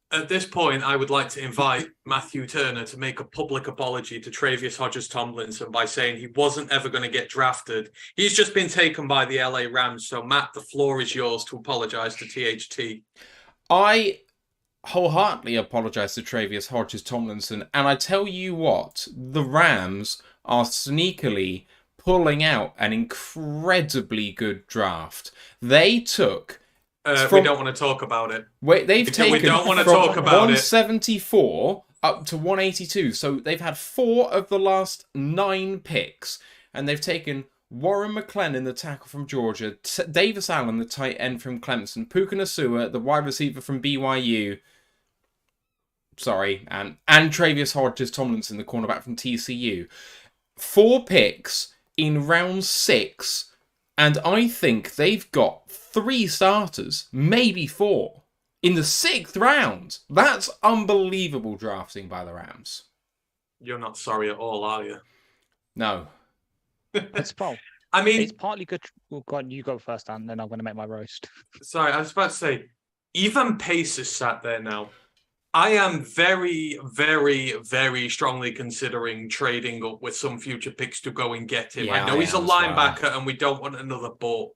at this point, I would like to invite Matthew Turner to make a public apology to Travius Hodges-Tomlinson by saying he wasn't ever going to get drafted. He's just been taken by the LA Rams. So, Matt, the floor is yours to apologize to THT. I wholeheartedly apologize to Travius Hodges-Tomlinson, and I tell you what, the Rams are sneakily pulling out an incredibly good draft. They took... we don't want to talk about it. We don't want to talk about 174 up to 182. So they've had 4 of the last 9 picks, and they've taken Warren McClellan, the tackle from Georgia, Davis Allen, the tight end from Clemson, Puka Nacua, the wide receiver from BYU. And Travius Hodges-Tomlinson, the cornerback from TCU. 4 picks in round 6. And I think they've got 3 starters, maybe 4, in the 6th round. That's unbelievable drafting by the Rams. You're not sorry at all, are you? No. It's Paul. I mean, it's partly good. Well, go on, you go first, and then I'm going to make my roast. Sorry, I was about to say, even Pace is sat there now. I am very, very, very strongly considering trading up with some future picks to go and get him. Yeah, I know he's a linebacker and we don't want another, but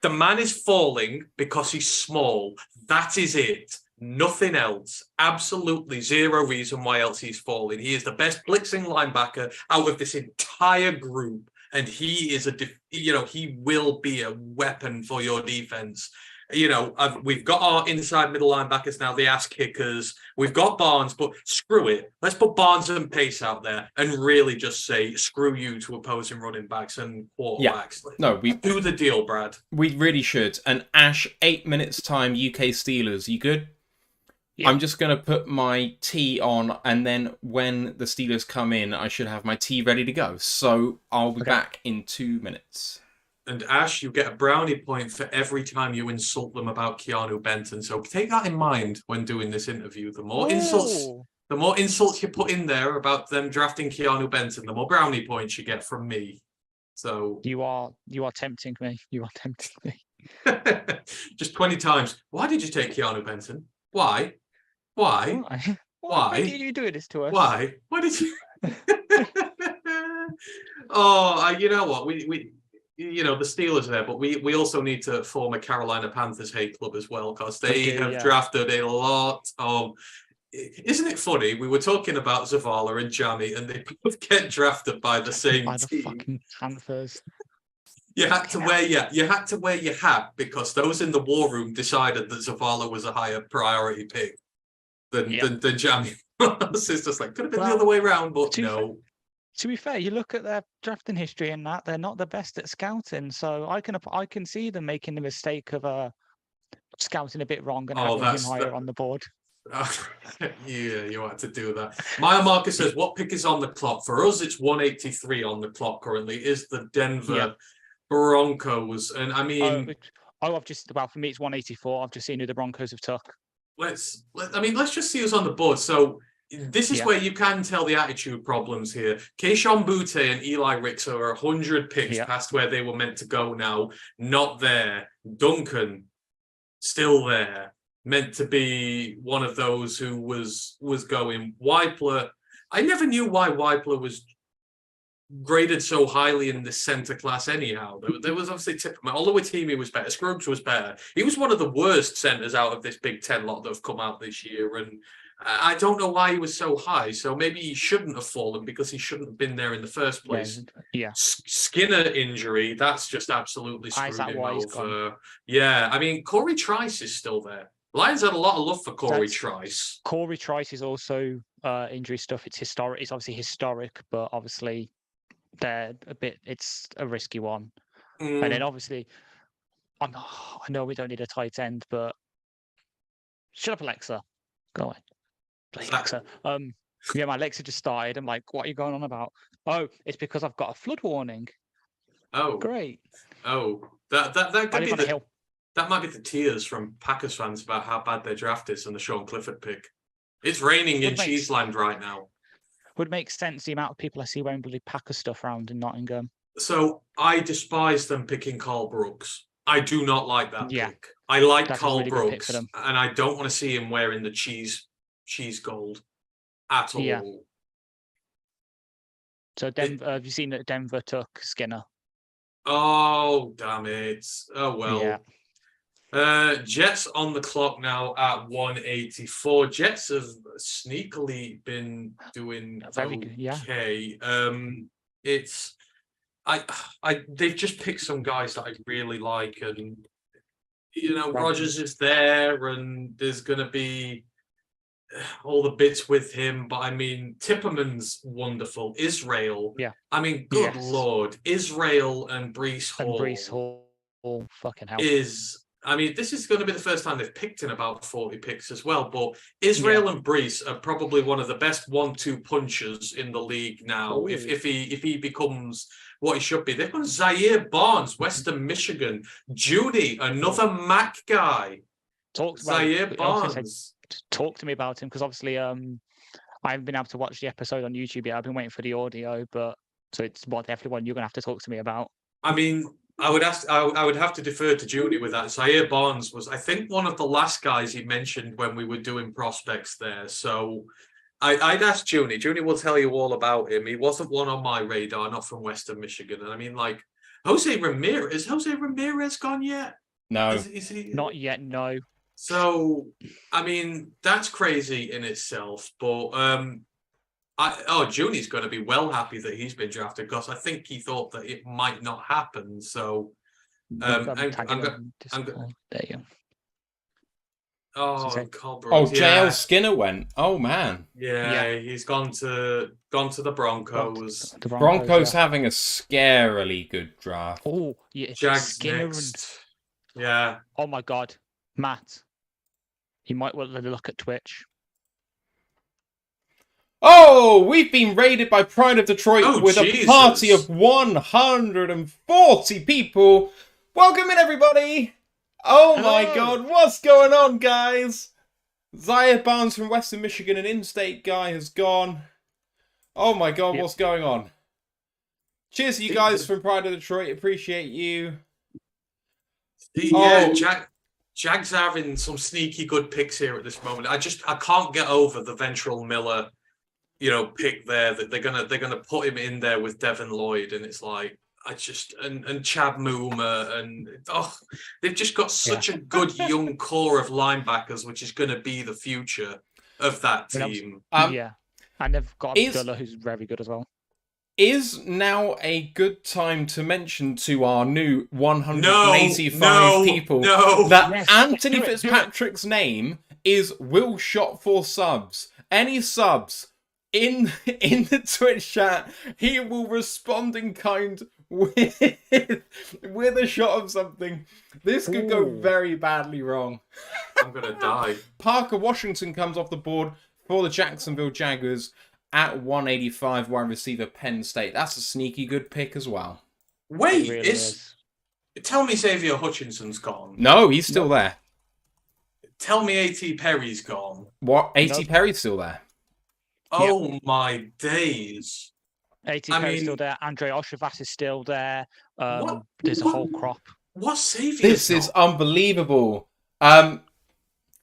the man is falling because he's small. That is it. Nothing else. Absolutely zero reason why else he's falling. He is the best blitzing linebacker out of this entire group, and he is he will be a weapon for your defense. We've got our inside middle linebackers now, the ass kickers. We've got Barnes, but screw it. Let's put Barnes and Pace out there and really just say, screw you to opposing running backs and quarterbacks. Yeah. No, we do the deal, Brad. We really should. And Ash, 8 minutes time, UK Steelers. You good? Yeah. I'm just going to put my tea on, and then when the Steelers come in, I should have my tea ready to go. So I'll be back in 2 minutes. And Ash, you get a brownie point for every time you insult them about Keanu Benton. So take that in mind when doing this interview. The more insults you put in there about them drafting Keanu Benton, the more brownie points you get from me. So you are tempting me. You are tempting me. Just 20 times. Why did you take Keanu Benton? Why? Why did you do this to us? Why? Why did you? You know what? We the Steelers are there, but we also need to form a Carolina Panthers hate club as well, because they have drafted a lot of... Isn't it funny? We were talking about Zavala and Jamie, and they both get drafted by the same team. The fucking Panthers. You had to wear your hat because those in the war room decided that Zavala was a higher priority pick than Jamie. It's just like, could have been the other way around, but no. To be fair, you look at their drafting history and that they're not the best at scouting. So I can see them making the mistake of scouting a bit wrong and having him higher on the board. Yeah, you had to do that. Maya Marcus says, what pick is on the clock? For us, it's 183 on the clock currently. Is the Denver Broncos. And I mean... for me, it's 184. I've just seen who the Broncos have took. Let's just see who's on the board. So this is where you can tell the attitude problems here. Keishon Butte and Eli Ricks are 100 picks past where they were meant to go now. Not there. Duncan, still there. Meant to be one of those who was going. Weipler, I never knew why Weipler was graded so highly in the center class anyhow. There was obviously Tipperman, although Watimi was better, Scruggs was better. He was one of the worst centers out of this Big Ten lot that have come out this year, and I don't know why he was so high. So maybe he shouldn't have fallen because he shouldn't have been there in the first place. Yeah. Skinner injury, that's just absolutely screwed him over. Yeah, I mean, Corey Trice is still there. Lions had a lot of love for Corey Trice. Corey Trice is also injury stuff. It's historic. It's obviously historic, but obviously it's a risky one. And then obviously, I know we don't need a tight end, but shut up, Alexa. Go on. Please, Alexa. Yeah, my Alexa just started. I'm like, what are you going on about? Oh, it's because I've got a flood warning. Oh. Great. Oh. That could be that might be the tears from Packers fans about how bad their draft is and the Sean Clifford pick. It's raining in Cheeseland right now. Would make sense the amount of people I see wearing bloody Packers stuff around in Nottingham. So I despise them picking Carl Brooks. I do not like that pick. I like Carl Brooks, and I don't want to see him wearing the cheese gold at all. Yeah. So Denver, have you seen that Denver took Skinner? Oh, damn it. Oh, well. Yeah. Jets on the clock now at 184. Jets have sneakily been doing very good, yeah. They've just picked some guys that I really like, and Rodgers is there, and there's gonna be all the bits with him. But I mean, Tipperman's wonderful. Israel, I mean, good Lord, Israel and Breece Hall. Fucking hell. I mean, this is going to be the first time they've picked in about 40 picks as well. But Israel and Breece are probably one of the best 1-2 punchers in the league now. Ooh. If he becomes what he should be, they've got Zaire Barnes, Western Michigan, Judy, another Mac guy. Zaire Barnes. Talk to me about him, because obviously I haven't been able to watch the episode on YouTube yet. I've been waiting for the audio, so it's definitely one you're going to have to talk to me about. I mean, I would have to defer to Judy with that. Zaire Barnes was, I think, one of the last guys he mentioned when we were doing prospects there. So I'd ask Judy. Judy will tell you all about him. He wasn't one on my radar, not from Western Michigan. And I mean, like, Jose Ramirez. Is Jose Ramirez gone yet? No. Is he? Not yet, no. So, I mean, that's crazy in itself. But Junie's going to be well happy that he's been drafted, because I think he thought that it might not happen. So, there you go. JL Skinner went. Oh man. Yeah, he's gone to the Broncos. The Broncos having a scarily good draft. Oh yeah, Jags Skinner next. Yeah. Oh my God, Matt. You might want to look at Twitch. Oh, we've been raided by Pride of Detroit with a party of 140 people. Welcome in, everybody. Oh my God, what's going on, guys? Zaire Barnes from Western Michigan, an in-state guy, has gone. Oh my God, what's going on? Cheers to you guys from Pride of Detroit. Appreciate you. Yeah, Jags having some sneaky good picks here at this moment. I can't get over the Ventrell Miller, pick there, that they're gonna put him in there with Devin Lloyd, and it's like and Chad Moomer, and they've just got such a good young core of linebackers, which is going to be the future of that team. And they've got Abdullah, who's very good as well. Is now a good time to mention to our new 185 people that Anthony Fitzpatrick's name is Will Shot for subs. Any subs in the Twitch chat, he will respond in kind with a shot of something. This could go very badly wrong. I'm gonna die. Parker Washington comes off the board for the Jacksonville Jaguars at 185, wide receiver, Penn State. That's a sneaky good pick as well. Wait, Really is. Tell me Xavier Hutchinson's gone. No, he's still there. Tell me A.T. Perry's gone. What? A.T. Perry's still there. Oh my days. A.T. Perry's still there. Andre Oshavas is still there. There's a whole crop. What's Xavier? This is unbelievable. Xavier's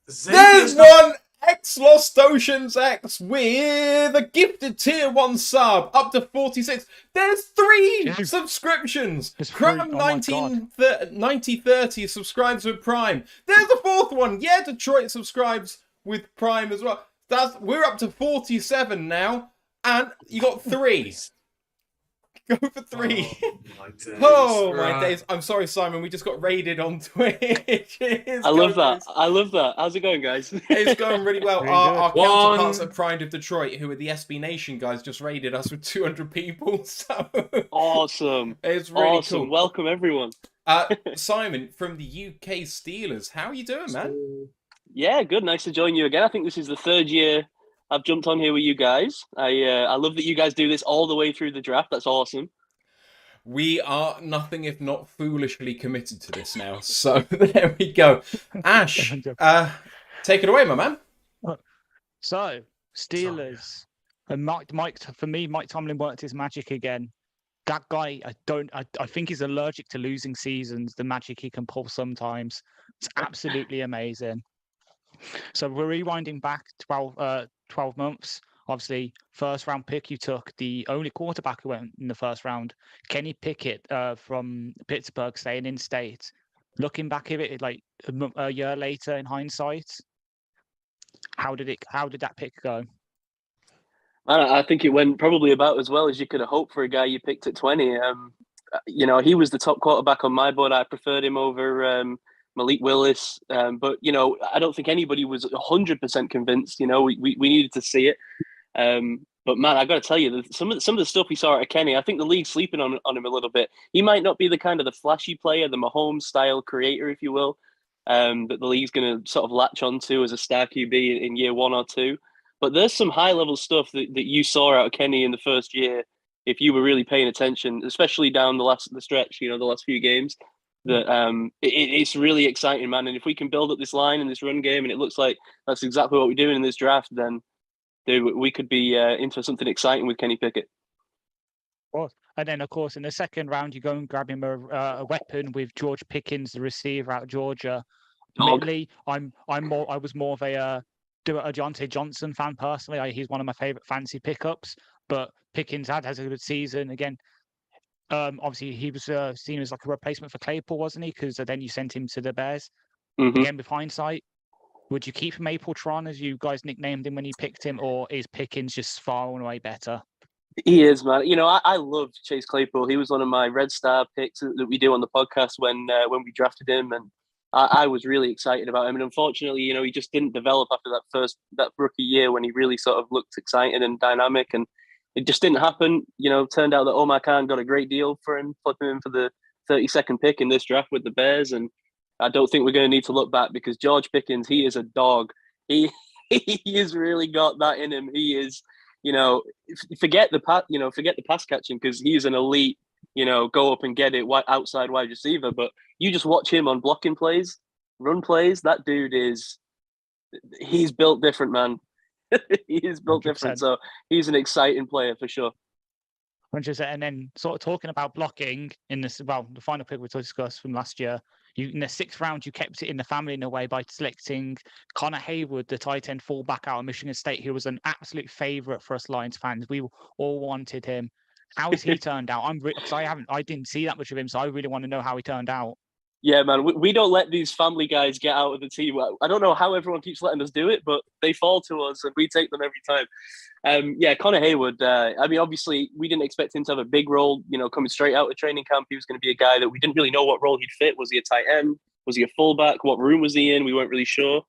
There's one X Lost Oceans X with a gifted tier 1 sub up to 46. There's 3 subscriptions. Cram 9030 subscribes with Prime. There's a 4th one. Yeah, Detroit subscribes with Prime as well. We're up to 47 now, and you got 3. Go for 3. Oh my days. I'm sorry, Simon. We just got raided on Twitch. I love that. How's it going, guys? It's going really well. Really Our good. counterparts at Pride of Detroit, who are the SB Nation guys, just raided us with 200 people. So Awesome. it's really Awesome. cool. Welcome, everyone. Simon from the UK Steelers, how are you doing, man? Yeah, good. Nice to join you again. I think this is the 3rd year I've jumped on here with you guys. I love that you guys do this all the way through the draft. That's awesome. We are nothing if not foolishly committed to this now. So there we go. Ash, take it away, my man. So, Steelers. And Mike, for me, Mike Tomlin worked his magic again. That guy, I think he's allergic to losing seasons, the magic he can pull sometimes. It's absolutely amazing. So we're rewinding back 12 months. Obviously, 1st round pick, you took the only quarterback who went in the 1st round, Kenny Pickett from Pittsburgh, staying in state. Looking back at it, like a year later in hindsight, how did that pick go? I think it went probably about as well as you could have hoped for a guy you picked at 20. He was the top quarterback on my board. I preferred him over Malik Willis. But, I don't think anybody was 100% convinced. We needed to see it. But, man, I got to tell you, some of the stuff we saw out of Kenny, I think the league's sleeping on him a little bit. He might not be the kind of the flashy player, the Mahomes-style creator, if you will, that the league's going to sort of latch onto as a star QB in year 1 or 2. But there's some high-level stuff that you saw out of Kenny in the 1st year, if you were really paying attention, especially down the stretch, the last few games, that it's really exciting, man. And if we can build up this line and this run game, and it looks like that's exactly what we're doing in this draft, then we could be into something exciting with Kenny Pickett. And then, of course, in the 2nd round, you go and grab him a weapon with George Pickens, the receiver out of Georgia. Admittedly, I was more of a Deontay Johnson fan personally. He's one of my favorite fancy pickups. But Pickens has a good season again. Obviously, he was seen as like a replacement for Claypool, wasn't he? Because then you sent him to the Bears. Mm-hmm. Again, with hindsight, would you keep Mapletron as you guys nicknamed him when you picked him, or is Pickens just far and away better? He is, man. I loved Chase Claypool. He was one of my Red Star picks that we do on the podcast when we drafted him, and I was really excited about him. And unfortunately, he just didn't develop after that rookie year when he really sort of looked exciting and dynamic, and it just didn't happen. Turned out that Omar Khan got a great deal for him, flipping him for the 32nd pick in this draft with the Bears. And I don't think we're going to need to look back because George Pickens, he is a dog. He has really got that in him. He is, forget the pass catching because he's an elite, go up and get it outside wide receiver. But you just watch him on blocking plays, run plays. That dude he's built different, man. He is built 100%. Different. So he's an exciting player for sure. 100%. And then sort of talking about blocking in this, the final pick we discussed from last year, in the 6th round, you kept it in the family in a way by selecting Connor Haywood, the tight end fullback out of Michigan State, who was an absolute favorite for us Lions fans. We all wanted him. How has he turned out? I didn't see that much of him, so I really want to know how he turned out. Yeah, man, we don't let these family guys get out of the team. I don't know how everyone keeps letting us do it, but they fall to us and we take them every time. Connor Haywood, obviously we didn't expect him to have a big role, coming straight out of training camp. He was going to be a guy that we didn't really know what role he'd fit. Was he a tight end? Was he a fullback? What room was he in? We weren't really sure.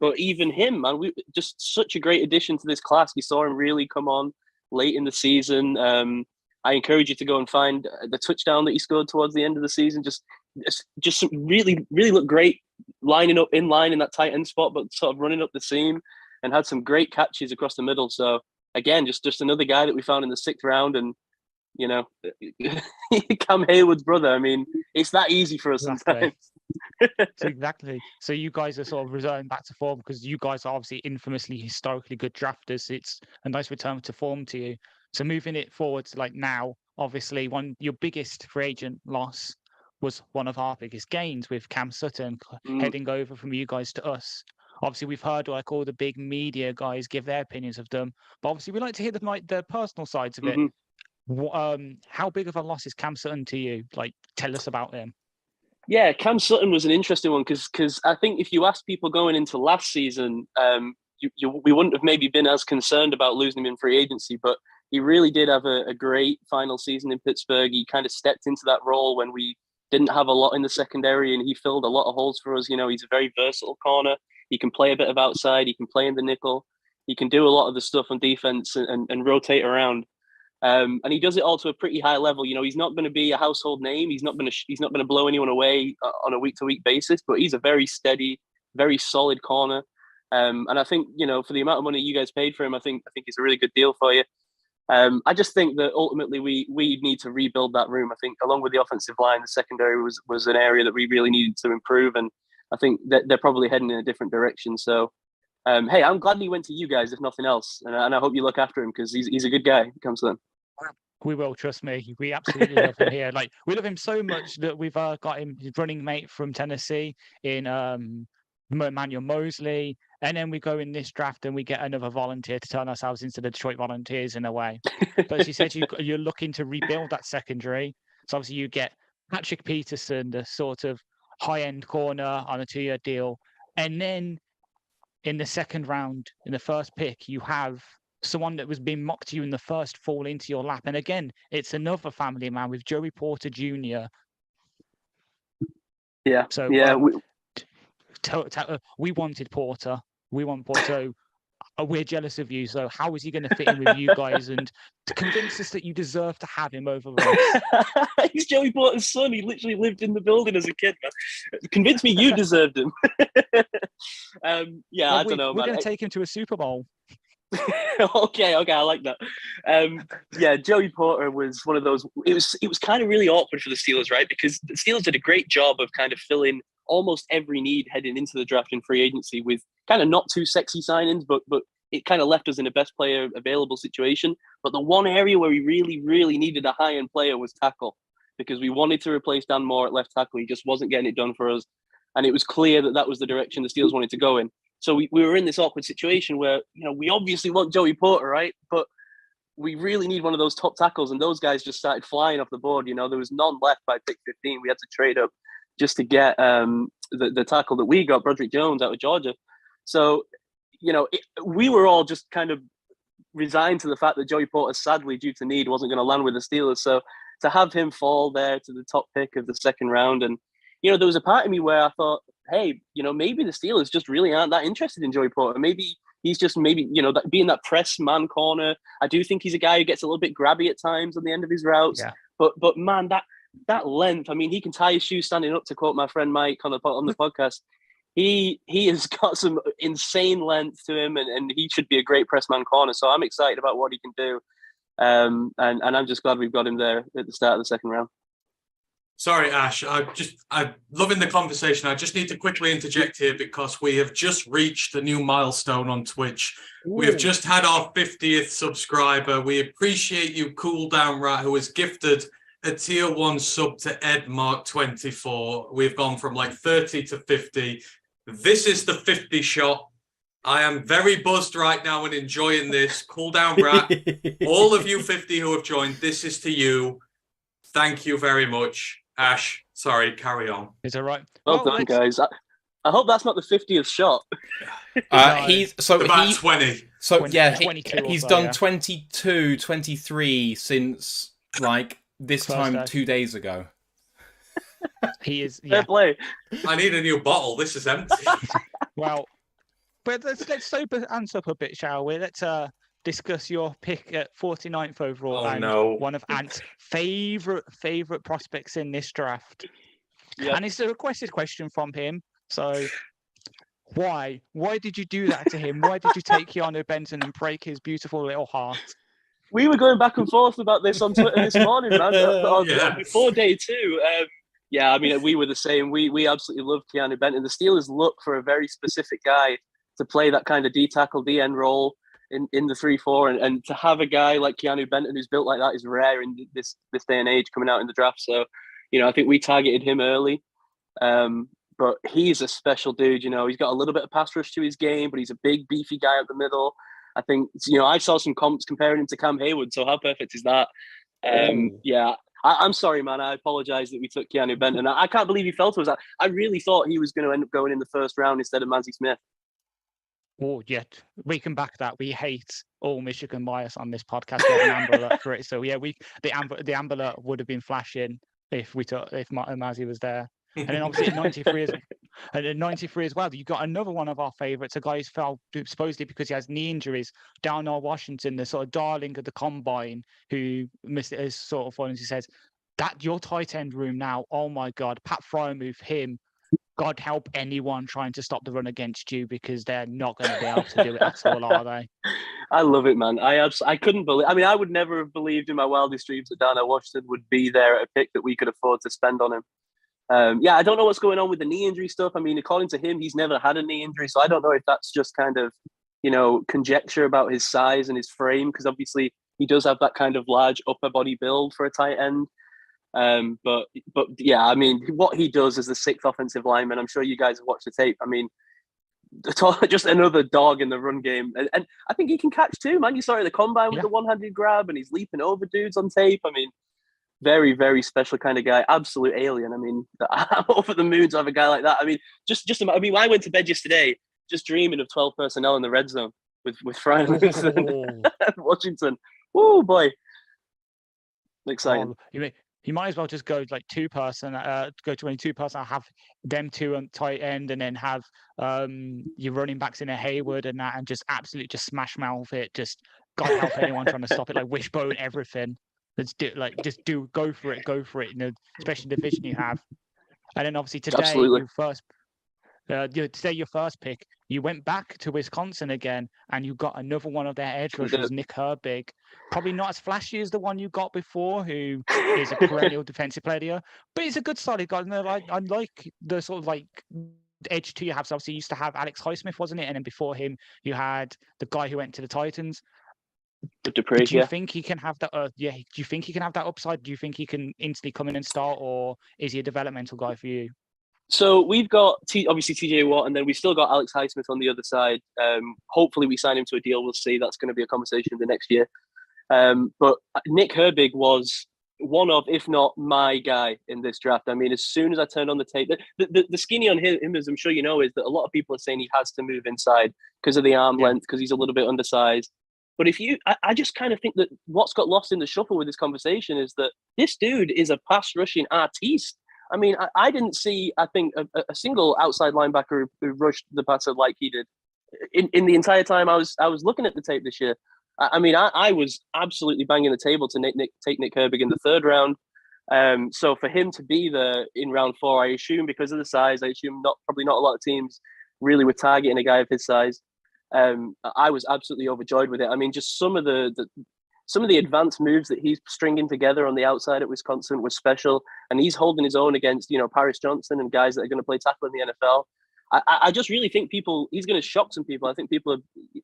But even him, man, we just such a great addition to this class. We saw him really come on late in the season. I encourage you to go and find the touchdown that he scored towards the end of the season. Just really, really looked great, lining up in line in that tight end spot, but sort of running up the seam, and had some great catches across the middle. So again, just another guy that we found in the 6th round, and you know, Cam Hayward's brother. I mean, it's that easy for us sometimes. So exactly. So you guys are sort of returning back to form because you guys are obviously infamously historically good drafters. It's a nice return to form to you. So moving it forward to like now, obviously your biggest free agent loss was one of our biggest gains with Cam Sutton heading over from you guys to us. Obviously, we've heard like all the big media guys give their opinions of them, but obviously we like to hear the personal sides of it. How big of a loss is Cam Sutton to you? Like, tell us about him. Yeah, Cam Sutton was an interesting one because I think if you asked people going into last season, we wouldn't have maybe been as concerned about losing him in free agency, but he really did have a great final season in Pittsburgh. He kind of stepped into that role when we didn't have a lot in the secondary, and he filled a lot of holes for us. You know, he's a very versatile corner. He can play a bit of outside. He can play in the nickel. He can do a lot of the stuff on defense and rotate around. And he does it all to a pretty high level. You know, he's not going to be a household name. He's not going to blow anyone away on a week-to-week basis. But he's a very steady, very solid corner. And I think, you know, for the amount of money you guys paid for him, I think it's a really good deal for you. I just think that ultimately we need to rebuild that room. I think along with the offensive line, the secondary was an area that we really needed to improve. And I think that they're probably heading in a different direction. So, hey, I'm glad he went to you guys, if nothing else. And I hope you look after him because he's a good guy. He comes to them. We will, trust me. We absolutely love him here. Like, we love him so much that we've got him his running mate from Tennessee in Emmanuel Mosley. And then we go in this draft and we get another volunteer to turn ourselves into the Detroit Volunteers in a way. But as you said, you're looking to rebuild that secondary. So obviously you get Patrick Peterson, the sort of high-end corner on a 2-year deal. And then in the 2nd round, in the first pick, you have someone that was being mocked to you in the first fall into your lap. And again, it's another family man with Joey Porter Jr. Yeah. So yeah, we wanted Porter. We want Porter. We're jealous of you. So how is he going to fit in with you guys and to convince us that you deserve to have him over us? He's Joey Porter's son. He literally lived in the building as a kid, man. Convince me you deserved him. Yeah, I don't know, man. We're going to take him to a Super Bowl. Okay, I like that. Yeah, Joey Porter was one of those. It was kind of really awkward for the Steelers, right? Because the Steelers did a great job of kind of filling almost every need heading into the draft and free agency with kind of not too sexy signings, but it kind of left us in a best player available situation. But the one area where we really, really needed a high-end player was tackle, because we wanted to replace Dan Moore at left tackle. He just wasn't getting it done for us. And it was clear that was the direction the Steelers wanted to go in. So we were in this awkward situation where, you know, we obviously want Joey Porter, right? But we really need one of those top tackles. And those guys just started flying off the board. You know, there was none left by pick 15. We had to trade up just to get the tackle that we got, Broderick Jones, out of Georgia. So, you know, we were all just kind of resigned to the fact that Joey Porter, sadly, due to need, wasn't going to land with the Steelers. So to have him fall there to the top pick of the 2nd round, and, you know, there was a part of me where I thought, hey, you know, maybe the Steelers just really aren't that interested in Joey Porter. Maybe he's just you know, being that press man corner. I do think he's a guy who gets a little bit grabby at times on the end of his routes. Yeah. But man, that length, I mean, he can tie his shoes standing up, to quote my friend Mike on the podcast. He has got some insane length to him, and he should be a great press man corner. So I'm excited about what he can do. And I'm just glad we've got him there at the start of the 2nd round. Sorry, Ash. I'm loving the conversation. I just need to quickly interject here because we have just reached a new milestone on Twitch. Ooh. We have just had our 50th subscriber. We appreciate you, Cool Down Rat, who has gifted a tier 1 sub to EdMark24. We've gone from like 30 to 50. This is the 50 shot. I am very buzzed right now and enjoying this. Cool Down Rat. All of you 50 who have joined, this is to you. Thank you very much. Ash, sorry, carry on. Is that right? Well done, guys. I hope that's not the 50th shot. He's about 20. So 20, yeah, 22 he's so, done yeah. 22, 23 since like this First time day. 2 days ago. He is. Fair play. I need a new bottle. This is empty. Well, but let's sober Ant up a bit, shall we? Let's discuss your pick at 49th overall and one of Ant's favorite prospects in this draft. Yep. And it's a requested question from him. So why did you do that to him? Why did you take Keanu Benton and break his beautiful little heart? We were going back and forth about this on Twitter this morning, man. Before day 2. Yeah, I mean, we were the same. We absolutely loved Keanu Benton. The Steelers look for a very specific guy to play that kind of D-tackle, D-end role in the 3-4. And to have a guy like Keanu Benton who's built like that is rare in this day and age coming out in the draft. So, I think we targeted him early. But he's a special dude. He's got a little bit of pass rush to his game, but he's a big, beefy guy up the middle. I think, I saw some comps comparing him to Cam Hayward. So how perfect is that? Yeah. I'm sorry, man. I apologize that we took Keanu Benton. I can't believe he fell to us. I really thought he was going to end up going in the first round instead of Mazzy Smith. Oh, yet we can back that. We hate all Michigan bias on this podcast. We have an Amber Alert for it. So yeah, the Amber Alert would have been flashing if Mazzy was there. And then obviously at 93 as well, you got another one of our favourites, a guy who's fell supposedly because he has knee injuries. Darnell Washington, the sort of darling of the combine, who missed it as sort of fun. He says, "That your tight end room now, oh my God, Pat Fryermuth, him. God help anyone trying to stop the run against you because they're not going to be able to do it at all, are they?" I love it, man. I couldn't believe. I mean, I would never have believed in my wildest dreams that Darnell Washington would be there at a pick that we could afford to spend on him. Yeah, I don't know what's going on with the knee injury stuff. I mean, according to him, he's never had a knee injury. So I don't know if that's just kind of, conjecture about his size and his frame, because obviously he does have that kind of large upper body build for a tight end. But yeah, I mean, what he does as the 6th offensive lineman, I'm sure you guys have watched the tape. I mean, just another dog in the run game. And I think he can catch too, man. You saw it at the combine with the one-handed grab and he's leaping over dudes on tape. I mean, very, very special kind of guy. Absolute alien. I mean, I'm over the moon to have a guy like that. I mean, I went to bed yesterday just dreaming of 12 personnel in the red zone with Fryermuth and Washington. Woo, boy. Exciting. You might as well just go like 2-person, go to 2-person, have them 2 on tight end, and then have your running backs in a Hayward and that, and just absolutely just smash mouth it. Just God help anyone trying to stop it, like wishbone everything. Let's do go for it. Especially the division you have. And then obviously today, your first pick, you went back to Wisconsin again, and you got another one of their edge rushers, Nick Herbig. Probably not as flashy as the one you got before, who is a perennial defensive player, but he's a good solid guy. And I like the sort of like edge two you have. So obviously you used to have Alex Highsmith, wasn't it? And then before him, you had the guy who went to the Titans. Do you think he can have that? Do you think he can have that upside? Do you think he can instantly come in and start, or is he a developmental guy for you? So we've got obviously CeeJay Watt, and then we've still got Alex Highsmith on the other side. Hopefully we sign him to a deal. We'll see. That's going to be a conversation the next year. But Nick Herbig was one of, if not my guy in this draft. I mean, as soon as I turned on the tape, the skinny on him, as I'm sure you know, is that a lot of people are saying he has to move inside because of the arm length, because he's a little bit undersized. But I just kind of think that what's got lost in the shuffle with this conversation is that this dude is a pass rushing artiste. I mean, I didn't see, I think, a single outside linebacker who rushed the passer like he did in the entire time I was looking at the tape this year. I mean, I was absolutely banging the table to take Nick Herbig in the 3rd round. So for him to be there in round 4, I assume because of the size, I assume probably not a lot of teams really were targeting a guy of his size. I was absolutely overjoyed with it. I mean, just some of the advanced moves that he's stringing together on the outside at Wisconsin was special, and he's holding his own against Paris Johnson and guys that are going to play tackle in the NFL. I just really think he's going to shock some people. I think people are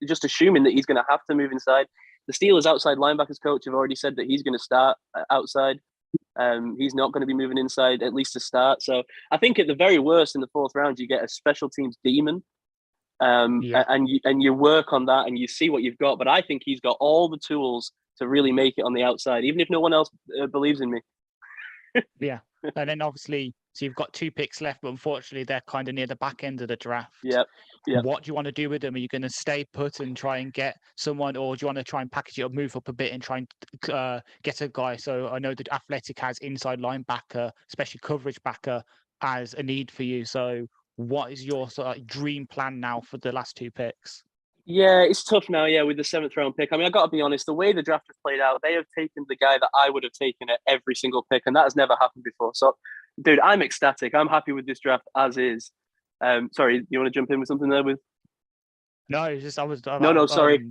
just assuming that he's going to have to move inside. The Steelers outside linebackers coach have already said that he's going to start outside. He's not going to be moving inside, at least to start. So I think at the very worst in the 4th round, you get a special teams demon. And you work on that and you see what you've got. But I think he's got all the tools to really make it on the outside, even if no one else believes in me. Yeah. And then obviously, so you've got 2 picks left, but unfortunately they're kind of near the back end of the draft. Yep. What do you want to do with them? Are you going to stay put and try and get someone, or do you want to try and package it or move up a bit and try and get a guy? So I know that Athletic has inside linebacker, especially coverage backer, as a need for you. So what is your sort of like dream plan now for the last 2 picks? Yeah, it's tough now, with the 7th round pick. I mean, I got to be honest, the way the draft has played out, they have taken the guy that I would have taken at every single pick, and that has never happened before. So, dude, I'm ecstatic. I'm happy with this draft as is. Sorry, you want to jump in with something there with? No, it's just I was. No, sorry.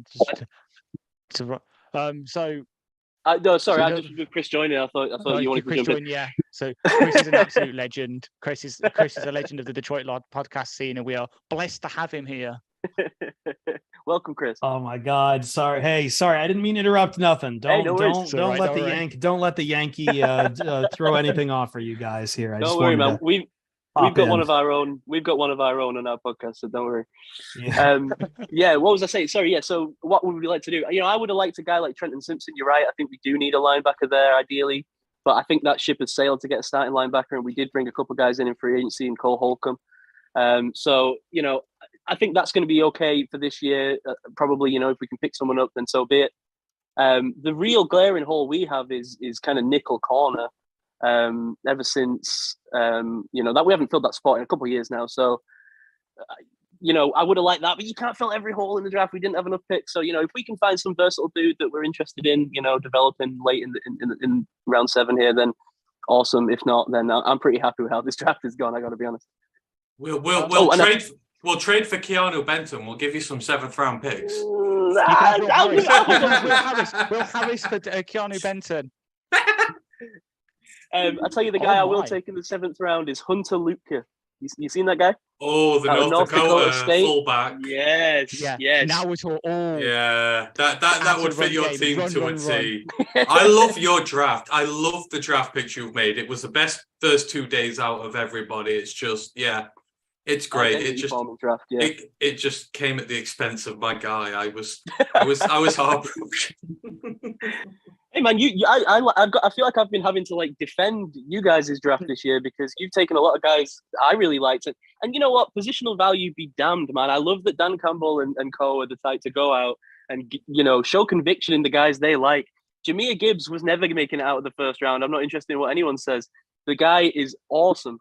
So. No, sorry, I just with Chris joining. I thought you wanted Chris to jump in. Yeah. So Chris is an absolute legend. Chris is a legend of the Detroit Lord podcast scene, and we are blessed to have him here. Welcome, Chris. Oh my God! Sorry, I didn't mean to interrupt. Nothing. Don't let the Yankee throw anything off for you guys here. Don't worry, man. We've got one of our own. We've got one of our own on our podcast, so don't worry. Yeah. What was I saying? Sorry. Yeah. So, what would we like to do? I would have liked a guy like Trenton Simpson. You're right. I think we do need a linebacker there, ideally. But I think that ship has sailed to get a starting linebacker, and we did bring a couple of guys in free agency and Cole Holcomb. So, I think that's going to be okay for this year. Probably, if we can pick someone up, then so be it. The real glaring hole we have is kind of nickel corner. Ever since that we haven't filled that spot in a couple of years now. So, I would have liked that, but you can't fill every hole in the draft. We didn't have enough picks. So, if we can find some versatile dude that we're interested in, developing late in round 7 here, then awesome. If not, then I'm pretty happy with how this draft has gone. I got to be honest. We'll trade for Keanu Benton. We'll give you some 7th round picks. Will Harris for Keanu Benton. I tell you, the guy I will take in the 7th round is Hunter Luepke. You seen that guy? Oh, the North Dakota fullback. Yes. Now we're talking. Yeah, that would fit your team to a T. I love your draft. I love the draft picks you've made. It was the best first 2 days out of everybody. It's just, it's great. It just came at the expense of my guy. I was heartbroken. Hey man, I feel like I've been having to defend you guys' draft this year because you've taken a lot of guys I really liked. And you know what? Positional value be damned, man. I love that Dan Campbell and co are the type to go out and show conviction in the guys they like. Jahmyr Gibbs was never making it out of the 1st round. I'm not interested in what anyone says. The guy is awesome.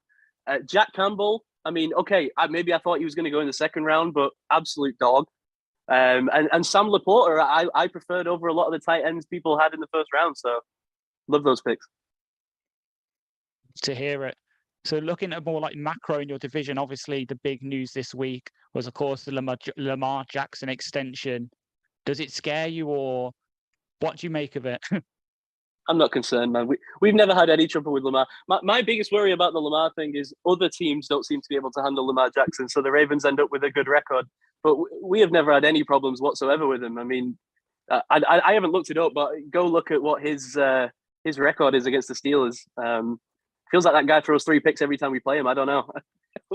Jack Campbell. I mean, okay, maybe I thought he was going to go in the 2nd round, but absolute dog. And Sam Laporta, I preferred over a lot of the tight ends people had in the 1st round. So, love those picks. To hear it. So, looking at more like macro in your division, obviously the big news this week was, of course, the Lamar Jackson extension. Does it scare you, or what do you make of it? I'm not concerned, man. We've never had any trouble with Lamar. My biggest worry about the Lamar thing is other teams don't seem to be able to handle Lamar Jackson, so the Ravens end up with a good record. But we have never had any problems whatsoever with him. I mean, I haven't looked it up, but go look at what his record is against the Steelers. Feels like that guy throws 3 picks every time we play him. I don't know.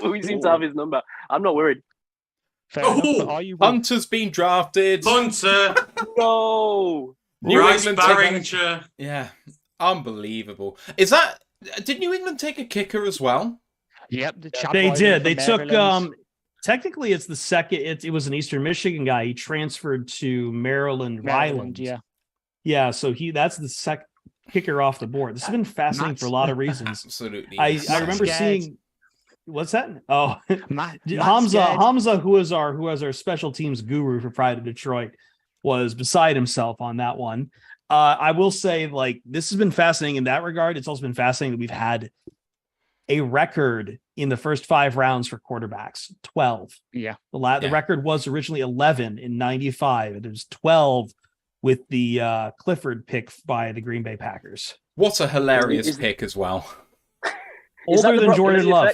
We seem to have his number. I'm not worried. Fair enough, are you? Hunter's been drafted. Hunter. No. New Bryce England Barringer. Yeah, unbelievable. Did New England take a kicker as well? Yep, they did. They took. Technically, it's the second. It was an Eastern Michigan guy. He transferred to Maryland. Yeah. So that's the second kicker off the board. This has been fascinating for a lot of reasons. Absolutely. I remember seeing. What's that? Oh, Hamza, who is our special teams guru for Pride of Detroit, was beside himself on that one. I will say, this has been fascinating in that regard. It's also been fascinating that we've had a record in the first 5 rounds for quarterbacks, 12. Yeah. The record was originally 11 in 95. It was 12 with the Clifford pick by the Green Bay Packers. What a hilarious pick as well. Older than Jordan Love.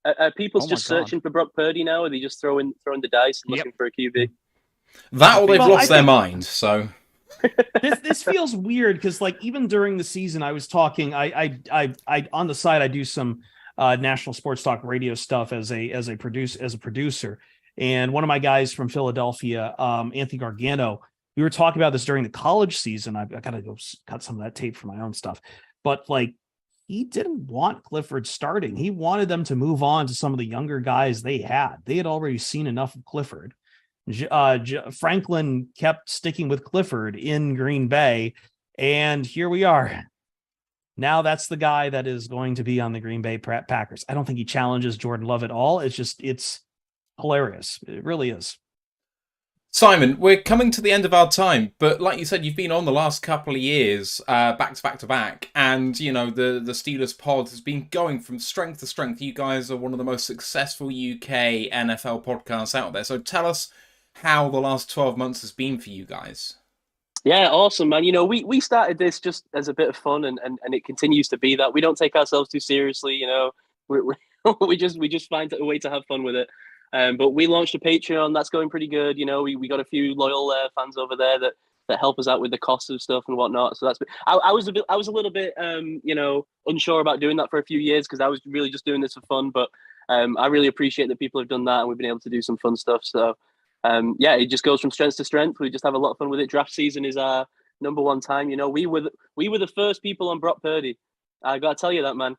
Are people just searching for Brock Purdy now? Or are they just throwing the dice and looking for a QB? That or they've lost their mind, so... this feels weird because even during the season I was talking I on the side I do some national sports talk radio stuff as a producer, and one of my guys from Philadelphia, Anthony Gargano, we were talking about this during the college season. I gotta go cut some of that tape for my own stuff, but he didn't want Clifford starting. He wanted them to move on to some of the younger guys they had already seen enough of Clifford. Franklin kept sticking with Clifford in Green Bay, and here we are. Now that's the guy that is going to be on the Green Bay Packers. I don't think he challenges Jordan Love at all. It's hilarious. It really is. Simon, we're coming to the end of our time, but like you said, you've been on the last couple of years, back to back, and you know the Steelers pod has been going from strength to strength. You guys are one of the most successful UK NFL podcasts out there. So tell us how the last 12 months has been for you guys. Yeah, awesome, man. You know, we started this just as a bit of fun, and it continues to be that. We don't take ourselves too seriously. You know, we just find a way to have fun with it. But we launched a Patreon that's going pretty good. You know, we got a few loyal fans over there that help us out with the cost of stuff and whatnot. So that's I was a little bit you know, unsure about doing that for a few years because I was really just doing this for fun. But I really appreciate that people have done that and we've been able to do some fun stuff. So yeah, it just goes from strength to strength. We just have a lot of fun with it. Draft season is our #1 time. You know, we were the first people on Brock Purdy. I got to tell you that, man.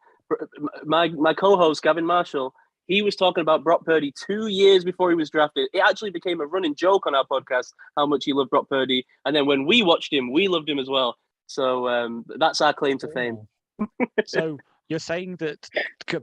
My co-host Gavin Marshall. He was talking about Brock Purdy 2 years before he was drafted. It actually became a running joke on our podcast how much he loved Brock Purdy. And then when we watched him, we loved him as well. So that's our claim to fame. So you're saying that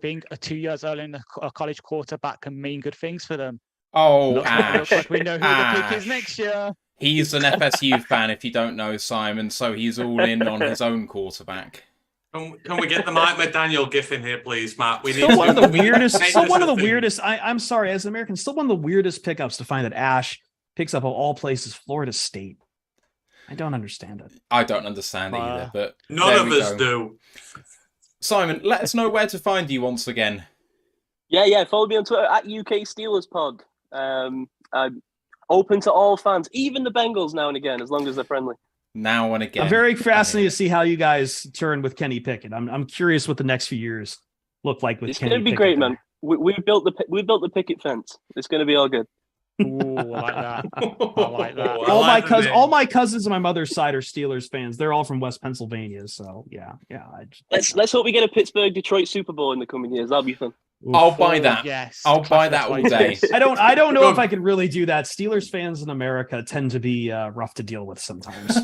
being 2 years early in a college quarterback can mean good things for them? Oh, Ash. Like we know who the pick is next year. He's an FSU fan, if you don't know, Simon, so he's all in on his own quarterback. Can we get the Mike McDaniel gif in here, please, Matt? We need Still one of the weirdest. Still one of the weirdest. I'm sorry, as an American, still one of the weirdest pickups to find that Ash picks up of all places Florida State. I don't understand it. I don't understand either, but none of us do. Simon, let us know where to find you once again. Yeah. Follow me on Twitter at UK Steelers Pod. I'm open to all fans, even the Bengals now and again, as long as they're friendly. Now and again. I'm very fascinated to see how you guys turn with Kenny Pickett. I'm curious what the next few years look like with Kenny Pickett. It's going to be great, man. We built the picket fence. It's going to be all good. Ooh, I like that. I like that. All my cousins on my mother's side are Steelers fans. They're all from West Pennsylvania. So yeah. Let's hope we get a Pittsburgh Detroit Super Bowl in the coming years. That'll be fun. I'll buy that. Yes. I'll buy that all day. I don't know if I can really do that. Steelers fans in America tend to be rough to deal with sometimes.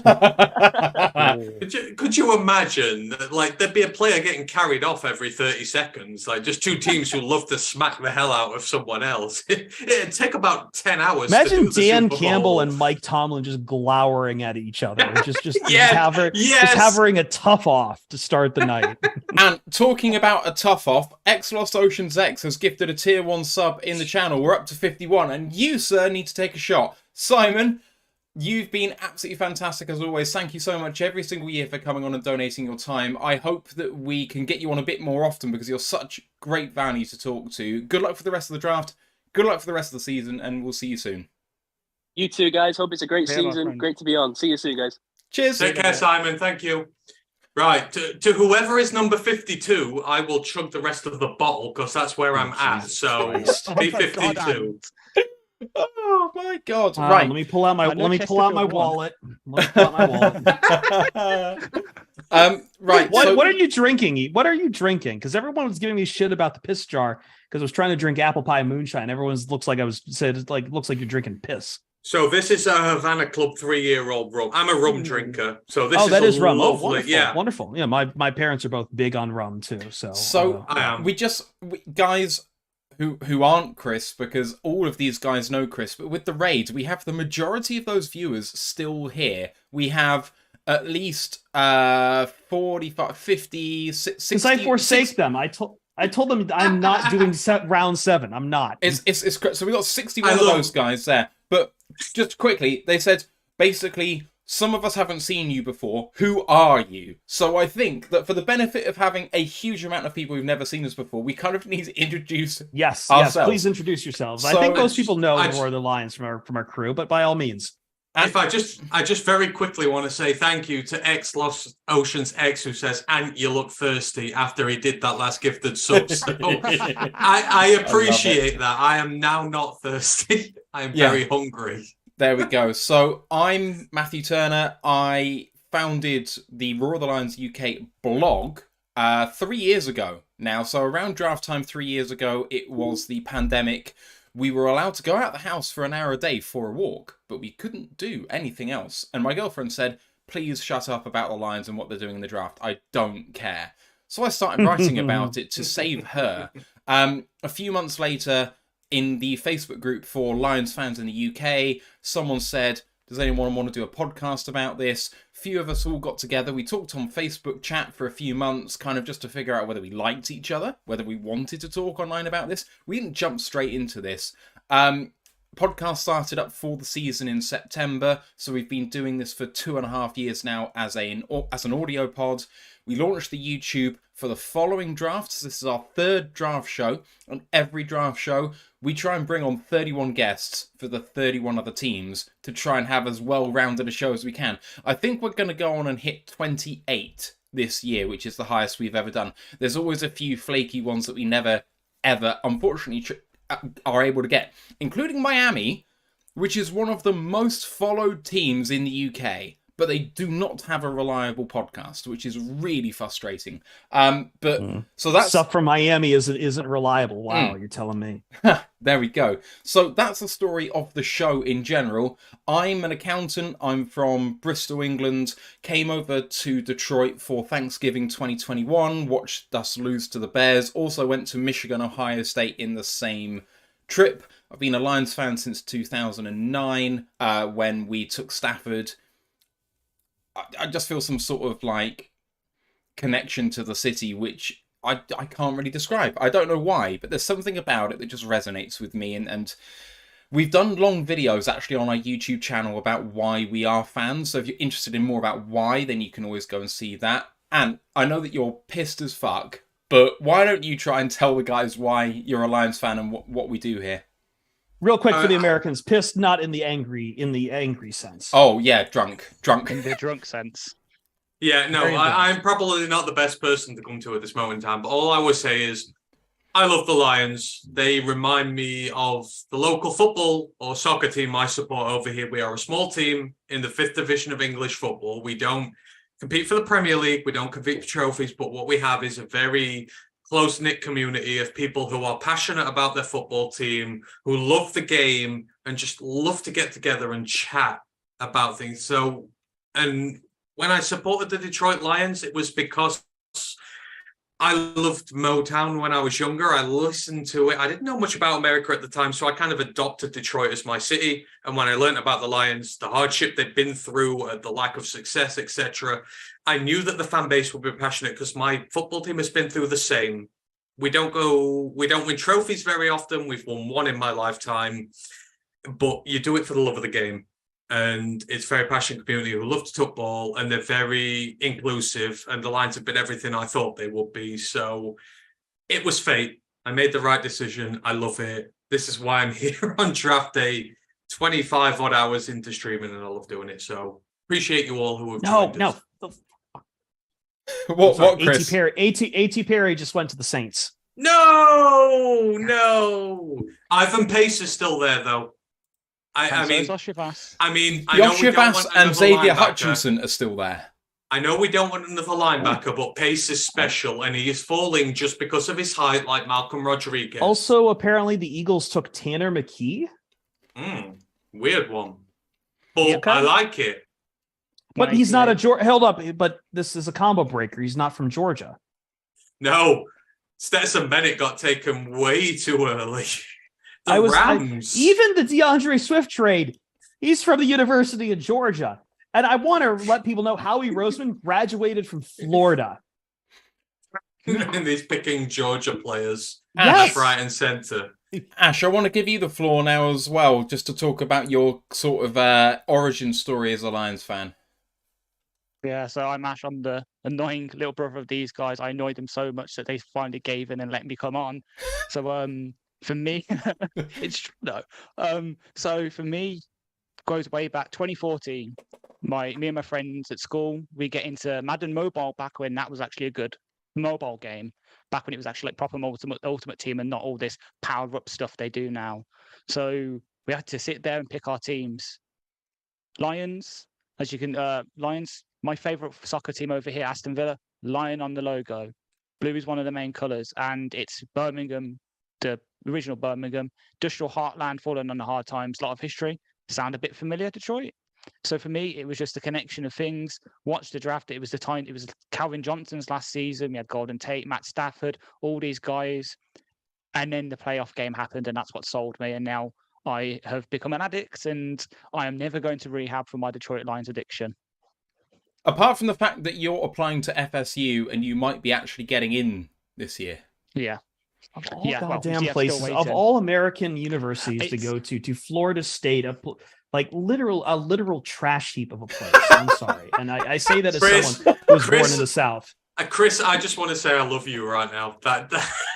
Could you imagine, like, there'd be a player getting carried off every 30 seconds, like just two teams who love to smack the hell out of someone else. It'd take about 10 hours. Imagine Dan Campbell and Mike Tomlin just glowering at each other, just having a tough off to start the night. And talking about a tough off, X Lost Oceans X has gifted a tier 1 sub in the channel. We're up to 51, and you, sir, need to take a shot. Simon, you've been absolutely fantastic as always. Thank you so much every single year for coming on and donating your time. I hope that we can get you on a bit more often because you're such great value to talk to. Good luck for the rest of the draft. Good luck for the rest of the season, and we'll see you soon. You too, guys. Hope it's a great season. Great to be on. See you soon, guys. Cheers. Take care, Simon. Thank you. Right, to whoever is number 52, I will chug the rest of the bottle because that's where I'm at. So be 52. Oh my God! Right, Right. let me pull out my wallet. Right. What are you drinking? What are you drinking? Because everyone was giving me shit about the piss jar because I was trying to drink apple pie moonshine. Everyone's looks like looks like you're drinking piss. So this is a Havana Club 3-year-old rum. I'm a rum drinker, so this is rum. Lovely. Wonderful. Yeah, my parents are both big on rum too. So I am. Guys who aren't Chris, because all of these guys know Chris, but with the raid, we have the majority of those viewers still here. We have at least 45, 50, 60. Since I forsake them, I told them I'm not doing round 7. I'm not. It's so we got 61 of those guys there. But just quickly, they said basically some of us haven't seen you before. Who are you? So I think that for the benefit of having a huge amount of people who've never seen us before, we kind of need to introduce ourselves. Yes, please introduce yourselves. So I think most people know the Roar of the Lions from our crew, but by all means. If I just very quickly want to say thank you to X Lost Oceans X, who says, "And you look thirsty," after he did that last gifted sub. So I appreciate that. I am now not thirsty. I am very hungry. There we go. So I'm Matthew Turner. I founded the Roar of the Lions UK blog 3 years ago now. So around draft time 3 years ago, it was the pandemic. We were allowed to go out the house for an hour a day for a walk, but we couldn't do anything else. And my girlfriend said, please shut up about the Lions and what they're doing in the draft. I don't care. So I started writing about it to save her. A few months later, in the Facebook group for Lions fans in the UK, someone said, does anyone want to do a podcast about this? A few of us all got together. We talked on Facebook chat for a few months, kind of just to figure out whether we liked each other, whether we wanted to talk online about this. We didn't jump straight into this. Podcast started up for the season in September, so we've been doing this for 2.5 years now as an audio pod. We launched the YouTube for the following drafts. This is our 3rd draft show. On every draft show, we try and bring on 31 guests for the 31 other teams to try and have as well-rounded a show as we can. I think we're going to go on and hit 28 this year, which is the highest we've ever done. There's always a few flaky ones that we never, ever, unfortunately, are able to get, including Miami, which is one of the most followed teams in the UK. But they do not have a reliable podcast, which is really frustrating. So that's stuff from Miami isn't reliable. Wow, you're telling me. There we go. So that's the story of the show in general. I'm an accountant. I'm from Bristol, England. Came over to Detroit for Thanksgiving 2021. Watched us lose to the Bears. Also went to Michigan, Ohio State in the same trip. I've been a Lions fan since 2009 when we took Stafford. I just feel some sort of like connection to the city, which I can't really describe. I don't know why, but there's something about it that just resonates with me. And we've done long videos actually on our YouTube channel about why we are fans. So if you're interested in more about why, then you can always go and see that. And I know that you're pissed as fuck, but why don't you try and tell the guys why you're a Lions fan and what we do here? Real quick for the Americans, pissed not in the angry sense. Oh yeah, drunk in the drunk sense. Yeah, no, I'm probably not the best person to come to at this moment in time, but all I would say is I love the Lions. They remind me of the local football or soccer team I support over here. We are a small team in the 5th division of English football. We don't compete for the Premier League. We don't compete for trophies, but what we have is a very close-knit community of people who are passionate about their football team, who love the game and just love to get together and chat about things. So, and when I supported the Detroit Lions, it was because I loved Motown when I was younger. I listened to it. I didn't know much about America at the time, so I kind of adopted Detroit as my city. And when I learned about the Lions, the hardship they'd been through, the lack of success, etc., I knew that the fan base would be passionate because my football team has been through the same. We don't win trophies very often. We've won one in my lifetime, but you do it for the love of the game. And it's a very passionate community who love to talk ball, and they're very inclusive, and the Lions have been everything I thought they would be. So it was fate. I made the right decision. I love it. This is why I'm here on draft day, 25 odd hours into streaming, and I love doing it. So appreciate you all who have joined us. What, Chris? A.T. Perry just went to the Saints. No. Ivan Pace is still there, though. I mean, Josh Shivas and Xavier Hutchinson are still there. I know we don't want another linebacker, but Pace is special, and he is falling just because of his height, like Malcolm Rodriguez. Also, apparently, the Eagles took Tanner McKee. Weird one, but I like it. But he's not a Georgia. Held up, but this is a combo breaker. He's not from Georgia. No, Stetson Bennett got taken way too early. Rams. Even the DeAndre Swift trade, he's from the University of Georgia. And I want to let people know Howie Roseman graduated from Florida. And he's picking Georgia players. Yes. Right and center. Ash, I want to give you the floor now as well, just to talk about your sort of origin story as a Lions fan. Yeah, so I'm Ash. I'm the annoying little brother of these guys. I annoyed them so much that they finally gave in and let me come on. So, for me, it's true though. So for me, goes way back 2014. Me and my friends at school, we get into Madden Mobile back when that was actually a good mobile game. Back when it was actually like proper ultimate team and not all this power up stuff they do now. So we had to sit there and pick our teams. Lions, as you can, Lions. My favorite soccer team over here, Aston Villa. Lion on the logo. Blue is one of the main colours, and it's Birmingham. The original Birmingham, industrial heartland, fallen on the hard times, a lot of history. Sound a bit familiar, Detroit? So for me, it was just a connection of things. Watch the draft. It was the time. It was Calvin Johnson's last season. We had Golden Tate, Matt Stafford, all these guys, and then the playoff game happened, and that's what sold me. And now I have become an addict, and I am never going to rehab for my Detroit Lions addiction. Apart from the fact that you're applying to FSU and you might be actually getting in this year. Yeah. Of all goddamn places, of all American universities to go to Florida State, a literal trash heap of a place. I'm sorry, and I say that as someone who was born in the South. Chris, I just want to say I love you right now.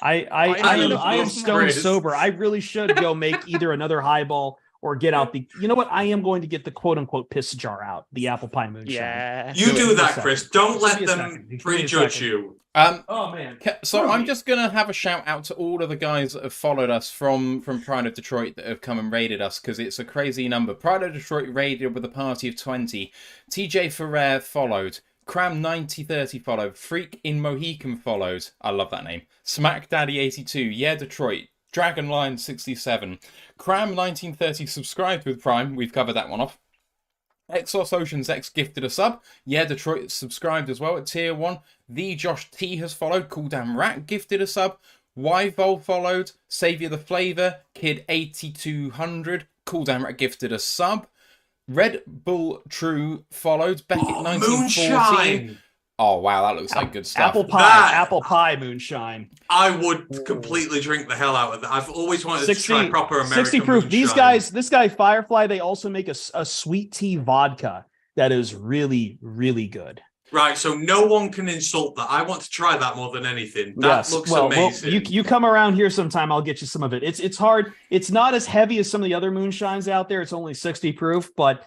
I am stone sober. I really should go make either another highball or get out the. You know what? I am going to get the quote unquote piss jar out, the apple pie moonshine. Yeah, you do that, Chris. Don't let them prejudge you. Oh man! So I'm just gonna have a shout out to all of the guys that have followed us from Pride of Detroit that have come and raided us, because it's a crazy number. Pride of Detroit raided with a party of 20. TJ Ferrer followed. Cram 9030 followed. Freak in Mohican followed. I love that name. Smack Daddy 82. Yeah, Detroit. Dragon Lion 67. Cram 1930 subscribed with Prime. We've covered that one off. Exos Oceans X gifted a sub. Yeah, Detroit subscribed as well at tier 1. The Josh T has followed. Cool Damn Rat gifted a sub. Yvol followed. Savior the Flavor. Kid 8200. Cool Damn Rat gifted a sub. Red Bull True followed. Beckett 1914. Moonshine. Oh wow, that looks like good stuff. Apple pie moonshine. I would completely drink the hell out of that. I've always wanted to try proper American 60 proof. Moonshine. This guy Firefly, they also make a sweet tea vodka that is really, really good. Right, so no one can insult that. I want to try that more than anything. That looks amazing. Well, you come around here sometime, I'll get you some of it. It's hard. It's not as heavy as some of the other moonshines out there. It's only 60 proof, but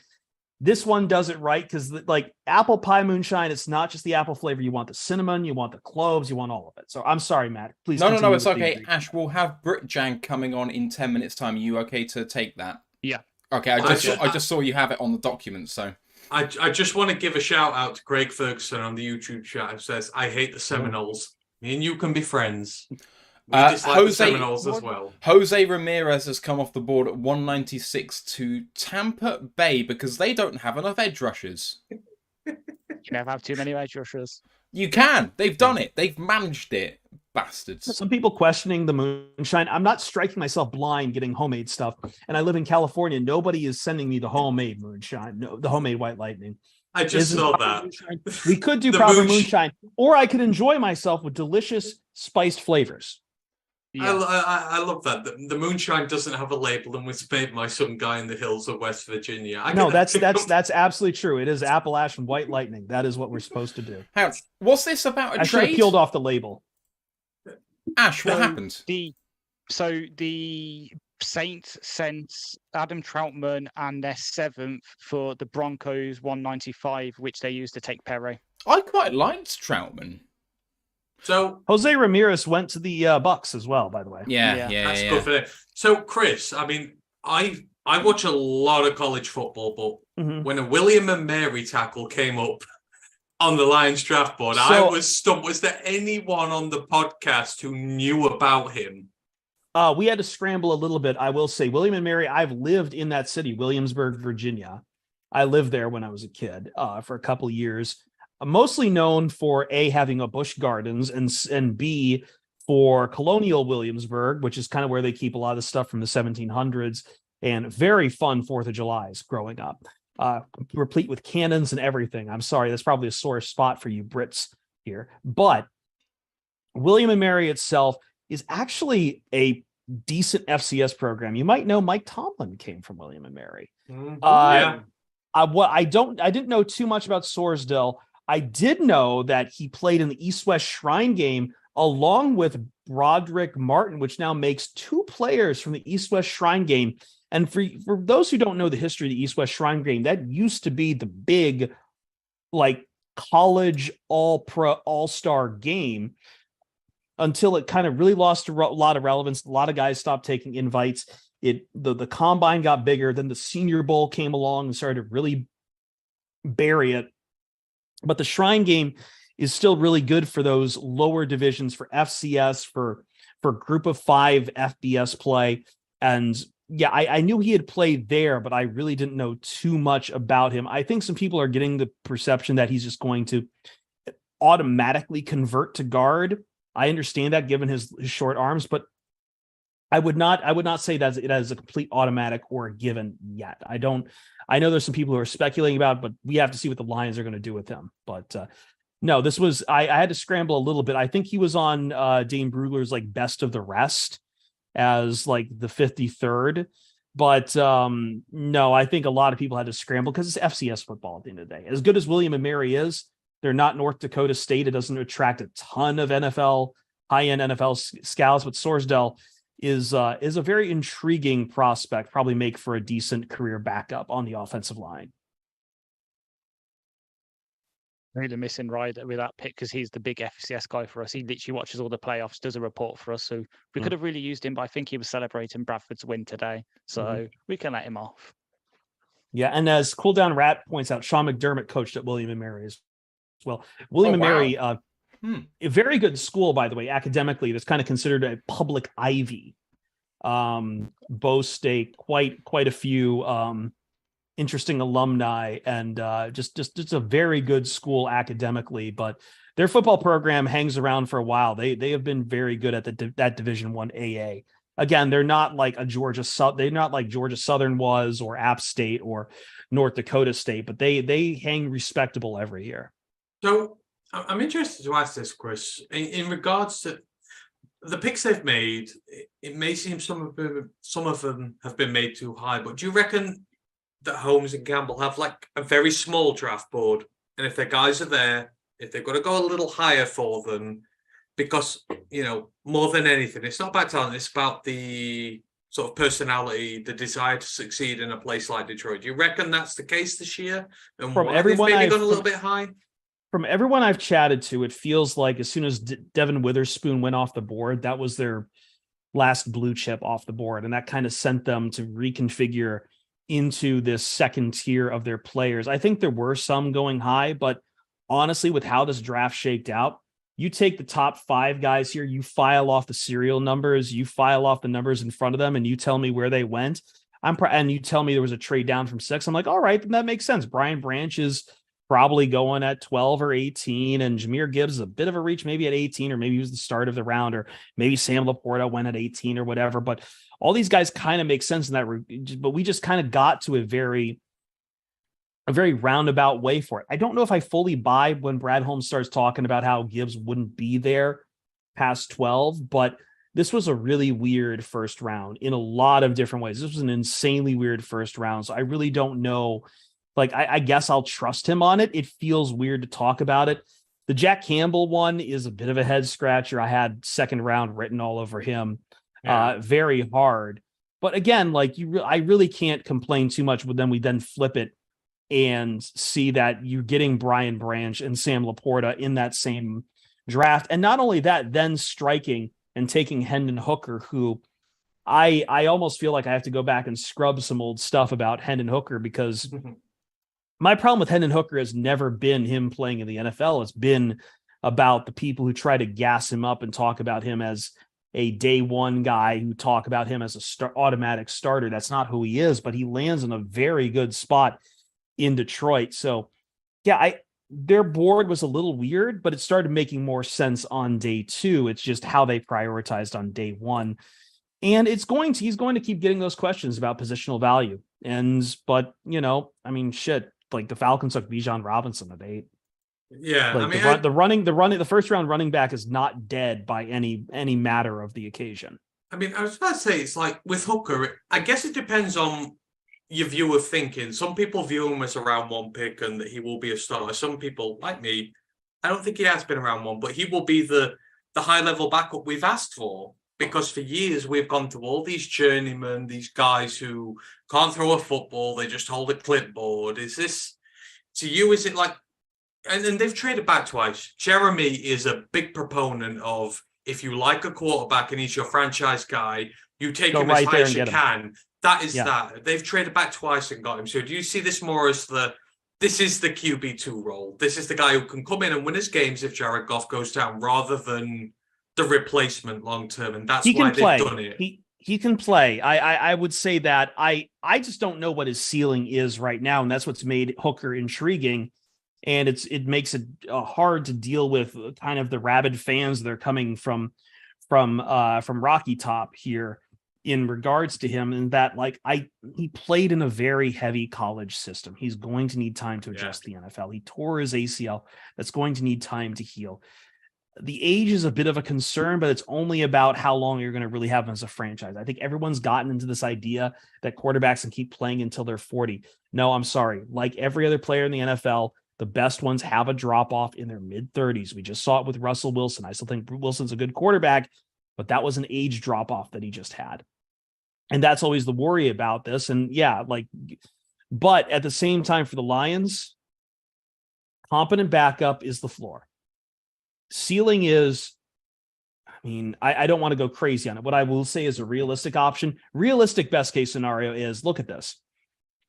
this one does it right, because like apple pie moonshine, it's not just the apple flavor. You want the cinnamon, you want the cloves, you want all of it. So I'm sorry, Matt. Please. No, it's okay. Ash, we'll have Brit Jang coming on in 10 minutes' time. Are you okay to take that? Yeah. Okay, I just saw you have it on the document, so. I just want to give a shout out to Greg Ferguson on the YouTube chat who says, I hate the Seminoles. Me and you can be friends. We dislike the Seminoles as well. Jose Ramirez has come off the board at 196 to Tampa Bay because they don't have enough edge rushers. You never have too many edge rushers. You can. They've done it. They've managed it. Bastards. Some people questioning the moonshine. I'm not striking myself blind getting homemade stuff. And I live in California. Nobody is sending me the homemade moonshine. No, the homemade White Lightning. I just saw that. Moonshine. We could do proper moonshine. Or I could enjoy myself with delicious spiced flavors. Yeah. I love that. The moonshine doesn't have a label and was made by some guy in the hills of West Virginia. No, that's absolutely true. It is Appalachian White Lightning. That is what we're supposed to do. What's this about a trade? I should have peeled off the label. Ash, what happened? The Saints sent Adam Troutman and their 7th for the Broncos 195, which they used to take Perry. I quite liked Troutman. So Jose Ramirez went to the Bucks as well, by the way. Yeah. That's good for them. So Chris, I mean, I watch a lot of college football, but when a William and Mary tackle came up on the Lions draft board, I was stumped. Was there anyone on the podcast who knew about him? We had to scramble a little bit. I will say, William and Mary, I've lived in that city, Williamsburg, Virginia. I lived there when I was a kid for a couple of years. Mostly known for A, having a Busch Gardens, and B, for colonial Williamsburg, which is kind of where they keep a lot of stuff from the 1700s, and very fun 4th of July's growing up. Replete with cannons and everything. I'm sorry, that's probably a sore spot for you Brits here. But William and Mary itself is actually a decent FCS program. You might know Mike Tomlin came from William and Mary. I didn't know too much about Sorsdale. I did know that he played in the East-West Shrine game along with Broderick Martin, which now makes 2 players from the East-West Shrine game. And for those who don't know the history of the East-West Shrine game, that used to be the big, like, college all-pro, all-star game until it kind of really lost a lot of relevance. A lot of guys stopped taking invites. The combine got bigger. Then the Senior Bowl came along and started to really bury it. But the Shrine game is still really good for those lower divisions, for FCS, for group of 5 FBS play. And I knew he had played there, but I really didn't know too much about him. I think some people are getting the perception that he's just going to automatically convert to guard. I understand that given his short arms, but I would not say that it is a complete automatic or a given yet. I know there's some people who are speculating about it, but we have to see what the Lions are going to do with him. But no, this was, I had to scramble a little bit. I think he was on Dane Brugler's like best of the rest as like the 53rd. But no, I think a lot of people had to scramble because it's FCS football at the end of the day. As good as William and Mary is, they're not North Dakota State. It doesn't attract a ton of high-end NFL scouts, but Sorsdale is a very intriguing prospect, probably make for a decent career backup on the offensive line. Really missing Ryder with that pick because he's the big FCS guy for us. He literally watches all the playoffs, does a report for us. So we could have really used him, but I think he was celebrating Bradford's win today. So we can let him off. Yeah, and as Cool Down Rat points out, Sean McDermott coached at William and Mary as well. William and Mary, a very good school, by the way, academically. That's kind of considered a public Ivy. Boast quite a few interesting alumni, and just a very good school academically. But their football program hangs around for a while. They have been very good at that Division I AA. Again, they're not like Georgia Southern was, or App State, or North Dakota State, but they hang respectable every year. So I'm interested to ask this, Chris, in regards to the picks they've made. It may seem some of them have been made too high, but do you reckon that Holmes and Campbell have like a very small draft board, and if their guys are there, if they've got to go a little higher for them, because more than anything, it's not about talent, it's about the sort of personality, the desire to succeed in a place like Detroit. Do you reckon that's the case this year? And from everyone, maybe gone a little bit high. From everyone I've chatted to, it feels like as soon as Devin Witherspoon went off the board, that was their last blue chip off the board, and that kind of sent them to reconfigure into this second tier of their players. I think there were some going high, but honestly, with how this draft shaked out, you take the top 5 guys here, you file off the serial numbers, you file off the numbers in front of them, and you tell me where they went. And you tell me there was a trade down from 6. I'm like, all right, then that makes sense. Brian Branch is probably going at 12 or 18, and Jahmyr Gibbs is a bit of a reach, maybe at 18, or maybe he was the start of the round, or maybe Sam Laporta went at 18 or whatever. But all these guys kind of make sense in that, but we just kind of got to a very roundabout way for it. I don't know if I fully buy when Brad Holmes starts talking about how Gibbs wouldn't be there past 12, but this was a really weird first round in a lot of different ways. This was an insanely weird first round. So I really don't know. Like, I guess I'll trust him on it. It feels weird to talk about it. The Jack Campbell one is a bit of a head scratcher. I had second round written all over him. Very hard. But again, like I really can't complain too much with them. We then flip it and see that you're getting Brian Branch and Sam Laporta in that same draft. And not only that, then striking and taking Hendon Hooker, who I almost feel like I have to go back and scrub some old stuff about Hendon Hooker, because my problem with Hendon Hooker has never been him playing in the NFL. It's been about the people who try to gas him up and talk about him as a day one guy, who talk about him as a automatic starter. That's not who he is, but he lands in a very good spot in Detroit. So yeah, their board was a little weird, but it started making more sense on day 2. It's just how they prioritized on day 1. And he's going to keep getting those questions about positional value. But I mean, shit, like the Falcons took Bijan Robinson at 8. Yeah, like the first round running back is not dead by any matter of the occasion. I mean, I was about to say, it's like with Hooker, I guess it depends on your view of thinking. Some people view him as a round 1 pick and that he will be a starter. Some people, like me, I don't think he has been around 1, but he will be the high level backup we've asked for. Because for years we've gone to all these journeymen, these guys who can't throw a football, they just hold a clipboard. Is this, to you, is it like, and they've traded back twice. Jeremy is a big proponent of, if you like a quarterback and he's your franchise guy, you take him as high as you can. That is that. They've traded back twice and got him. So do you see this more as this is the QB2 role? This is the guy who can come in and win his games if Jared Goff goes down, rather than the replacement long term, and that's why they've done it. he can play. I would say that I just don't know what his ceiling is right now, and that's what's made Hooker intriguing. And it makes it hard to deal with kind of the rabid fans that are coming from Rocky Top here in regards to him, and that he played in a very heavy college system. He's going to need time to adjust the NFL. He tore his ACL. That's going to need time to heal. The age is a bit of a concern, but it's only about how long you're going to really have him as a franchise. I think everyone's gotten into this idea that quarterbacks can keep playing until they're 40. No, I'm sorry. Like every other player in the NFL, the best ones have a drop-off in their mid-30s. We just saw it with Russell Wilson. I still think Wilson's a good quarterback, but that was an age drop-off that he just had. And that's always the worry about this. And but at the same time for the Lions, competent backup is the floor. Ceiling is, I don't want to go crazy on it. What I will say is a realistic option. Realistic best case scenario is, look at this.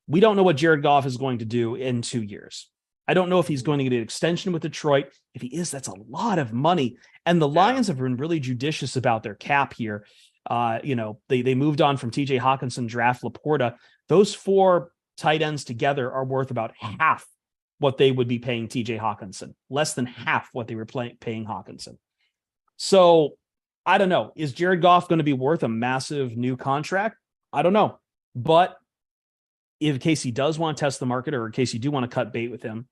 We don't know what Jared Goff is going to do in 2 years. I don't know if he's going to get an extension with Detroit. If he is, that's a lot of money. And the Lions have been really judicious about their cap here. They moved on from TJ Hawkinson, draft Laporta. Those 4 tight ends together are worth about half what they would be paying TJ Hawkinson, less than half what they were paying Hawkinson. So I don't know. Is Jared Goff going to be worth a massive new contract? I don't know. But in case he does want to test the market, or in case you do want to cut bait with him,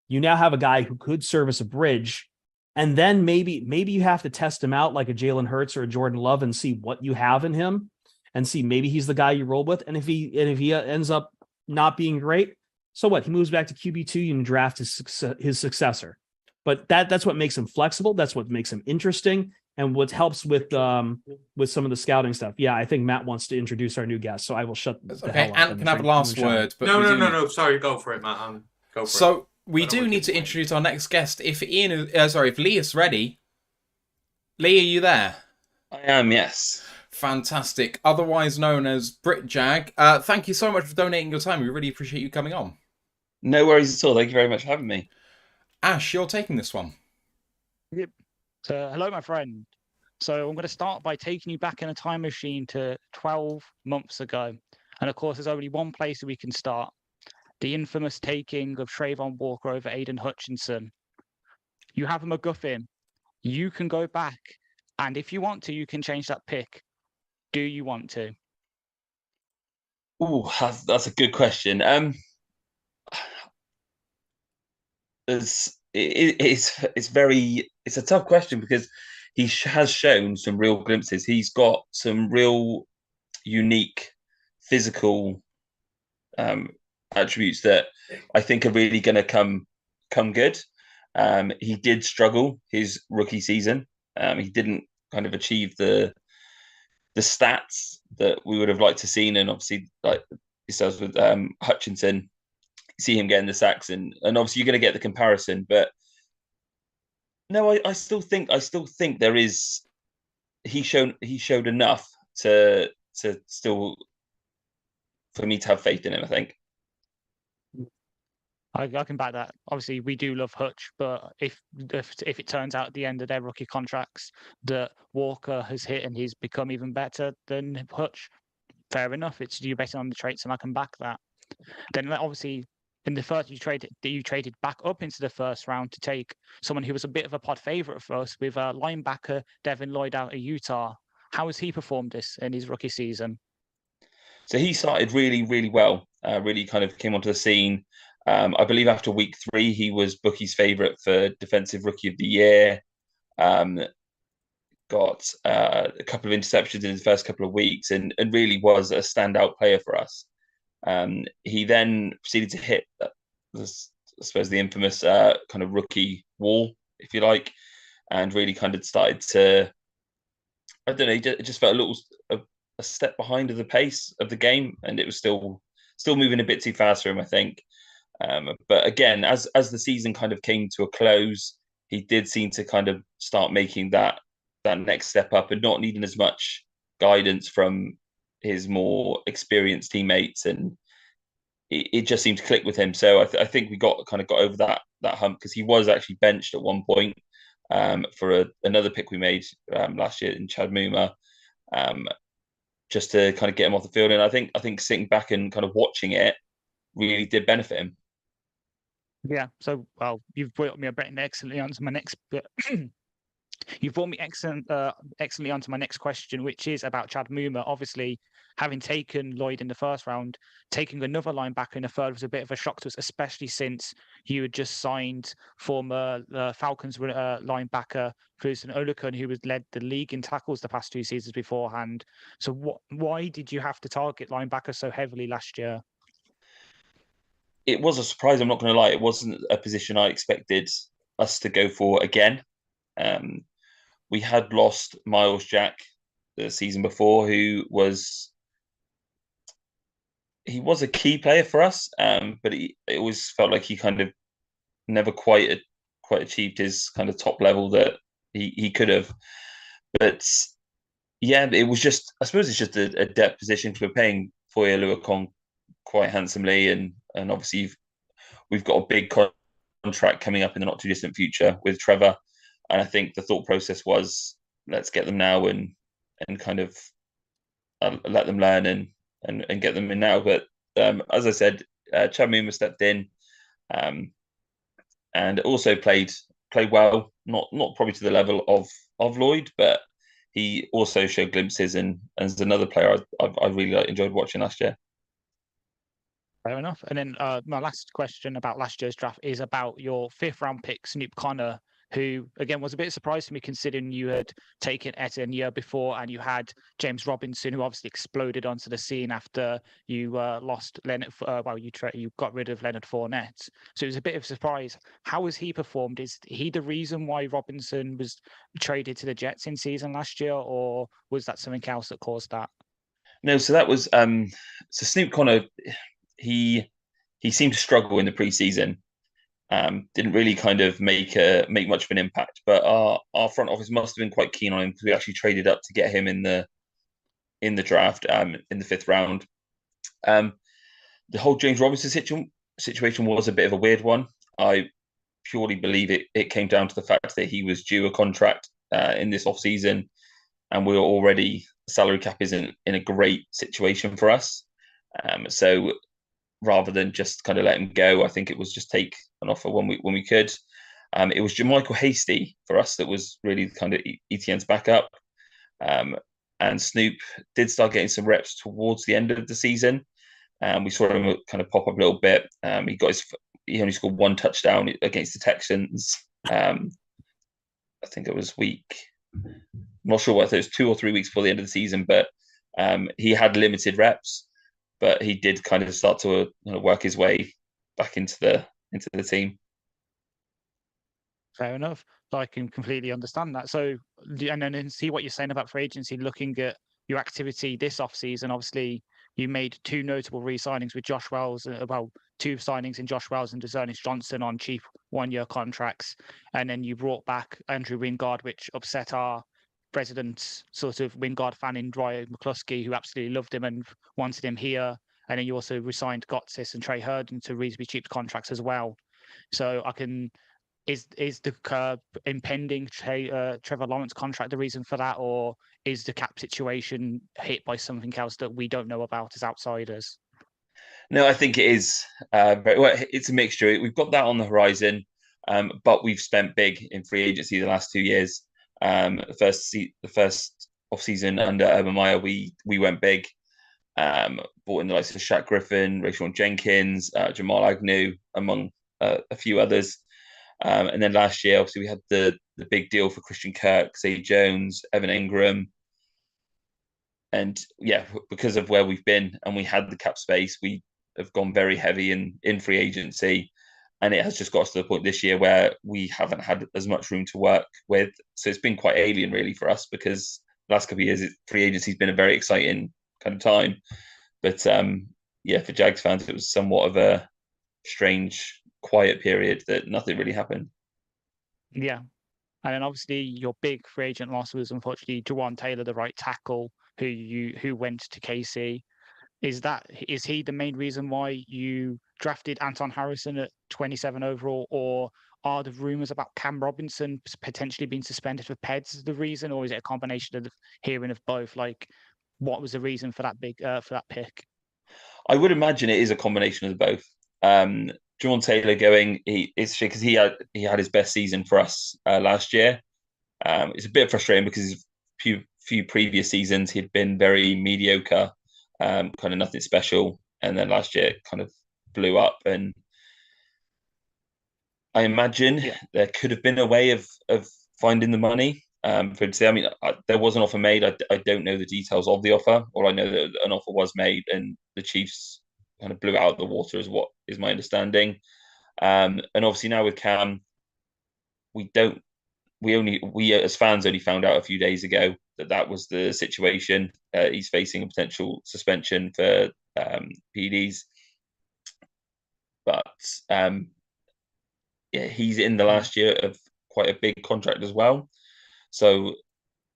you now have a guy who could serve as a bridge. And then maybe you have to test him out like a Jalen Hurts or a Jordan Love and see what you have in him and see maybe he's the guy you roll with. And if he ends up not being great, so what? He moves back to QB2 and draft his successor. But that's what makes him flexible. That's what makes him interesting, and what helps with some of the scouting stuff. Yeah, I think Matt wants to introduce our new guest, so I will shut the hell up. Ant can have a last word. But no. Sorry, go for it, Matt. Go for it. So we do need to introduce our next guest. If Lee is ready. Lee, are you there? I am, yes. Fantastic. Otherwise known as Brit Jag. Thank you so much for donating your time. We really appreciate you coming on. No worries at all. Thank you very much for having me. Ash, you're taking this one. Yep. So, hello, my friend. So, I'm going to start by taking you back in a time machine to 12 months ago. And of course, there's only one place that we can start: the infamous taking of Trayvon Walker over Aiden Hutchinson. You have a MacGuffin. You can go back, and if you want to, you can change that pick. Do you want to? Oh, that's a good question. It's a tough question because he has shown some real glimpses. He's got some real unique physical attributes that I think are really going to come good. He did struggle his rookie season. He didn't kind of achieve the stats that we would have liked to seen, and obviously, like yourselves with Hutchinson, see him getting the sacks, and obviously you're going to get the comparison. But no, I still think there is. He showed enough to still for me to have faith in him, I think. I can back that. Obviously, we do love Hutch, but if it turns out at the end of their rookie contracts that Walker has hit and he's become even better than Hutch, fair enough. It's you betting on the traits, and I can back that. Then obviously, in the first you traded back up into the first round to take someone who was a bit of a pod favorite for us with linebacker Devin Lloyd out of Utah. How has he performed this in his rookie season? So he started really, really well. Really kind of came onto the scene. I believe after week 3, he was Bookie's favorite for Defensive Rookie of the Year. Got a couple of interceptions in his first couple of weeks and really was a standout player for us. He then proceeded to hit, I suppose, the infamous kind of rookie wall, if you like, and really kind of started to, I don't know, it just felt a step behind of the pace of the game, and it was still moving a bit too fast for him, I think. But again, as the season kind of came to a close, he did seem to kind of start making that next step up and not needing as much guidance from his more experienced teammates, and it just seemed to click with him. So I think we got over that hump, because he was actually benched at one point for another pick we made last year in Chad Muma. just to kind of get him off the field. And I think sitting back and kind of watching it really did benefit him. Yeah. So, well, you've brought me excellently onto my next. You've brought me excellently onto my next question, which is about Chad Muma. Obviously, having taken Lloyd in the first round, taking another linebacker in the third was a bit of a shock to us, especially since you had just signed former Falcons linebacker Christian Olukun, who has led the league in tackles the past 2 seasons beforehand. So, why did you have to target linebacker so heavily last year? It was a surprise. I'm not going to lie. It wasn't a position I expected us to go for again. We had lost Miles Jack the season before, who was a key player for us, but it always felt like he kind of never quite achieved his kind of top level that he could have. But yeah, it was just, I suppose it's just a depth position because we're paying Foye Oluokun quite handsomely, and obviously we've got a big contract coming up in the not too distant future with Trevor. And I think the thought process was, let's get them now and kind of let them learn and get them in now. But as I said, Chad Muma stepped in and also played well, not probably to the level of Lloyd, but he also showed glimpses and is another player I really enjoyed watching last year. Fair enough. And then my last question about last year's draft is about your 5th round pick, Snoop Connor, who, again, was a bit surprised to me considering you had taken Etten a year before and you had James Robinson, who obviously exploded onto the scene after you lost Leonard. You got rid of Leonard Fournette. So it was a bit of a surprise. How has he performed? Is he the reason why Robinson was traded to the Jets in season last year, or was that something else that caused that? No, so that was so Snoop Connor. He seemed to struggle in the preseason. Didn't really kind of make much of an impact, but our front office must have been quite keen on him because we actually traded up to get him in the draft in the 5th round. The whole James Robinson situation was a bit of a weird one. I purely believe it came down to the fact that he was due a contract in this off season, and we were already, salary cap isn't in a great situation for us. So rather than just kind of let him go, I think it was just take an offer when we could. It was Jermichael Hasty for us that was really kind of Etienne's backup. And Snoop did start getting some reps towards the end of the season. We saw him kind of pop up a little bit. He only scored 1 touchdown against the Texans. I think it was I'm not sure whether it was 2 or 3 weeks before the end of the season, but he had limited reps. But he did kind of start to work his way back into the team. Fair enough. I can completely understand that. So, and then see what you're saying about free agency, looking at your activity this offseason. Obviously, you made 2 notable re-signings with Josh Wells, 2 signings in Josh Wells and Dearness Johnson on cheap 1-year contracts. And then you brought back Andrew Wingard, which upset our resident sort of Wingard fan in Ryan McCluskey, who absolutely loved him and wanted him here. And then you also re-signed Gotsis and Trey Herndon to reasonably cheap contracts as well. So is the impending Trevor Lawrence contract the reason for that, or is the cap situation hit by something else that we don't know about as outsiders? No, I think it is it's a mixture. We've got that on the horizon, but we've spent big in free agency the last 2 years. The first off season under Urban Meyer, we went big, brought in the likes of Shaq Griffin, Rayshon Jenkins, Jamal Agnew, among a few others. And then last year, obviously, we had the big deal for Christian Kirk, Zay Jones, Evan Ingram. And yeah, because of where we've been and we had the cap space, we have gone very heavy in free agency. And it has just got us to the point this year where we haven't had as much room to work with. So it's been quite alien, really, for us, because the last couple of years, free agency has been a very exciting kind of time. But yeah, for Jags fans, it was somewhat of a strange, quiet period that nothing really happened. Yeah. And then obviously your big free agent loss was unfortunately Jawan Taylor, the right tackle, who went to KC. Is he the main reason why you drafted Anton Harrison at 27 overall, or are the rumors about Cam Robinson potentially being suspended for PEDs the reason, or is it a combination of hearing of both? Like, what was the reason for that pick? I would imagine it is a combination of both. John Taylor going, it's because he had his best season for us last year. It's a bit frustrating because few previous seasons he'd been very mediocre, kind of nothing special, and then last year it kind of blew up. And I imagine there could have been a way of finding the money for him to say. I mean, there was an offer made. I don't know the details of the offer. All I know that an offer was made, and the Chiefs kind of blew it out of the water, is what is my understanding. And obviously now with Cam, we as fans only found out a few days ago that was the situation. He's facing a potential suspension for PDs, but he's in the last year of quite a big contract as well. So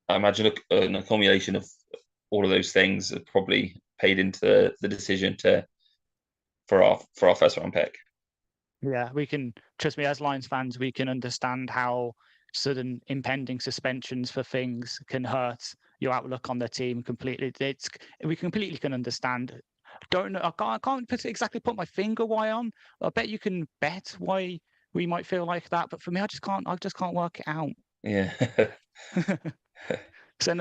I imagine an accumulation of all of those things have probably paid into the decision for our first round pick. Yeah, we can, trust me, as Lions fans, we can understand how sudden impending suspensions for things can hurt your outlook on the team completely. We completely can understand. Don't know, I can't exactly put my finger why on. I bet you can bet why we might feel like that, but for me, I just can't work it out. Yeah. So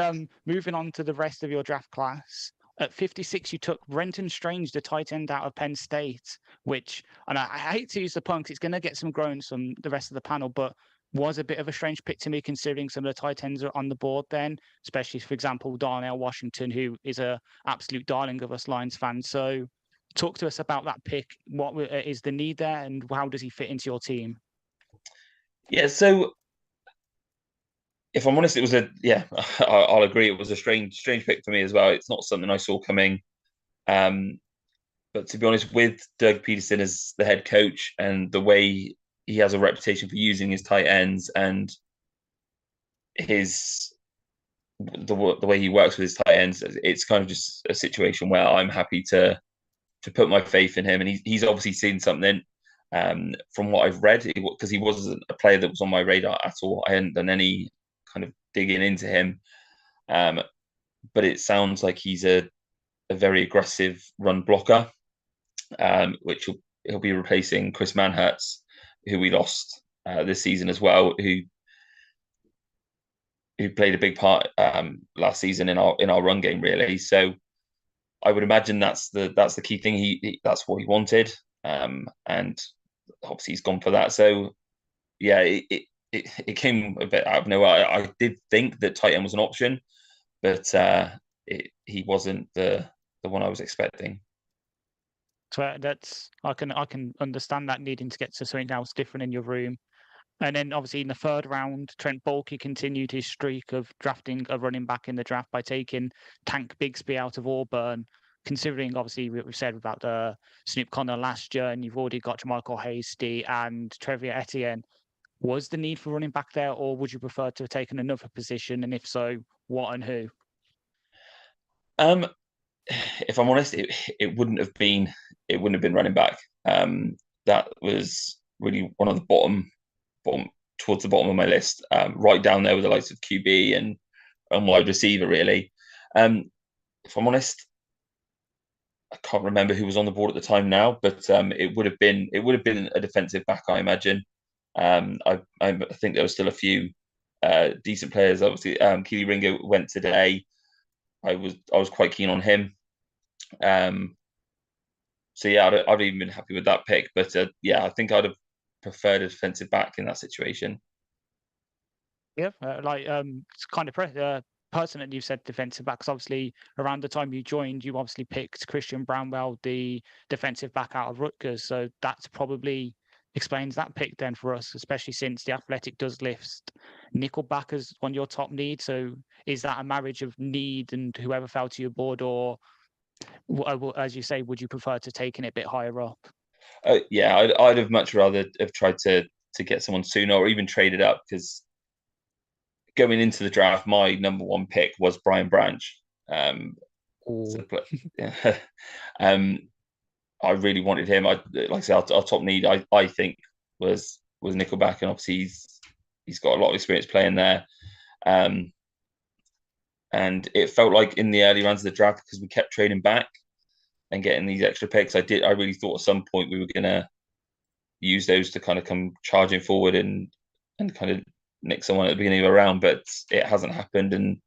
moving on to the rest of your draft class. At 56, you took Brenton Strange, the tight end out of Penn State, which, and I hate to use the pun because it's going to get some groans from the rest of the panel, but was a bit of a strange pick to me considering some of the tight ends are on the board then, especially, for example, Darnell Washington, who is a absolute darling of us Lions fans. So talk to us about that pick. What is the need there and how does he fit into your team? Yeah, so if I'm honest, it was I'll agree. It was a strange pick for me as well. It's not something I saw coming. But to be honest, with Doug Peterson as the head coach and the way he has a reputation for using his tight ends and the way he works with his tight ends, it's kind of just a situation where I'm happy to put my faith in him. And he's obviously seen something from what I've read, because he wasn't a player that was on my radar at all. I hadn't done any kind of digging into him. But it sounds like he's a very aggressive run blocker, which he'll be replacing Chris Manhertz, who we lost this season as well, who played a big part last season in our run game, really. So I would imagine that's the key thing. He that's what he wanted, and obviously he's gone for that. So yeah, it came a bit out of nowhere. I did think that tight end was an option, but he wasn't the one I was expecting. So I can understand that, needing to get to something else different in your room. And then obviously in the third round, Trent Baalke continued his streak of drafting a running back in the draft by taking Tank Bigsby out of Auburn. Considering obviously what we've said about the Snoop Conner last year, and you've already got Jermichael Hasty and Trevier Etienne, was the need for running back there, or would you prefer to have taken another position? And if so, what and who? If I'm honest, it wouldn't have been running back. That was really one of the bottom towards the bottom of my list, right down there with the likes of QB and wide receiver, really. If I'm honest, I can't remember who was on the board at the time now, but it would have been a defensive back, I imagine. I think there were still a few decent players. Obviously, Keely Ringo went today. I was quite keen on him. So yeah, I'd even been happy with that pick. But yeah, I think I'd have preferred a defensive back in that situation. Yeah, it's kind of pertinent you said defensive backs. Obviously, around the time you joined, you obviously picked Christian Brownwell, the defensive back out of Rutgers. So that's probably explains that pick then for us, especially since the Athletic does list nickelback as one of your top needs. So is that a marriage of need and whoever fell to your board, or as you say, would you prefer to taking it a bit higher up? Yeah, I'd have much rather have tried to get someone sooner, or even traded up, because going into the draft, my number one pick was Brian Branch. I really wanted him. Like I say, our top need, I think, was nickelback, and obviously he's got a lot of experience playing there. And it felt like in the early rounds of the draft, because we kept trading back and getting these extra picks, I really thought at some point we were going to use those to kind of come charging forward and kind of nick someone at the beginning of a round, but it hasn't happened, and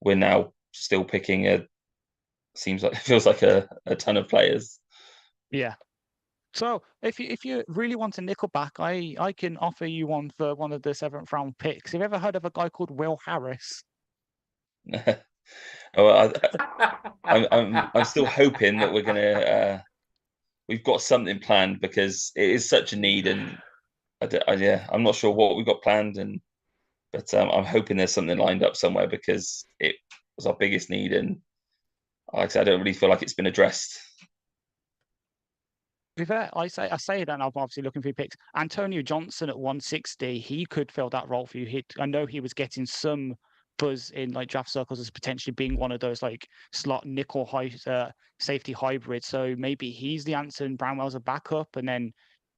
we're now still picking it feels like a ton of players. Yeah. So if you really want to nickel back, I can offer you one for one of the 7th round picks. Have you ever heard of a guy called Will Harris? I'm still hoping that we're gonna we've got something planned, because it is such a need, and I'm not sure what we've got planned, but I'm hoping there's something lined up somewhere, because it was our biggest need, and like I said, I don't really feel like it's been addressed. To be fair, I say that, and I'm obviously looking for your picks. Antonio Johnson at 160, he could fill that role for you. I know he was getting some buzz in like draft circles as potentially being one of those like slot nickel safety hybrids. So maybe he's the answer, and Brownwell's a backup, and then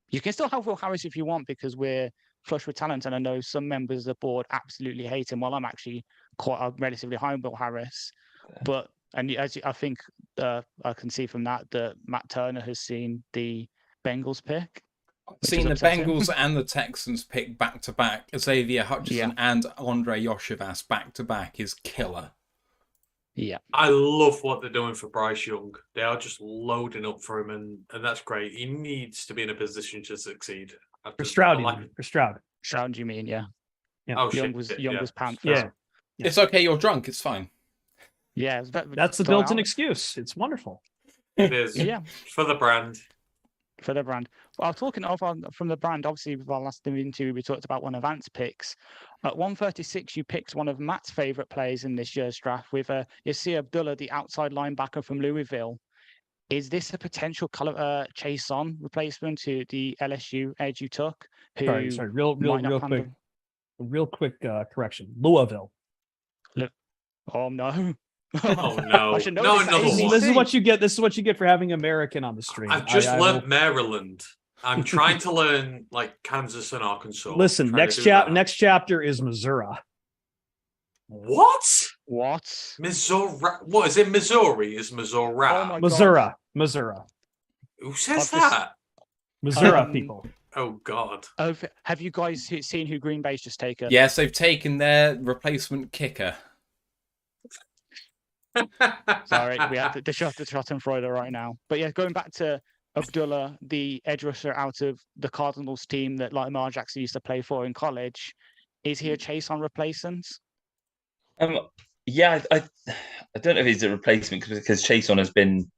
you can still have Will Harris if you want, because we're flush with talent, and I know some members of the board absolutely hate him. While I'm actually quite relatively high on Will Harris, but. And as I think I can see from that Matt Turner has seen the Bengals pick. Seen the Bengals and the Texans pick back to back. Xavier Hutchinson and Andre Yoshivas back to back is killer. Yeah, I love what they're doing for Bryce Young. They are just loading up for him, and that's great. He needs to be in a position to succeed. For Stroud, for Stroud. Stroud, you mean? Yeah. Oh, Young was Panthers. Yeah. It's okay. You're drunk. It's fine. Yeah, that's the built-in excuse. It's wonderful. It is. Yeah, for the brand. For the brand. Well, talking from the brand, obviously, with our last interview, we talked about one of Ant's picks. At 136, you picked one of Matt's favourite players in this year's draft with Yasir Abdullah, the outside linebacker from Louisville. Is this a potential Chase on replacement to the LSU edge you took? Sorry, real quick correction. Louisville. Oh no. Oh no! This is what you get. This is what you get for having American on the stream. I've just learned Maryland. I'm trying to learn like Kansas and Arkansas. Listen, next chapter is Missouri. What? Missouri? What is it? Missouri? Is Missouri? Oh Missouri. Who says that? Missouri people. Oh God. Have you guys seen who Green Bay's just taken? Yes, they've taken their replacement kicker. Sorry, we have to shut the Schadenfreude right now. But yeah, going back to Abdullah, the edge rusher out of the Cardinals team that Lamar Jackson used to play for in college, is he a Chase on replacement? Yeah, I don't know if he's a replacement, because Chase on has been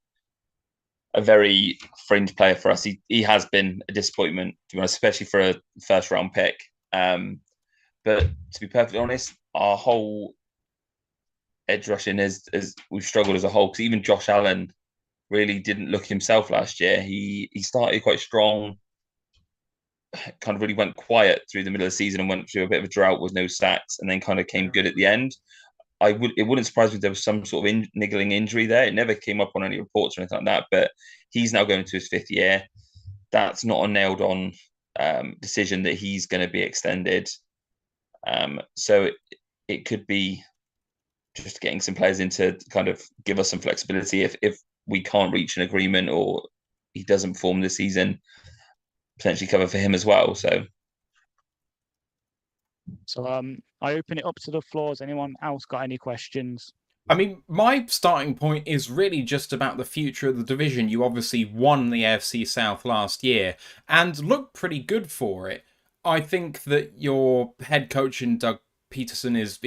a very fringe player for us. He has been a disappointment, to be honest, especially for a first round pick. But to be perfectly honest, our whole edge rushing is we've struggled as a whole, because even Josh Allen really didn't look himself last year. He started quite strong, kind of really went quiet through the middle of the season and went through a bit of a drought with no sacks, and then kind of came good at the end. It wouldn't surprise me if there was some sort of niggling injury there. It never came up on any reports or anything like that, but he's now going to his 5th year. That's not a nailed on decision that he's going to be extended. So it could be just getting some players in to kind of give us some flexibility if we can't reach an agreement or he doesn't perform this season, potentially cover for him as well. So I open it up to the floor. Has anyone else got any questions? I mean, my starting point is really just about the future of the division. You obviously won the AFC South last year and looked pretty good for it. I think that your head coach in Doug Peterson is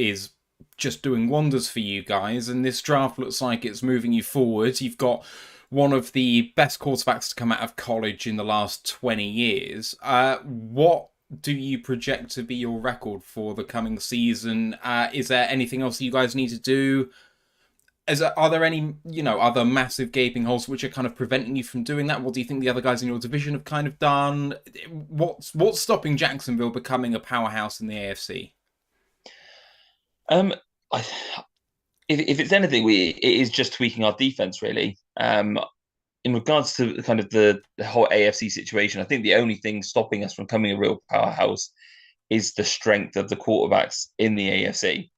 just doing wonders for you guys, and this draft looks like it's moving you forward. You've got one of the best quarterbacks to come out of college in the last 20 years. What do you project to be your record for the coming season? Is there anything else you guys need to do? Are there any, other massive gaping holes which are kind of preventing you from doing that? What do you think the other guys in your division have kind of done? What's stopping Jacksonville becoming a powerhouse in the AFC? If it's anything, it is just tweaking our defense, really. In regards to kind of the whole AFC situation, I think the only thing stopping us from becoming a real powerhouse is the strength of the quarterbacks in the AFC.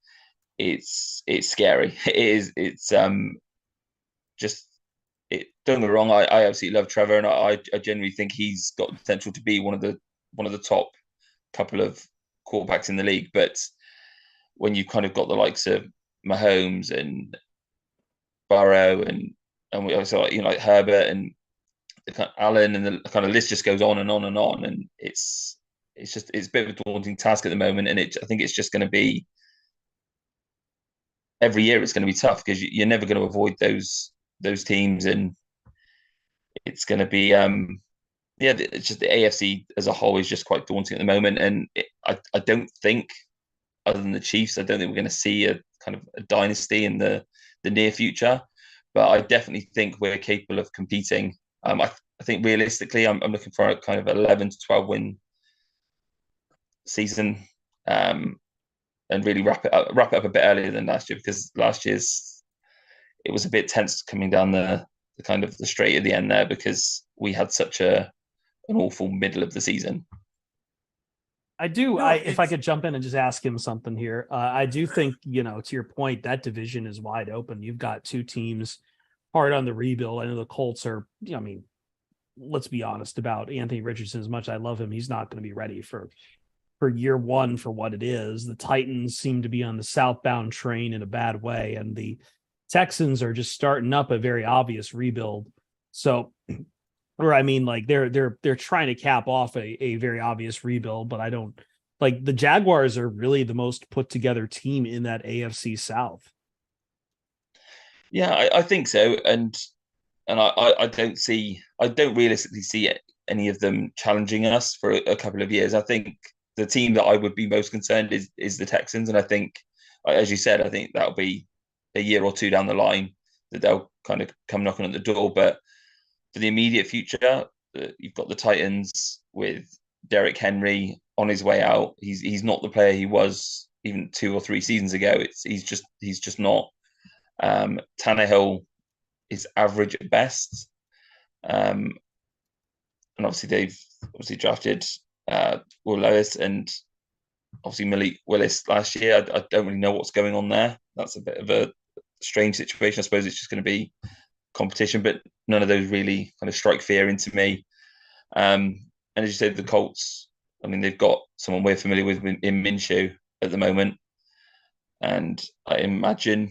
it's scary. It is. It's just it. Don't get me wrong. I absolutely love Trevor, and I genuinely think he's got the potential to be one of the top couple of quarterbacks in the league. But when you've kind of got the likes of Mahomes and Burrow and we also like Herbert and Allen, and the kind of list just goes on and on and on, and it's a bit of a daunting task at the moment, and I think it's just going to be every year it's going to be tough because you're never going to avoid those teams, and it's going to be it's just the AFC as a whole is just quite daunting at the moment, and I don't think, other than the Chiefs, I don't think we're going to see a kind of a dynasty in the near future, but I definitely think we're capable of competing. I think realistically, I'm looking for a kind of 11 to 12 win season, and really wrap it up a bit earlier than last year, because last year's it was a bit tense coming down the kind of the straight at the end there, because we had such an awful middle of the season. If I could jump in and just ask him something here, I do think, to your point, that division is wide open. You've got two teams hard on the rebuild. I know the Colts are, let's be honest about Anthony Richardson. As much as I love him, he's not going to be ready for year one for what it is. The Titans seem to be on the southbound train in a bad way, and the Texans are just starting up a very obvious rebuild. So, they're trying to cap off a very obvious rebuild, but I don't like the Jaguars are really the most put together team in that AFC South. Yeah, I think so, and I don't realistically see any of them challenging us for a couple of years. I think the team that I would be most concerned is the Texans, and I think, as you said, I think that'll be a year or two down the line that they'll kind of come knocking at the door. But for the immediate future, you've got the Titans with Derrick Henry on his way out. He's not the player he was even 2 or 3 seasons ago. He's just not. Tannehill is average at best, and obviously they've drafted Will Levis and obviously Malik Willis last year. I don't really know what's going on there. That's a bit of a strange situation. I suppose it's just going to be competition, but none of those really kind of strike fear into me. And as you said, the Colts, they've got someone we're familiar with in Minshew at the moment, and I imagine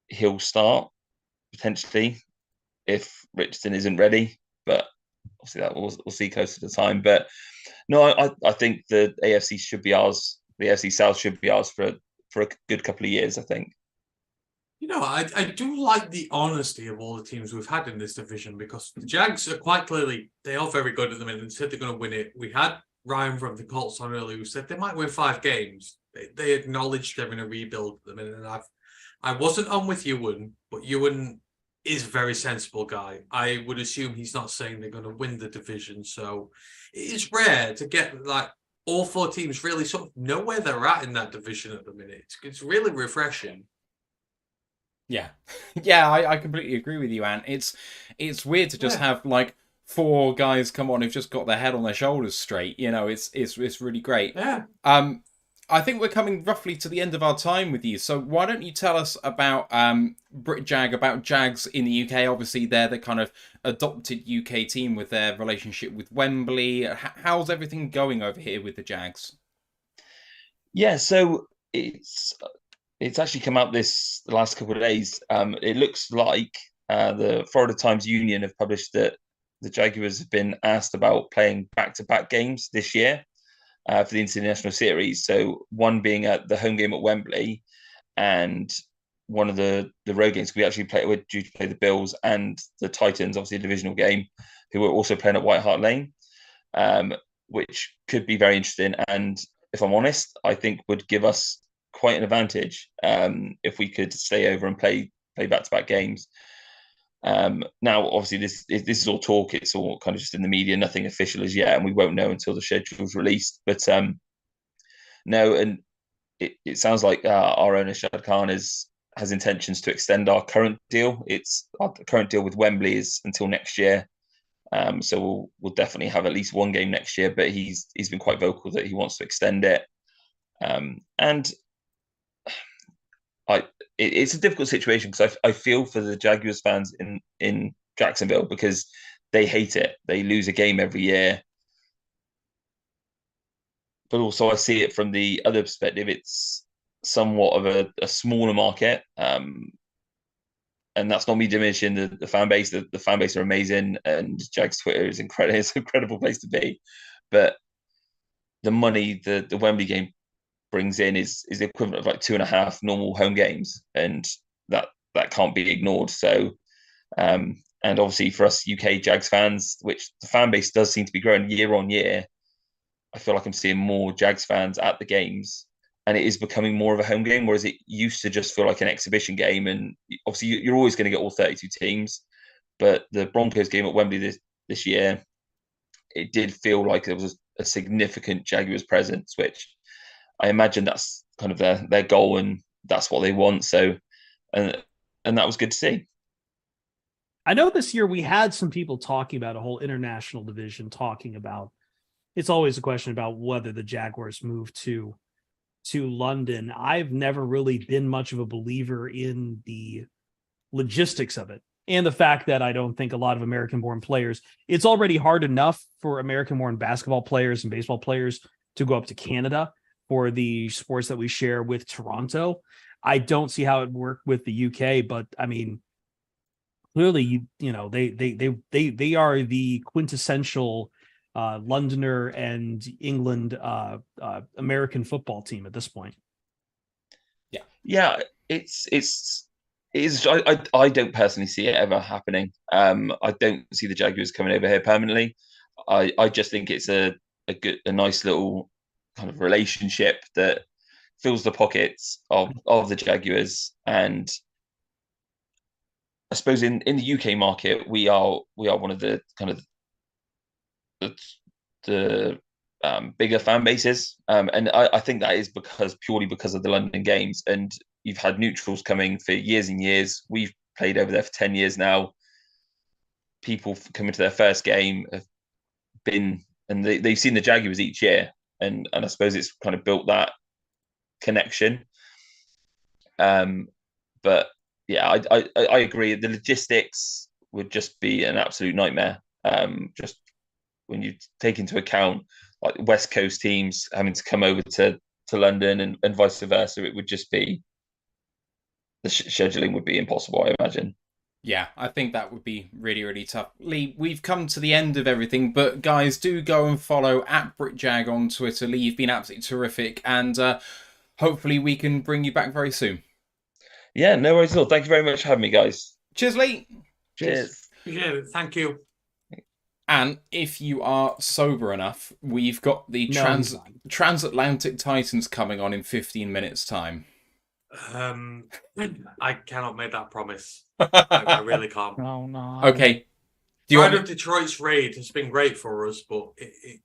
he'll start potentially if Richardson isn't ready, but obviously that we'll see closer to the time. But no, I think the AFC should be ours. The AFC South should be ours for a good couple of years, I think. I do like the honesty of all the teams we've had in this division, because the Jags are quite clearly, they are very good at the minute and said they're going to win it. We had Ryan from the Colts on earlier who said they might win 5 games. They acknowledged they're in a rebuild at the minute, and I wasn't on with Ewan, but Ewan is a very sensible guy. I would assume he's not saying they're going to win the division, so it is rare to get all 4 teams really sort of know where they're at in that division at the minute. It's really refreshing. Yeah, I completely agree with you, Ant. It's weird to just have 4 guys come on who've just got their head on their shoulders straight. It's really great. Yeah. I think we're coming roughly to the end of our time with you. So why don't you tell us about about Jags in the UK? Obviously, they're the kind of adopted UK team with their relationship with Wembley. How's everything going over here with the Jags? Yeah, so it's actually come out the last couple of days. It looks like the Florida Times Union have published that the Jaguars have been asked about playing back-to-back games this year for the International Series. So one being at the home game at Wembley, and one of the road games. We're due to play the Bills and the Titans, obviously a divisional game, who are also playing at White Hart Lane, which could be very interesting. And if I'm honest, I think would give us quite an advantage if we could stay over and play back-to-back games. Now, obviously, this is all talk. It's all kind of just in the media, nothing official as yet, and we won't know until the schedule's released. But no, and it sounds like our owner Shad Khan has intentions to extend our current deal. Our current deal with Wembley is until next year, so we'll definitely have at least one game next year. But he's been quite vocal that he wants to extend it, and it's a difficult situation because I feel for the Jaguars fans in Jacksonville because they hate it. They lose a game every year. But also I see it from the other perspective. It's somewhat of a smaller market. And that's not me diminishing the fan base. The fan base are amazing, and Jags Twitter is incredible. It's an incredible place to be. But the money the Wembley game brings in is the equivalent of like 2.5 normal home games, and that can't be ignored. So, and obviously for us UK Jags fans, which the fan base does seem to be growing year on year, I feel like I'm seeing more Jags fans at the games, and it is becoming more of a home game, whereas it used to just feel like an exhibition game. And obviously you're always going to get all 32 teams, but the Broncos game at Wembley this year, it did feel like there was a significant Jaguars presence, which I imagine that's kind of their goal, and that's what they want. So, and that was good to see. I know this year we had some people talking about a whole international division, talking about, it's always a question about whether the Jaguars move to London. I've never really been much of a believer in the logistics of it, and the fact that I don't think a lot of American-born players, it's already hard enough for American-born basketball players and baseball players to go up to Canada for the sports that we share with Toronto. I don't see how it worked with the UK, but I mean, clearly, you know, they are the quintessential Londoner and England American football team at this point. Yeah, it is. I don't personally see it ever happening. I don't see the Jaguars coming over here permanently. I just think it's a nice little kind of relationship that fills the pockets of the Jaguars. And I suppose in the UK market, we are one of the kind of the bigger fan bases, and I think that is purely because of the London games. And you've had neutrals coming for years and years. We've played over there for 10 years now. People coming to their first game have been, and they've seen the Jaguars each year, and I suppose it's kind of built that connection. But yeah, I agree. The logistics would just be an absolute nightmare. Just when you take into account like West Coast teams having to come over to London and vice versa, it would just be, the scheduling would be impossible, I imagine. Yeah, I think that would be really, really tough. Lee, we've come to the end of everything, but guys, do go and follow @BritJag on Twitter. Lee, you've been absolutely terrific, and hopefully we can bring you back very soon. Yeah, no worries at all. Thank you very much for having me, guys. Cheers, Lee. Cheers. Yeah, thank you. And if you are sober enough, we've got the Transatlantic Titans coming on in 15 minutes' time. I cannot make that promise. I really can't. Oh, no. Okay. Pride of Detroit's raid has been great for us, but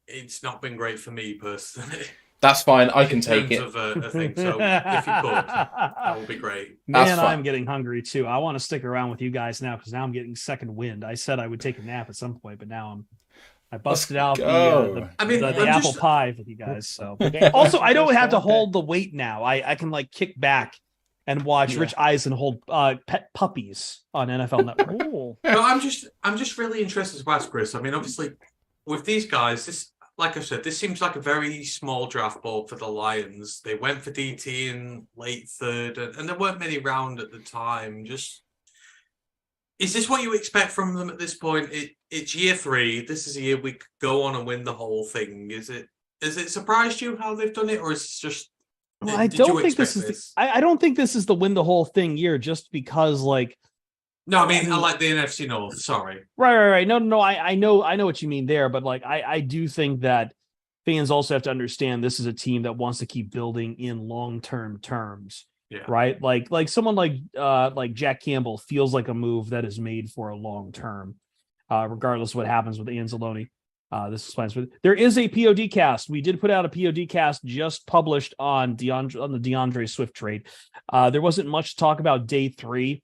it's not been great for me personally. That's fine. I can take it. In terms of a thing. So if you could, that would be great. Man, I'm getting hungry too. I want to stick around with you guys now because now I'm getting second wind. I said I would take a nap at some point, but now I busted out the apple pie with you guys. So also, I don't have to hold the weight now. I can like kick back and watch Rich Eisen hold pet puppies on NFL Network. No, I'm just really interested to ask Chris. I mean, obviously, with these guys, this, like I said, this seems like a very small draft board for the Lions. They went for DT in late third, and there weren't many round at the time. Just, is this what you expect from them at this point? It's year 3. This is a year we could go on and win the whole thing. Has it surprised you how they've done it, or is it just? Well, I don't think this is. I don't think this is the win the whole thing year, just because like. No, I mean, I like the NFC North. Sorry. Right. No. I know what you mean there, but like, I do think that fans also have to understand this is a team that wants to keep building in long-term terms. Yeah. Right. Like someone like Jack Campbell feels like a move that is made for a long term, regardless of what happens with Anzalone. This is fine. There is a POD cast. We did put out a POD cast just published on the DeAndre Swift trade. There wasn't much to talk about day 3.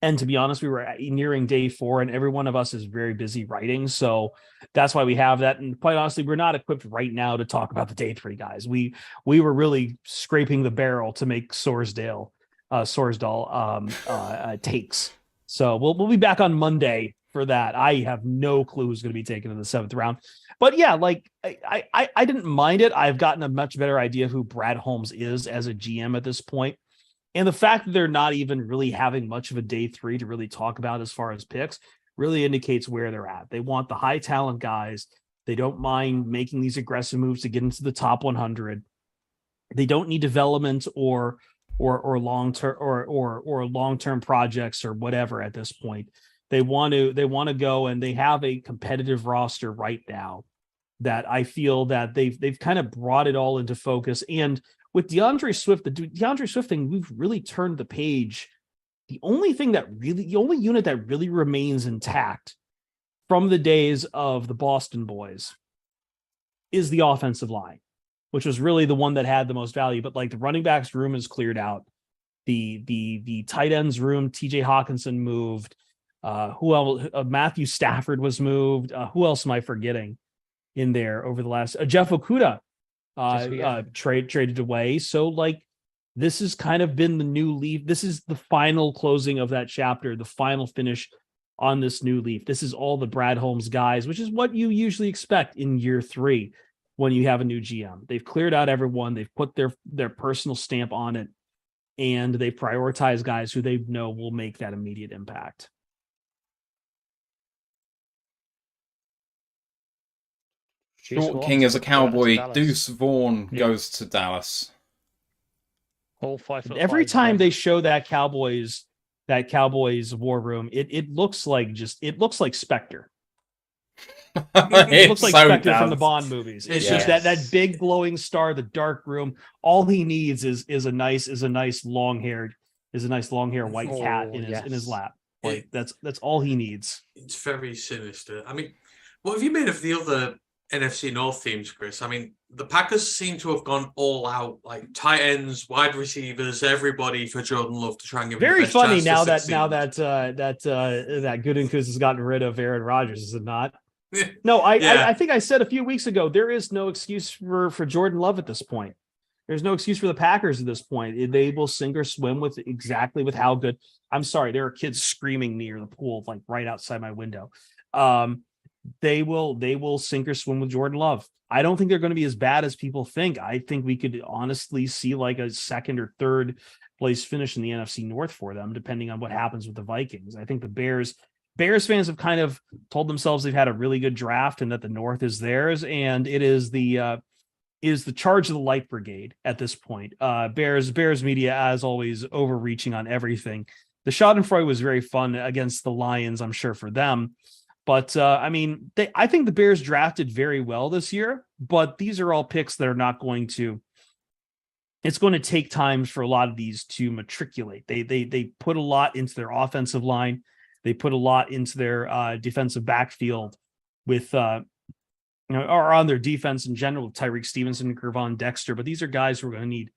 And to be honest, we were nearing day 4 and every one of us is very busy writing. So that's why we have that. And quite honestly, we're not equipped right now to talk about the day 3 guys. We were really scraping the barrel to make Sorsdale Sorsdahl takes. So we'll be back on Monday for that. I have no clue who's going to be taken in the 7th round. But yeah, like I didn't mind it. I've gotten a much better idea of who Brad Holmes is as a GM at this point. And the fact that they're not even really having much of a day 3 to really talk about as far as picks really indicates where they're at. They want the high talent guys. They don't mind making these aggressive moves to get into the top 100. They don't need development or long-term projects or whatever at this point. They want to go, and they have a competitive roster right now that I feel that they've kind of brought it all into focus. And with DeAndre Swift, the DeAndre Swift thing, we've really turned the page. The only unit that really remains intact from the days of the Boston boys is the offensive line, which was really the one that had the most value. But like the running backs room is cleared out. The tight ends room, TJ Hawkinson moved. Who else? Matthew Stafford was moved. Who else am I forgetting in there over the last? Jeff Okudah traded away. So like this has kind of been the new leaf. This is the final closing of that chapter, the final finish on this new leaf. This is all the Brad Holmes guys, which is what you usually expect in year 3 when you have a new GM. They've cleared out everyone. They've put their personal stamp on it, and they prioritize guys who they know will make that immediate impact. Short King as a Cowboy. Deuce Vaughn goes to Dallas. All 5 Every time they show that Cowboys war room, it looks like Spectre. It looks like so Spectre does. from the Bond movies. It's Yes. just that big glowing star, the dark room. All he needs is a nice long haired white cat in his lap. Like that's all he needs. It's very sinister. I mean, what have you made of the other NFC North teams, Chris? I mean, the Packers seem to have gone all out, like tight ends, wide receivers, everybody for Jordan Love to try and give him Very the best funny chance to that succeed. Gutekunst has gotten rid of Aaron Rodgers, is it not? No, I think I said a few weeks ago there is no excuse for Jordan Love at this point. There's no excuse for the Packers at this point. They will sink or swim with how good. I'm sorry, there are kids screaming near the pool, like right outside my window. They will sink or swim with Jordan Love. I don't think they're going to be as bad as people think. I think we could honestly see like a 2nd or 3rd place finish in the NFC North for them, depending on what happens with the Vikings. I think the Bears fans have kind of told themselves they've had a really good draft and that the North is theirs, and it is the charge of the light brigade at this point. Bears media, as always, overreaching on everything. The Schadenfreude was very fun against the Lions, I'm sure, for them. But I mean, I think the Bears drafted very well this year, but these are all picks that are not going to. It's going to take time for a lot of these to matriculate. They put a lot into their offensive line. They put a lot into their defensive backfield with, or on their defense in general, Tyreek Stevenson and Gervon Dexter. But these are guys who are going to need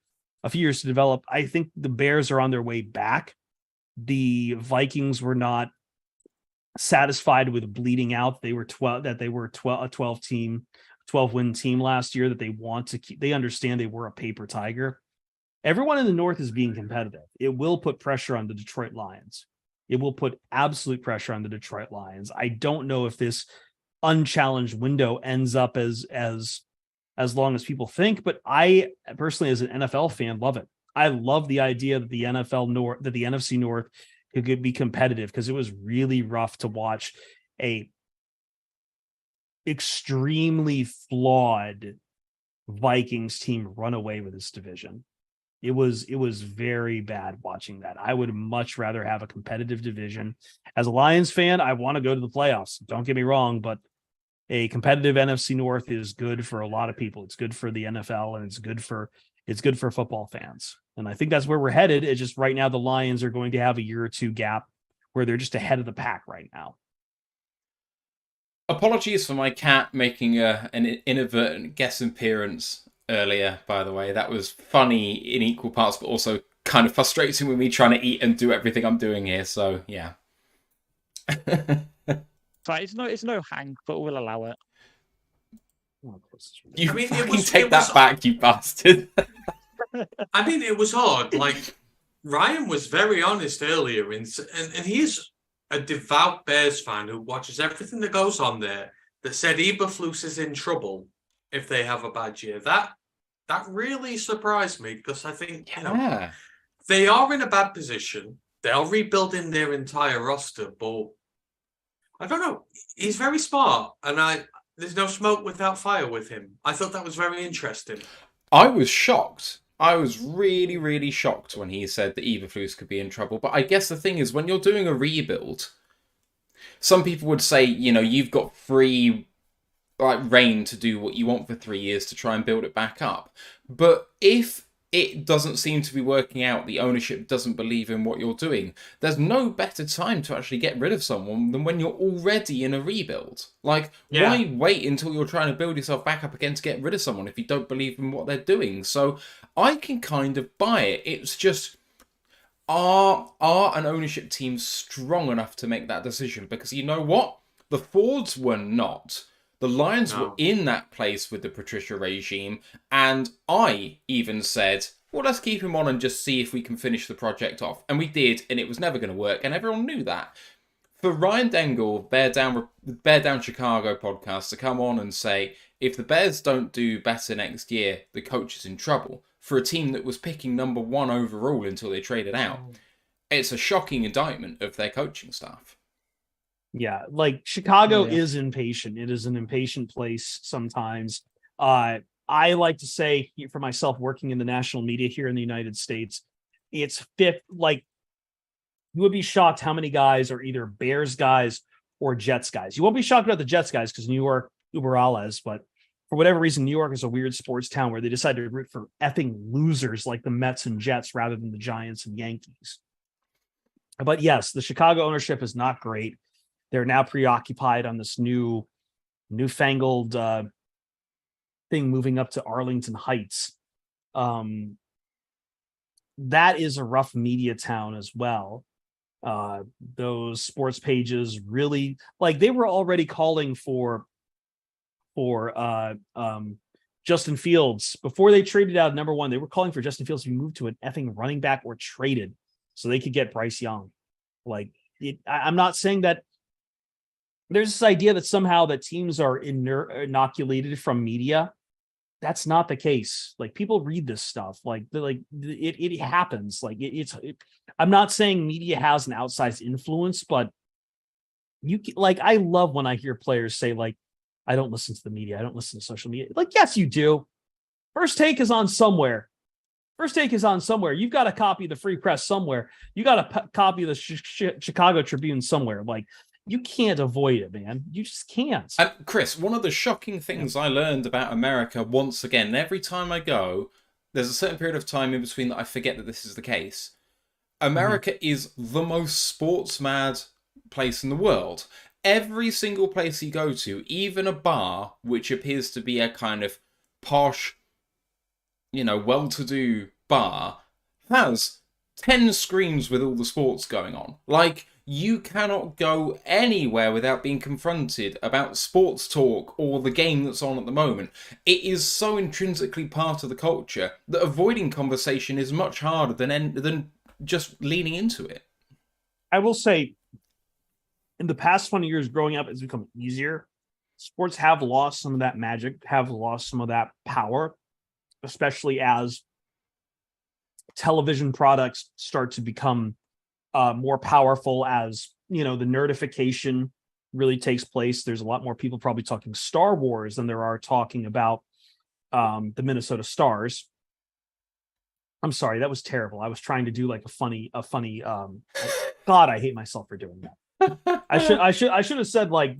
a few years to develop. I think the Bears are on their way back. The Vikings were not satisfied with bleeding out. They were 12 win team last year that they want to keep. They understand they were a paper tiger. Everyone in the North is being competitive. It will put pressure on the Detroit Lions. It will put absolute pressure on the Detroit Lions. I don't know if this unchallenged window ends up as long as people think, but I personally, as an NFL fan, love it. I love the idea that the NFC North could be competitive, because it was really rough to watch a extremely flawed Vikings team run away with this division. It was very bad watching that. I would much rather have a competitive division. As a Lions fan, I want to go to the playoffs. Don't get me wrong, but a competitive NFC North is good for a lot of people. It's good for the NFL, and it's good for football fans. And I think that's where we're headed. It's just right now the Lions are going to have a year or two gap where they're just ahead of the pack right now. Apologies for my cat making an inadvertent guest appearance earlier, by the way. That was funny in equal parts, but also kind of frustrating with me trying to eat and do everything I'm doing here. So, yeah. Right, it's no hang, but we'll allow it. You fucking take that back, you bastard. I mean, it was hard. Like, Ryan was very honest earlier, and he's a devout Bears fan who watches everything that goes on there, that said Eberflus is in trouble if they have a bad year. That really surprised me, because I think, you know, they are in a bad position. They are rebuilding their entire roster, but I don't know. He's very smart, and there's no smoke without fire with him. I thought that was very interesting. I was shocked. I was really, really shocked when he said that Eberflus could be in trouble. But I guess the thing is, when you're doing a rebuild, some people would say, you know, you've got free reign to do what you want for 3 years to try and build it back up. But if it doesn't seem to be working out, the ownership doesn't believe in what you're doing, there's no better time to actually get rid of someone than when you're already in a rebuild. Like, why wait until you're trying to build yourself back up again to get rid of someone if you don't believe in what they're doing? So I can kind of buy it. It's just, are an ownership team strong enough to make that decision? Because you know what? The Fords were not. The Lions were in that place with the Patricia regime, and I even said, well, let's keep him on and just see if we can finish the project off. And we did, and it was never going to work, and everyone knew that. For Ryan Dengel, Bear Down Chicago podcast, to come on and say, if the Bears don't do better next year, the coach is in trouble, for a team that was picking number 1 overall until they traded out, it's a shocking indictment of their coaching staff. Yeah, like Chicago is impatient. It is an impatient place sometimes. I like to say for myself, working in the national media here in the United States, it's fifth. Like, you would be shocked how many guys are either Bears guys or Jets guys. You won't be shocked about the Jets guys because New York, uber alles, but for whatever reason, New York is a weird sports town where they decided to root for effing losers like the Mets and Jets rather than the Giants and Yankees. But yes, the Chicago ownership is not great. They're now preoccupied on this newfangled thing moving up to Arlington Heights. That is a rough media town as well. Those sports pages really, like, they were already calling for Justin Fields before they traded out number 1. They were calling for Justin Fields to be moved to an effing running back or traded so they could get Bryce Young. Like, I'm not saying that. There's this idea that somehow that teams are inoculated from media. That's not the case. Like, people read this stuff. Like it happens. Like I'm not saying media has an outsized influence, but I love when I hear players say, like, I don't listen to the media. I don't listen to social media. Like, yes, you do. First Take is on somewhere. You've got a copy of the Free Press somewhere. You got a copy of the Chicago Tribune somewhere. Like, you can't avoid it, man. You just can't. And Chris, one of the shocking things I learned about America, once again, every time I go, there's a certain period of time in between that I forget that this is the case. America is the most sports-mad place in the world. Every single place you go to, even a bar, which appears to be a kind of posh, well-to-do bar, has 10 screens with all the sports going on. Like, you cannot go anywhere without being confronted about sports talk or the game that's on at the moment. It is so intrinsically part of the culture that avoiding conversation is much harder than just leaning into it. I will say, in the past 20 years growing up, it's become easier. Sports have lost some of that magic, have lost some of that power, especially as television products start to become more powerful, as the nerdification really takes place. There's a lot more people probably talking Star Wars than there are talking about the Minnesota Stars. I'm sorry, that was terrible. I was trying to do like a funny God, I hate myself for doing that. I should have said like,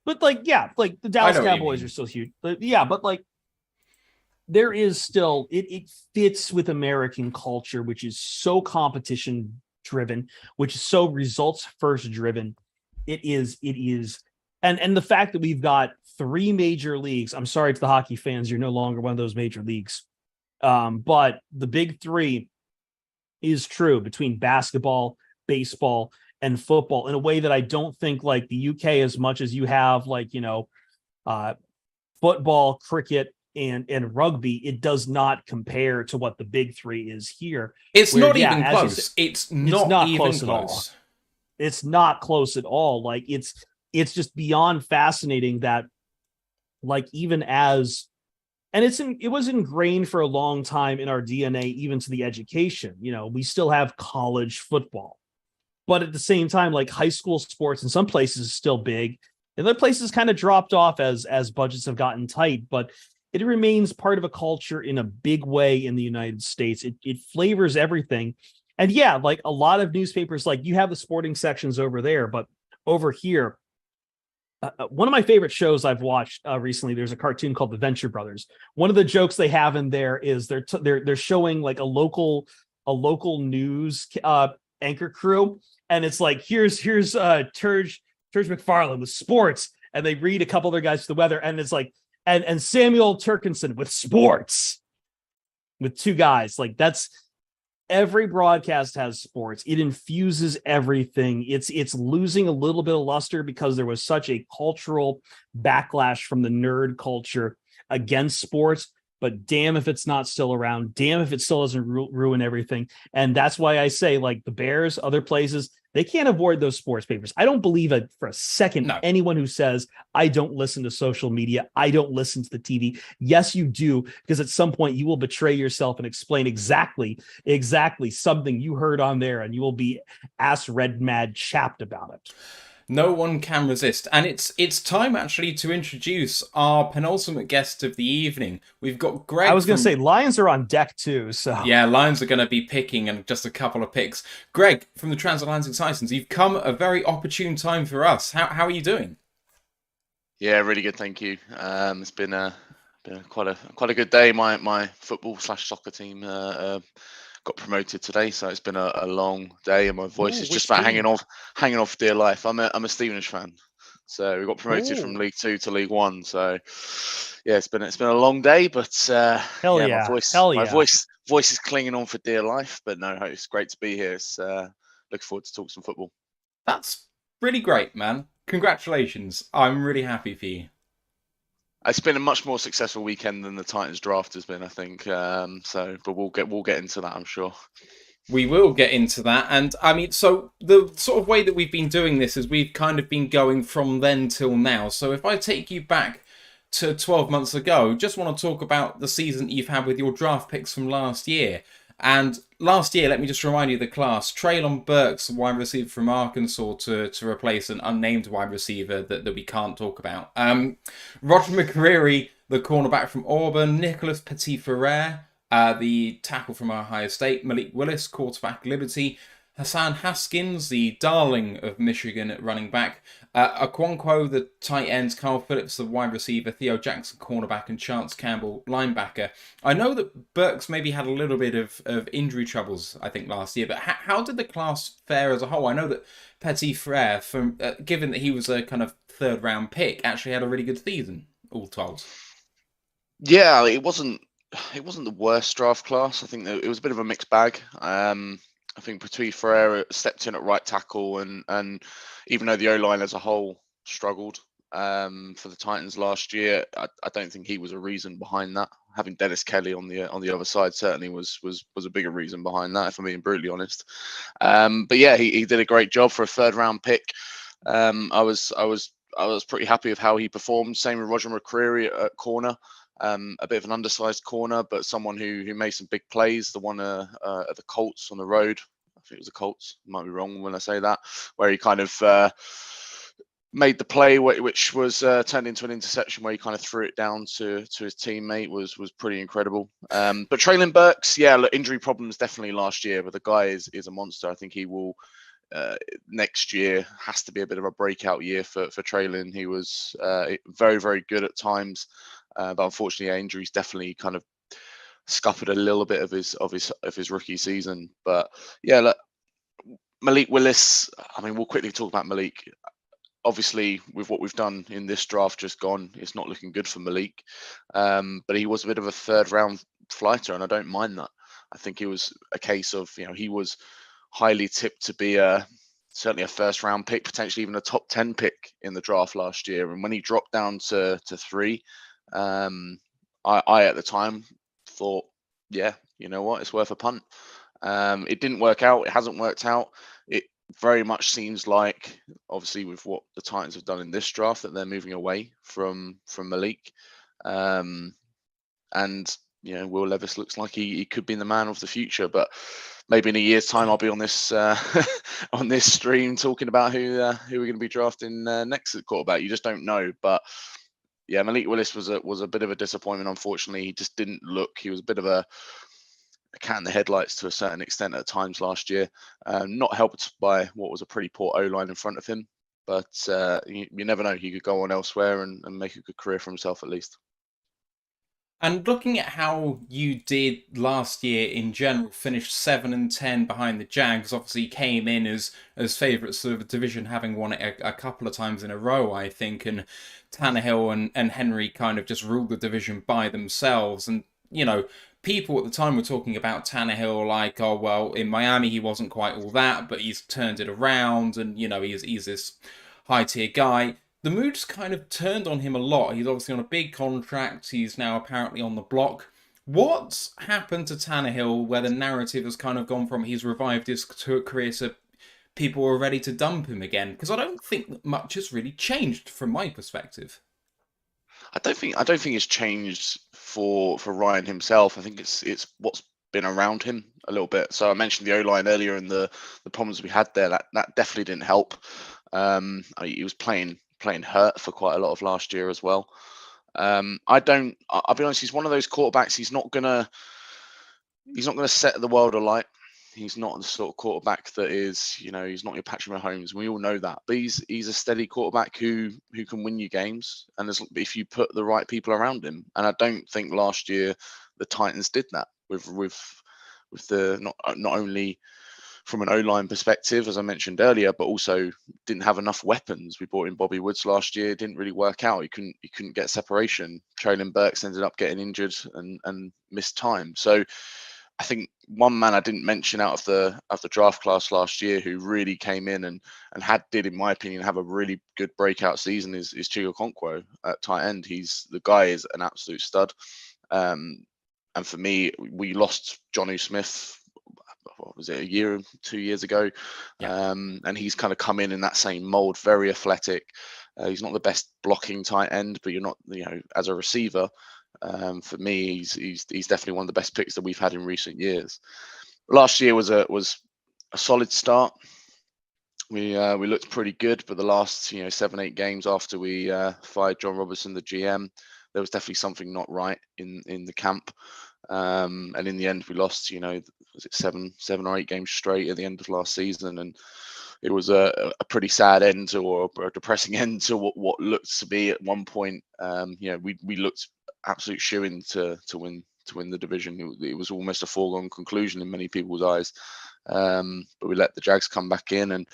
but like, yeah, like the Dallas Cowboys are still huge. But yeah, but like there is still it fits with American culture, which is so competition driven, which is so results first driven. It is, and the fact that we've got 3 major leagues. I'm sorry to the hockey fans, you're no longer one of those major leagues. But the big 3 is true between basketball, baseball, and football in a way that I don't think like the UK, as much as you have like, football, cricket, and rugby, it does not compare to what the big three is here. It's where, not yeah, even as you close. said, It's not even close at all. close. It's not close at all. Like it's just beyond fascinating that, like, even as, and it was ingrained for a long time in our DNA, even to the education. You know, we still have college football, but at the same time, like, high school sports in some places is still big. In other places kind of dropped off as budgets have gotten tight, but it remains part of a culture in a big way in the United States. It flavors everything. And yeah, like a lot of newspapers, like you have the sporting sections over there, but over here, one of my favorite shows I've watched recently, there's a cartoon called The Venture Brothers. One of the jokes they have in there is they're showing like a local news anchor crew, and it's like here's Turge McFarland with sports, and they read a couple other guys to the weather, and it's like and Samuel Turkinson with sports, with two guys. Like, that's, every broadcast has sports. It infuses everything. It's losing a little bit of luster because there was such a cultural backlash from the nerd culture against sports. But damn if it's not still around. Damn if it still doesn't ruin everything. And that's why I say, like, the Bears, other places, they can't avoid those sports papers. I don't believe it for a second. Anyone who says, I don't listen to social media, I don't listen to the TV. Yes, you do, because at some point you will betray yourself and explain exactly something you heard on there, and you will be ass red mad chapped about it. No one can resist. And it's time actually to introduce our penultimate guest of the evening. We've got Greg. I was going to say, Lions are on deck too. So yeah, Lions are going to be picking, and just a couple of picks. Greg from the Transatlantic Titans, you've come at a very opportune time for us. How are you doing? Yeah, really good, thank you. It's been quite a good day. My football/soccer team got promoted today, so it's been a long day, and my voice is just about hanging off dear life. I'm a Steelers fan, so we got promoted from League 2 to League 1. So yeah, it's been a long day, but my voice is clinging on for dear life. But no, it's great to be here. It's looking forward to talk some football. That's really great, man. Congratulations. I'm really happy for you. It's been a much more successful weekend than the Titans draft has been, I think. But we'll get into that, I'm sure. We will get into that. And I mean, so the sort of way that we've been doing this is we've kind of been going from then till now. So if I take you back to 12 months ago, just want to talk about the season you've had with your draft picks from last year. And last year, let me just remind you of the class. Treylon Burks, wide receiver from Arkansas, to replace an unnamed wide receiver that we can't talk about. Roger McCreary, the cornerback from Auburn. Nicholas Petit-Frere, the tackle from Ohio State. Malik Willis, quarterback, Liberty. Hassan Haskins, the darling of Michigan at running back. Okonkwo, the tight ends. Carl Phillips, the wide receiver. Theo Jackson, cornerback. And Chance Campbell, linebacker. I know that Burks maybe had a little bit of injury troubles, I think, last year. But how did the class fare as a whole? I know that Petit-Frere, given that he was a kind of third-round pick, actually had a really good season, all told. Yeah, it wasn't the worst draft class. I think that it was a bit of a mixed bag. I think Petit-Frere stepped in at right tackle, and even though the O-line as a whole struggled for the Titans last year, I don't think he was a reason behind that. Having Dennis Kelly on the other side certainly was a bigger reason behind that, if I'm being brutally honest. But yeah, he did a great job for a third-round pick. I was pretty happy with how he performed. Same with Roger McCreary at corner. A bit of an undersized corner, but someone who made some big plays. The one at the Colts on the road, I think it was the Colts, might be wrong when I say that, where he kind of made the play, which was turned into an interception where he kind of threw it down to his teammate, was pretty incredible. But Treylon Burks, yeah, look, injury problems definitely last year, but the guy is a monster. I think he will. Next year has to be a bit of a breakout year for Treylon. He was very, very good at times. But unfortunately, injuries definitely kind of scuppered a little bit of his rookie season. But yeah, look, Malik Willis. I mean, we'll quickly talk about Malik. Obviously, with what we've done in this draft just gone, it's not looking good for Malik. But he was a bit of a third-round fighter, and I don't mind that. I think it was a case of, he was highly tipped to be certainly a first-round pick, potentially even a top 10 pick in the draft last year. And when he dropped down to 3. I at the time thought, yeah, you know what, it's worth a punt. It didn't work out. It hasn't worked out. It very much seems like, obviously, with what the Titans have done in this draft, that they're moving away from Malik. And Will Levis looks like he could be the man of the future. But maybe in a year's time, I'll be on this on this stream talking about who we're going to be drafting next at quarterback. You just don't know. But yeah, Malik Willis was a bit of a disappointment. Unfortunately, he just didn't look. He was a bit of a cat in the headlights to a certain extent at times last year. Not helped by what was a pretty poor O-line in front of him. But you never know. He could go on elsewhere and make a good career for himself at least. And looking at how you did last year in general, finished 7-10 behind the Jags. Obviously, came in as favourites of the division, having won it a couple of times in a row, I think. And Tannehill and Henry kind of just ruled the division by themselves. And people at the time were talking about Tannehill like, oh well, in Miami he wasn't quite all that, but he's turned it around, and he's this high tier guy. The mood's kind of turned on him a lot. He's obviously on a big contract. He's now apparently on the block. What's happened to Tannehill where the narrative has kind of gone from he's revived his career to people are ready to dump him again? Because I don't think that much has really changed from my perspective. I don't think it's changed for Ryan himself. I think it's what's been around him a little bit. So I mentioned the O-line earlier and the problems we had there. That definitely didn't help. He was playing hurt for quite a lot of last year as well. I'll be honest, he's one of those quarterbacks, he's not gonna set the world alight. He's not the sort of quarterback that is, he's not your Patrick Mahomes. We all know that. But he's a steady quarterback who can win you games, and if you put the right people around him. And I don't think last year the Titans did that with the not only from an O-line perspective, as I mentioned earlier, but also didn't have enough weapons. We brought in Bobby Woods last year, didn't really work out. He couldn't get separation. Traylon Burks ended up getting injured and missed time. So I think one man I didn't mention out of the draft class last year who really came in and did, in my opinion, have a really good breakout season is Chigo Okonkwo at tight end. The guy is an absolute stud. And for me, we lost Jonnu Smith, what was it, 2 years ago? Yeah. And he's kind of come in that same mold, very athletic. He's not the best blocking tight end, but you're not, as a receiver, for me, he's definitely one of the best picks that we've had in recent years. Last year was a solid start. We looked pretty good, but the last 7-8 games after we fired John Robertson, the GM, there was definitely something not right in the camp. And in the end, we lost, was it 7 or 8 games straight at the end of last season, and it was a pretty sad end or a depressing end to what looked to be at one point. We looked absolute shoo-in to win the division. It was almost a foregone conclusion in many people's eyes. But we let the Jags come back in, and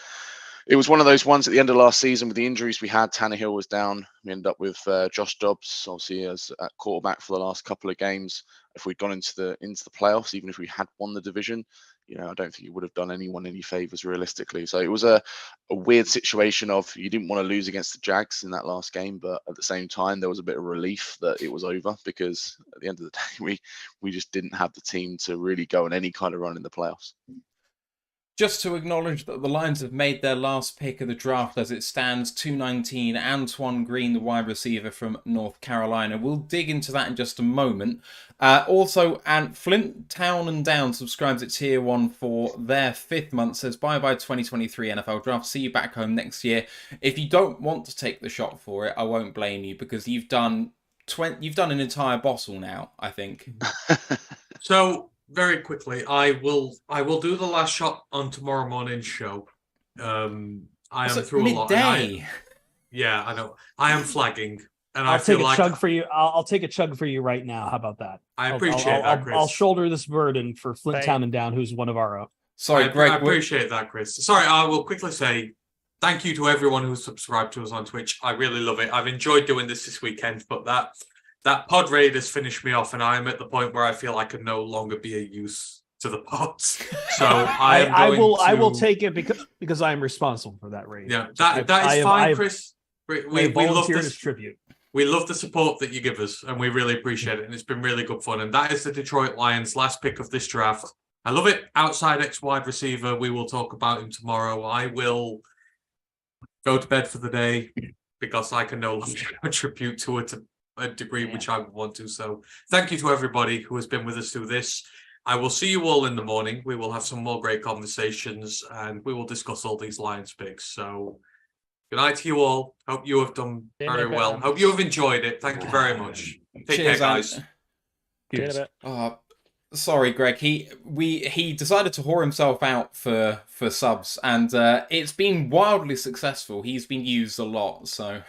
it was one of those ones at the end of last season with the injuries we had. Tannehill was down. We ended up with Josh Dobbs, obviously, as at quarterback for the last couple of games. If we'd gone into the playoffs, even if we had won the division, I don't think it would have done anyone any favors realistically. So it was a weird situation of you didn't want to lose against the Jags in that last game, but at the same time there was a bit of relief that it was over, because at the end of the day we just didn't have the team to really go on any kind of run in the playoffs. Just to acknowledge that the Lions have made their last pick of the draft as it stands, 219, Antoine Green, the wide receiver from North Carolina. We'll dig into that in just a moment. Also, and Flint Town and Down subscribes at Tier 1 for their 5th month, says, bye-bye 2023 NFL Draft. See you back home next year. If you don't want to take the shot for it, I won't blame you, because you've done an entire bottle now, I think. So, very quickly, I will do the last shot on tomorrow morning's show. I am through midday. Yeah, I know. I am flagging, and I'll take a chug for you. I'll take a chug for you right now. How about that? I appreciate that, Chris. I'll shoulder this burden for Flint Town and Down, who's one of our own. Sorry, Greg. I appreciate that, Chris. Sorry, I will quickly say thank you to everyone who's subscribed to us on Twitch. I really love it. I've enjoyed doing this weekend, but that pod raid has finished me off, and I'm at the point where I feel I can no longer be a use to the pods. So I will take it because I am responsible for that raid. Yeah, that is fine, Chris. We love this tribute. We love the support that you give us, and we really appreciate it. And it's been really good fun. And that is the Detroit Lions' last pick of this draft. I love it. Outside X wide receiver. We will talk about him tomorrow. I will go to bed for the day because I can no longer contribute to it to a degree which I would want to. So thank you to everybody who has been with us through this. I will see you all in the morning. We will have some more great conversations, and we will discuss all these Lions picks. So good night to you all. Hope you have done very well. Hope you have enjoyed it. Thank you very much. Take care, guys. Sorry, Greg. He decided to whore himself out for subs, and it's been wildly successful. He's been used a lot, so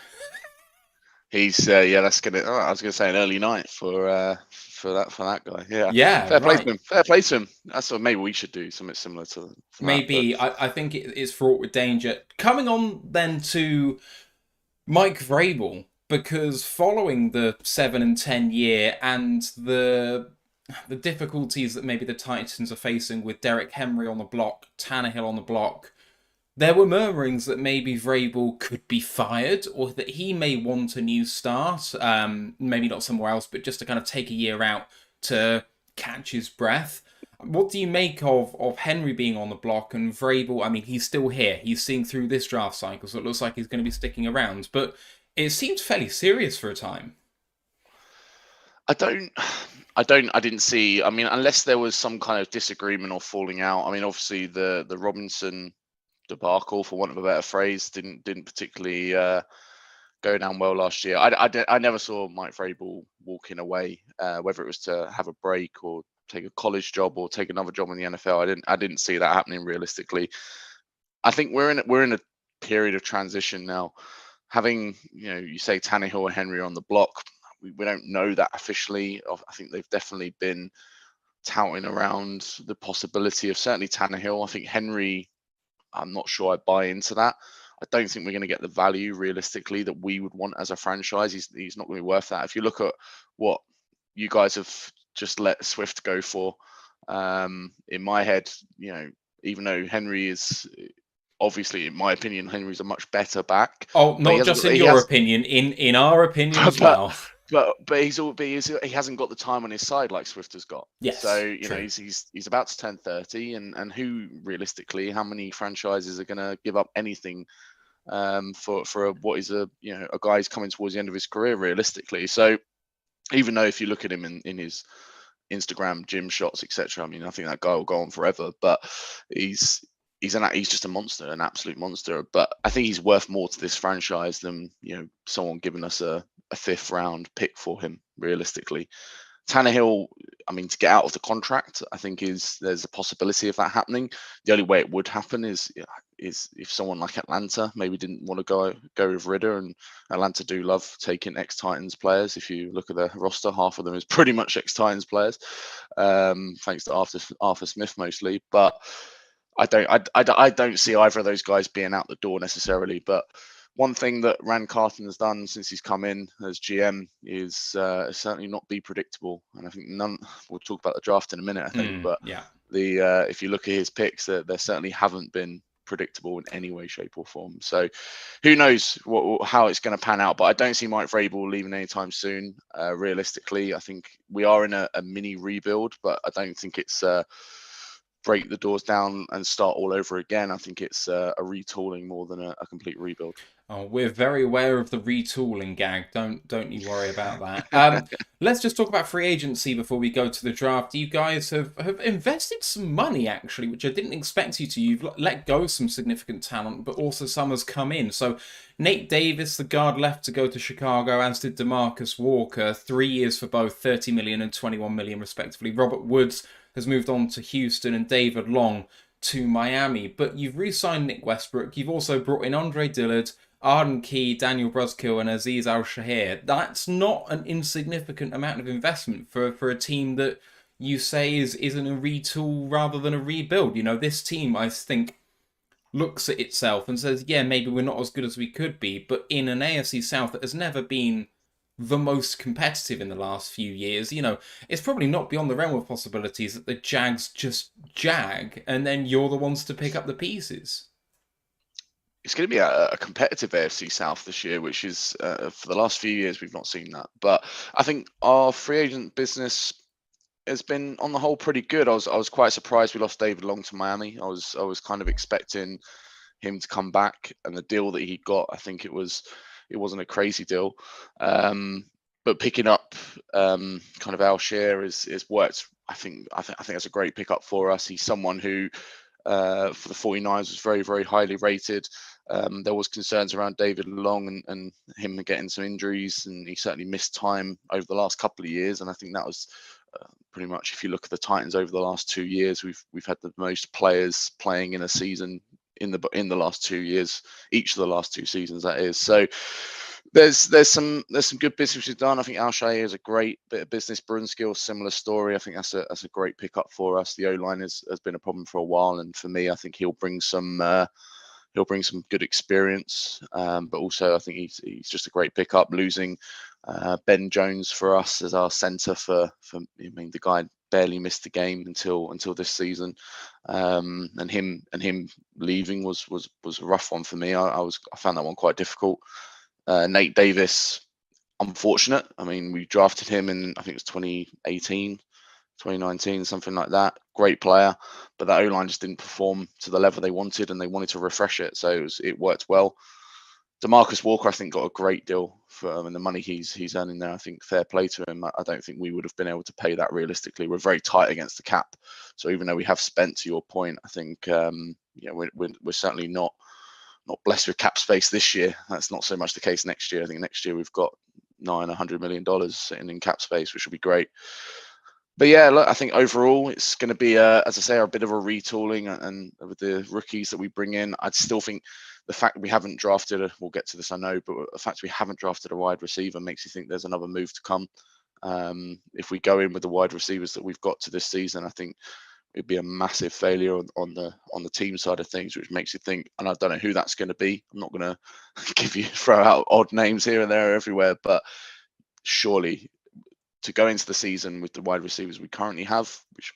he's that's gonna. Oh, I was gonna say an early night for that guy. Yeah. Fair play to him. Fair play to him. That's what maybe we should do something similar to maybe. That, I think it is fraught with danger. Coming on then to Mike Vrabel, because following the 7 and 10 year and the difficulties that maybe the Titans are facing with Derrick Henry on the block, Tannehill on the block, there were murmurings that maybe Vrabel could be fired or that he may want a new start, maybe not somewhere else, but just to kind of take a year out to catch his breath. What do you make of Henry being on the block and Vrabel? I mean, he's still here. He's seeing through this draft cycle, so it looks like he's going to be sticking around. But it seems fairly serious for a time. I didn't see. I mean, unless there was some kind of disagreement or falling out. I mean, obviously the Robinson debacle, for want of a better phrase, didn't particularly go down well last year. I never saw Mike Vrabel walking away, whether it was to have a break or take a college job or take another job in the NFL. I didn't see that happening realistically. I think we're in a period of transition now. Having, you say Tannehill and Henry on the block. We don't know that officially. I think they've definitely been touting around the possibility of certainly Tannehill. I think Henry, I'm not sure I buy into that. I don't think we're going to get the value realistically that we would want as a franchise. He's not going to be worth that. If you look at what you guys have just let Swift go for, in my head, even though Henry is obviously, in my opinion, Henry's a much better back. Oh, not just in your opinion, in our opinion as well. But he hasn't got the time on his side like Swift has got. Yes. So he's about to turn 30, and who realistically, how many franchises are going to give up anything for what is a guy who's coming towards the end of his career realistically? So even though if you look at him in his Instagram gym shots, etc., I mean, I think that guy will go on forever. But he's just a monster, an absolute monster. But I think he's worth more to this franchise than someone giving us a 5th round pick for him. Realistically, Tannehill, I mean, to get out of the contract, I think there's a possibility of that happening. The only way it would happen is if someone like Atlanta maybe didn't want to go with Ridder, and Atlanta do love taking ex-Titans players. If you look at their roster, half of them is pretty much ex-Titans players, thanks to Arthur Smith mostly. But I don't see either of those guys being out the door necessarily. But one thing that Rand Carthon has done since he's come in as GM is certainly not be predictable. And I think we'll talk about the draft in a minute, I think. But if you look at his picks, they certainly haven't been predictable in any way, shape or form. So who knows how it's going to pan out. But I don't see Mike Vrabel leaving anytime soon. Realistically, I think we are in a mini rebuild, but I don't think it's break the doors down and start all over again. I think it's a retooling more than a complete rebuild. Oh, we're very aware of the retooling, Gag. Don't you worry about that. Let's just talk about free agency before we go to the draft. You guys have invested some money, actually, which I didn't expect you to. You've let go of some significant talent, but also some has come in. So Nate Davis, the guard, left to go to Chicago, as did DeMarcus Walker. 3 years for both, $30 million and $21 million, respectively. Robert Woods has moved on to Houston, and David Long to Miami. But you've re-signed Nick Westbrook. You've also brought in Andre Dillard, Arden Key, Daniel Bruzkill, and Aziz Al-Shahir. That's not an insignificant amount of investment for a team that you say isn't a retool rather than a rebuild. This team, I think, looks at itself and says, yeah, maybe we're not as good as we could be, but in an AFC South that has never been the most competitive in the last few years, it's probably not beyond the realm of possibilities that the Jags just jag, and then you're the ones to pick up the pieces. it's going to be a competitive AFC South this year, which is for the last few years we've not seen that. But I think our free agent business has been on the whole pretty good. I was quite surprised we lost David Long to Miami. I was kind of expecting him to come back, and the deal that he got, I think it wasn't a crazy deal. But picking up kind of Alshire is worked. I think that's a great pickup for us. He's someone who for the 49ers was very, very highly rated. There was concerns around David Long and him getting some injuries, and he certainly missed time over the last couple of years. And I think that was pretty much, if you look at the Titans over the last 2 years, we've had the most players playing in a season in the last 2 years, each of the last 2 seasons, that is. So there's some good business we've done. I think Alshire is a great bit of business. Brunskill, similar story. I think that's a great pickup for us. The O-line has been a problem for a while, and for me, I think he'll bring some good experience. But also, I think he's just a great pickup. Losing Ben Jones for us as our centre for I mean, the guy barely missed the game until this season, and him leaving was a rough one for me. I found that one quite difficult. Nate Davis, unfortunate. I mean, we drafted him in, I think it was 2018, 2019, something like that. Great player, but that O-line just didn't perform to the level they wanted, and they wanted to refresh it, so it worked well. DeMarcus Walker, I think, got a great deal for him, and the money he's earning there, I think, fair play to him. I don't think we would have been able to pay that realistically. We're very tight against the cap, so even though we have spent, to your point, I think we're certainly not blessed with cap space this year. That's not so much the case next year. I think next year we've got $900 million sitting in cap space, which will be great. But yeah, look, I think overall it's going to be, as I say, a bit of a retooling, and with the rookies that we bring in, I'd still think the fact that we haven't drafted we'll get to this, I know, but the fact we haven't drafted a wide receiver makes you think there's another move to come. If we go in with the wide receivers that we've got to this season, I think it'd be a massive failure on the team side of things, which makes you think, and I don't know who that's going to be. I'm not going to throw out odd names here and there everywhere, but surely to go into the season with the wide receivers we currently have, which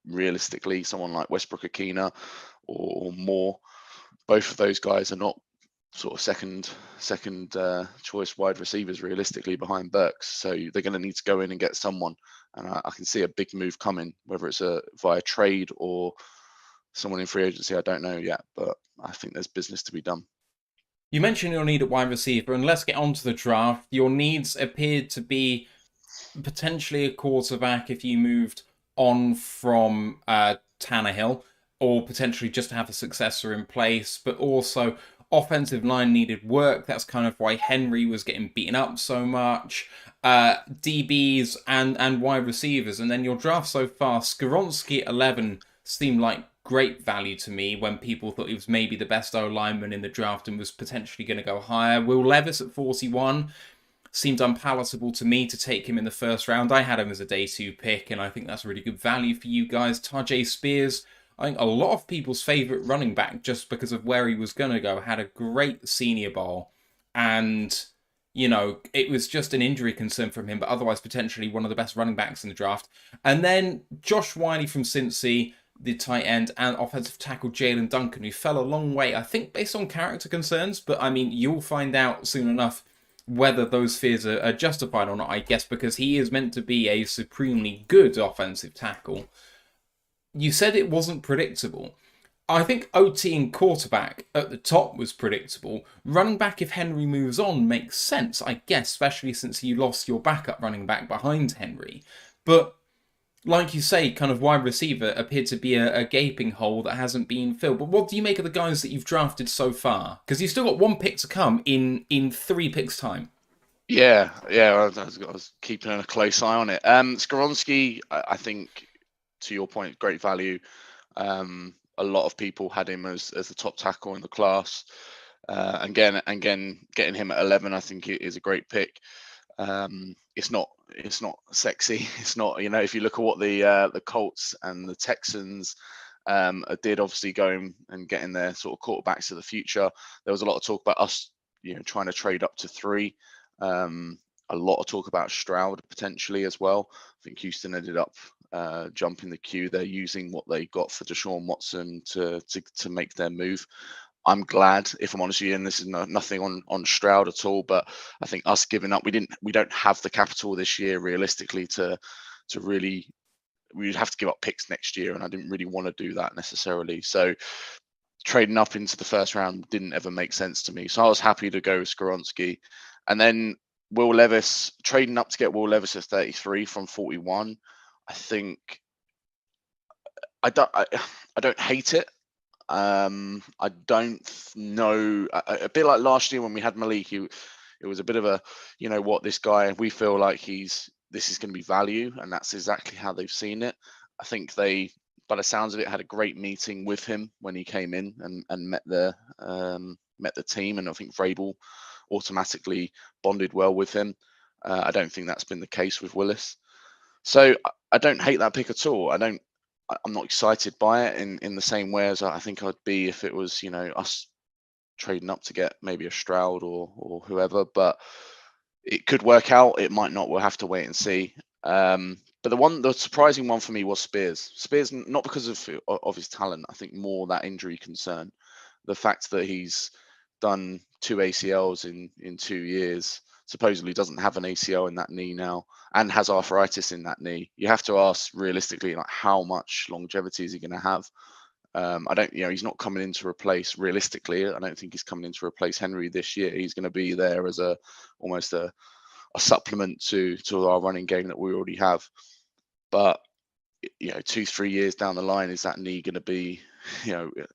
realistically someone like Westbrook-Akina or Moore, both of those guys are not sort of second choice wide receivers realistically behind Burks, so they're going to need to go in and get someone, and I can see a big move coming, whether it's via trade or someone in free agency. I don't know yet, but I think there's business to be done. You mentioned your need at wide receiver, and let's get on to the draft. Your needs appeared to be potentially a quarterback if you moved on from Tannehill, or potentially just to have a successor in place, but also offensive line needed work. That's kind of why Henry was getting beaten up so much. DBs and wide receivers. And then your draft so far, Skoronski at 11 seemed like great value to me when people thought he was maybe the best O-lineman in the draft and was potentially going to go higher. Will Levis at 41 seemed unpalatable to me to take him in the first round. I had him as a day 2 pick, and I think that's really good value for you guys. Tajay Spears, I think a lot of people's favourite running back, just because of where he was going to go, had a great Senior Bowl. And, you know, it was just an injury concern from him, but otherwise potentially one of the best running backs in the draft. And then Josh Whyle from Cincy, the tight end, and offensive tackle Jalen Duncan, who fell a long way, I think, based on character concerns. But, I mean, you'll find out soon enough whether those fears are justified or not, I guess, because he is meant to be a supremely good offensive tackle. You said it wasn't predictable. I think OT and quarterback at the top was predictable. Running back, if Henry moves on, makes sense, I guess, especially since you lost your backup running back behind Henry. But, like you say, kind of wide receiver appeared to be a gaping hole that hasn't been filled. But what do you make of the guys that you've drafted so far? Because you've still got 1 pick to come in 3 picks' time. Yeah, I was keeping a close eye on it. Skoronski, I think, to your point, great value. A lot of people had him as the top tackle in the class. Again, getting him at 11, I think it is a great pick. It's not sexy. It's not, if you look at what the Colts and the Texans did, obviously going and getting their sort of quarterbacks of the future. There was a lot of talk about us, trying to trade up to 3. A lot of talk about Stroud potentially as well. I think Houston ended up jumping the queue. They're using what they got for Deshaun Watson to make their move. I'm glad, if I'm honest with you, and this is nothing on Stroud at all, but I think us giving up, we don't have the capital this year realistically to really. We'd have to give up picks next year, and I didn't really want to do that necessarily. So trading up into the first round didn't ever make sense to me. So I was happy to go with Skoronski. And then Will Levis, trading up to get Will Levis at 33 from 41. I think I don't hate it. I don't know. A bit like last year when we had Malik, it was a bit of a, you know what, this guy, we feel like this is going to be value, and that's exactly how they've seen it. I think they, by the sounds of it, had a great meeting with him when he came in and met the team, and I think Vrabel automatically bonded well with him. I don't think that's been the case with Willis. So I don't hate that pick at all. I'm not excited by it in the same way as I think I'd be if it was, you know, us trading up to get maybe a Stroud or whoever, but it could work out. It might not. We'll have to wait and see. But the surprising one for me was Spears. Spears, not because of his talent. I think more that injury concern. The fact that he's done 2 ACLs in 2 years, supposedly doesn't have an ACL in that knee now, and has arthritis in that knee. You have to ask realistically, like, how much longevity is he going to have? He's not coming in to replace, realistically, I don't think he's coming in to replace Henry this year. He's going to be there as almost a supplement to our running game that we already have. But, 2-3 years down the line, is that knee going to be,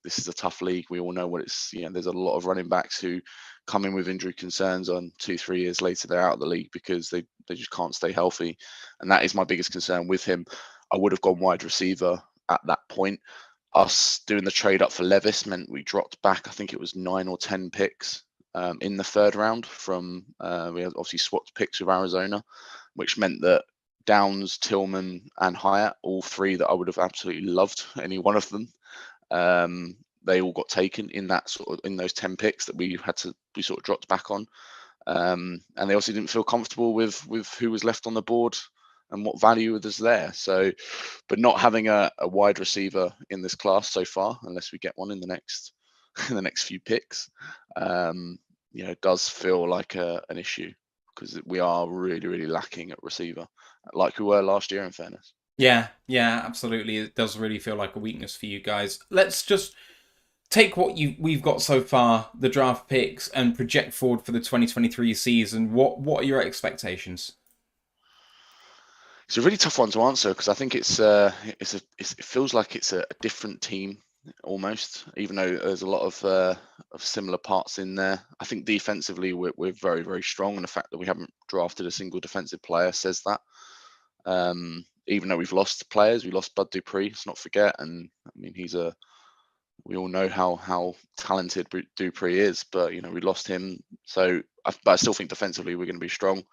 this is a tough league. We all know what it's, there's a lot of running backs who come in with injury concerns on 2-3 years later, they're out of the league because they just can't stay healthy. And that is my biggest concern with him. I would have gone wide receiver at that point. Us doing the trade up for Levis meant we dropped back, I think it was 9 or 10 picks in the third round from, we had obviously swapped picks with Arizona, which meant that Downs, Tillman, and Hyatt, all three that I would have absolutely loved, any one of them, they all got taken in those 10 picks that we sort of dropped back on. And they also didn't feel comfortable with who was left on the board and what value was there. So, but not having a wide receiver in this class so far, unless we get one in the next few picks, does feel like an issue, because we are really, really lacking at receiver, like we were last year, in fairness. Yeah, absolutely. It does really feel like a weakness for you guys. Let's just take what we've got so far, the draft picks, and project forward for the 2023 season. What are your expectations? It's a really tough one to answer, because I think it feels like it's a different team almost, even though there's a lot of similar parts in there. I think defensively we're very, very strong, and the fact that we haven't drafted a single defensive player says that. Even though we've lost players, we lost Bud Dupree, let's not forget, and I mean we all know how talented Dupree is, but we lost him. So, but I still think defensively we're going to be strong.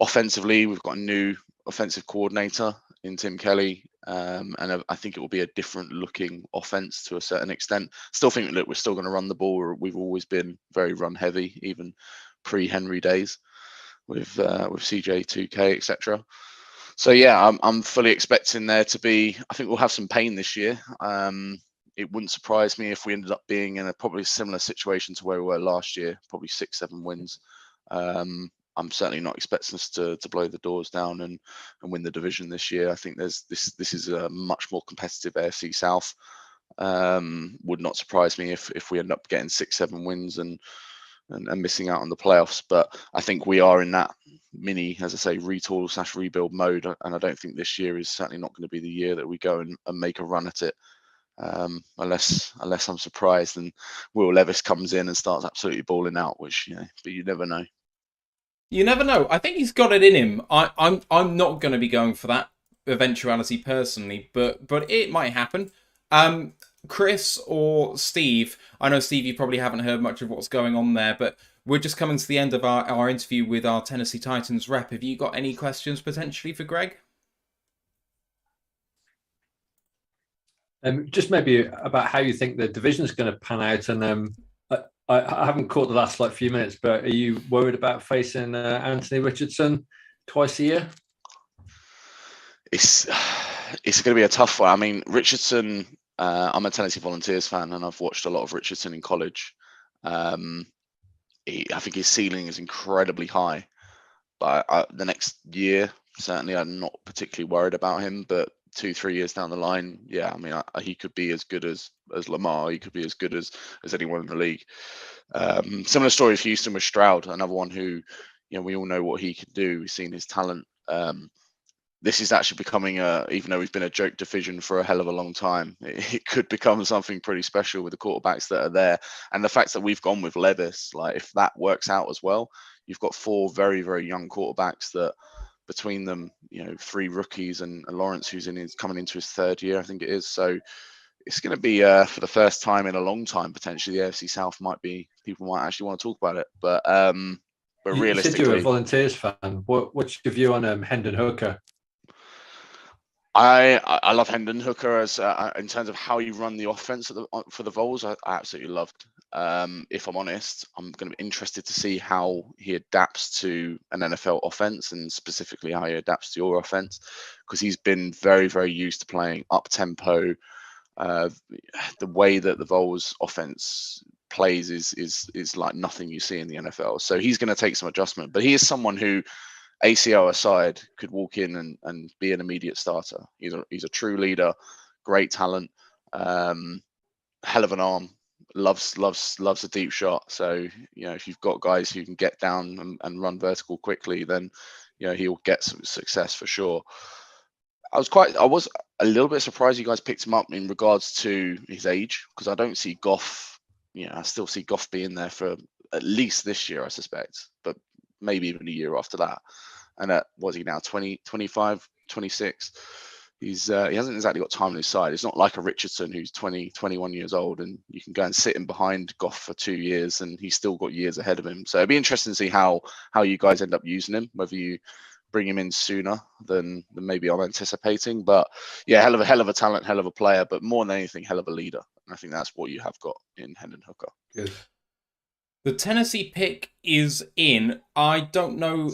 Offensively, we've got a new offensive coordinator in Tim Kelly, and I think it will be a different looking offense to a certain extent. Still think that we're still going to run the ball. We've always been very run heavy, even pre-Henry days with CeeJay, 2K, etc. So yeah, I'm fully expecting there to be. I think we'll have some pain this year. It wouldn't surprise me if we ended up being in a probably similar situation to where we were last year, probably 6-7 wins. I'm certainly not expecting us to blow the doors down and win the division this year. I think this is a much more competitive AFC South. Would not surprise me if we end up getting 6-7 wins and missing out on the playoffs. But I think we are in that mini, as I say, retool/rebuild mode. And I don't think this year is certainly not going to be the year that we go and make a run at it. Unless I'm surprised and Will Levis comes in and starts absolutely balling out, which but you never know. You never know. I think he's got it in him. I'm not going to be going for that eventuality personally, but it might happen. Chris or Steve, I know Steve, you probably haven't heard much of what's going on there, but we're just coming to the end of our interview with our Tennessee Titans rep. Have you got any questions potentially for Greg? Just maybe about how you think the division is going to pan out, and I haven't caught the last few minutes, but are you worried about facing Anthony Richardson twice a year? It's going to be a tough one. I mean, Richardson I'm a Tennessee Volunteers fan, and I've watched a lot of Richardson in college. I think his ceiling is incredibly high, but the next year, certainly, I'm not particularly worried about him. But 2-3 years down the line, yeah, I mean, he could be as good as Lamar. He could be as good as anyone in the league. Similar story of Houston with Stroud, another one who, we all know what he can do. We've seen his talent. This is actually becoming even though we've been a joke division for a hell of a long time, it could become something pretty special with the quarterbacks that are there. And the fact that we've gone with Levis, like if that works out as well, you've got 4 very, very young quarterbacks that between them, 3 rookies and Lawrence, who's coming into his 3rd year, I think it is. So it's going to be for the first time in a long time, potentially the AFC South people might actually want to talk about it. But realistically, you said you're a Volunteers fan. What's your view on Hendon Hooker? I love Hendon Hooker as in terms of how you run the offense for the Vols. I absolutely loved. If I'm honest, I'm going to be interested to see how he adapts to an NFL offense, and specifically how he adapts to your offense, because he's been very, very used to playing up tempo. The way that the Vols offense plays is like nothing you see in the NFL. So he's going to take some adjustment, but he is someone who, ACL aside, could walk in and be an immediate starter. He's a true leader, great talent, hell of an arm, loves a deep shot. So if you've got guys who can get down and run vertical quickly, then he'll get some success for sure. I was a little bit surprised you guys picked him up in regards to his age, because I don't see Goff. I still see Goff being there for at least this year, I suspect, but maybe even a year after that. And was he now 20, 25, 26? He hasn't exactly got time on his side. It's not like a Richardson who's 20, 21 years old, and you can go and sit him behind Goff for 2 years and he's still got years ahead of him. So it'd be interesting to see how you guys end up using him, whether you bring him in sooner than maybe I'm anticipating. But yeah, hell of a talent, hell of a player, but more than anything, hell of a leader. And I think that's what you have got in Hendon Hooker. Good. The Tennessee pick is in. I don't know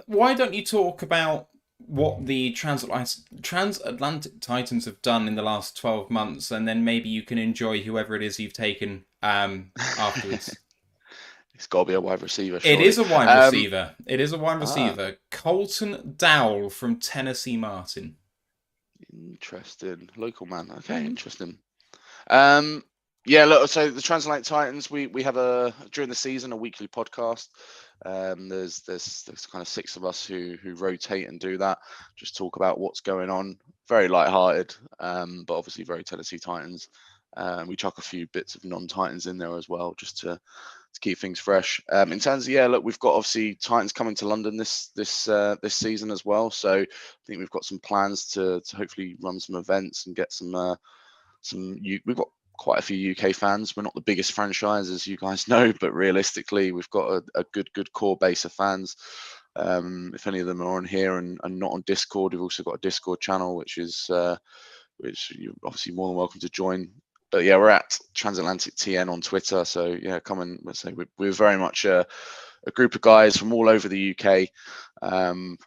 why don't you talk about what the transatlantic Titans have done in the last 12 months, and then maybe you can enjoy whoever it is you've taken afterwards. It's got to be a wide receiver. Surely. It is a wide receiver. It is a wide receiver. Colton Dowell from Tennessee Martin. Interesting. Local man. Okay, interesting. Yeah, look, so the Transatlantic Titans, we have during the season a weekly podcast. There's kind of 6 of us who rotate and do that, just talk about what's going on. Very lighthearted, but obviously very Tennessee Titans. We chuck a few bits of non-Titans in there as well, just to keep things fresh. In terms of look, we've got obviously Titans coming to London this season as well. So I think we've got some plans to hopefully run some events and get we've got quite a few UK fans. We're not the biggest franchise, as you guys know, but realistically, we've got a good core base of fans. If any of them are on here and not on Discord, we've also got a Discord channel, which you're obviously more than welcome to join. But yeah, we're at Transatlantic TN on Twitter. So yeah, come and let's say we're very much a group of guys from all over the UK, and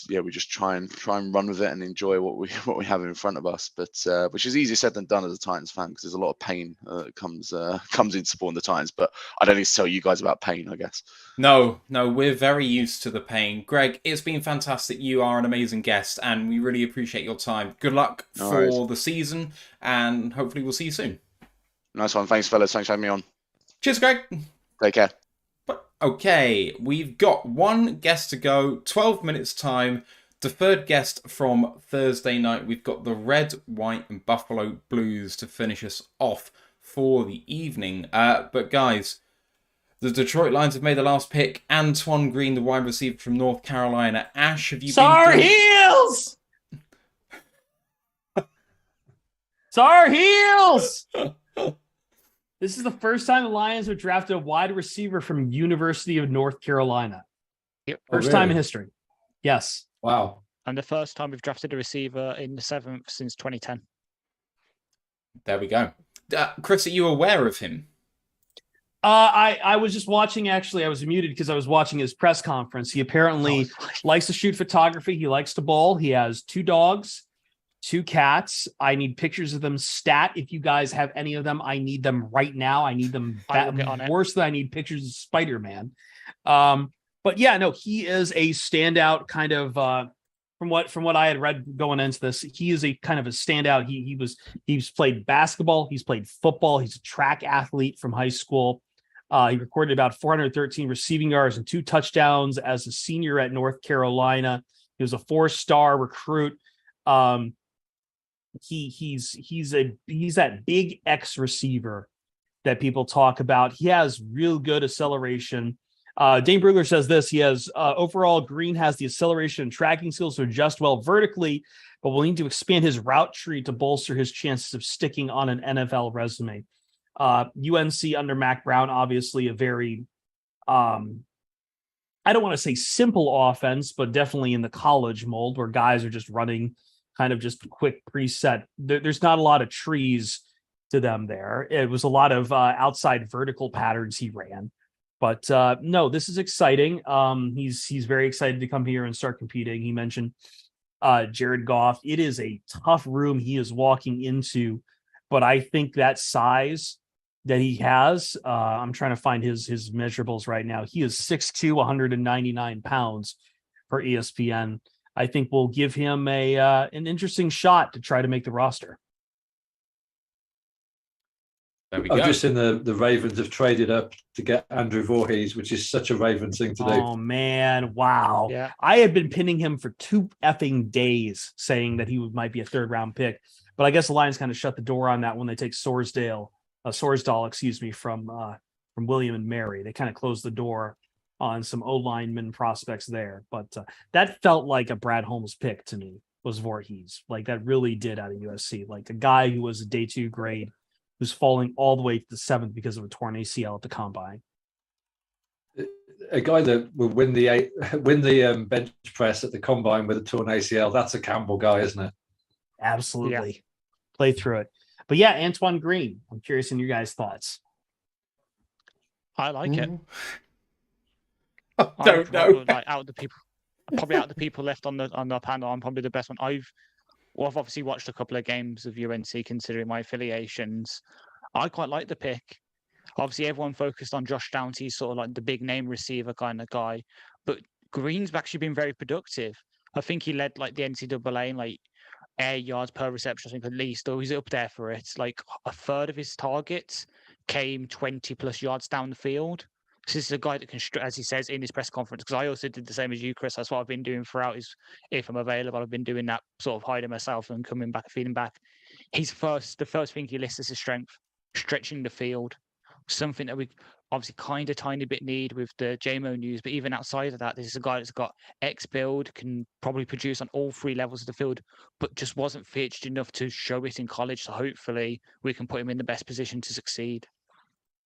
yeah, we just try and run with it and enjoy what we have in front of us. But which is easier said than done as a Titans fan, because there's a lot of pain that comes in supporting the Titans. But I don't need to tell you guys about pain, I guess. No, we're very used to the pain. Greg, it's been fantastic. You are an amazing guest, and we really appreciate your time. Good luck for the season, and hopefully we'll see you soon. Nice one. Thanks, fellas. Thanks for having me on. Cheers, Greg. Take care. Okay, we've got one guest to go, 12 minutes time. Deferred guest from Thursday night. We've got the Red, White and Buffalo Blues to finish us off for the evening. But guys, the Detroit Lions have made the last pick. Antoine Green, the wide receiver from North Carolina. Ash, have you Sar Heels! Sar Heels! This is the first time the Lions have drafted a wide receiver from University of North Carolina. Yep. First time in history. Yes. Wow. And the first time we've drafted a receiver in the 7th since 2010. There we go. Chris, are you aware of him? I was just watching, actually. I was muted because I was watching his press conference. He apparently likes to shoot photography. He likes to bowl. He has 2 dogs, 2 cats. I need pictures of them stat. If you guys have any of them, I need them right now. I need them worse than I need pictures of Spider-Man. But yeah, no, he is a standout kind of from what I had read going into this. He is a kind of a standout. He's played basketball, he's played football, he's a track athlete from high school. He recorded about 413 receiving yards and 2 touchdowns as a senior at North Carolina. He was a 4-star recruit. He's that big X receiver that people talk about. He has real good acceleration. Dane Brugler says this. He has overall, Green has the acceleration and tracking skills to adjust well vertically, but will need to expand his route tree to bolster his chances of sticking on an NFL resume. UNC under Mac Brown, obviously a very, I don't want to say simple offense, but definitely in the college mold where guys are just running kind of just quick preset. There's not a lot of trees to them there. It was a lot of outside vertical patterns he ran. But no, this is exciting. He's very excited to come here and start competing. He mentioned Jared Goff. It is a tough room he is walking into, but I think that size that he has, I'm trying to find his measurables right now. He is 6'2", 199 pounds for ESPN. I think will give him an interesting shot to try to make the roster. I've just seen the Ravens have traded up to get Andrew Voorhees, which is such a Ravens thing to do. Oh man, wow! Yeah. I have been pinning him for 2 effing days, saying that he might be a 3rd round pick, but I guess the Lions kind of shut the door on that when they take Sorsdal, from William and Mary. They kind of closed the door on some O-lineman prospects there, but that felt like a Brad Holmes pick to me. Was Voorhees, like that really did out of USC, like a guy who was a day 2 grade. Who's falling all the way to the 7th because of a torn ACL at the combine. A guy that will win the bench press at the combine with a torn ACL. That's a Campbell guy, isn't it? Absolutely. Yeah. Play through it. But yeah, Antoine Green. I'm curious in your guys' thoughts. I like it. I don't know. Like out of the people left on the panel, I'm probably the best one. I've obviously watched a couple of games of UNC considering my affiliations. I quite like the pick. Obviously, everyone focused on Josh Downs. He's sort of like the big name receiver kind of guy. But Green's actually been very productive. I think he led like the NCAA in like air yards per reception, I think at least, or he's up there for it. Like a third of his targets came 20 plus yards down the field. This is a guy that can, as he says in his press conference, because I also did the same as you, Chris. That's what I've been doing throughout. Is if I'm available, I've been doing that, sort of hiding myself and coming back, feeding back. The first thing he lists is his strength, stretching the field, something that we obviously kind of tiny bit need with the JMO news. But even outside of that, this is a guy that's got X build, can probably produce on all 3 levels of the field, but just wasn't featured enough to show it in college. So hopefully we can put him in the best position to succeed.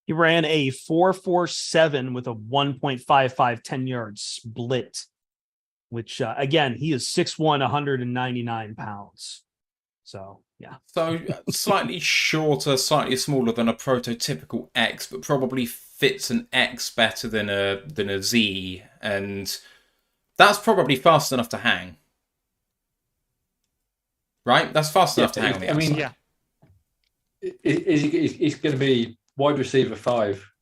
He ran a 4.47 with a 1.55 10-yard split, which, again, he is 6'1", 199 pounds. So, yeah. So, slightly shorter, slightly smaller than a prototypical X, but probably fits an X better than a Z. And that's probably fast enough to hang. Right? That's fast enough to hang on the outside. Yeah. He's going to be wide receiver 5,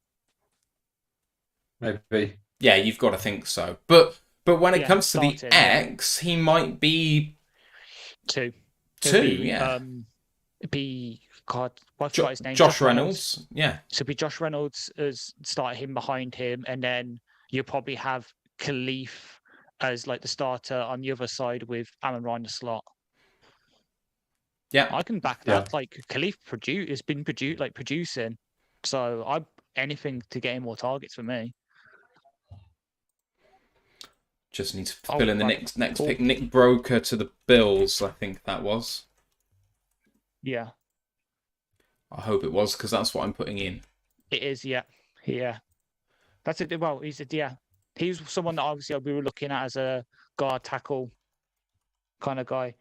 maybe. Yeah, you've got to think so. But when it comes to the X, he might be 2. 2, yeah. It'd be what's his name? Josh Reynolds. Yeah. So it'd be Josh Reynolds as start him behind him, and then you'll probably have Khalif as like the starter on the other side with Amon Ra in the slot. Yeah, I can back that. Yeah. Like Khalif has been producing. So anything to get him more targets for me. Just need to fill in the next pick. Nick Broker to the Bills, I think that was. Yeah. I hope it was, because that's what I'm putting in. It is, yeah. Yeah. That's it. Well, he's someone that obviously we were looking at as a guard tackle kind of guy.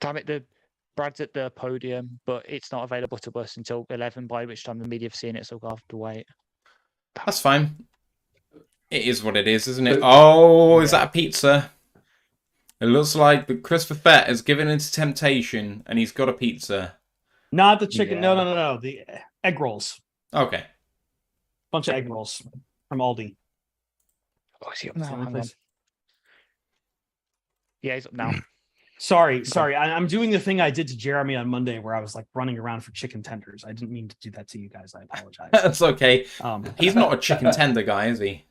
Damn it, Brad's at the podium, but it's not available to us until 11, by which time the media have seen it, so we'll have to wait. That's fine. It is what it is, isn't it? Oh, is that a pizza? It looks like that Christopher Fett has given into temptation and he's got a pizza. Not the chicken. Yeah. No. The egg rolls. Okay. Bunch of egg rolls from Aldi. Oh, is he up now? Yeah, he's up now. Sorry. I'm doing the thing I did to Jeremy on Monday where I was like running around for chicken tenders. I didn't mean to do that to you guys. I apologize. That's okay. He's not a chicken tender guy, is he?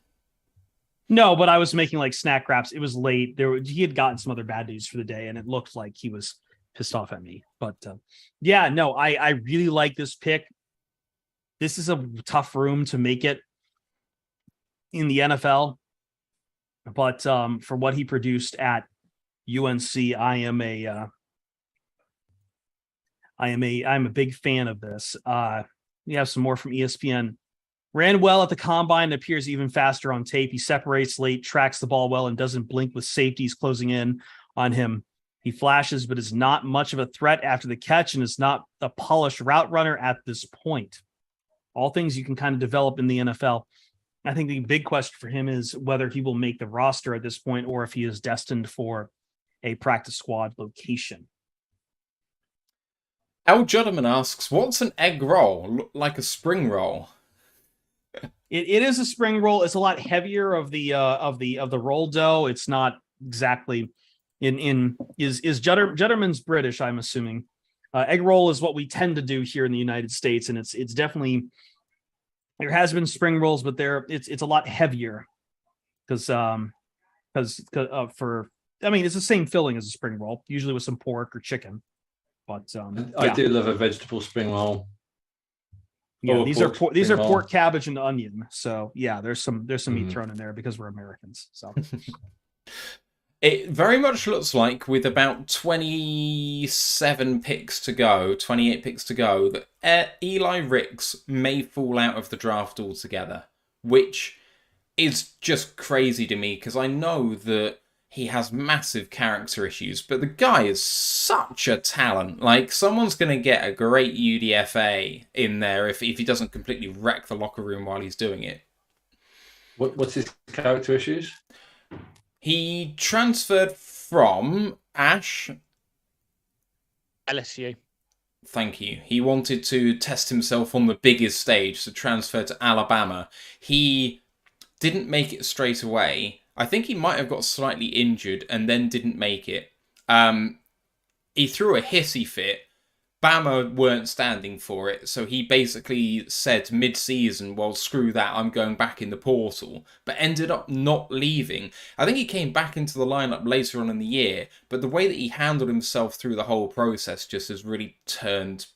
No, but I was making like snack wraps. It was late. He had gotten some other bad news for the day, and it looked like he was pissed off at me. But I really like this pick. This is a tough room to make it in the NFL. But for what he produced at UNC, I'm a big fan of this. We have some more from ESPN. Ran well at the combine and appears even faster on tape. He separates late, tracks the ball well, and doesn't blink with safeties closing in on him. He flashes, but is not much of a threat after the catch and is not a polished route runner at this point. All things you can kind of develop in the NFL. I think the big question for him is whether he will make the roster at this point or if he is destined for a practice squad location. Al Judderman asks, what's an egg roll? Look like a spring roll. It is a spring roll. It's a lot heavier of the roll dough. It's not exactly is Judderman's British, I'm assuming. Egg roll is what we tend to do here in the United States, and it's definitely, there has been spring rolls, but it's a lot heavier because it's the same filling as a spring roll, usually with some pork or chicken. But I do love a vegetable spring roll. Yeah, these are pork, cabbage, and onion. So yeah, there's some meat thrown in there because we're Americans. So it very much looks like with about 27 picks to go, 28 picks to go, that Eli Ricks may fall out of the draft altogether, which is just crazy to me because I know that he has massive character issues, but the guy is such a talent. Like, someone's going to get a great UDFA in there if he doesn't completely wreck the locker room while he's doing it. What's his character issues? He transferred from LSU. Thank you. He wanted to test himself on the biggest stage, so transferred to Alabama. He didn't make it straight away. I think he might have got slightly injured and then didn't make it. He threw a hissy fit. Bama weren't standing for it, so he basically said mid-season, well, screw that, I'm going back in the portal, but ended up not leaving. I think he came back into the lineup later on in the year, but the way that he handled himself through the whole process just has really turned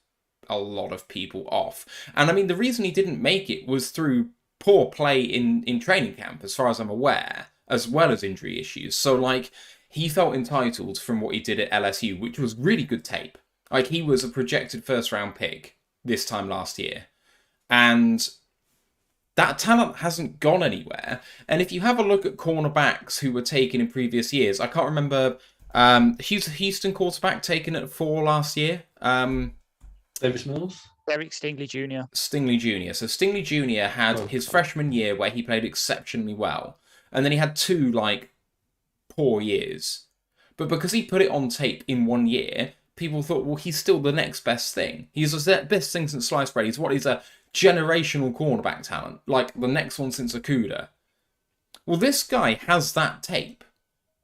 a lot of people off. And I mean, the reason he didn't make it was through poor play in training camp, as far as I'm aware, as well as injury issues. So, like, he felt entitled from what he did at LSU, which was really good tape. Like, he was a projected first-round pick this time last year. And that talent hasn't gone anywhere. And if you have a look at cornerbacks who were taken in previous years, I can't remember, Houston quarterback taken at 4 last year. Davis Mills? Derek Stingley Jr. Stingley Jr. So Stingley Jr. had his freshman year where he played exceptionally well. And then he had 2, like, poor years. But because he put it on tape in 1 year, people thought, well, he's still the next best thing. He's the best thing since sliced bread. He's a generational cornerback talent. Like, the next one since Okuda. Well, this guy has that tape.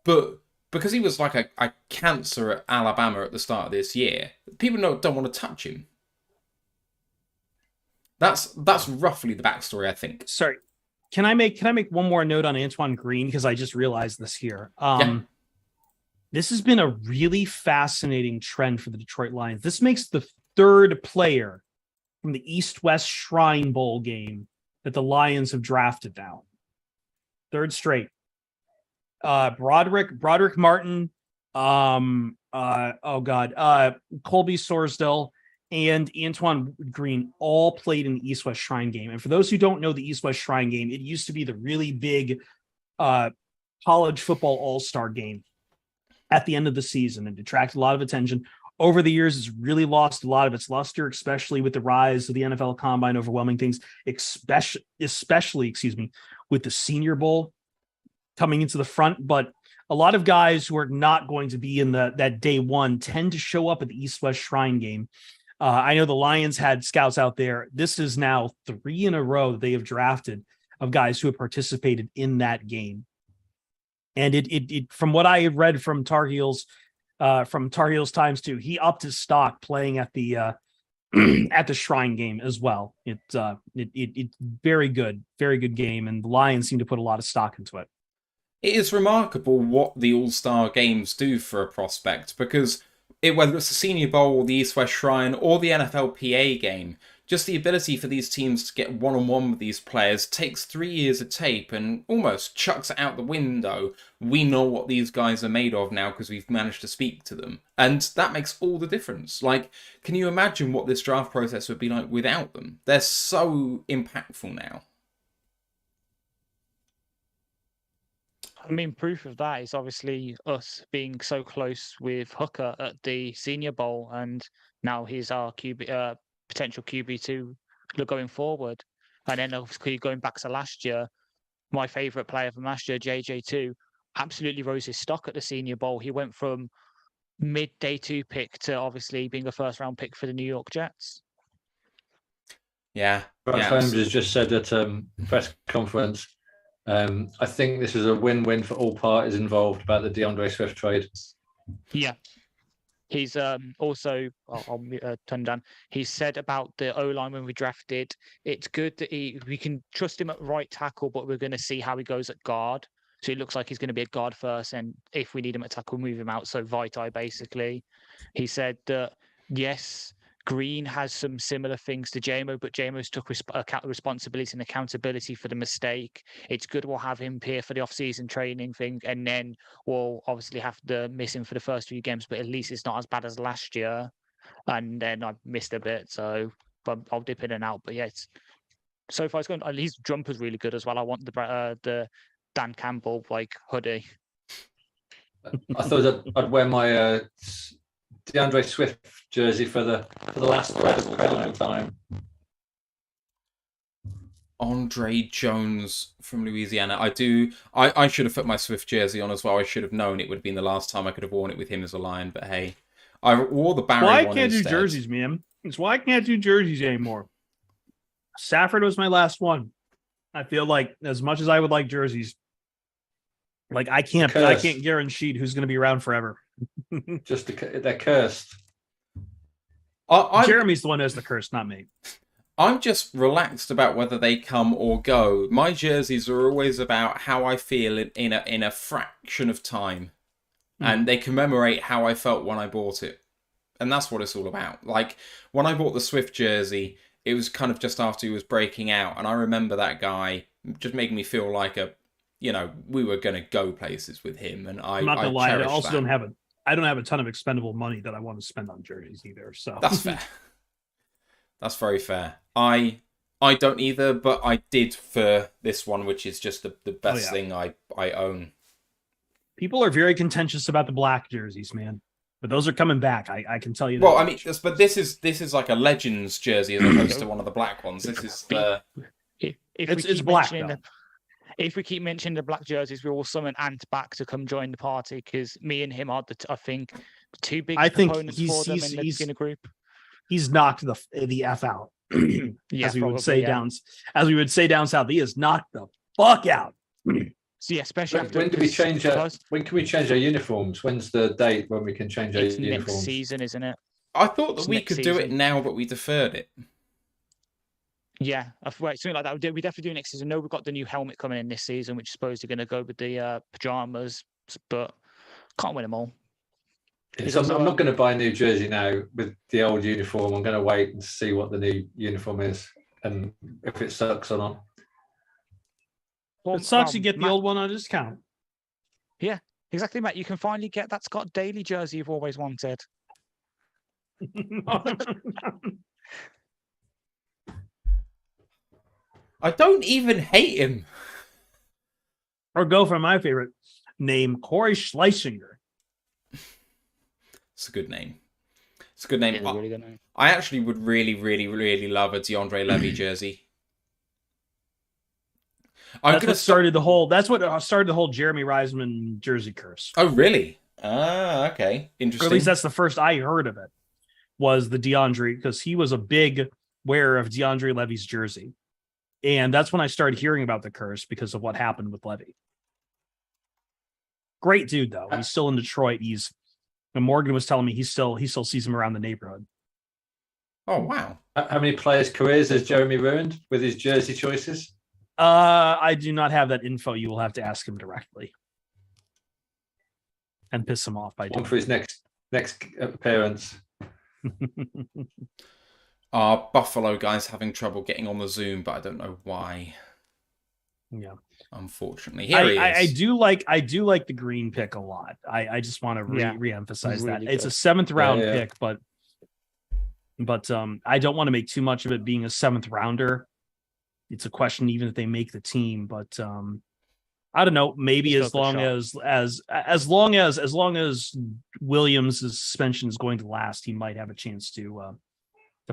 But because he was like a cancer at Alabama at the start of this year, people don't want to touch him. That's roughly the backstory, I think. Sorry. Can I make one more note on Antoine Green? Because I just realized this here. This has been a really fascinating trend for the Detroit Lions. This makes the 3rd player from the East-West Shrine Bowl game that the Lions have drafted now. 3rd straight. Broderick Martin, Colby Sorsdale, and Antoine Green all played in the East-West Shrine game. And for those who don't know the East-West Shrine game, it used to be the really big college football all-star game at the end of the season, and attracted a lot of attention. Over the years, it's really lost a lot of its luster, especially with the rise of the NFL Combine overwhelming things, especially with the Senior Bowl coming into the front. But a lot of guys who are not going to be in that day one tend to show up at the East-West Shrine game. I know the Lions had scouts out there. This is now 3 in a row that they have drafted of guys who have participated in that game. And it from what I read from Tar Heels Times too, he upped his stock playing at the at the Shrine game as well. It's very good game, and the Lions seem to put a lot of stock into it. It is remarkable what the All-Star games do for a prospect, because whether it's the Senior Bowl, the East-West Shrine, or the NFLPA game, just the ability for these teams to get one-on-one with these players takes 3 years of tape and almost chucks it out the window. We know what these guys are made of now because we've managed to speak to them. And that makes all the difference. Like, can you imagine what this draft process would be like without them? They're so impactful now. I mean, proof of that is obviously us being so close with Hooker at the Senior Bowl, and now he's our QB, potential QB2 going forward. And then obviously going back to last year, my favourite player from last year, JJ2, absolutely rose his stock at the Senior Bowl. He went from mid-day 2 pick to obviously being a first-round pick for the New York Jets. Yeah. Brad Holmes has just said at press conference, I think this is a win-win for all parties involved about the DeAndre Swift trade. Yeah. He's also, I'll turn down. He said about the O-line when we drafted, it's good that we can trust him at right tackle, but we're going to see how he goes at guard. So it looks like he's going to be at guard first, and if we need him at tackle, move him out. So Vitae, basically. He said that, yes, Green has some similar things to JMO, but JMO's took responsibility and accountability for the mistake. It's good we'll have him here for the off-season training thing, and then we'll obviously have to miss him for the first few games, but at least it's not as bad as last year. And then I missed a bit, so but I'll dip in and out. But yeah, so far it's going. His jumper's really good as well. I want the Dan Campbell hoodie. I thought I'd wear my DeAndre Swift jersey for the last time. Andre Jones from Louisiana. I should have put my Swift jersey on as well. I should have known it would have been the last time I could have worn it with him as a Lion, but hey. I wore the Barry one instead. Why I can't do jerseys, man? It's why I can't do jerseys anymore. Safford was my last one. I feel like as much as I would like jerseys, I can't guarantee who's going to be around forever. They're cursed. Jeremy's the one who has the curse, not me. I'm just relaxed about whether they come or go. My jerseys are always about how I feel in a fraction of time. And they commemorate how I felt when I bought it. And that's what it's all about. Like, when I bought the Swift jersey, it was kind of just after he was breaking out. And I remember that guy just making me feel like we were going to go places with him. And I'm not going to lie, I also don't have a ton of expendable money that I want to spend on jerseys either. So that's fair. That's very fair. I don't either, but I did for this one, which is just the best thing I own. People are very contentious about the black jerseys, man. But those are coming back. I can tell you that. Well, I mean, but this is like a Legends jersey as opposed to one of the black ones. This is it's black. If we keep mentioning the black jerseys, we will summon Ant back to come join the party because me and him are I think two big opponents for them in the beginner group. He's knocked the F out. As we would say down south, he is knocked the fuck out. So yeah, especially when do we change when can we change our uniforms? When's the date when we can change our uniforms? Next season, isn't it? I thought that we could do it now, but we deferred it. Yeah, something like that. We definitely do next season. No, we've got the new helmet coming in this season, which is supposed to going to go with the pajamas, but can't win them all. So I'm not going to buy a new jersey now with the old uniform. I'm going to wait and see what the new uniform is and if it sucks or not. Well, it sucks you get the old one on a discount. Yeah, exactly, Matt. You can finally get that Scott Daly jersey you've always wanted. I don't even hate him. Or go for my favorite name, Corey Schlesinger. It's a good name. It's a good name. Yeah, really good name. I actually would really, really, really love a DeAndre Levy jersey. That's what started the whole Jeremy Reisman jersey curse. Oh, really? Ah, okay. Interesting. Or at least that's the first I heard of it, was the DeAndre, because he was a big wearer of DeAndre Levy's jersey. And that's when I started hearing about the curse because of what happened with Levy. Great dude, though. He's still in Detroit. And Morgan was telling me he still sees him around the neighborhood. Oh, wow. How many players' careers has Jeremy ruined with his jersey choices? I do not have that info. You will have to ask him directly and piss him off by doing for his next appearance. Our Buffalo guys having trouble getting on the Zoom, but I don't know why. Yeah, unfortunately, here he is. I do like the green pick a lot. I just want to re-emphasize that it's a 7th round pick, but I don't want to make too much of it being a 7th rounder. It's a question even if they make the team, but I don't know. Maybe as long as Williams' suspension is going to last, he might have a chance to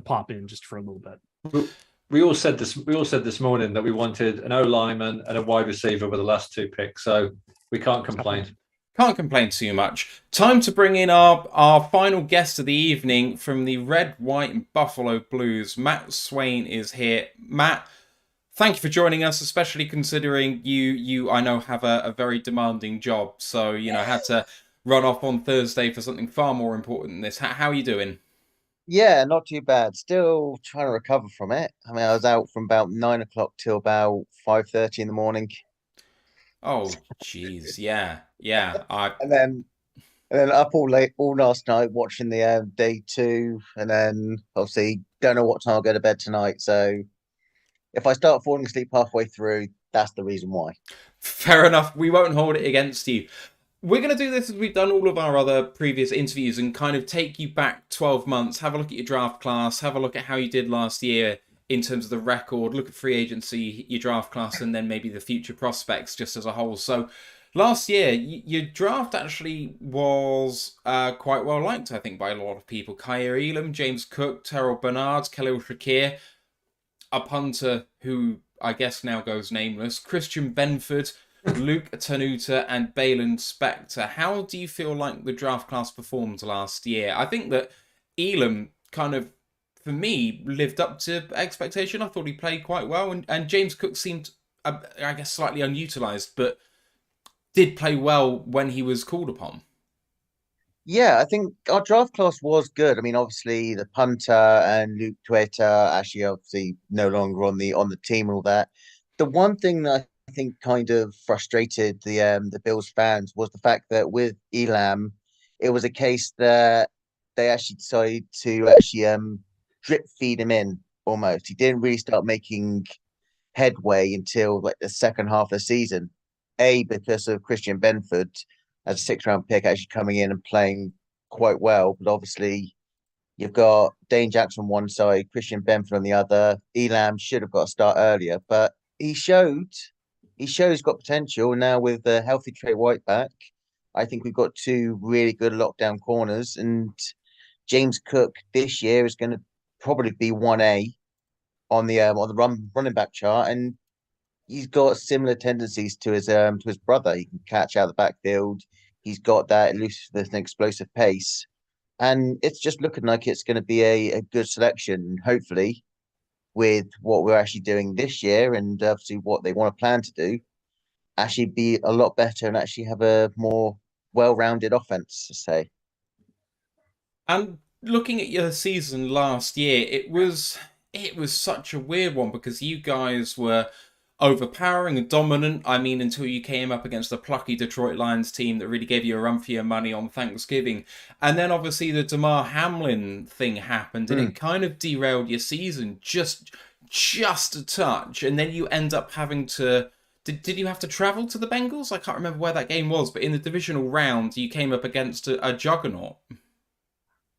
pop in just for a little bit. We all said this morning that we wanted an O-lineman and a wide receiver with the last 2 picks, so we can't complain. Can't complain too much. Time to bring in our final guest of the evening from the Red, White, and Buffalo Blues. Matt Swain is here. Matt, thank you for joining us, especially considering you I know have a very demanding job, so had to run off on Thursday for something far more important than this. How are you doing? Yeah, not too bad. Still trying to recover from it. I mean, I was out from about 9 o'clock till about 5:30 in the morning. Oh, jeez, yeah. And then up all last night watching the day 2, and then obviously don't know what time I'll go to bed tonight. So if I start falling asleep halfway through, that's the reason why. Fair enough. We won't hold it against you. We're going to do this as we've done all of our other previous interviews and kind of take you back 12 months, have a look at your draft class, have a look at how you did last year in terms of the record, look at free agency, your draft class, and then maybe the future prospects just as a whole. So last year, your draft actually was quite well liked, I think, by a lot of people. Kyer Elam, James Cook, Terrell Bernard, Khalil Shakir, a punter who I guess now goes nameless, Christian Benford, Luke Tanuta, and Balin Spector. How do you feel like the draft class performed last year? I think that Elam kind of, for me, lived up to expectation. I thought he played quite well, and James Cook seemed, I guess, slightly unutilized, but did play well when he was called upon. Yeah, I think our draft class was good. I mean, obviously the punter and Luke Tueta actually obviously no longer on the team and all that. The one thing that I think kind of frustrated the Bills fans was the fact that with Elam, it was a case that they actually decided to actually drip feed him in almost. He didn't really start making headway until like the second half of the season. Because of Christian Benford as a 6th round pick actually coming in and playing quite well, but obviously you've got Dane Jackson on one side, Christian Benford on the other. Elam should have got a start earlier, but he's got potential. Now with the healthy Trey White back, I think we've got 2 really good lockdown corners, and James Cook this year is going to probably be 1A on the running back chart, and he's got similar tendencies to his brother. He can catch out the backfield. He's got that elusiveness and explosive pace, and it's just looking like it's going to be a good selection. Hopefully, with what we're actually doing this year and obviously what they want to plan to do, actually be a lot better and actually have a more well-rounded offense, to say. And looking at your season last year, it was such a weird one because you guys were overpowering and dominant. I mean, until you came up against the plucky Detroit Lions team that really gave you a run for your money on Thanksgiving. And then obviously the Damar Hamlin thing happened and it kind of derailed your season just a touch. And then you end up having to... Did you have to travel to the Bengals? I can't remember where that game was, but in the divisional round, you came up against a juggernaut.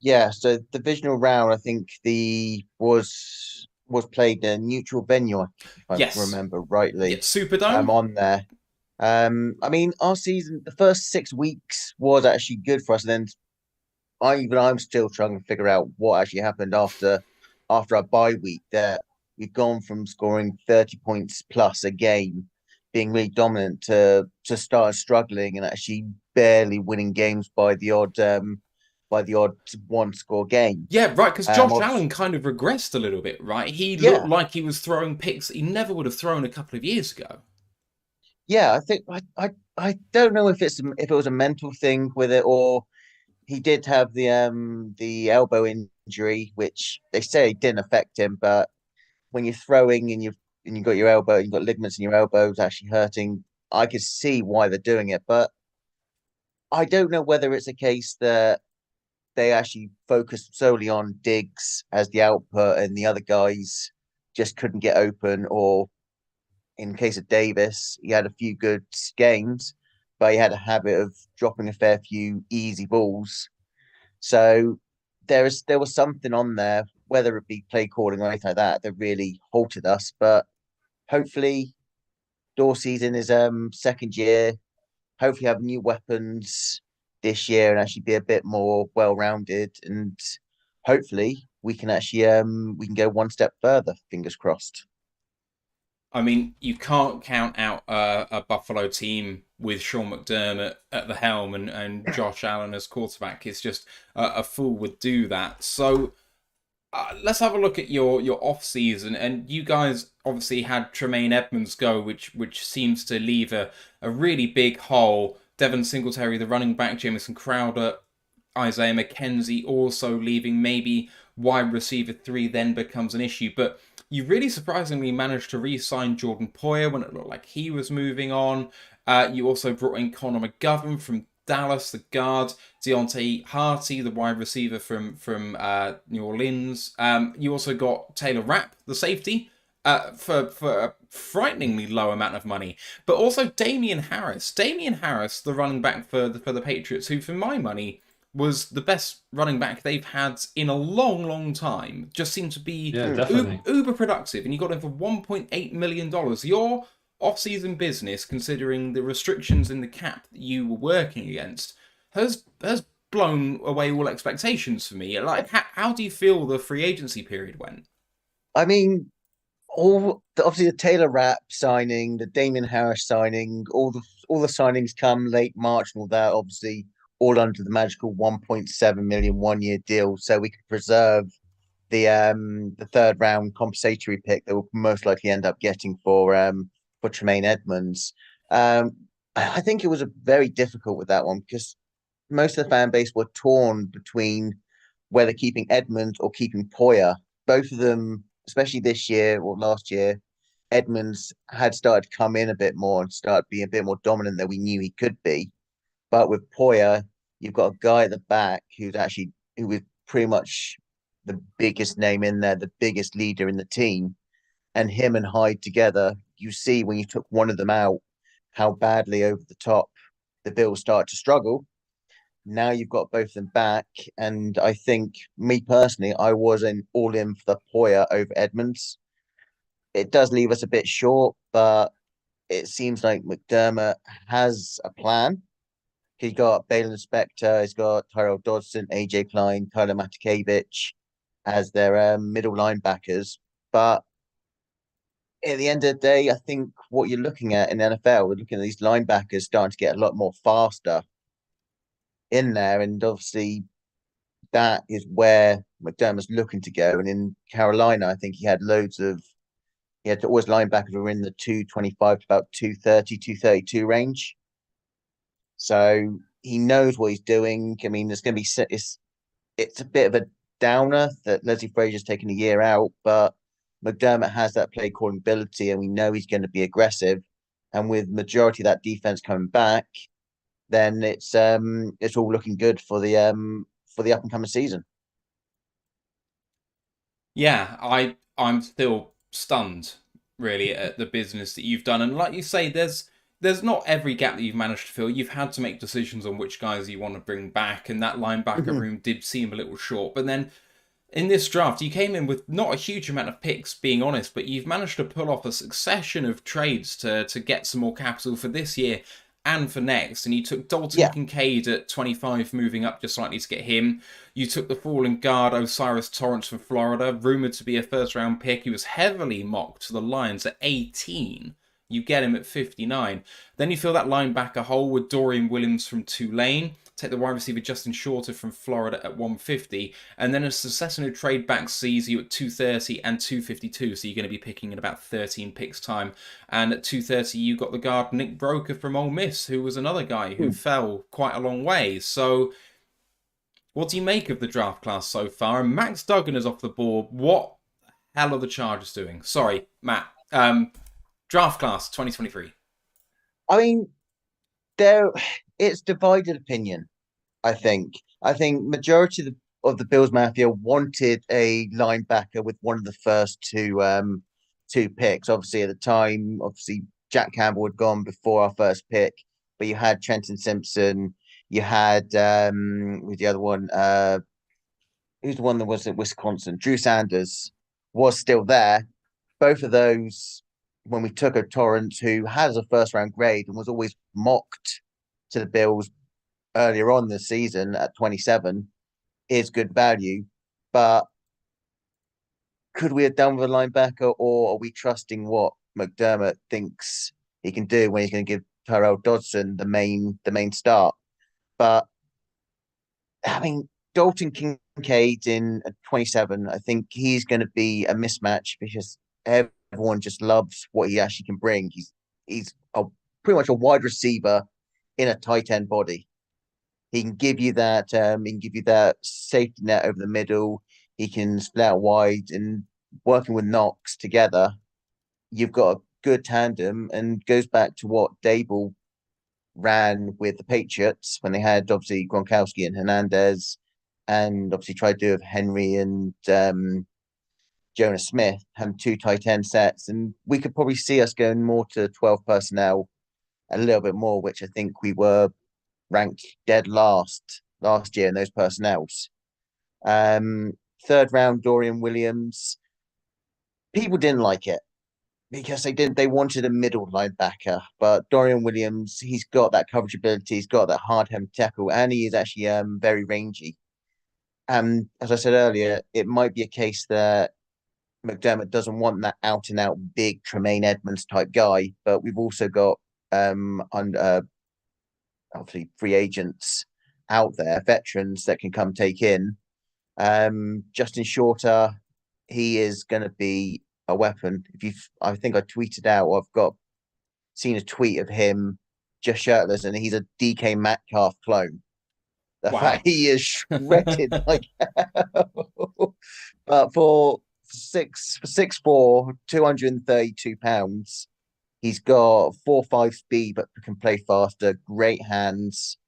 Yeah, so the divisional round, I think was played in a neutral venue, if I remember rightly. Yeah, Superdome. On there. I mean, our season, the first 6 weeks was actually good for us, and then I'm still trying to figure out what actually happened after our bye week. That we've gone from scoring 30 points plus a game being really dominant to start struggling and actually barely winning games by the odd one score game. Yeah, right, because Josh Allen kind of regressed a little bit, right? He looked like he was throwing picks that he never would have thrown a couple of years ago. Yeah, I think I don't know if it was a mental thing with it, or he did have the elbow injury, which they say didn't affect him, but when you're throwing and you've got your elbow, you've got ligaments in your elbows actually hurting, I could see why they're doing it, but I don't know whether it's a case that they actually focused solely on Diggs as the output and the other guys just couldn't get open, or in case of Davis, he had a few good games, but he had a habit of dropping a fair few easy balls. So there was something on there, whether it be play calling or anything like that really halted us. But hopefully, Dorsey's in his second year. Hopefully, have new weapons this year and actually be a bit more well-rounded. And hopefully, we can actually we can go one step further. Fingers crossed. I mean, you can't count out a Buffalo team with Sean McDermott at the helm and Josh Allen as quarterback. It's just a fool would do that. So let's have a look at your off season. And you guys obviously had Tremaine Edmonds go, which seems to leave a really big hole. Devin Singletary, the running back, Jamison Crowder, Isaiah McKenzie also leaving. Maybe wide receiver 3 then becomes an issue, but you really surprisingly managed to re-sign Jordan Poyer when it looked like he was moving on. You also brought in Connor McGovern from Dallas, the guard, Deontay Harty, the wide receiver from New Orleans. You also got Taylor Rapp, the safety, for a frighteningly low amount of money. But also Damian Harris. Damian Harris, the running back for the Patriots, who for my money was the best running back they've had in a long, long time. Just seemed to be uber productive. And you got him for $1.8 million. Your off-season business, considering the restrictions in the cap that you were working against, has blown away all expectations for me. Like, how do you feel the free agency period went? I mean, obviously the Taylor Rapp signing, the Damian Harris signing, all the signings come late March and all that, obviously all under the magical 1.7 million 1-year deal, so we could preserve the third round compensatory pick that we'll most likely end up getting for Tremaine Edmonds. I think it was a very difficult with that one because most of the fan base were torn between whether keeping Edmonds or keeping Poyer. Both of them, especially this year or last year, Edmonds had started to come in a bit more and start being a bit more dominant than we knew he could be. But with Poyer, you've got a guy at the back who was pretty much the biggest name in there, the biggest leader in the team. And him and Hyde together, you see when you took one of them out, how badly over the top the Bills start to struggle. Now you've got both of them back. And I think, me personally, I wasn't all in for the Poyer over Edmonds. It does leave us a bit short, but it seems like McDermott has a plan. He's got Balin Spector, he's got Tyrell Dodson, AJ Klein, Tyler Matakevich as their middle linebackers. But at the end of the day, I think what you're looking at in the NFL, we're looking at these linebackers starting to get a lot more faster in there. And obviously, that is where McDermott's looking to go. And in Carolina, I think he had always linebackers who were in the 225 to about 230, 232 range. So he knows what he's doing. I mean, it's going to be it's a bit of a downer that Leslie Frazier's taken a year out, but McDermott has that play calling ability, and we know he's going to be aggressive. And with majority of that defense coming back, then it's all looking good for the up and coming season. Yeah, I'm still stunned really at the business that you've done, and like you say, there's not every gap that you've managed to fill. You've had to make decisions on which guys you want to bring back, and that linebacker room did seem a little short. But then in this draft, you came in with not a huge amount of picks, being honest, but you've managed to pull off a succession of trades to get some more capital for this year and for next. And you took Dalton Kincaid at 25, moving up just slightly to get him. You took the fallen guard Osiris Torrance from Florida, rumoured to be a first-round pick. He was heavily mocked to the Lions at 18. You get him at 59. Then you fill that linebacker hole with Dorian Williams from Tulane. Take the wide receiver Justin Shorter from Florida at 150. And then a succession of trade back sees you at 230 and 252. So you're going to be picking in about 13 picks time. And at 230, you got the guard Nick Broker from Ole Miss, who was another guy who fell quite a long way. So what do you make of the draft class so far? And Max Duggan is off the board. What the hell are the Chargers doing? Sorry, Matt. Draft class 2023. I mean, it's divided opinion. I think majority of the Bills Mafia wanted a linebacker with one of the first two picks. Obviously, at the time, Jack Campbell had gone before our first pick, but you had Trenton Simpson. You had with the other one, who's the one that was at Wisconsin? Drew Sanders was still there. Both of those, when we took a Torrance, who has a first-round grade and was always mocked to the Bills earlier on this season at 27, is good value. But could we have done with a linebacker, or are we trusting what McDermott thinks he can do when he's going to give Tyrell Dodson the main start? But I mean, Dalton Kincaid in 27, I think he's going to be a mismatch because everyone just loves what he actually can bring. He's pretty much a wide receiver in a tight end body. He can give you that. He can give you that safety net over the middle. He can split out wide, and working with Knox together, you've got a good tandem. And goes back to what Dable ran with the Patriots when they had obviously Gronkowski and Hernandez, and obviously tried to do with Henry and Jonas Smith, having two tight end sets. And we could probably see us going more to 12 personnel a little bit more, which I think we were ranked dead last year in those personnels. Third round, Dorian Williams. People didn't like it because they wanted a middle linebacker, but Dorian Williams, he's got that coverage ability, he's got that hard hem tackle, and he is actually very rangy. And as I said earlier, it might be a case that McDermott doesn't want that out and out big Tremaine Edmonds type guy, but we've also got obviously free agents out there, veterans that can come take in. Justin Shorter, he is going to be a weapon. I think I tweeted out, I've seen a tweet of him just shirtless, and he's a DK Metcalf clone. The fact he is shredded like hell. But for 6'4", 232 pounds, he's got 4.5 speed, but can play faster, great hands,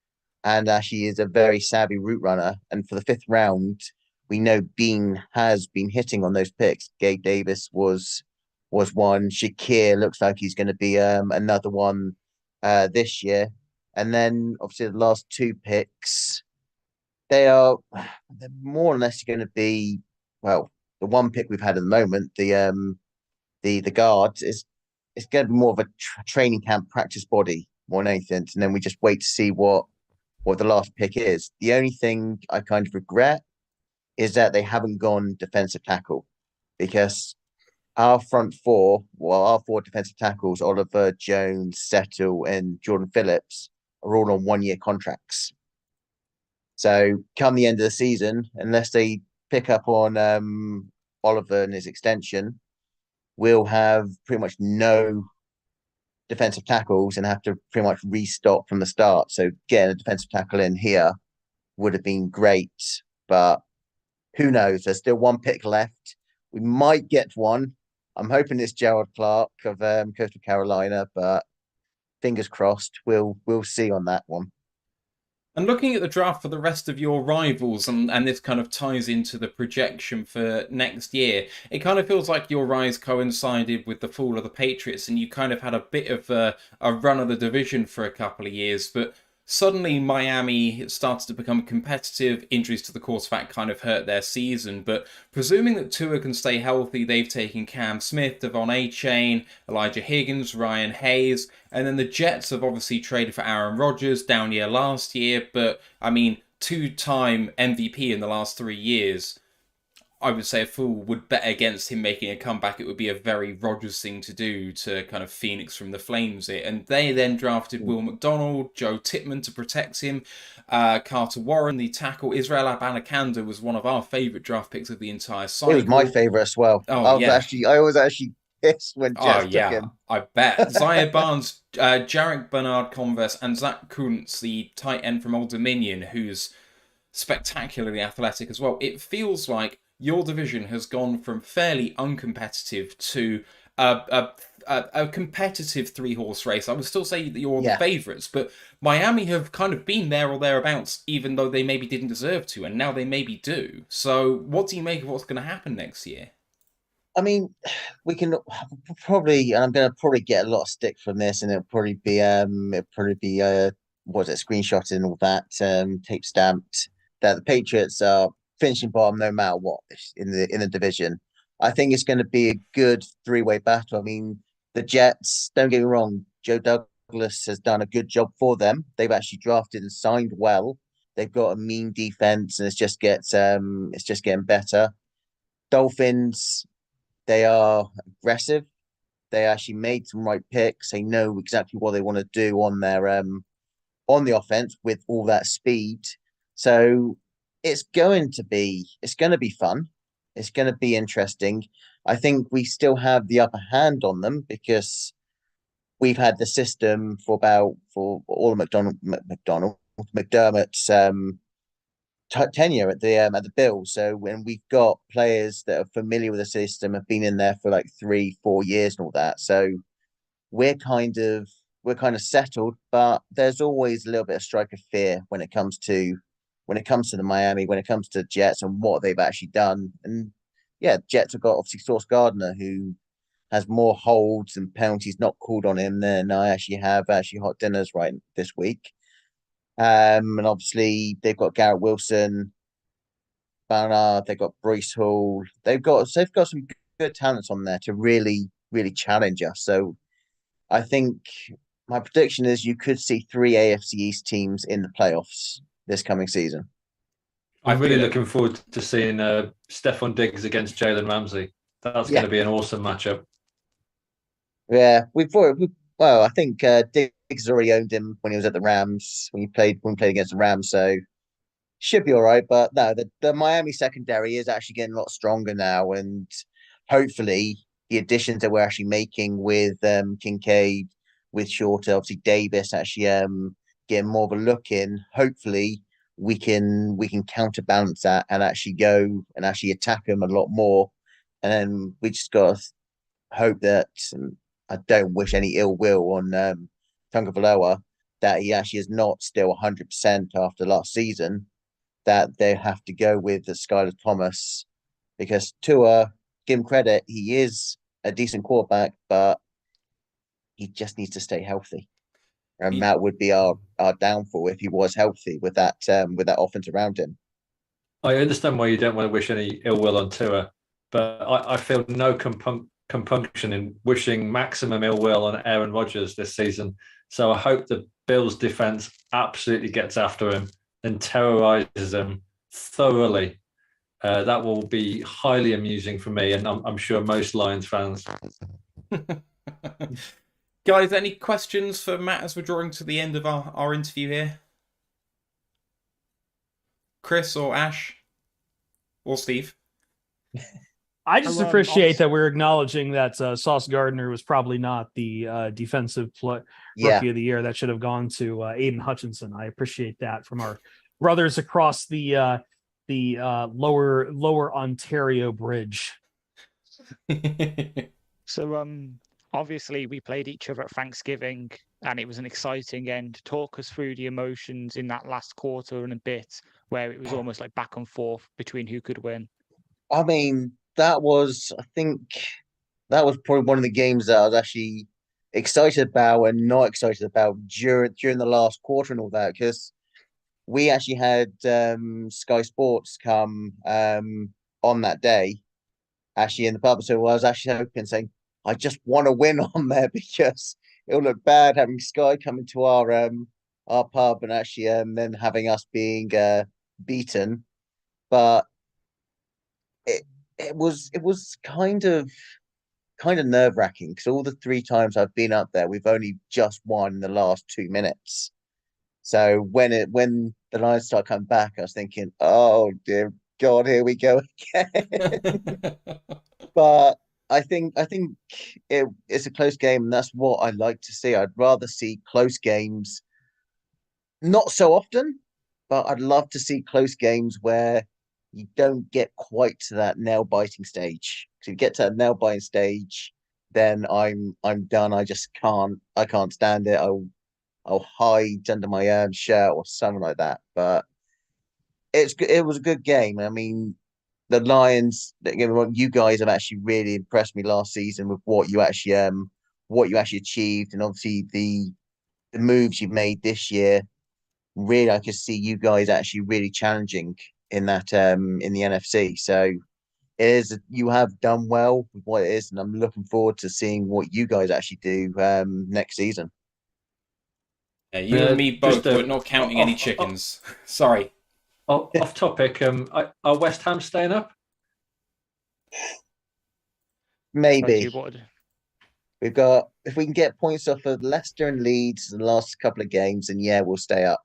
and actually is a very savvy route runner. And for the 5th round, we know Bean has been hitting on those picks. Gabe Davis was one. Shakir looks like he's going to be another one this year. And then obviously the last 2 picks, they're more or less going to be, well, the one pick we've had at the moment, the guard is going to be more of a training camp practice body more than anything. And then we just wait to see what the last pick is. The only thing I kind of regret is that they haven't gone defensive tackle, because our front four, our 4 defensive tackles, Oliver, Jones, Settle, and Jordan Phillips, are all on 1-year contracts. So come the end of the season, unless they pick up on Oliver and his extension, we'll have pretty much no defensive tackles and have to pretty much restock from the start. So getting a defensive tackle in here would have been great, but who knows? There's still 1 pick left. We might get one. I'm hoping it's Gerald Clark of Coastal Carolina, but fingers crossed. We'll see on that one. And looking at the draft for the rest of your rivals, and this kind of ties into the projection for next year, it kind of feels like your rise coincided with the fall of the Patriots, and you kind of had a bit of a run of the division for a couple of years, but suddenly Miami started to become competitive. Injuries to the quarterback kind of hurt their season, but presuming that Tua can stay healthy, they've taken Cam Smith, Devon A-Chain, Elijah Higgins, Ryan Hayes, and then the Jets have obviously traded for Aaron Rodgers, down year last year, but I mean, 2-time MVP in the last 3 years. I would say a fool would bet against him making a comeback. It would be a very Rodgers thing to do, to kind of Phoenix from the Flames it. And they then drafted Will McDonald, Joe Tippmann to protect him, Carter Warren, the tackle. Israel Abanikanda was one of our favourite draft picks of the entire cycle. It was my favourite as well. Oh, I was actually pissed when Jets took him. I bet. Zaire Barnes, Jarek Bernard-Converse, and Zach Kuntz, the tight end from Old Dominion, who's spectacularly athletic as well. It feels like your division has gone from fairly uncompetitive to a competitive 3-horse race. I would still say that you're the favourites, but Miami have kind of been there or thereabouts, even though they maybe didn't deserve to, and now they maybe do. So what do you make of what's going to happen next year? I mean, we can probably, and I'm going to probably get a lot of stick from this, and it'll probably be screenshotted and all that, tape stamped, that the Patriots are finishing bottom no matter what in the division. I think it's going to be a good 3-way battle. I mean, the Jets, don't get me wrong, Joe Douglas has done a good job for them. They've actually drafted and signed well. They've got a mean defense, and it's just getting better. Dolphins, they are aggressive. They actually made some right picks. They know exactly what they want to do on their on the offense with all that speed. So it's going to be fun. It's going to be interesting. I think we still have the upper hand on them because we've had the system for all of McDermott's tenure at the Bills. So when we've got players that are familiar with the system, have been in there for like 3-4 years and all that. So we're kind of settled, but there's always a little bit of strike of fear when it comes to the Miami, when it comes to Jets and what they've actually done. And yeah, Jets have got obviously Sauce Gardner, who has more holds and penalties not called on him than I actually have hot dinners right this week. And obviously they've got Garrett Wilson, Barnard, they've got Breece Hall, they've got some good talents on there to really, really challenge us. So I think my prediction is you could see 3 AFC East teams in the playoffs this coming season. I'm really looking forward to seeing Stephon Diggs against Jalen Ramsey. That's going to be an awesome matchup. Yeah, I think Diggs already owned him when he was at the Rams, when he played against the Rams, so should be all right. But no, the Miami secondary is actually getting a lot stronger now, and hopefully the additions that we're actually making with Kincaid, with Shorter, obviously Davis actually getting more of a look in. Hopefully we can counterbalance that and actually go and actually attack him a lot more. And then we just got to hope that, I don't wish any ill will on Tagovailoa, that he actually is not still 100% after last season, that they have to go with the Skylar Thomas, because Tua, give him credit, he is a decent quarterback, but he just needs to stay healthy. And that would be our downfall if he was healthy with that offense around him. I understand why you don't want to wish any ill will on Tua, but I feel no compunction in wishing maximum ill will on Aaron Rodgers this season. So I hope the Bills defense absolutely gets after him and terrorizes him thoroughly. That will be highly amusing for me, and I'm sure most Lions fans. Guys, any questions for Matt as we're drawing to the end of our interview here? Chris or Ash or Steve? I just appreciate that we're acknowledging that Sauce Gardner was probably not the defensive rookie of the year. That should have gone to Aiden Hutchinson. I appreciate that from our brothers across the lower Ontario bridge. So obviously we played each other at Thanksgiving, and it was an exciting end. Talk us through the emotions in that last quarter and a bit, where it was almost like back and forth between who could win. I mean, I think that was probably one of the games that I was actually excited about and not excited about during the last quarter and all that, because we actually had Sky Sports come on that day, actually in the pub. So I was actually hoping, saying, I just want to win on there, because it'll look bad having Sky come into our pub and actually then having us being beaten. But it was kind of nerve wracking because all the 3 times I've been up there, we've only just won in the last 2 minutes. So when the Lions start coming back, I was thinking, oh dear God, here we go again. But I think it's a close game, and that's what I like to see. I'd rather see close games, not so often, but I'd love to see close games where you don't get quite to that nail biting stage. If you get to that nail biting stage, then I'm done. I can't stand it. I'll hide under my shirt or something like that. But it was a good game. I mean, the Lions, you guys have actually really impressed me last season with what you actually achieved, and obviously the moves you've made this year. Really, I could see you guys actually really challenging in that in the NFC. So you have done well with what it is, and I'm looking forward to seeing what you guys actually do next season. Yeah, you and me both, but not counting any chickens. Sorry. Off topic, are West Ham staying up? Maybe. We've got, if we can get points off of Leicester and Leeds in the last couple of games, then yeah, we'll stay up.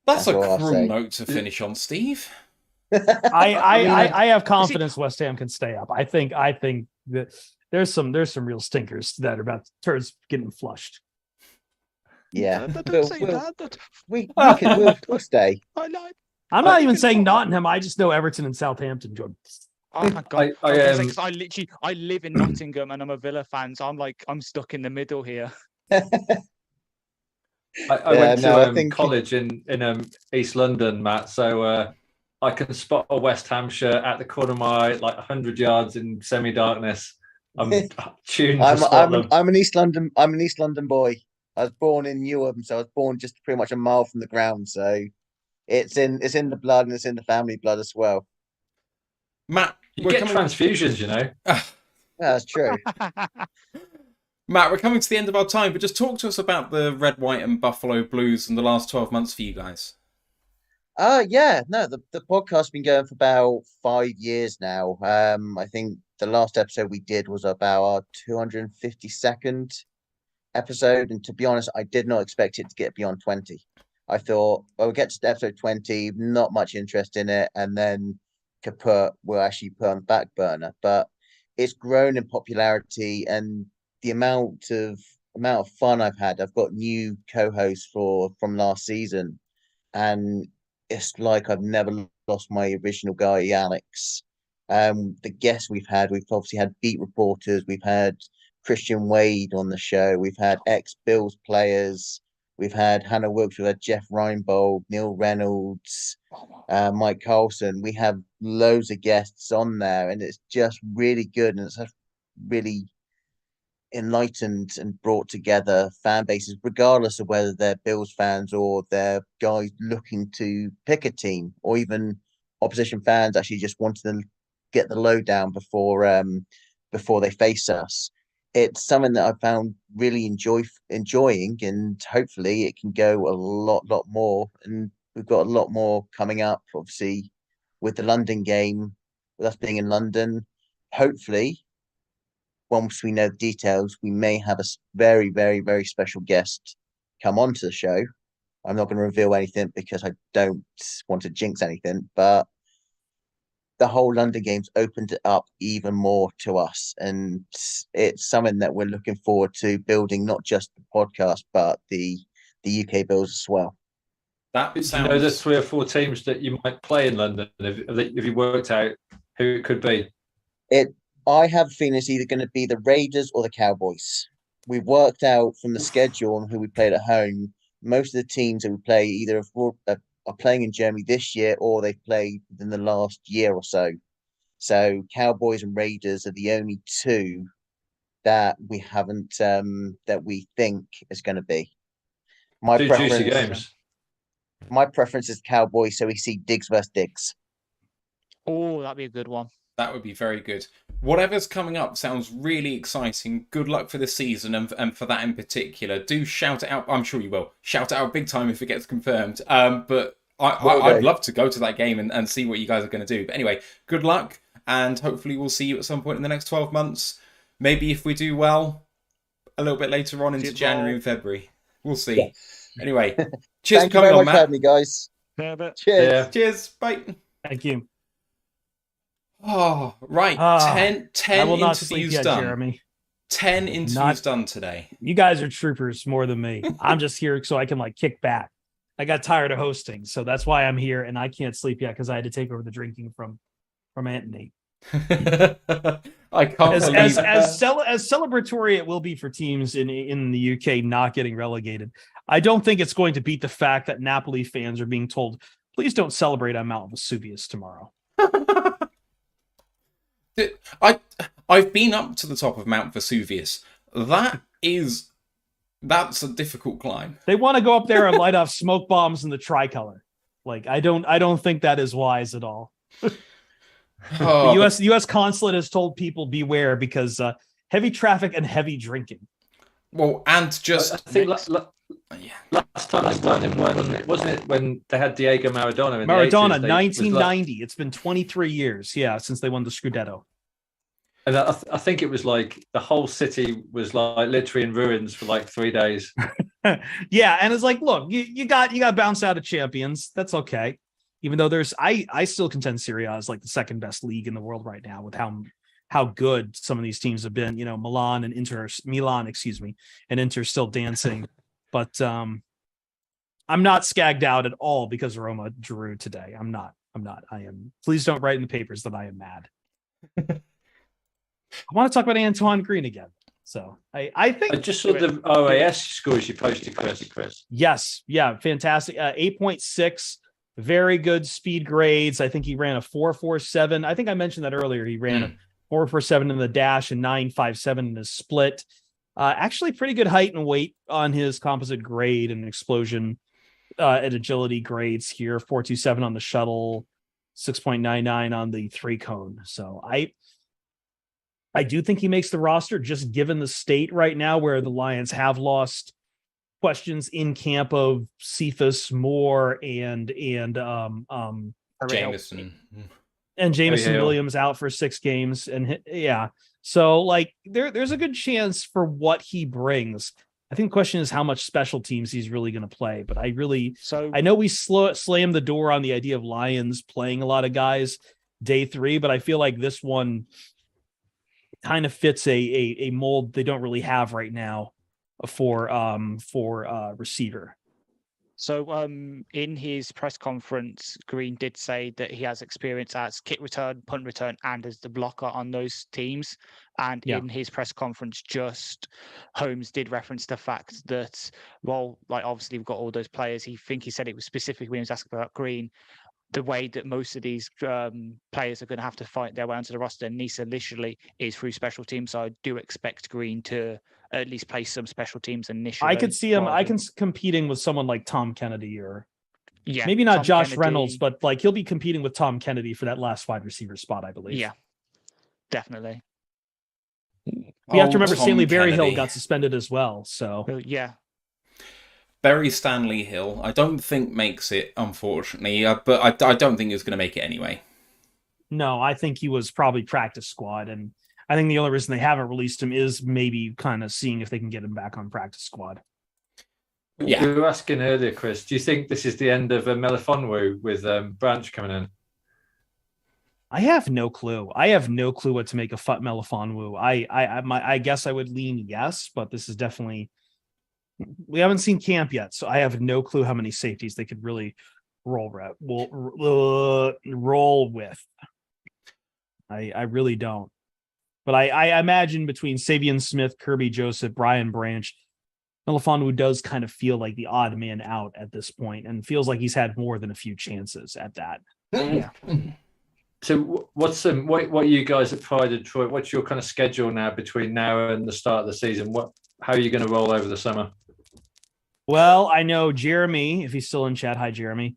That's a cruel note to finish on, Steve. I have confidence West Ham can stay up. I think that there's some real stinkers that are about to getting flushed. Yeah, don't say that. We'll stay. I'm not even saying Nottingham. I just know Everton and Southampton, Jordan. Oh my God! I live in Nottingham and I'm a Villa fan, so I'm stuck in the middle here. I went to college in East London, Matt. So I can spot a West Ham shirt at the corner of my 100 yards in semi-darkness. I'm tuned to spot them. I'm an East London boy. I was born in Newham, so I was born just pretty much a mile from the ground. So it's in the blood, and it's in the family blood as well. Matt, you get transfusions, you know. That's true. Matt, we're coming to the end of our time, but just talk to us about the Red, White, and Buffalo Blues in the last 12 months for you guys. The podcast's been going for about 5 years now. I think the last episode we did was about our 252nd episode, and to be honest, I did not expect it to get beyond 20. I thought, we'll get to episode 20, not much interest in it, and then kaput, we'll actually put on the back burner. But it's grown in popularity, and the amount of fun I've had. I've got new co-hosts from last season, and it's like I've never lost my original guy, Alex. The guests we've obviously had beat reporters, we've had Christian Wade on the show, we've had ex-Bills players, we've had Hannah Wilkes, we've had Jeff Reinbold, Neil Reynolds, Mike Carlson. We have loads of guests on there, and it's just really good, and it's really enlightened and brought together fan bases, regardless of whether they're Bills fans or they're guys looking to pick a team, or even opposition fans actually just wanting to get the lowdown before they face us. It's something that I found really enjoying, and hopefully it can go a lot more. And we've got a lot more coming up, obviously, with the London game, with us being in London. Hopefully, once we know the details, we may have a very, very, very special guest come onto the show. I'm not going to reveal anything because I don't want to jinx anything, but the whole London game's opened it up even more to us, and it's something that we're looking forward to building, not just the podcast, but the UK Bills as well. There's 3 or 4 teams that you might play in London. If you worked out who it could be? I have a feeling it's either going to be the Raiders or the Cowboys. We've worked out from the schedule on who we played at home. Most of the teams that we play either are playing in Germany this year, or they've played within the last year or so. So Cowboys and Raiders are the only 2 that we haven't that we think is going to be. My preference is Cowboys, so we see Diggs versus Diggs. Oh, that'd be a good one. That would be very good. Whatever's coming up sounds really exciting. Good luck for the season, and for that in particular. Do shout it out. I'm sure you will. Shout it out big time if it gets confirmed. But I'd love to go to that game and see what you guys are going to do. But anyway, good luck, and hopefully we'll see you at some point in the next 12 months. Maybe if we do well, a little bit later on into January and February. We'll see. Yeah. Anyway, cheers for coming on, Matt. Thank you very much for having me, guys. Cheers. Yeah. Cheers. Bye. Thank you. Oh, right. 10 interviews done. Jeremy. 10 interviews done today. You guys are troopers more than me. I'm just here so I can kick back. I got tired of hosting, so that's why I'm here, and I can't sleep yet because I had to take over the drinking from Anthony. I can't believe as celebratory it will be for teams in the UK not getting relegated. I don't think it's going to beat the fact that Napoli fans are being told, please don't celebrate on Mount Vesuvius tomorrow. I've been up to the top of Mount Vesuvius. That's a difficult climb. They want to go up there and light off smoke bombs in the tricolor. I don't think that is wise at all. The U.S. consulate has told people beware because heavy traffic and heavy drinking. Well, and just I think last time they won in wasn't it when they had Diego Maradona? In Maradona, the 80s, 1990. It's been 23 years, since they won the Scudetto. And I think it was the whole city was literally in ruins for 3 days. Yeah, and it's look, you got bounced out of champions. That's okay. Even though I still contend Serie A is the second best league in the world right now with how good some of these teams have been. Milan, and Inter still dancing. But I'm not skagged out at all because Roma drew today. I'm not. I am. Please don't write in the papers that I am mad. I want to talk about Antoine Green again. So I think I just saw the OAS scores you posted, Chris. Yes. Yeah. Fantastic. 8.6. Very good speed grades. I think he ran a 4.47. I think I mentioned that earlier. He ran a 4.47 in the dash and 9.57 in his split. Actually pretty good height and weight on his composite grade and explosion and agility grades here. 4.27 on the shuttle, 6.99 on the 3-cone. So I do think he makes the roster, just given the state right now where the Lions have lost questions in camp of Cephas, Moore, and Jameson. And Jameson Williams out for 6 games. And so there's a good chance for what he brings. I think the question is how much special teams he's really going to play. But I know we slammed the door on the idea of Lions playing a lot of guys day 3, but I feel like this one kind of fits a mold they don't really have right now for receiver. So in his press conference, Green did say that he has experience as kick return, punt return, and as the blocker on those teams. And in his press conference, Holmes did reference the fact that, obviously we've got all those players. He said it was specifically when he was asking about Green, the way that most of these players are going to have to fight their way onto the roster, Nice initially, is through special teams. So I do expect Green to at least play some special teams initially. I could see him. Competing with someone like Tom Kennedy or maybe not Tom Josh Kennedy. Reynolds, but he'll be competing with Tom Kennedy for that last wide receiver spot, I believe. Yeah, definitely. You have to remember Stanley Berryhill got suspended as well. So yeah. Barry Stanley Hill, I don't think makes it, unfortunately, but I don't think he was going to make it anyway. No, I think he was probably practice squad, and I think the only reason they haven't released him is maybe kind of seeing if they can get him back on practice squad. Yeah. You were asking earlier, Chris, do you think this is the end of Melifonwu with Branch coming in? I have no clue. I have no clue what to make of Fut Melifonwu. I guess I would lean yes, but this is definitely... We haven't seen camp yet, so I have no clue how many safeties they could really roll with. I really don't. But I imagine between Savion Smith, Kirby Joseph, Brian Branch, Melifonwu does kind of feel like the odd man out at this point and feels like he's had more than a few chances at that. Yeah. So what's what you guys at Pride and Detroit, what's your kind of schedule now between now and the start of the season? How are you going to roll over the summer? Well, I know Jeremy, if he's still in chat, hi Jeremy,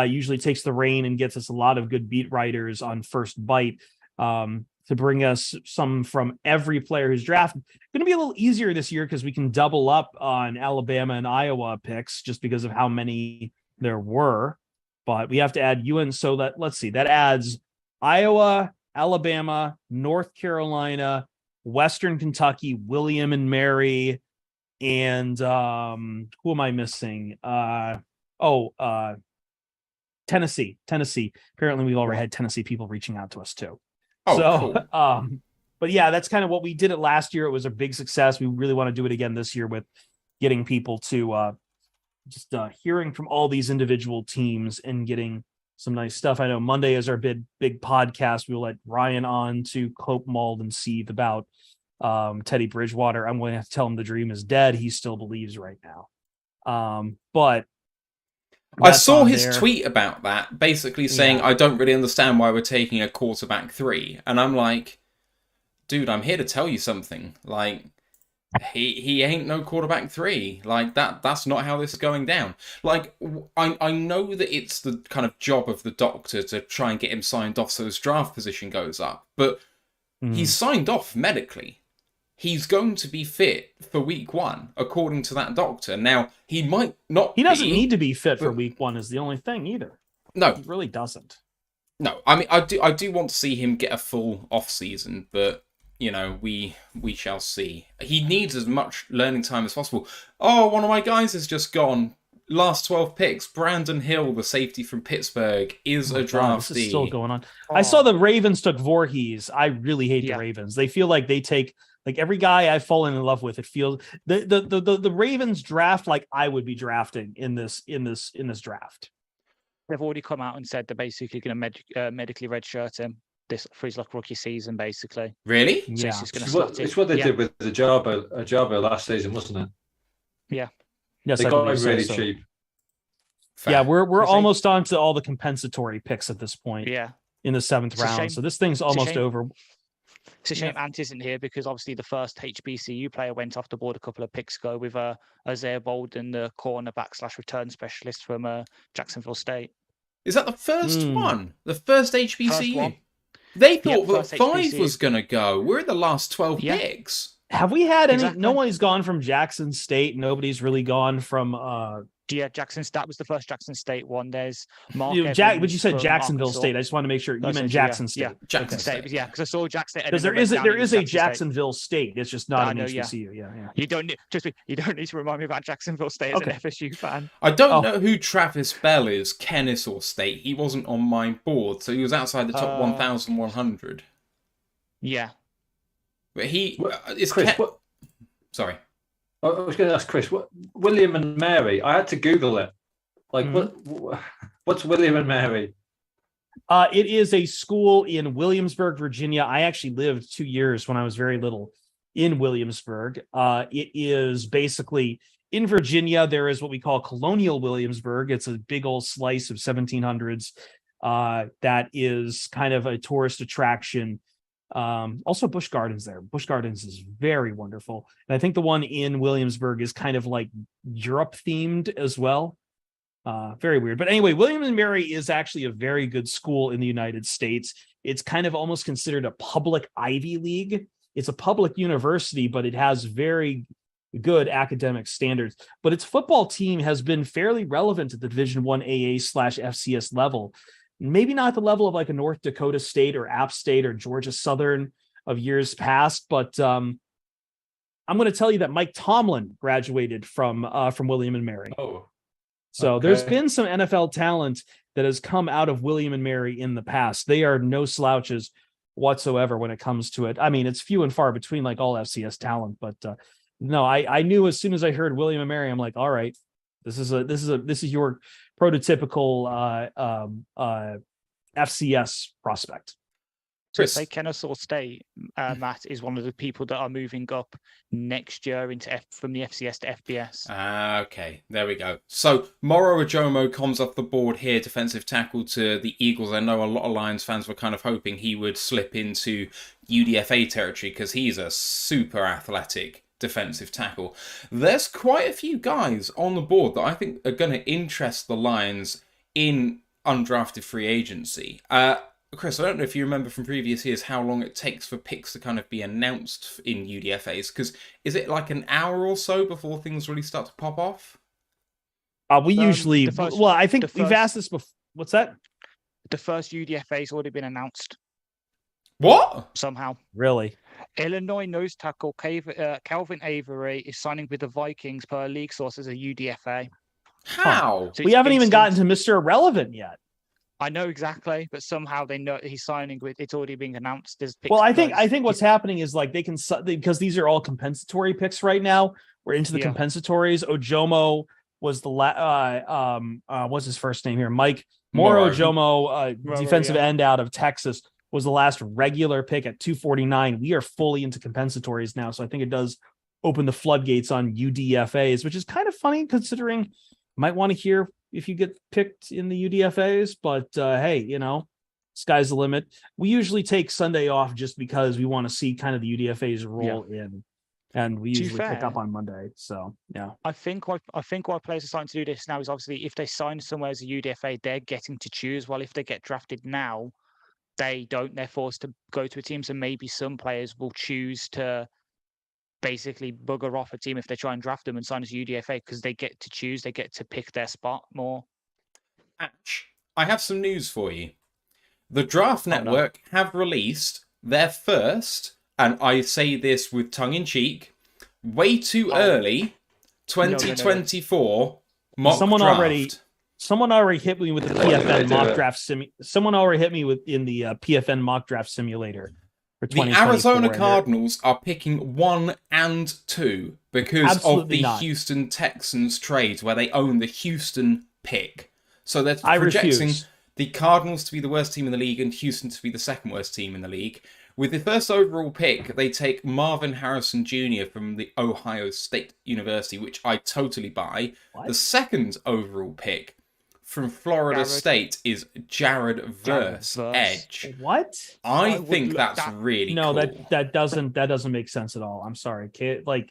usually takes the reign and gets us a lot of good beat writers on First Bite to bring us some from every player who's drafted. Going to be a little easier this year because we can double up on Alabama and Iowa picks just because of how many there were. but we have to add UN. So let's see, that adds Iowa, Alabama, North Carolina, Western Kentucky, William and Mary, and who am I missing? Tennessee. Apparently, we've already had Tennessee people reaching out to us too. Oh, so, cool. But yeah, that's kind of what we did it last year. It was a big success. We really want to do it again this year with getting people to just hearing from all these individual teams and getting some nice stuff. I know Monday is our big podcast. We'll let Ryan on to cope, mauled, and seethe about Teddy Bridgewater. I'm going to have to tell him the dream is dead. He still believes right now. But I saw his tweet about that, basically saying, I don't really understand why we're taking a quarterback 3. And I'm like, dude, I'm here to tell you something. Like, he ain't no quarterback 3. Like, that's not how this is going down. Like, I know that it's the kind of job of the doctor to try and get him signed off so his draft position goes up. But he's signed off medically. He's going to be fit for week 1, according to that doctor. Now, he might not He doesn't need to be fit for week 1 is the only thing either. No. He really doesn't. No, I mean, I do want to see him get a full off-season, but, you know, we shall see. He needs as much learning time as possible. Oh, one of my guys has just gone. Last 12 picks, Brandon Hill, the safety from Pittsburgh, is a draftee. This is still going on. I saw the Ravens took Voorhees. I really hate the Ravens. They feel like they take... Like every guy I've fallen in love with, it feels the Ravens draft like I would be drafting in this draft. They've already come out and said they're basically going to medically redshirt him this for his rookie season, basically. Really? So yeah. It's what they did with the Ajabo last season, wasn't it? Yeah. Yes, they got him really cheap. Yeah, we're almost on to all the compensatory picks at this point. Yeah. In the 7th round, so this thing's almost over. It's a shame Ant isn't here because obviously the first HBCU player went off the board a couple of picks ago with Isaiah Bolden, the cornerback/return specialist from Jacksonville State. Is that the first one? The first HBCU? They thought that 5 was going to go. We're in the last 12 picks. Have we had any? No one's gone from Jackson State. Nobody's really gone from... that was the first Jackson State one. There's Mark but you said Jacksonville State. I just want to make sure you meant Jackson State. Yeah, Jackson State. Yeah, because I saw Jackson State. Because there is a Jacksonville State. It's just not an HBCU. Yeah. You don't need to remind me about Jacksonville State as an FSU fan. I don't know who Travis Bell is, Kennesaw State. He wasn't on my board, so he was outside the top 1,100. Yeah, but he is Chris. Sorry. I was going to ask Chris, what William and Mary? I had to Google it. Like, what's William and Mary? It is a school in Williamsburg, Virginia. I actually lived 2 years when I was very little in Williamsburg. It is basically in Virginia. There is what we call Colonial Williamsburg. It's a big old slice of 1700s that is kind of a tourist attraction. Also Busch Gardens there. Busch Gardens is very wonderful. And I think the one in Williamsburg is kind of like Europe themed as well. Very weird. But anyway, William and Mary is actually a very good school in the United States. It's kind of almost considered a public Ivy League. It's a public university, but it has very good academic standards. But its football team has been fairly relevant at the Division I AA/FCS level. Maybe not the level of like a North Dakota State or App State or Georgia Southern of years past, but I'm going to tell you that Mike Tomlin graduated from William and Mary. Oh, so there's been some NFL talent that has come out of William and Mary in the past. They are no slouches whatsoever when it comes to it. I mean, it's few and far between like all FCS talent, but no, I knew as soon as I heard William and Mary, I'm like, all right, this is your prototypical FCS prospect. Say Kennesaw State, Matt, is one of the people that are moving up next year from the FCS to FBS. Okay, there we go. So Moro Ajomo comes off the board here, defensive tackle to the Eagles. I know a lot of Lions fans were kind of hoping he would slip into UDFA territory because he's a super athletic defensive tackle. There's quite a few guys on the board that I think are going to interest the Lions in undrafted free agency. Chris, I don't know if you remember from previous years how long it takes for picks to kind of be announced in UDFAs, because is it like an hour or so before things really start to pop off? We usually, I think we've asked this before. What's that? The first UDFA's already been announced. What? Somehow. Really? Illinois nose tackle Calvin Avery is signing with the Vikings per league sources a UDFA. How? So We haven't even gotten to Mr. Irrelevant yet. I know exactly, but somehow they know he's signing with. It's already being announced. Well, I think what's happening is like they can, because these are all compensatory picks right now. We're into the compensatories. Ojomo was the what's his first name here? Mike Moro Ojomo, defensive end out of Texas, was the last regular pick at 249. We are fully into compensatories now, so I think it does open the floodgates on UDFAs, which is kind of funny considering you might want to hear if you get picked in the UDFAs, but hey, you know, sky's the limit. We usually take Sunday off just because we want to see kind of the UDFAs roll in, and we usually pick up on Monday. So yeah, I think why players are starting to do this now is obviously if they sign somewhere as a UDFA, they're getting to choose. While if they get drafted now, they don't. They're forced to go to a team. So maybe some players will choose to basically bugger off a team if they try and draft them and sign as UDFA because they get to choose. They get to pick their spot more. Ash, I have some news for you. The Draft Network have released their first, and I say this with tongue-in-cheek, way too early, 2024 mock draft. Someone already hit me with the PFN mock draft Someone already hit me in the PFN mock draft simulator. The Arizona Cardinals are picking 1 and 2 because of the Houston Texans trade where they own the Houston pick. So they're projecting the Cardinals to be the worst team in the league and Houston to be the second worst team in the league. With the first overall pick, they take Marvin Harrison Jr. from the Ohio State University, which I totally buy. What? The second overall pick from Florida State is Jared Verse, edge. What? I think that's really cool. that doesn't make sense at all. I'm sorry. Like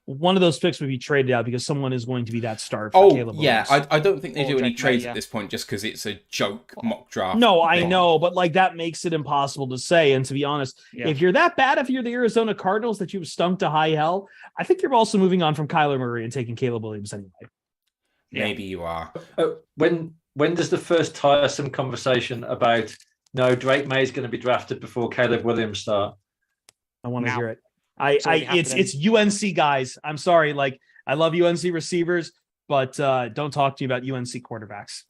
one of those picks would be traded out because someone is going to be that starved for Caleb Williams. I don't think they do any trades at this point just because it's a joke mock draft. No, I know, but like that makes it impossible to say. And to be honest, if you're that bad, if you're the Arizona Cardinals that you've stunk to high hell, I think you're also moving on from Kyler Murray and taking Caleb Williams anyway. Maybe you are. When does the first tiresome conversation about Drake May is going to be drafted before Caleb Williams start? I want to hear it. It's UNC guys. I'm sorry. Like I love UNC receivers, but don't talk to me about UNC quarterbacks.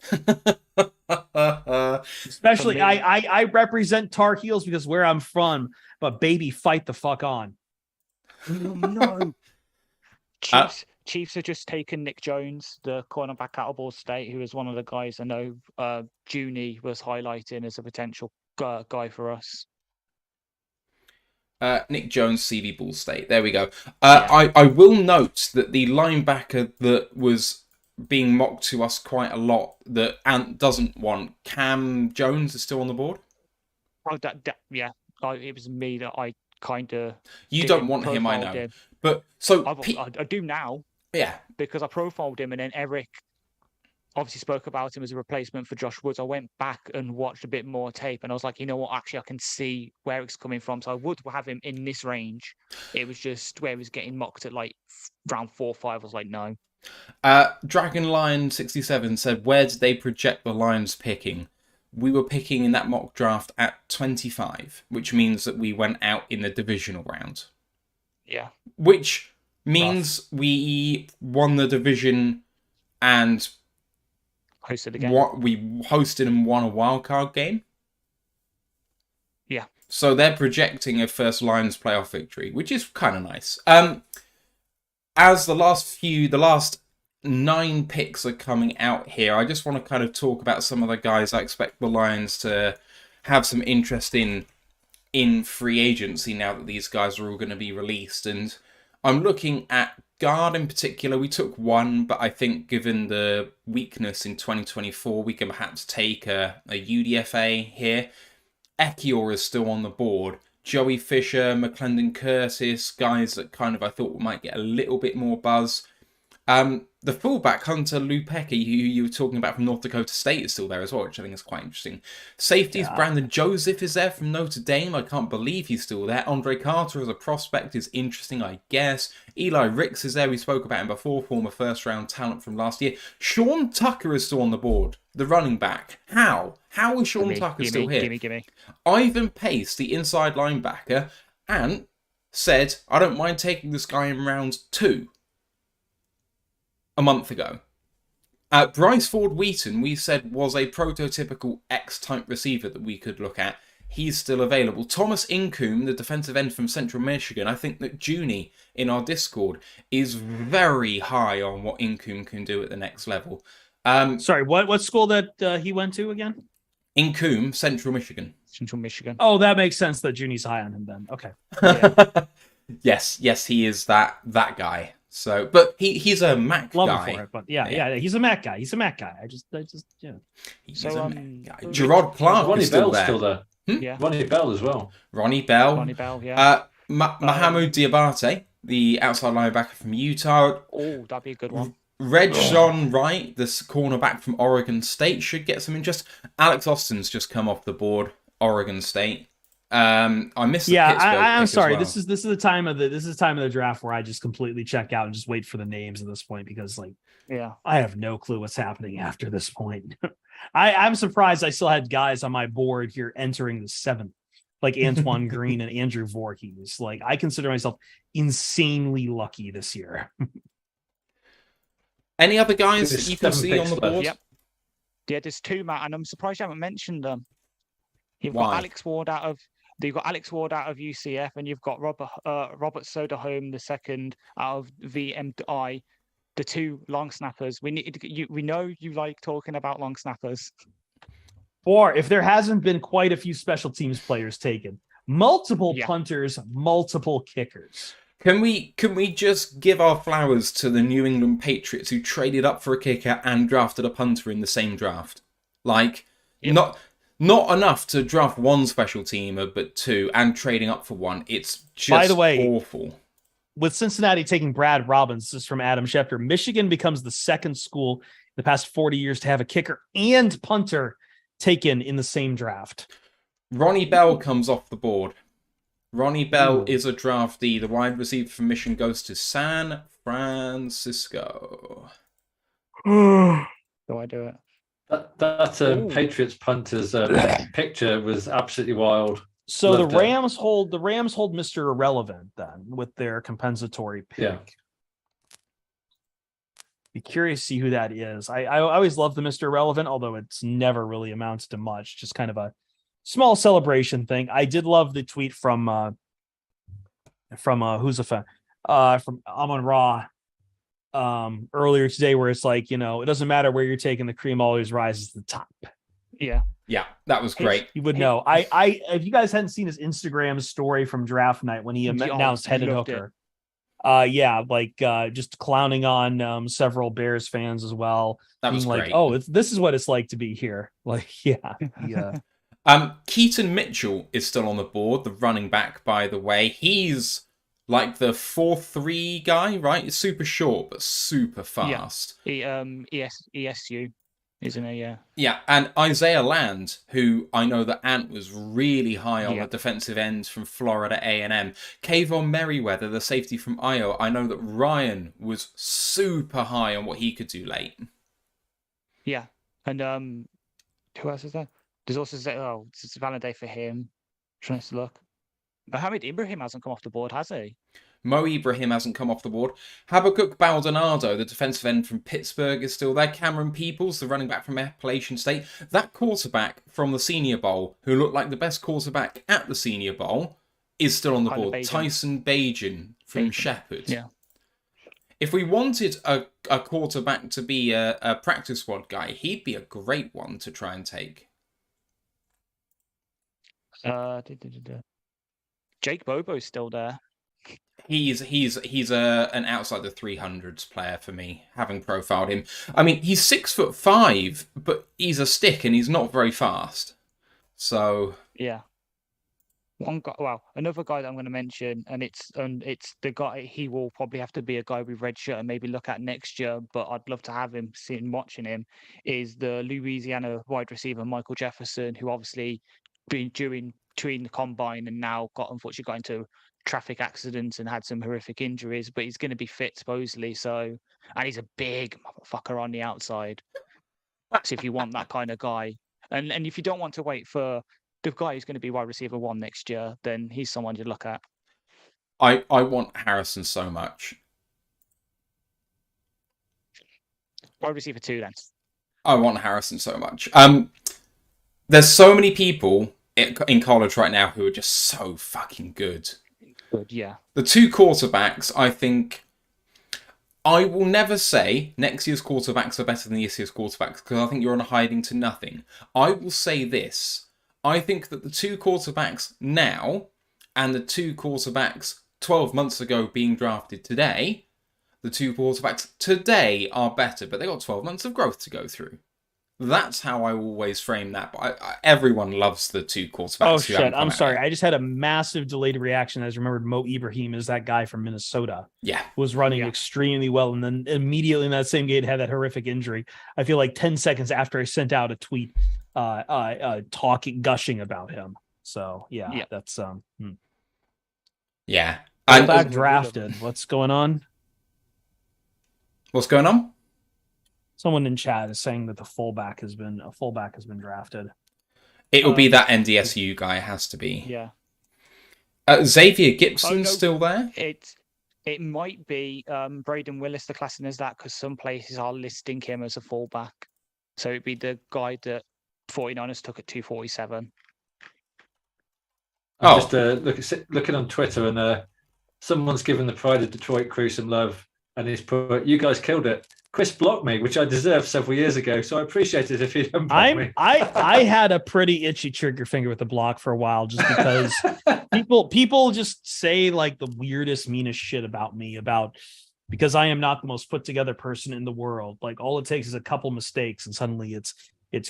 Especially I represent Tar Heels because where I'm from, but baby, fight the fuck on. No. Chiefs have just taken Nick Jones, the cornerback out of Ball State, who is one of the guys I know Junie was highlighting as a potential guy for us. Nick Jones, CV Ball State. There we go. I will note that the linebacker that was being mocked to us quite a lot that Ant doesn't want, Cam Jones, is still on the board. Oh, it was me that I kind of. You don't want him, I know. But so I do now. Yeah. Because I profiled him and then Eric obviously spoke about him as a replacement for Josh Woods. I went back and watched a bit more tape and I was like, you know what, actually I can see where it's coming from. So I would have him in this range. It was just where he was getting mocked at like round 4 or 5. I was like, no. Dragon Lion 67 said, where did they project the Lions picking? We were picking in that mock draft at 25, which means that we went out in the divisional round. Yeah. Which means we won the division and hosted again. We hosted and won a wildcard game. Yeah. So they're projecting a first Lions playoff victory, which is kind of nice. As the last 9 picks are coming out here, I just want to kind of talk about some of the guys I expect the Lions to have some interest in free agency now that these guys are all going to be released. And I'm looking at guard in particular. We took 1, but I think given the weakness in 2024, we can perhaps take a UDFA here. Ekior is still on the board. Joey Fisher, McClendon Curtis, guys that kind of I thought might get a little bit more buzz. The fullback, Hunter Lupecki, who you were talking about from North Dakota State, is still there as well, which I think is quite interesting. Safeties, Brandon Joseph is there from Notre Dame. I can't believe he's still there. Andre Carter as a prospect is interesting, I guess. Eli Ricks is there. We spoke about him before, former first-round talent from last year. Sean Tucker is still on the board, the running back. How? How is Sean Tucker still here? Gimme. Ivan Pace, the inside linebacker, and said, I don't mind taking this guy in round 2. A month ago. Bryce Ford-Wheaton, we said, was a prototypical X-type receiver that we could look at. He's still available. Thomas Incoom, the defensive end from Central Michigan, I think that Junie in our Discord is very high on what Incoom can do at the next level. Sorry, what school that he went to again? Incoom, Central Michigan. Central Michigan. Oh, that makes sense that Junie's high on him then. Okay. Yeah. Yes, he is that guy. So, but he's a Mac guy. For it, but yeah, he's a Mac guy. He's a Mac guy. I just He's a Mac guy. Gerard Clark Ronnie is still Bell's there. Yeah. Ronnie Bell as well. Ronnie Bell, yeah. Mahamoud Diabate, the outside linebacker from Utah. Oh, that'd be a good one. Reg John Wright, this cornerback from Oregon State, should get some interest. Alex Austin's just come off the board, Oregon State. I missed the Pittsburgh I'm pick sorry. as well. This is the time of the draft where I just completely check out and just wait for the names at this point because I have no clue what's happening after this point. I'm surprised I still had guys on my board here entering the 7th, like Antoine Green and Andrew Voorhees. Like I consider myself insanely lucky this year. Any other guys that you can see on the board? Yep. Yeah, there's 2, Matt, and I'm surprised you haven't mentioned them. You've Why? got Alex Ward out of UCF, and you've got Robert Soderholm II out of VMI. The 2 long snappers. We know you like talking about long snappers. Or if there hasn't been quite a few special teams players taken, multiple punters, multiple kickers. Can we just give our flowers to the New England Patriots who traded up for a kicker and drafted a punter in the same draft? Like, not enough to draft 1 special teamer, but 2, and trading up for 1. It's just By the way, awful. With Cincinnati taking Brad Robbins, this is from Adam Schefter, Michigan becomes the 2nd school in the past 40 years to have a kicker and punter taken in the same draft. Ronnie Bell comes off the board. Ronnie Bell is a draftee. The wide receiver from Michigan goes to San Francisco. Do I do it? That Patriots punter's picture was absolutely wild. So Loved the it. Rams hold Mr. Irrelevant then with their compensatory pick. Yeah. Be curious to see who that is. I always love the Mr. Irrelevant, although it's never really amounts to much. Just kind of a small celebration thing. I did love the tweet from who's a fan? From Amon Ra earlier today, where it's like, it doesn't matter where you're taking the cream, always rises to the top. Yeah, that was great. You would know. I if you guys hadn't seen his Instagram story from draft night when he announced Hendon Hooker. Just clowning on several Bears fans as well. That was being great. like, oh, this is what it's like to be here. Yeah. Keaton Mitchell is still on the board, the running back, by the way. He's like the 4.3 guy, right? It's super short, but super fast. ESU, isn't he? Yeah. Yeah, and Isaiah Land, who I know that Ant was really high on the defensive ends from Florida A&M. Kayvon Merriweather, the safety from Iowa. I know that Ryan was super high on what he could do late. Yeah, and who else is there? There's also it's a valid day for him. Trying to look. Mohamed Ibrahim hasn't come off the board, has he? Mo Ibrahim hasn't come off the board. Habakkuk Baldonado, the defensive end from Pittsburgh, is still there. Cameron Peoples, the running back from Appalachian State. That quarterback from the Senior Bowl, who looked like the best quarterback at the Senior Bowl, is still on the board. Tyson Bagent from Shepherd. Yeah. If we wanted a quarterback to be a practice squad guy, he'd be a great one to try and take. Jake Bobo's still there. He's an outside the 300s player for me, having profiled him. I mean, he's 6'5", but he's a stick and he's not very fast. So yeah, One guy, well, another guy that I'm going to mention, and it's the guy. He will probably have to be a guy with red shirt and maybe look at next year. But I'd love to have him, sitting watching him. Is the Louisiana wide receiver Michael Jefferson, who obviously been between the combine and now unfortunately got into traffic accidents and had some horrific injuries. But he's going to be fit supposedly. So, and he's a big motherfucker on the outside. So if you want that kind of guy, and if you don't want to wait for the guy who's going to be wide receiver 1 next year, then he's someone to look at. I want Harrison so much. Wide receiver 2 then. I want Harrison so much. There's so many people in college right now who are just so fucking good. Good, yeah. The 2 quarterbacks, I think... I will never say next year's quarterbacks are better than this year's quarterbacks, because I think you're on a hiding to nothing. I will say this. I think that the 2 quarterbacks now and the 2 quarterbacks 12 months ago being drafted today, the 2 quarterbacks today are better, but they got 12 months of growth to go through. That's how I always frame that. But everyone loves the 2 quarterbacks. Oh, shit. I'm sorry. I just had a massive delayed reaction. I just remembered Mo Ibrahim is that guy from Minnesota. Yeah. Was running extremely well. And then immediately in that same game had that horrific injury. I feel like 10 seconds after I sent out a tweet gushing about him. So, yeah. That's... Yeah. Back drafted. What's going on? What's going on? Someone in chat is saying that a fullback has been drafted. It will be that NDSU guy. It has to be. Yeah. Xavier Gibson's still there? It might be Braden Willis, the classing as that, because some places are listing him as a fullback. So it'd be the guy that 49ers took at 247. I'm just looking on Twitter, and someone's given the Pride of Detroit crew some love, and he's put, "You guys killed it. Chris blocked me, which I deserved several years ago, so I appreciate it if you don't block me." I had a pretty itchy trigger finger with the block for a while, just because people just say like the weirdest, meanest shit about me, because I am not the most put together person in the world. Like, all it takes is a couple mistakes, and suddenly it's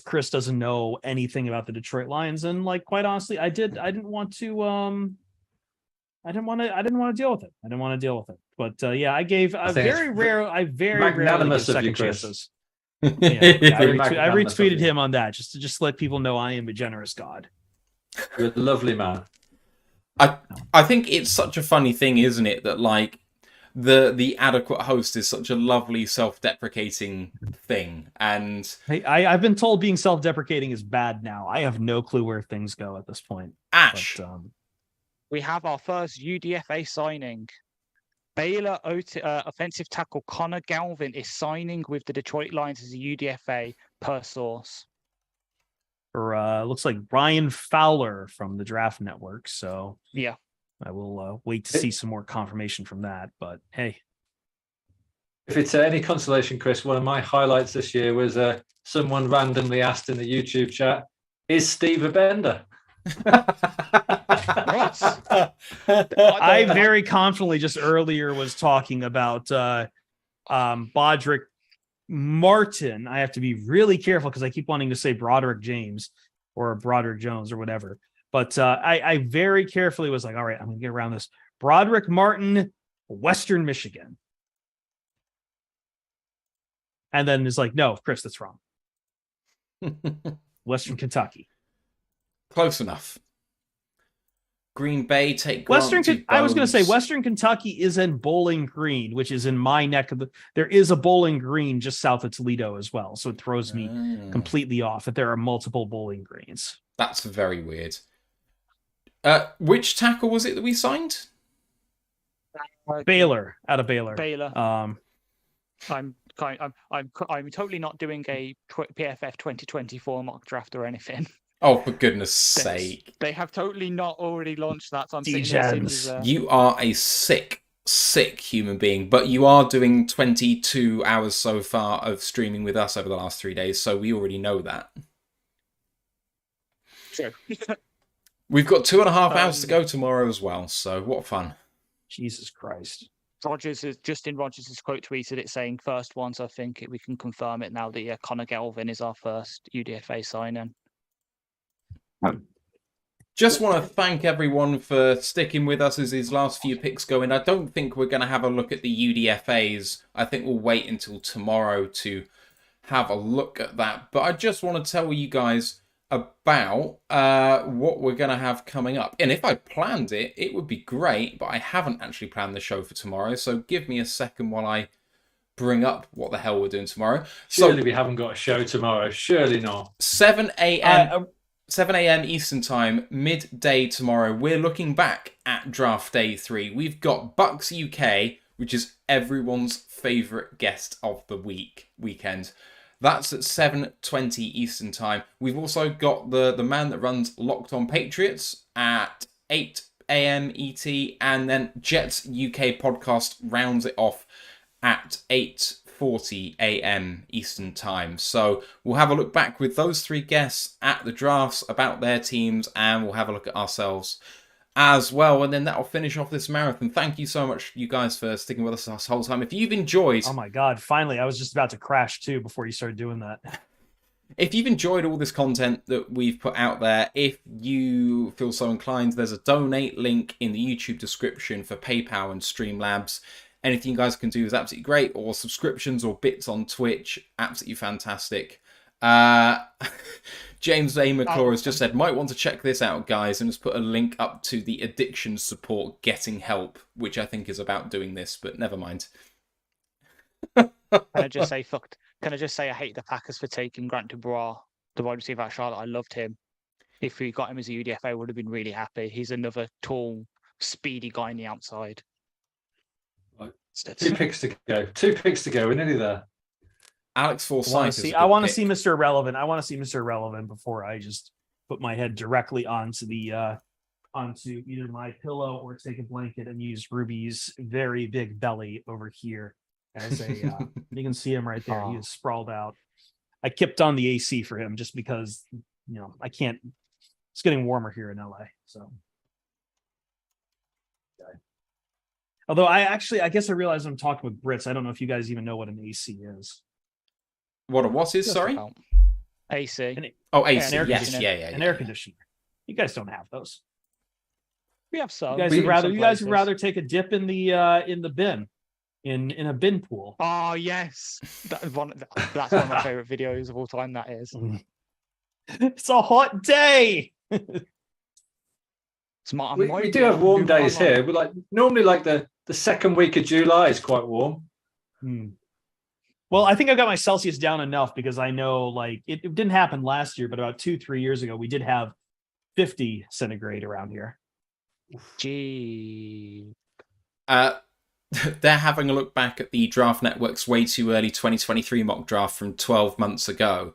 Chris doesn't know anything about the Detroit Lions. And like, quite honestly, I didn't want to deal with it. I didn't want to deal with it. But I gave I very rarely give second chances. I retweeted him on that just to let people know I am a generous God. You're a lovely man. I think it's such a funny thing, isn't it, that like the adequate host is such a lovely self-deprecating thing. And I've been told being self-deprecating is bad now. I have no clue where things go at this point. Ash. But, we have our first UDFA signing. Baylor offensive tackle Connor Galvin is signing with the Detroit Lions as a UDFA per source. Or looks like Brian Fowler from the Draft Network. So yeah, I will wait to see some more confirmation from that. But hey, if it's any consolation, Chris, one of my highlights this year was someone randomly asked in the YouTube chat, "Is Steve a bender?" What? I very confidently just earlier was talking about Broderick Martin. I have to be really careful because I keep wanting to say Broderick James or Broderick Jones or whatever. But I very carefully was like, all right, I'm going to get around this. Broderick Martin, Western Michigan. And then it's like, no, Chris, that's wrong. Western Kentucky. Close enough. Green Bay take I was going to say Western Kentucky is in Bowling Green, which is in my neck of the. There is a Bowling Green just south of Toledo as well, so it throws me completely off that there are multiple Bowling Greens. That's very weird. Which tackle was it that we signed? Baylor, out of Baylor. I'm totally not doing a PFF 2024 mock draft or anything. Oh, for goodness sake. They have totally not already launched that. So I'm you are a sick human being, but you are doing 22 hours so far of streaming with us over the last 3 days, so we already know that. True. We've got 2.5 hours to go tomorrow as well, so what fun. Jesus Christ. Justin Rogers has quote tweeted it saying first one, so I think we can confirm it now that Connor Galvin is our first UDFA sign-in. Just want to thank everyone for sticking with us as these last few picks go in. I don't think we're going to have a look at the UDFAs. I think we'll wait until tomorrow to have a look at that. But I just want to tell you guys about what we're going to have coming up. And if I planned it, it would be great, but I haven't actually planned the show for tomorrow. So give me a second while I bring up what the hell we're doing tomorrow. Surely we haven't got a show tomorrow. Surely not. 7 a.m. 7 a.m. Eastern Time, midday tomorrow. We're looking back at Draft Day 3. We've got Bucks UK, which is everyone's favourite guest of the weekend. That's at 7:20 Eastern Time. We've also got the man that runs Locked On Patriots at 8 a.m. ET, and then Jets UK podcast rounds it off at 8:40 a.m. Eastern Time. So we'll have a look back with those three guests at the drafts about their teams, and we'll have a look at ourselves as well. And then that'll finish off this marathon. Thank you so much, you guys, for sticking with us this whole time. If you've enjoyed... Oh my God, finally, I was just about to crash too before you started doing that. If you've enjoyed all this content that we've put out there, if you feel so inclined, there's a donate link in the YouTube description for PayPal and Streamlabs. Anything you guys can do is absolutely great, or subscriptions or bits on Twitch, absolutely fantastic. James A. McClure has just said, might want to check this out, guys, and has put a link up to the addiction support Getting Help, which I think is about doing this, but never mind. Can I just say I hate the Packers for taking Grant Dubois, the wide receiver at Charlotte. I loved him. If we got him as a UDFA, I would have been really happy. He's another tall, speedy guy on the outside. Two picks to go. We're nearly there. Alex Forsyth. I want to see Mr. Irrelevant. I want to see Mr. Irrelevant before I just put my head directly onto either my pillow or take a blanket and use Ruby's very big belly over here as a. You can see him right there. He is sprawled out. I kept on the AC for him just because I can't. It's getting warmer here in LA, so. Although I guess I realize I'm talking with Brits. I don't know if you guys even know what an AC is. What is, sorry? AC. AC. Yes, An air conditioner. You guys don't have those. We have some. You guys would rather take a dip in the bin, in a bin pool. Oh yes, that's one of my favorite videos of all time. That is. It's a hot day. We do have warm days here. We're normally the second week of July is quite warm. Well, I think I've got my Celsius down enough because I know it didn't happen last year, but about 2-3 years ago, we did have 50 centigrade around here. Gee. They're having a look back at the Draft Network's way too early 2023 mock draft from 12 months ago.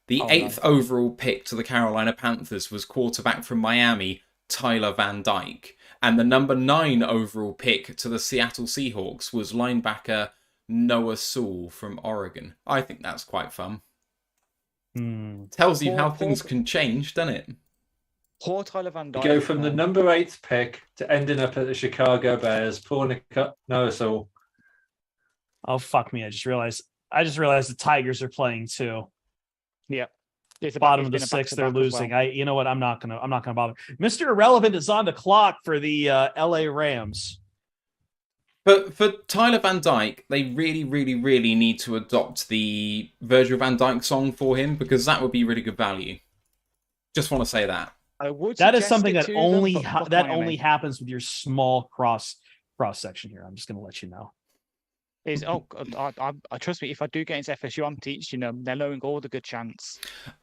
The 8th overall pick to the Carolina Panthers was quarterback from Miami, Tyler Van Dyke. And the number 9 overall pick to the Seattle Seahawks was linebacker Noah Sewell from Oregon. I think that's quite fun. Tells you how things can change, doesn't it? Poor Tyler Van Dyke. You go from the number 8th pick to ending up at the Chicago Bears. Poor Noah Sewell. Oh fuck me! I just realized the Tigers are playing too. Yep. It's bottom of the 6th, they're losing. Well. You know what? I'm not gonna bother. Mr. Irrelevant is on the clock for the LA Rams. But for Tyler Van Dyke, they really, really, really need to adopt the Virgil Van Dyke song for him, because that would be really good value. Just want to say that. That is something that only happens with your small cross section here. I'm just going to let you know. I trust me. If I do get into FSU, I'm teaching them. They're knowing all the good chants.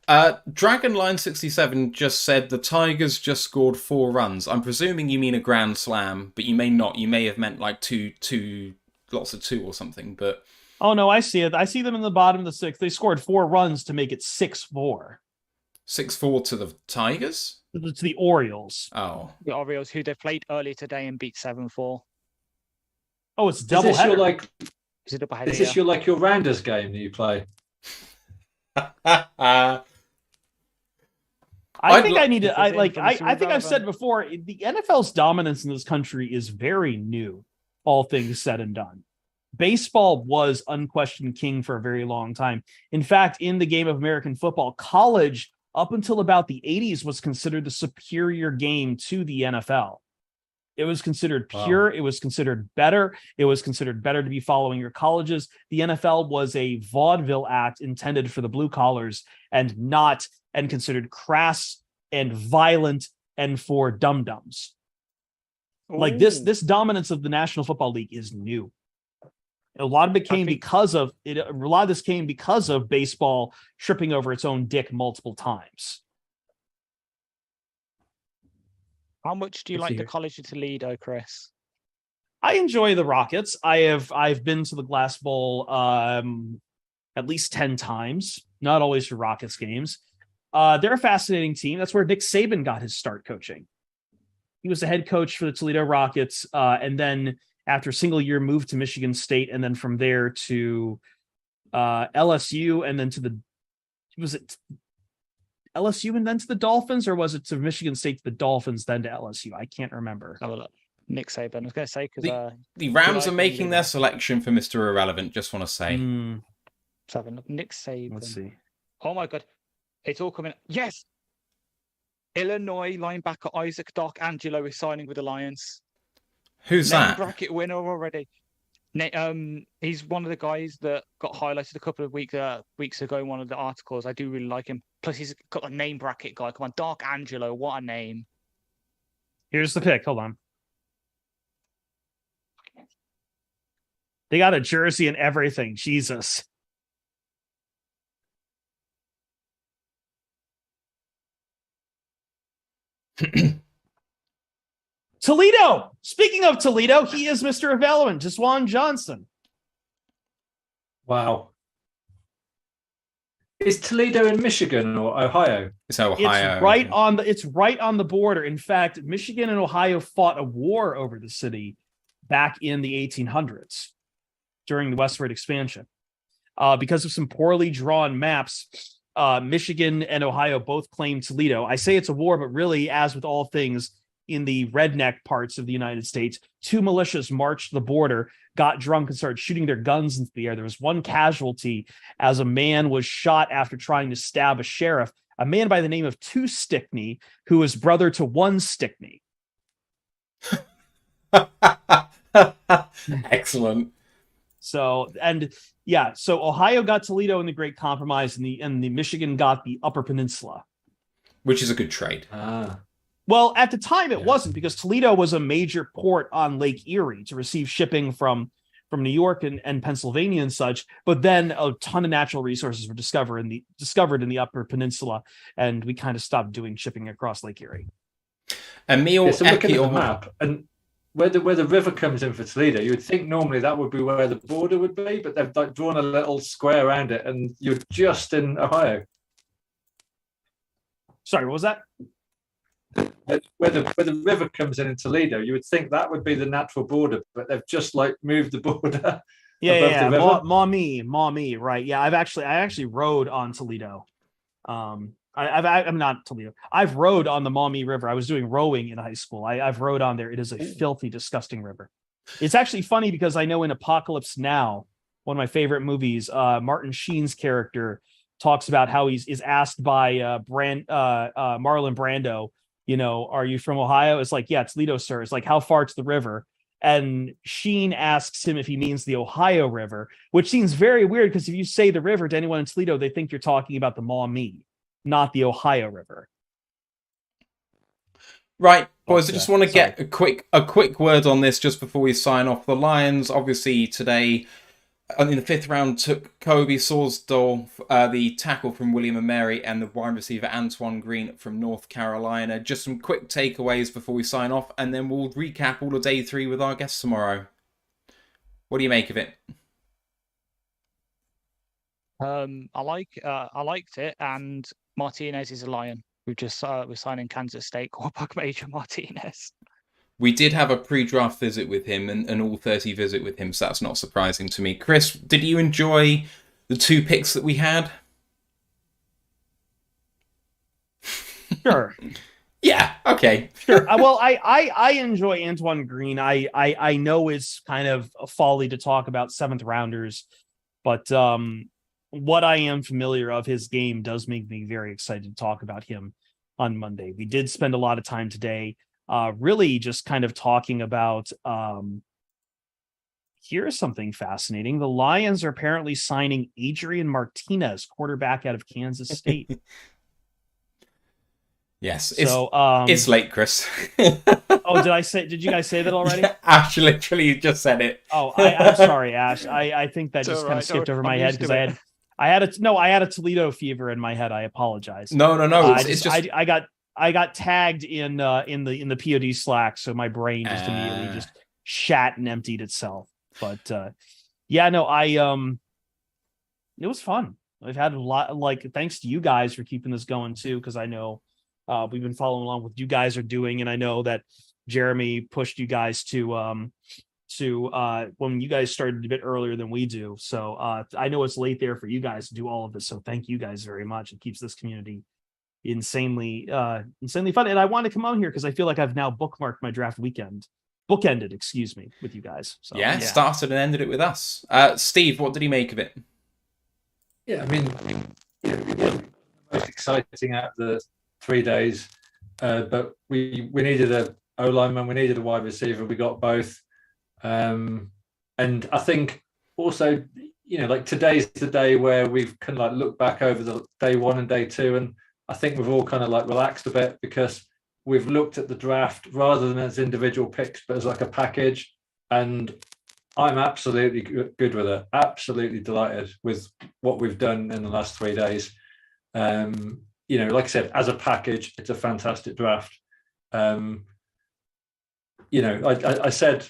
Dragonline67 just said the Tigers just scored 4 runs. I'm presuming you mean a grand slam, but you may not. You may have meant two, lots of 2 or something. But oh no, I see it. I see them in the bottom of the 6th. They scored 4 runs to make it 6-4. 6-4 to the Tigers. To the Orioles. Oh, the Orioles, who they played earlier today and beat 7-4. Oh, it's double header. Is this your Rounders game that you play? I think I've said before, the NFL's dominance in this country is very new, all things said and done. Baseball was unquestioned king for a very long time. In fact, in the game of American football, college up until about the 80s, was considered the superior game to the NFL. It was considered pure. Wow. It was considered better. It was considered better to be following your colleges. The NFL was a vaudeville act intended for the blue collars and considered crass and violent and for dum-dums. Like this dominance of the National Football League is new. A lot of it came because of it. A lot of this came because of baseball tripping over its own dick multiple times. How much do you like the College of Toledo, Chris? I enjoy the Rockets. I've been to the Glass Bowl at least 10 times, not always for Rockets games. They're a fascinating team. That's where Nick Saban got his start coaching. He was the head coach for the Toledo Rockets, and then after a single year moved to Michigan State, and then from there to LSU, and then to was it LSU and then to the Dolphins, or was it to Michigan State to the Dolphins, then to LSU? I can't remember. Have a look. Nick Saban. I was going to say because the Rams are making their selection for Mr. Irrelevant. Just want to say. Let's have a look. Nick Saban. Let's see. Oh my God, it's all coming. Yes, Illinois linebacker Isaac Doc Angelo is signing with the Lions. Who's that? Bracket winner already. He's one of the guys that got highlighted a couple of weeks ago in one of the articles. I do really like him. Plus, he's got a name bracket guy. Come on, Dark Angelo, what a name! Here's the pick. Hold on. They got a jersey and everything. Jesus. Toledo. Speaking of Toledo, he is Mr. Irrelevant, Jaswan Johnson. Wow. Is Toledo in Michigan or Ohio? It's Ohio. It's right on the border. In fact, Michigan and Ohio fought a war over the city back in the 1800s during the westward expansion. Because of some poorly drawn maps, Michigan and Ohio both claim Toledo. I say it's a war, but really, as with all things in the redneck parts of the United States, two militias marched the border, got drunk, and started shooting their guns into the air. There was one casualty as a man was shot after trying to stab a sheriff, a man by the name of Two Stickney, who was brother to One Stickney. Excellent. So Ohio got Toledo in the Great Compromise, and the Michigan got the Upper Peninsula, which is a good trade. Well, at the time it wasn't, because Toledo was a major port on Lake Erie to receive shipping from New York and Pennsylvania and such. But then a ton of natural resources were discovered in the Upper Peninsula, and we kind of stopped doing shipping across Lake Erie. Emil, so looking at the map, and where the river comes in for Toledo, you would think normally that would be where the border would be, but they've like drawn a little square around it, and you're just in Ohio. Sorry, what was that? Where the river comes in Toledo, you would think that would be the natural border, but they've just like moved the border. Maumee, right? Yeah, I actually rode on Toledo. I'm not Toledo. I've rode on the Maumee River. I was doing rowing in high school. I've rode on there. It is a filthy, disgusting river. It's actually funny because I know in Apocalypse Now, one of my favorite movies, Martin Sheen's character talks about how is asked by Marlon Brando, are you from Ohio? It's like, yeah, Toledo, sir. It's like, how far to the river? And Sheen asks him if he means the Ohio River, which seems very weird because if you say the river to anyone in Toledo, they think you're talking about the Maumee, not the Ohio River. Right, boys, I just want to get a quick word on this just before we sign off. The Lions, obviously, today in the 5th round took Kobe Sorsdal, the tackle from William & Mary, and the wide receiver Antoine Green from North Carolina. Just some quick takeaways before we sign off, and then we'll recap all of day 3 with our guests tomorrow. What do you make of it? I liked it, and Martinez is a Lion. We're signing Kansas State quarterback Major Martinez. We did have a pre-draft visit with him and an all-30 visit with him, so that's not surprising to me. Chris, did you enjoy the 2 picks that we had? Sure. Yeah, okay. Sure. Well, I enjoy Antoine Green. I know it's kind of a folly to talk about 7th rounders, but what I am familiar of his game does make me very excited to talk about him on Monday. We did spend a lot of time today, really just kind of talking about. Here's something fascinating. The Lions are apparently signing Adrian Martinez, quarterback out of Kansas State. Yes, it's late, Chris. Oh, did you guys say that already? Ash literally just said it. Oh, I'm sorry, Ash. I think that just kind of skipped over my head because I had a Toledo fever in my head. I apologize. No. I got tagged in the POD Slack, so my brain just immediately just shat and emptied itself. But it was fun. I've had a lot, thanks to you guys for keeping this going too, because I know we've been following along with what you guys are doing, and I know that Jeremy pushed you guys to when you guys started a bit earlier than we do. So I know it's late there for you guys to do all of this. So thank you guys very much. It keeps this community insanely fun. And I want to come on here because I feel like I've now bookmarked my draft weekend. Bookended, excuse me, with you guys. So, started and ended it with us. Steve, what did he make of it? Yeah, I mean, the most exciting out of the 3 days, but we needed a O-lineman, we needed a wide receiver, we got both, and I think also, today's the day where we've kind of looked back over the day 1 and day 2, and I think we've all kind of relaxed a bit because we've looked at the draft rather than as individual picks, but as a package. And I'm absolutely good with it. Absolutely delighted with what we've done in the last 3 days. Like I said, as a package, it's a fantastic draft. I said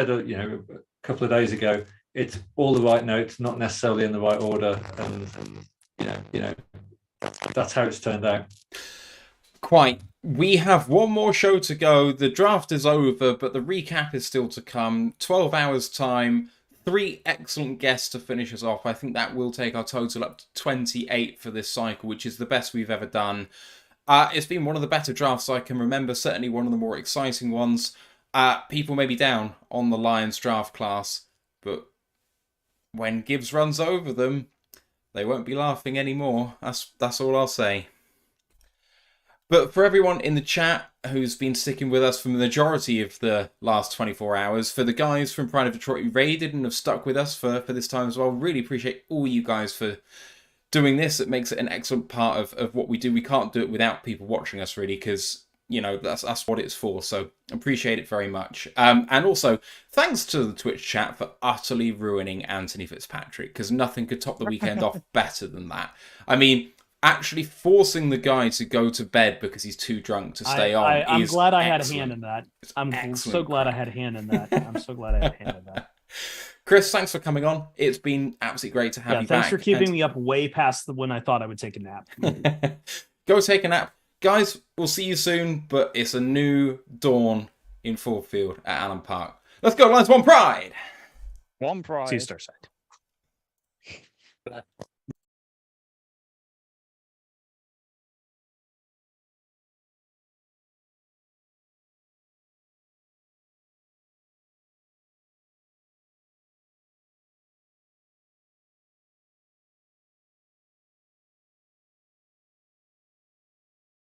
a couple of days ago, it's all the right notes, not necessarily in the right order, and that's how it's turned out. Quite. We have one more show to go. The draft is over, but the recap is still to come. 12 hours time, 3 excellent guests to finish us off. I think that will take our total up to 28 for this cycle, which is the best we've ever done. It's been one of the better drafts I can remember, certainly one of the more exciting ones. People may be down on the Lions draft class, but when Gibbs runs over them, they won't be laughing anymore. That's all I'll say. But for everyone in the chat who's been sticking with us for the majority of the last 24 hours, for the guys from Pride of Detroit who raided and have stuck with us for this time as well, really appreciate all you guys for doing this. It makes it an excellent part of what we do. We can't do it without people watching us, really, because, that's what it's for. So appreciate it very much. And also, thanks to the Twitch chat for utterly ruining Anthony Fitzpatrick, because nothing could top the weekend off better than that. I mean, actually forcing the guy to go to bed because he's too drunk to stay on. I'm glad I had a excellent. hand in that. I'm so glad I had a hand in that. I'm so glad I had a hand in that. Chris, thanks for coming on. It's been absolutely great to have you back. Thanks for keeping me up way past when I thought I would take a nap. Go take a nap. Guys, we'll see you soon, but it's a new dawn in full field at Allen Park. Let's go, Lions. One Pride! One Pride. See you, Starside.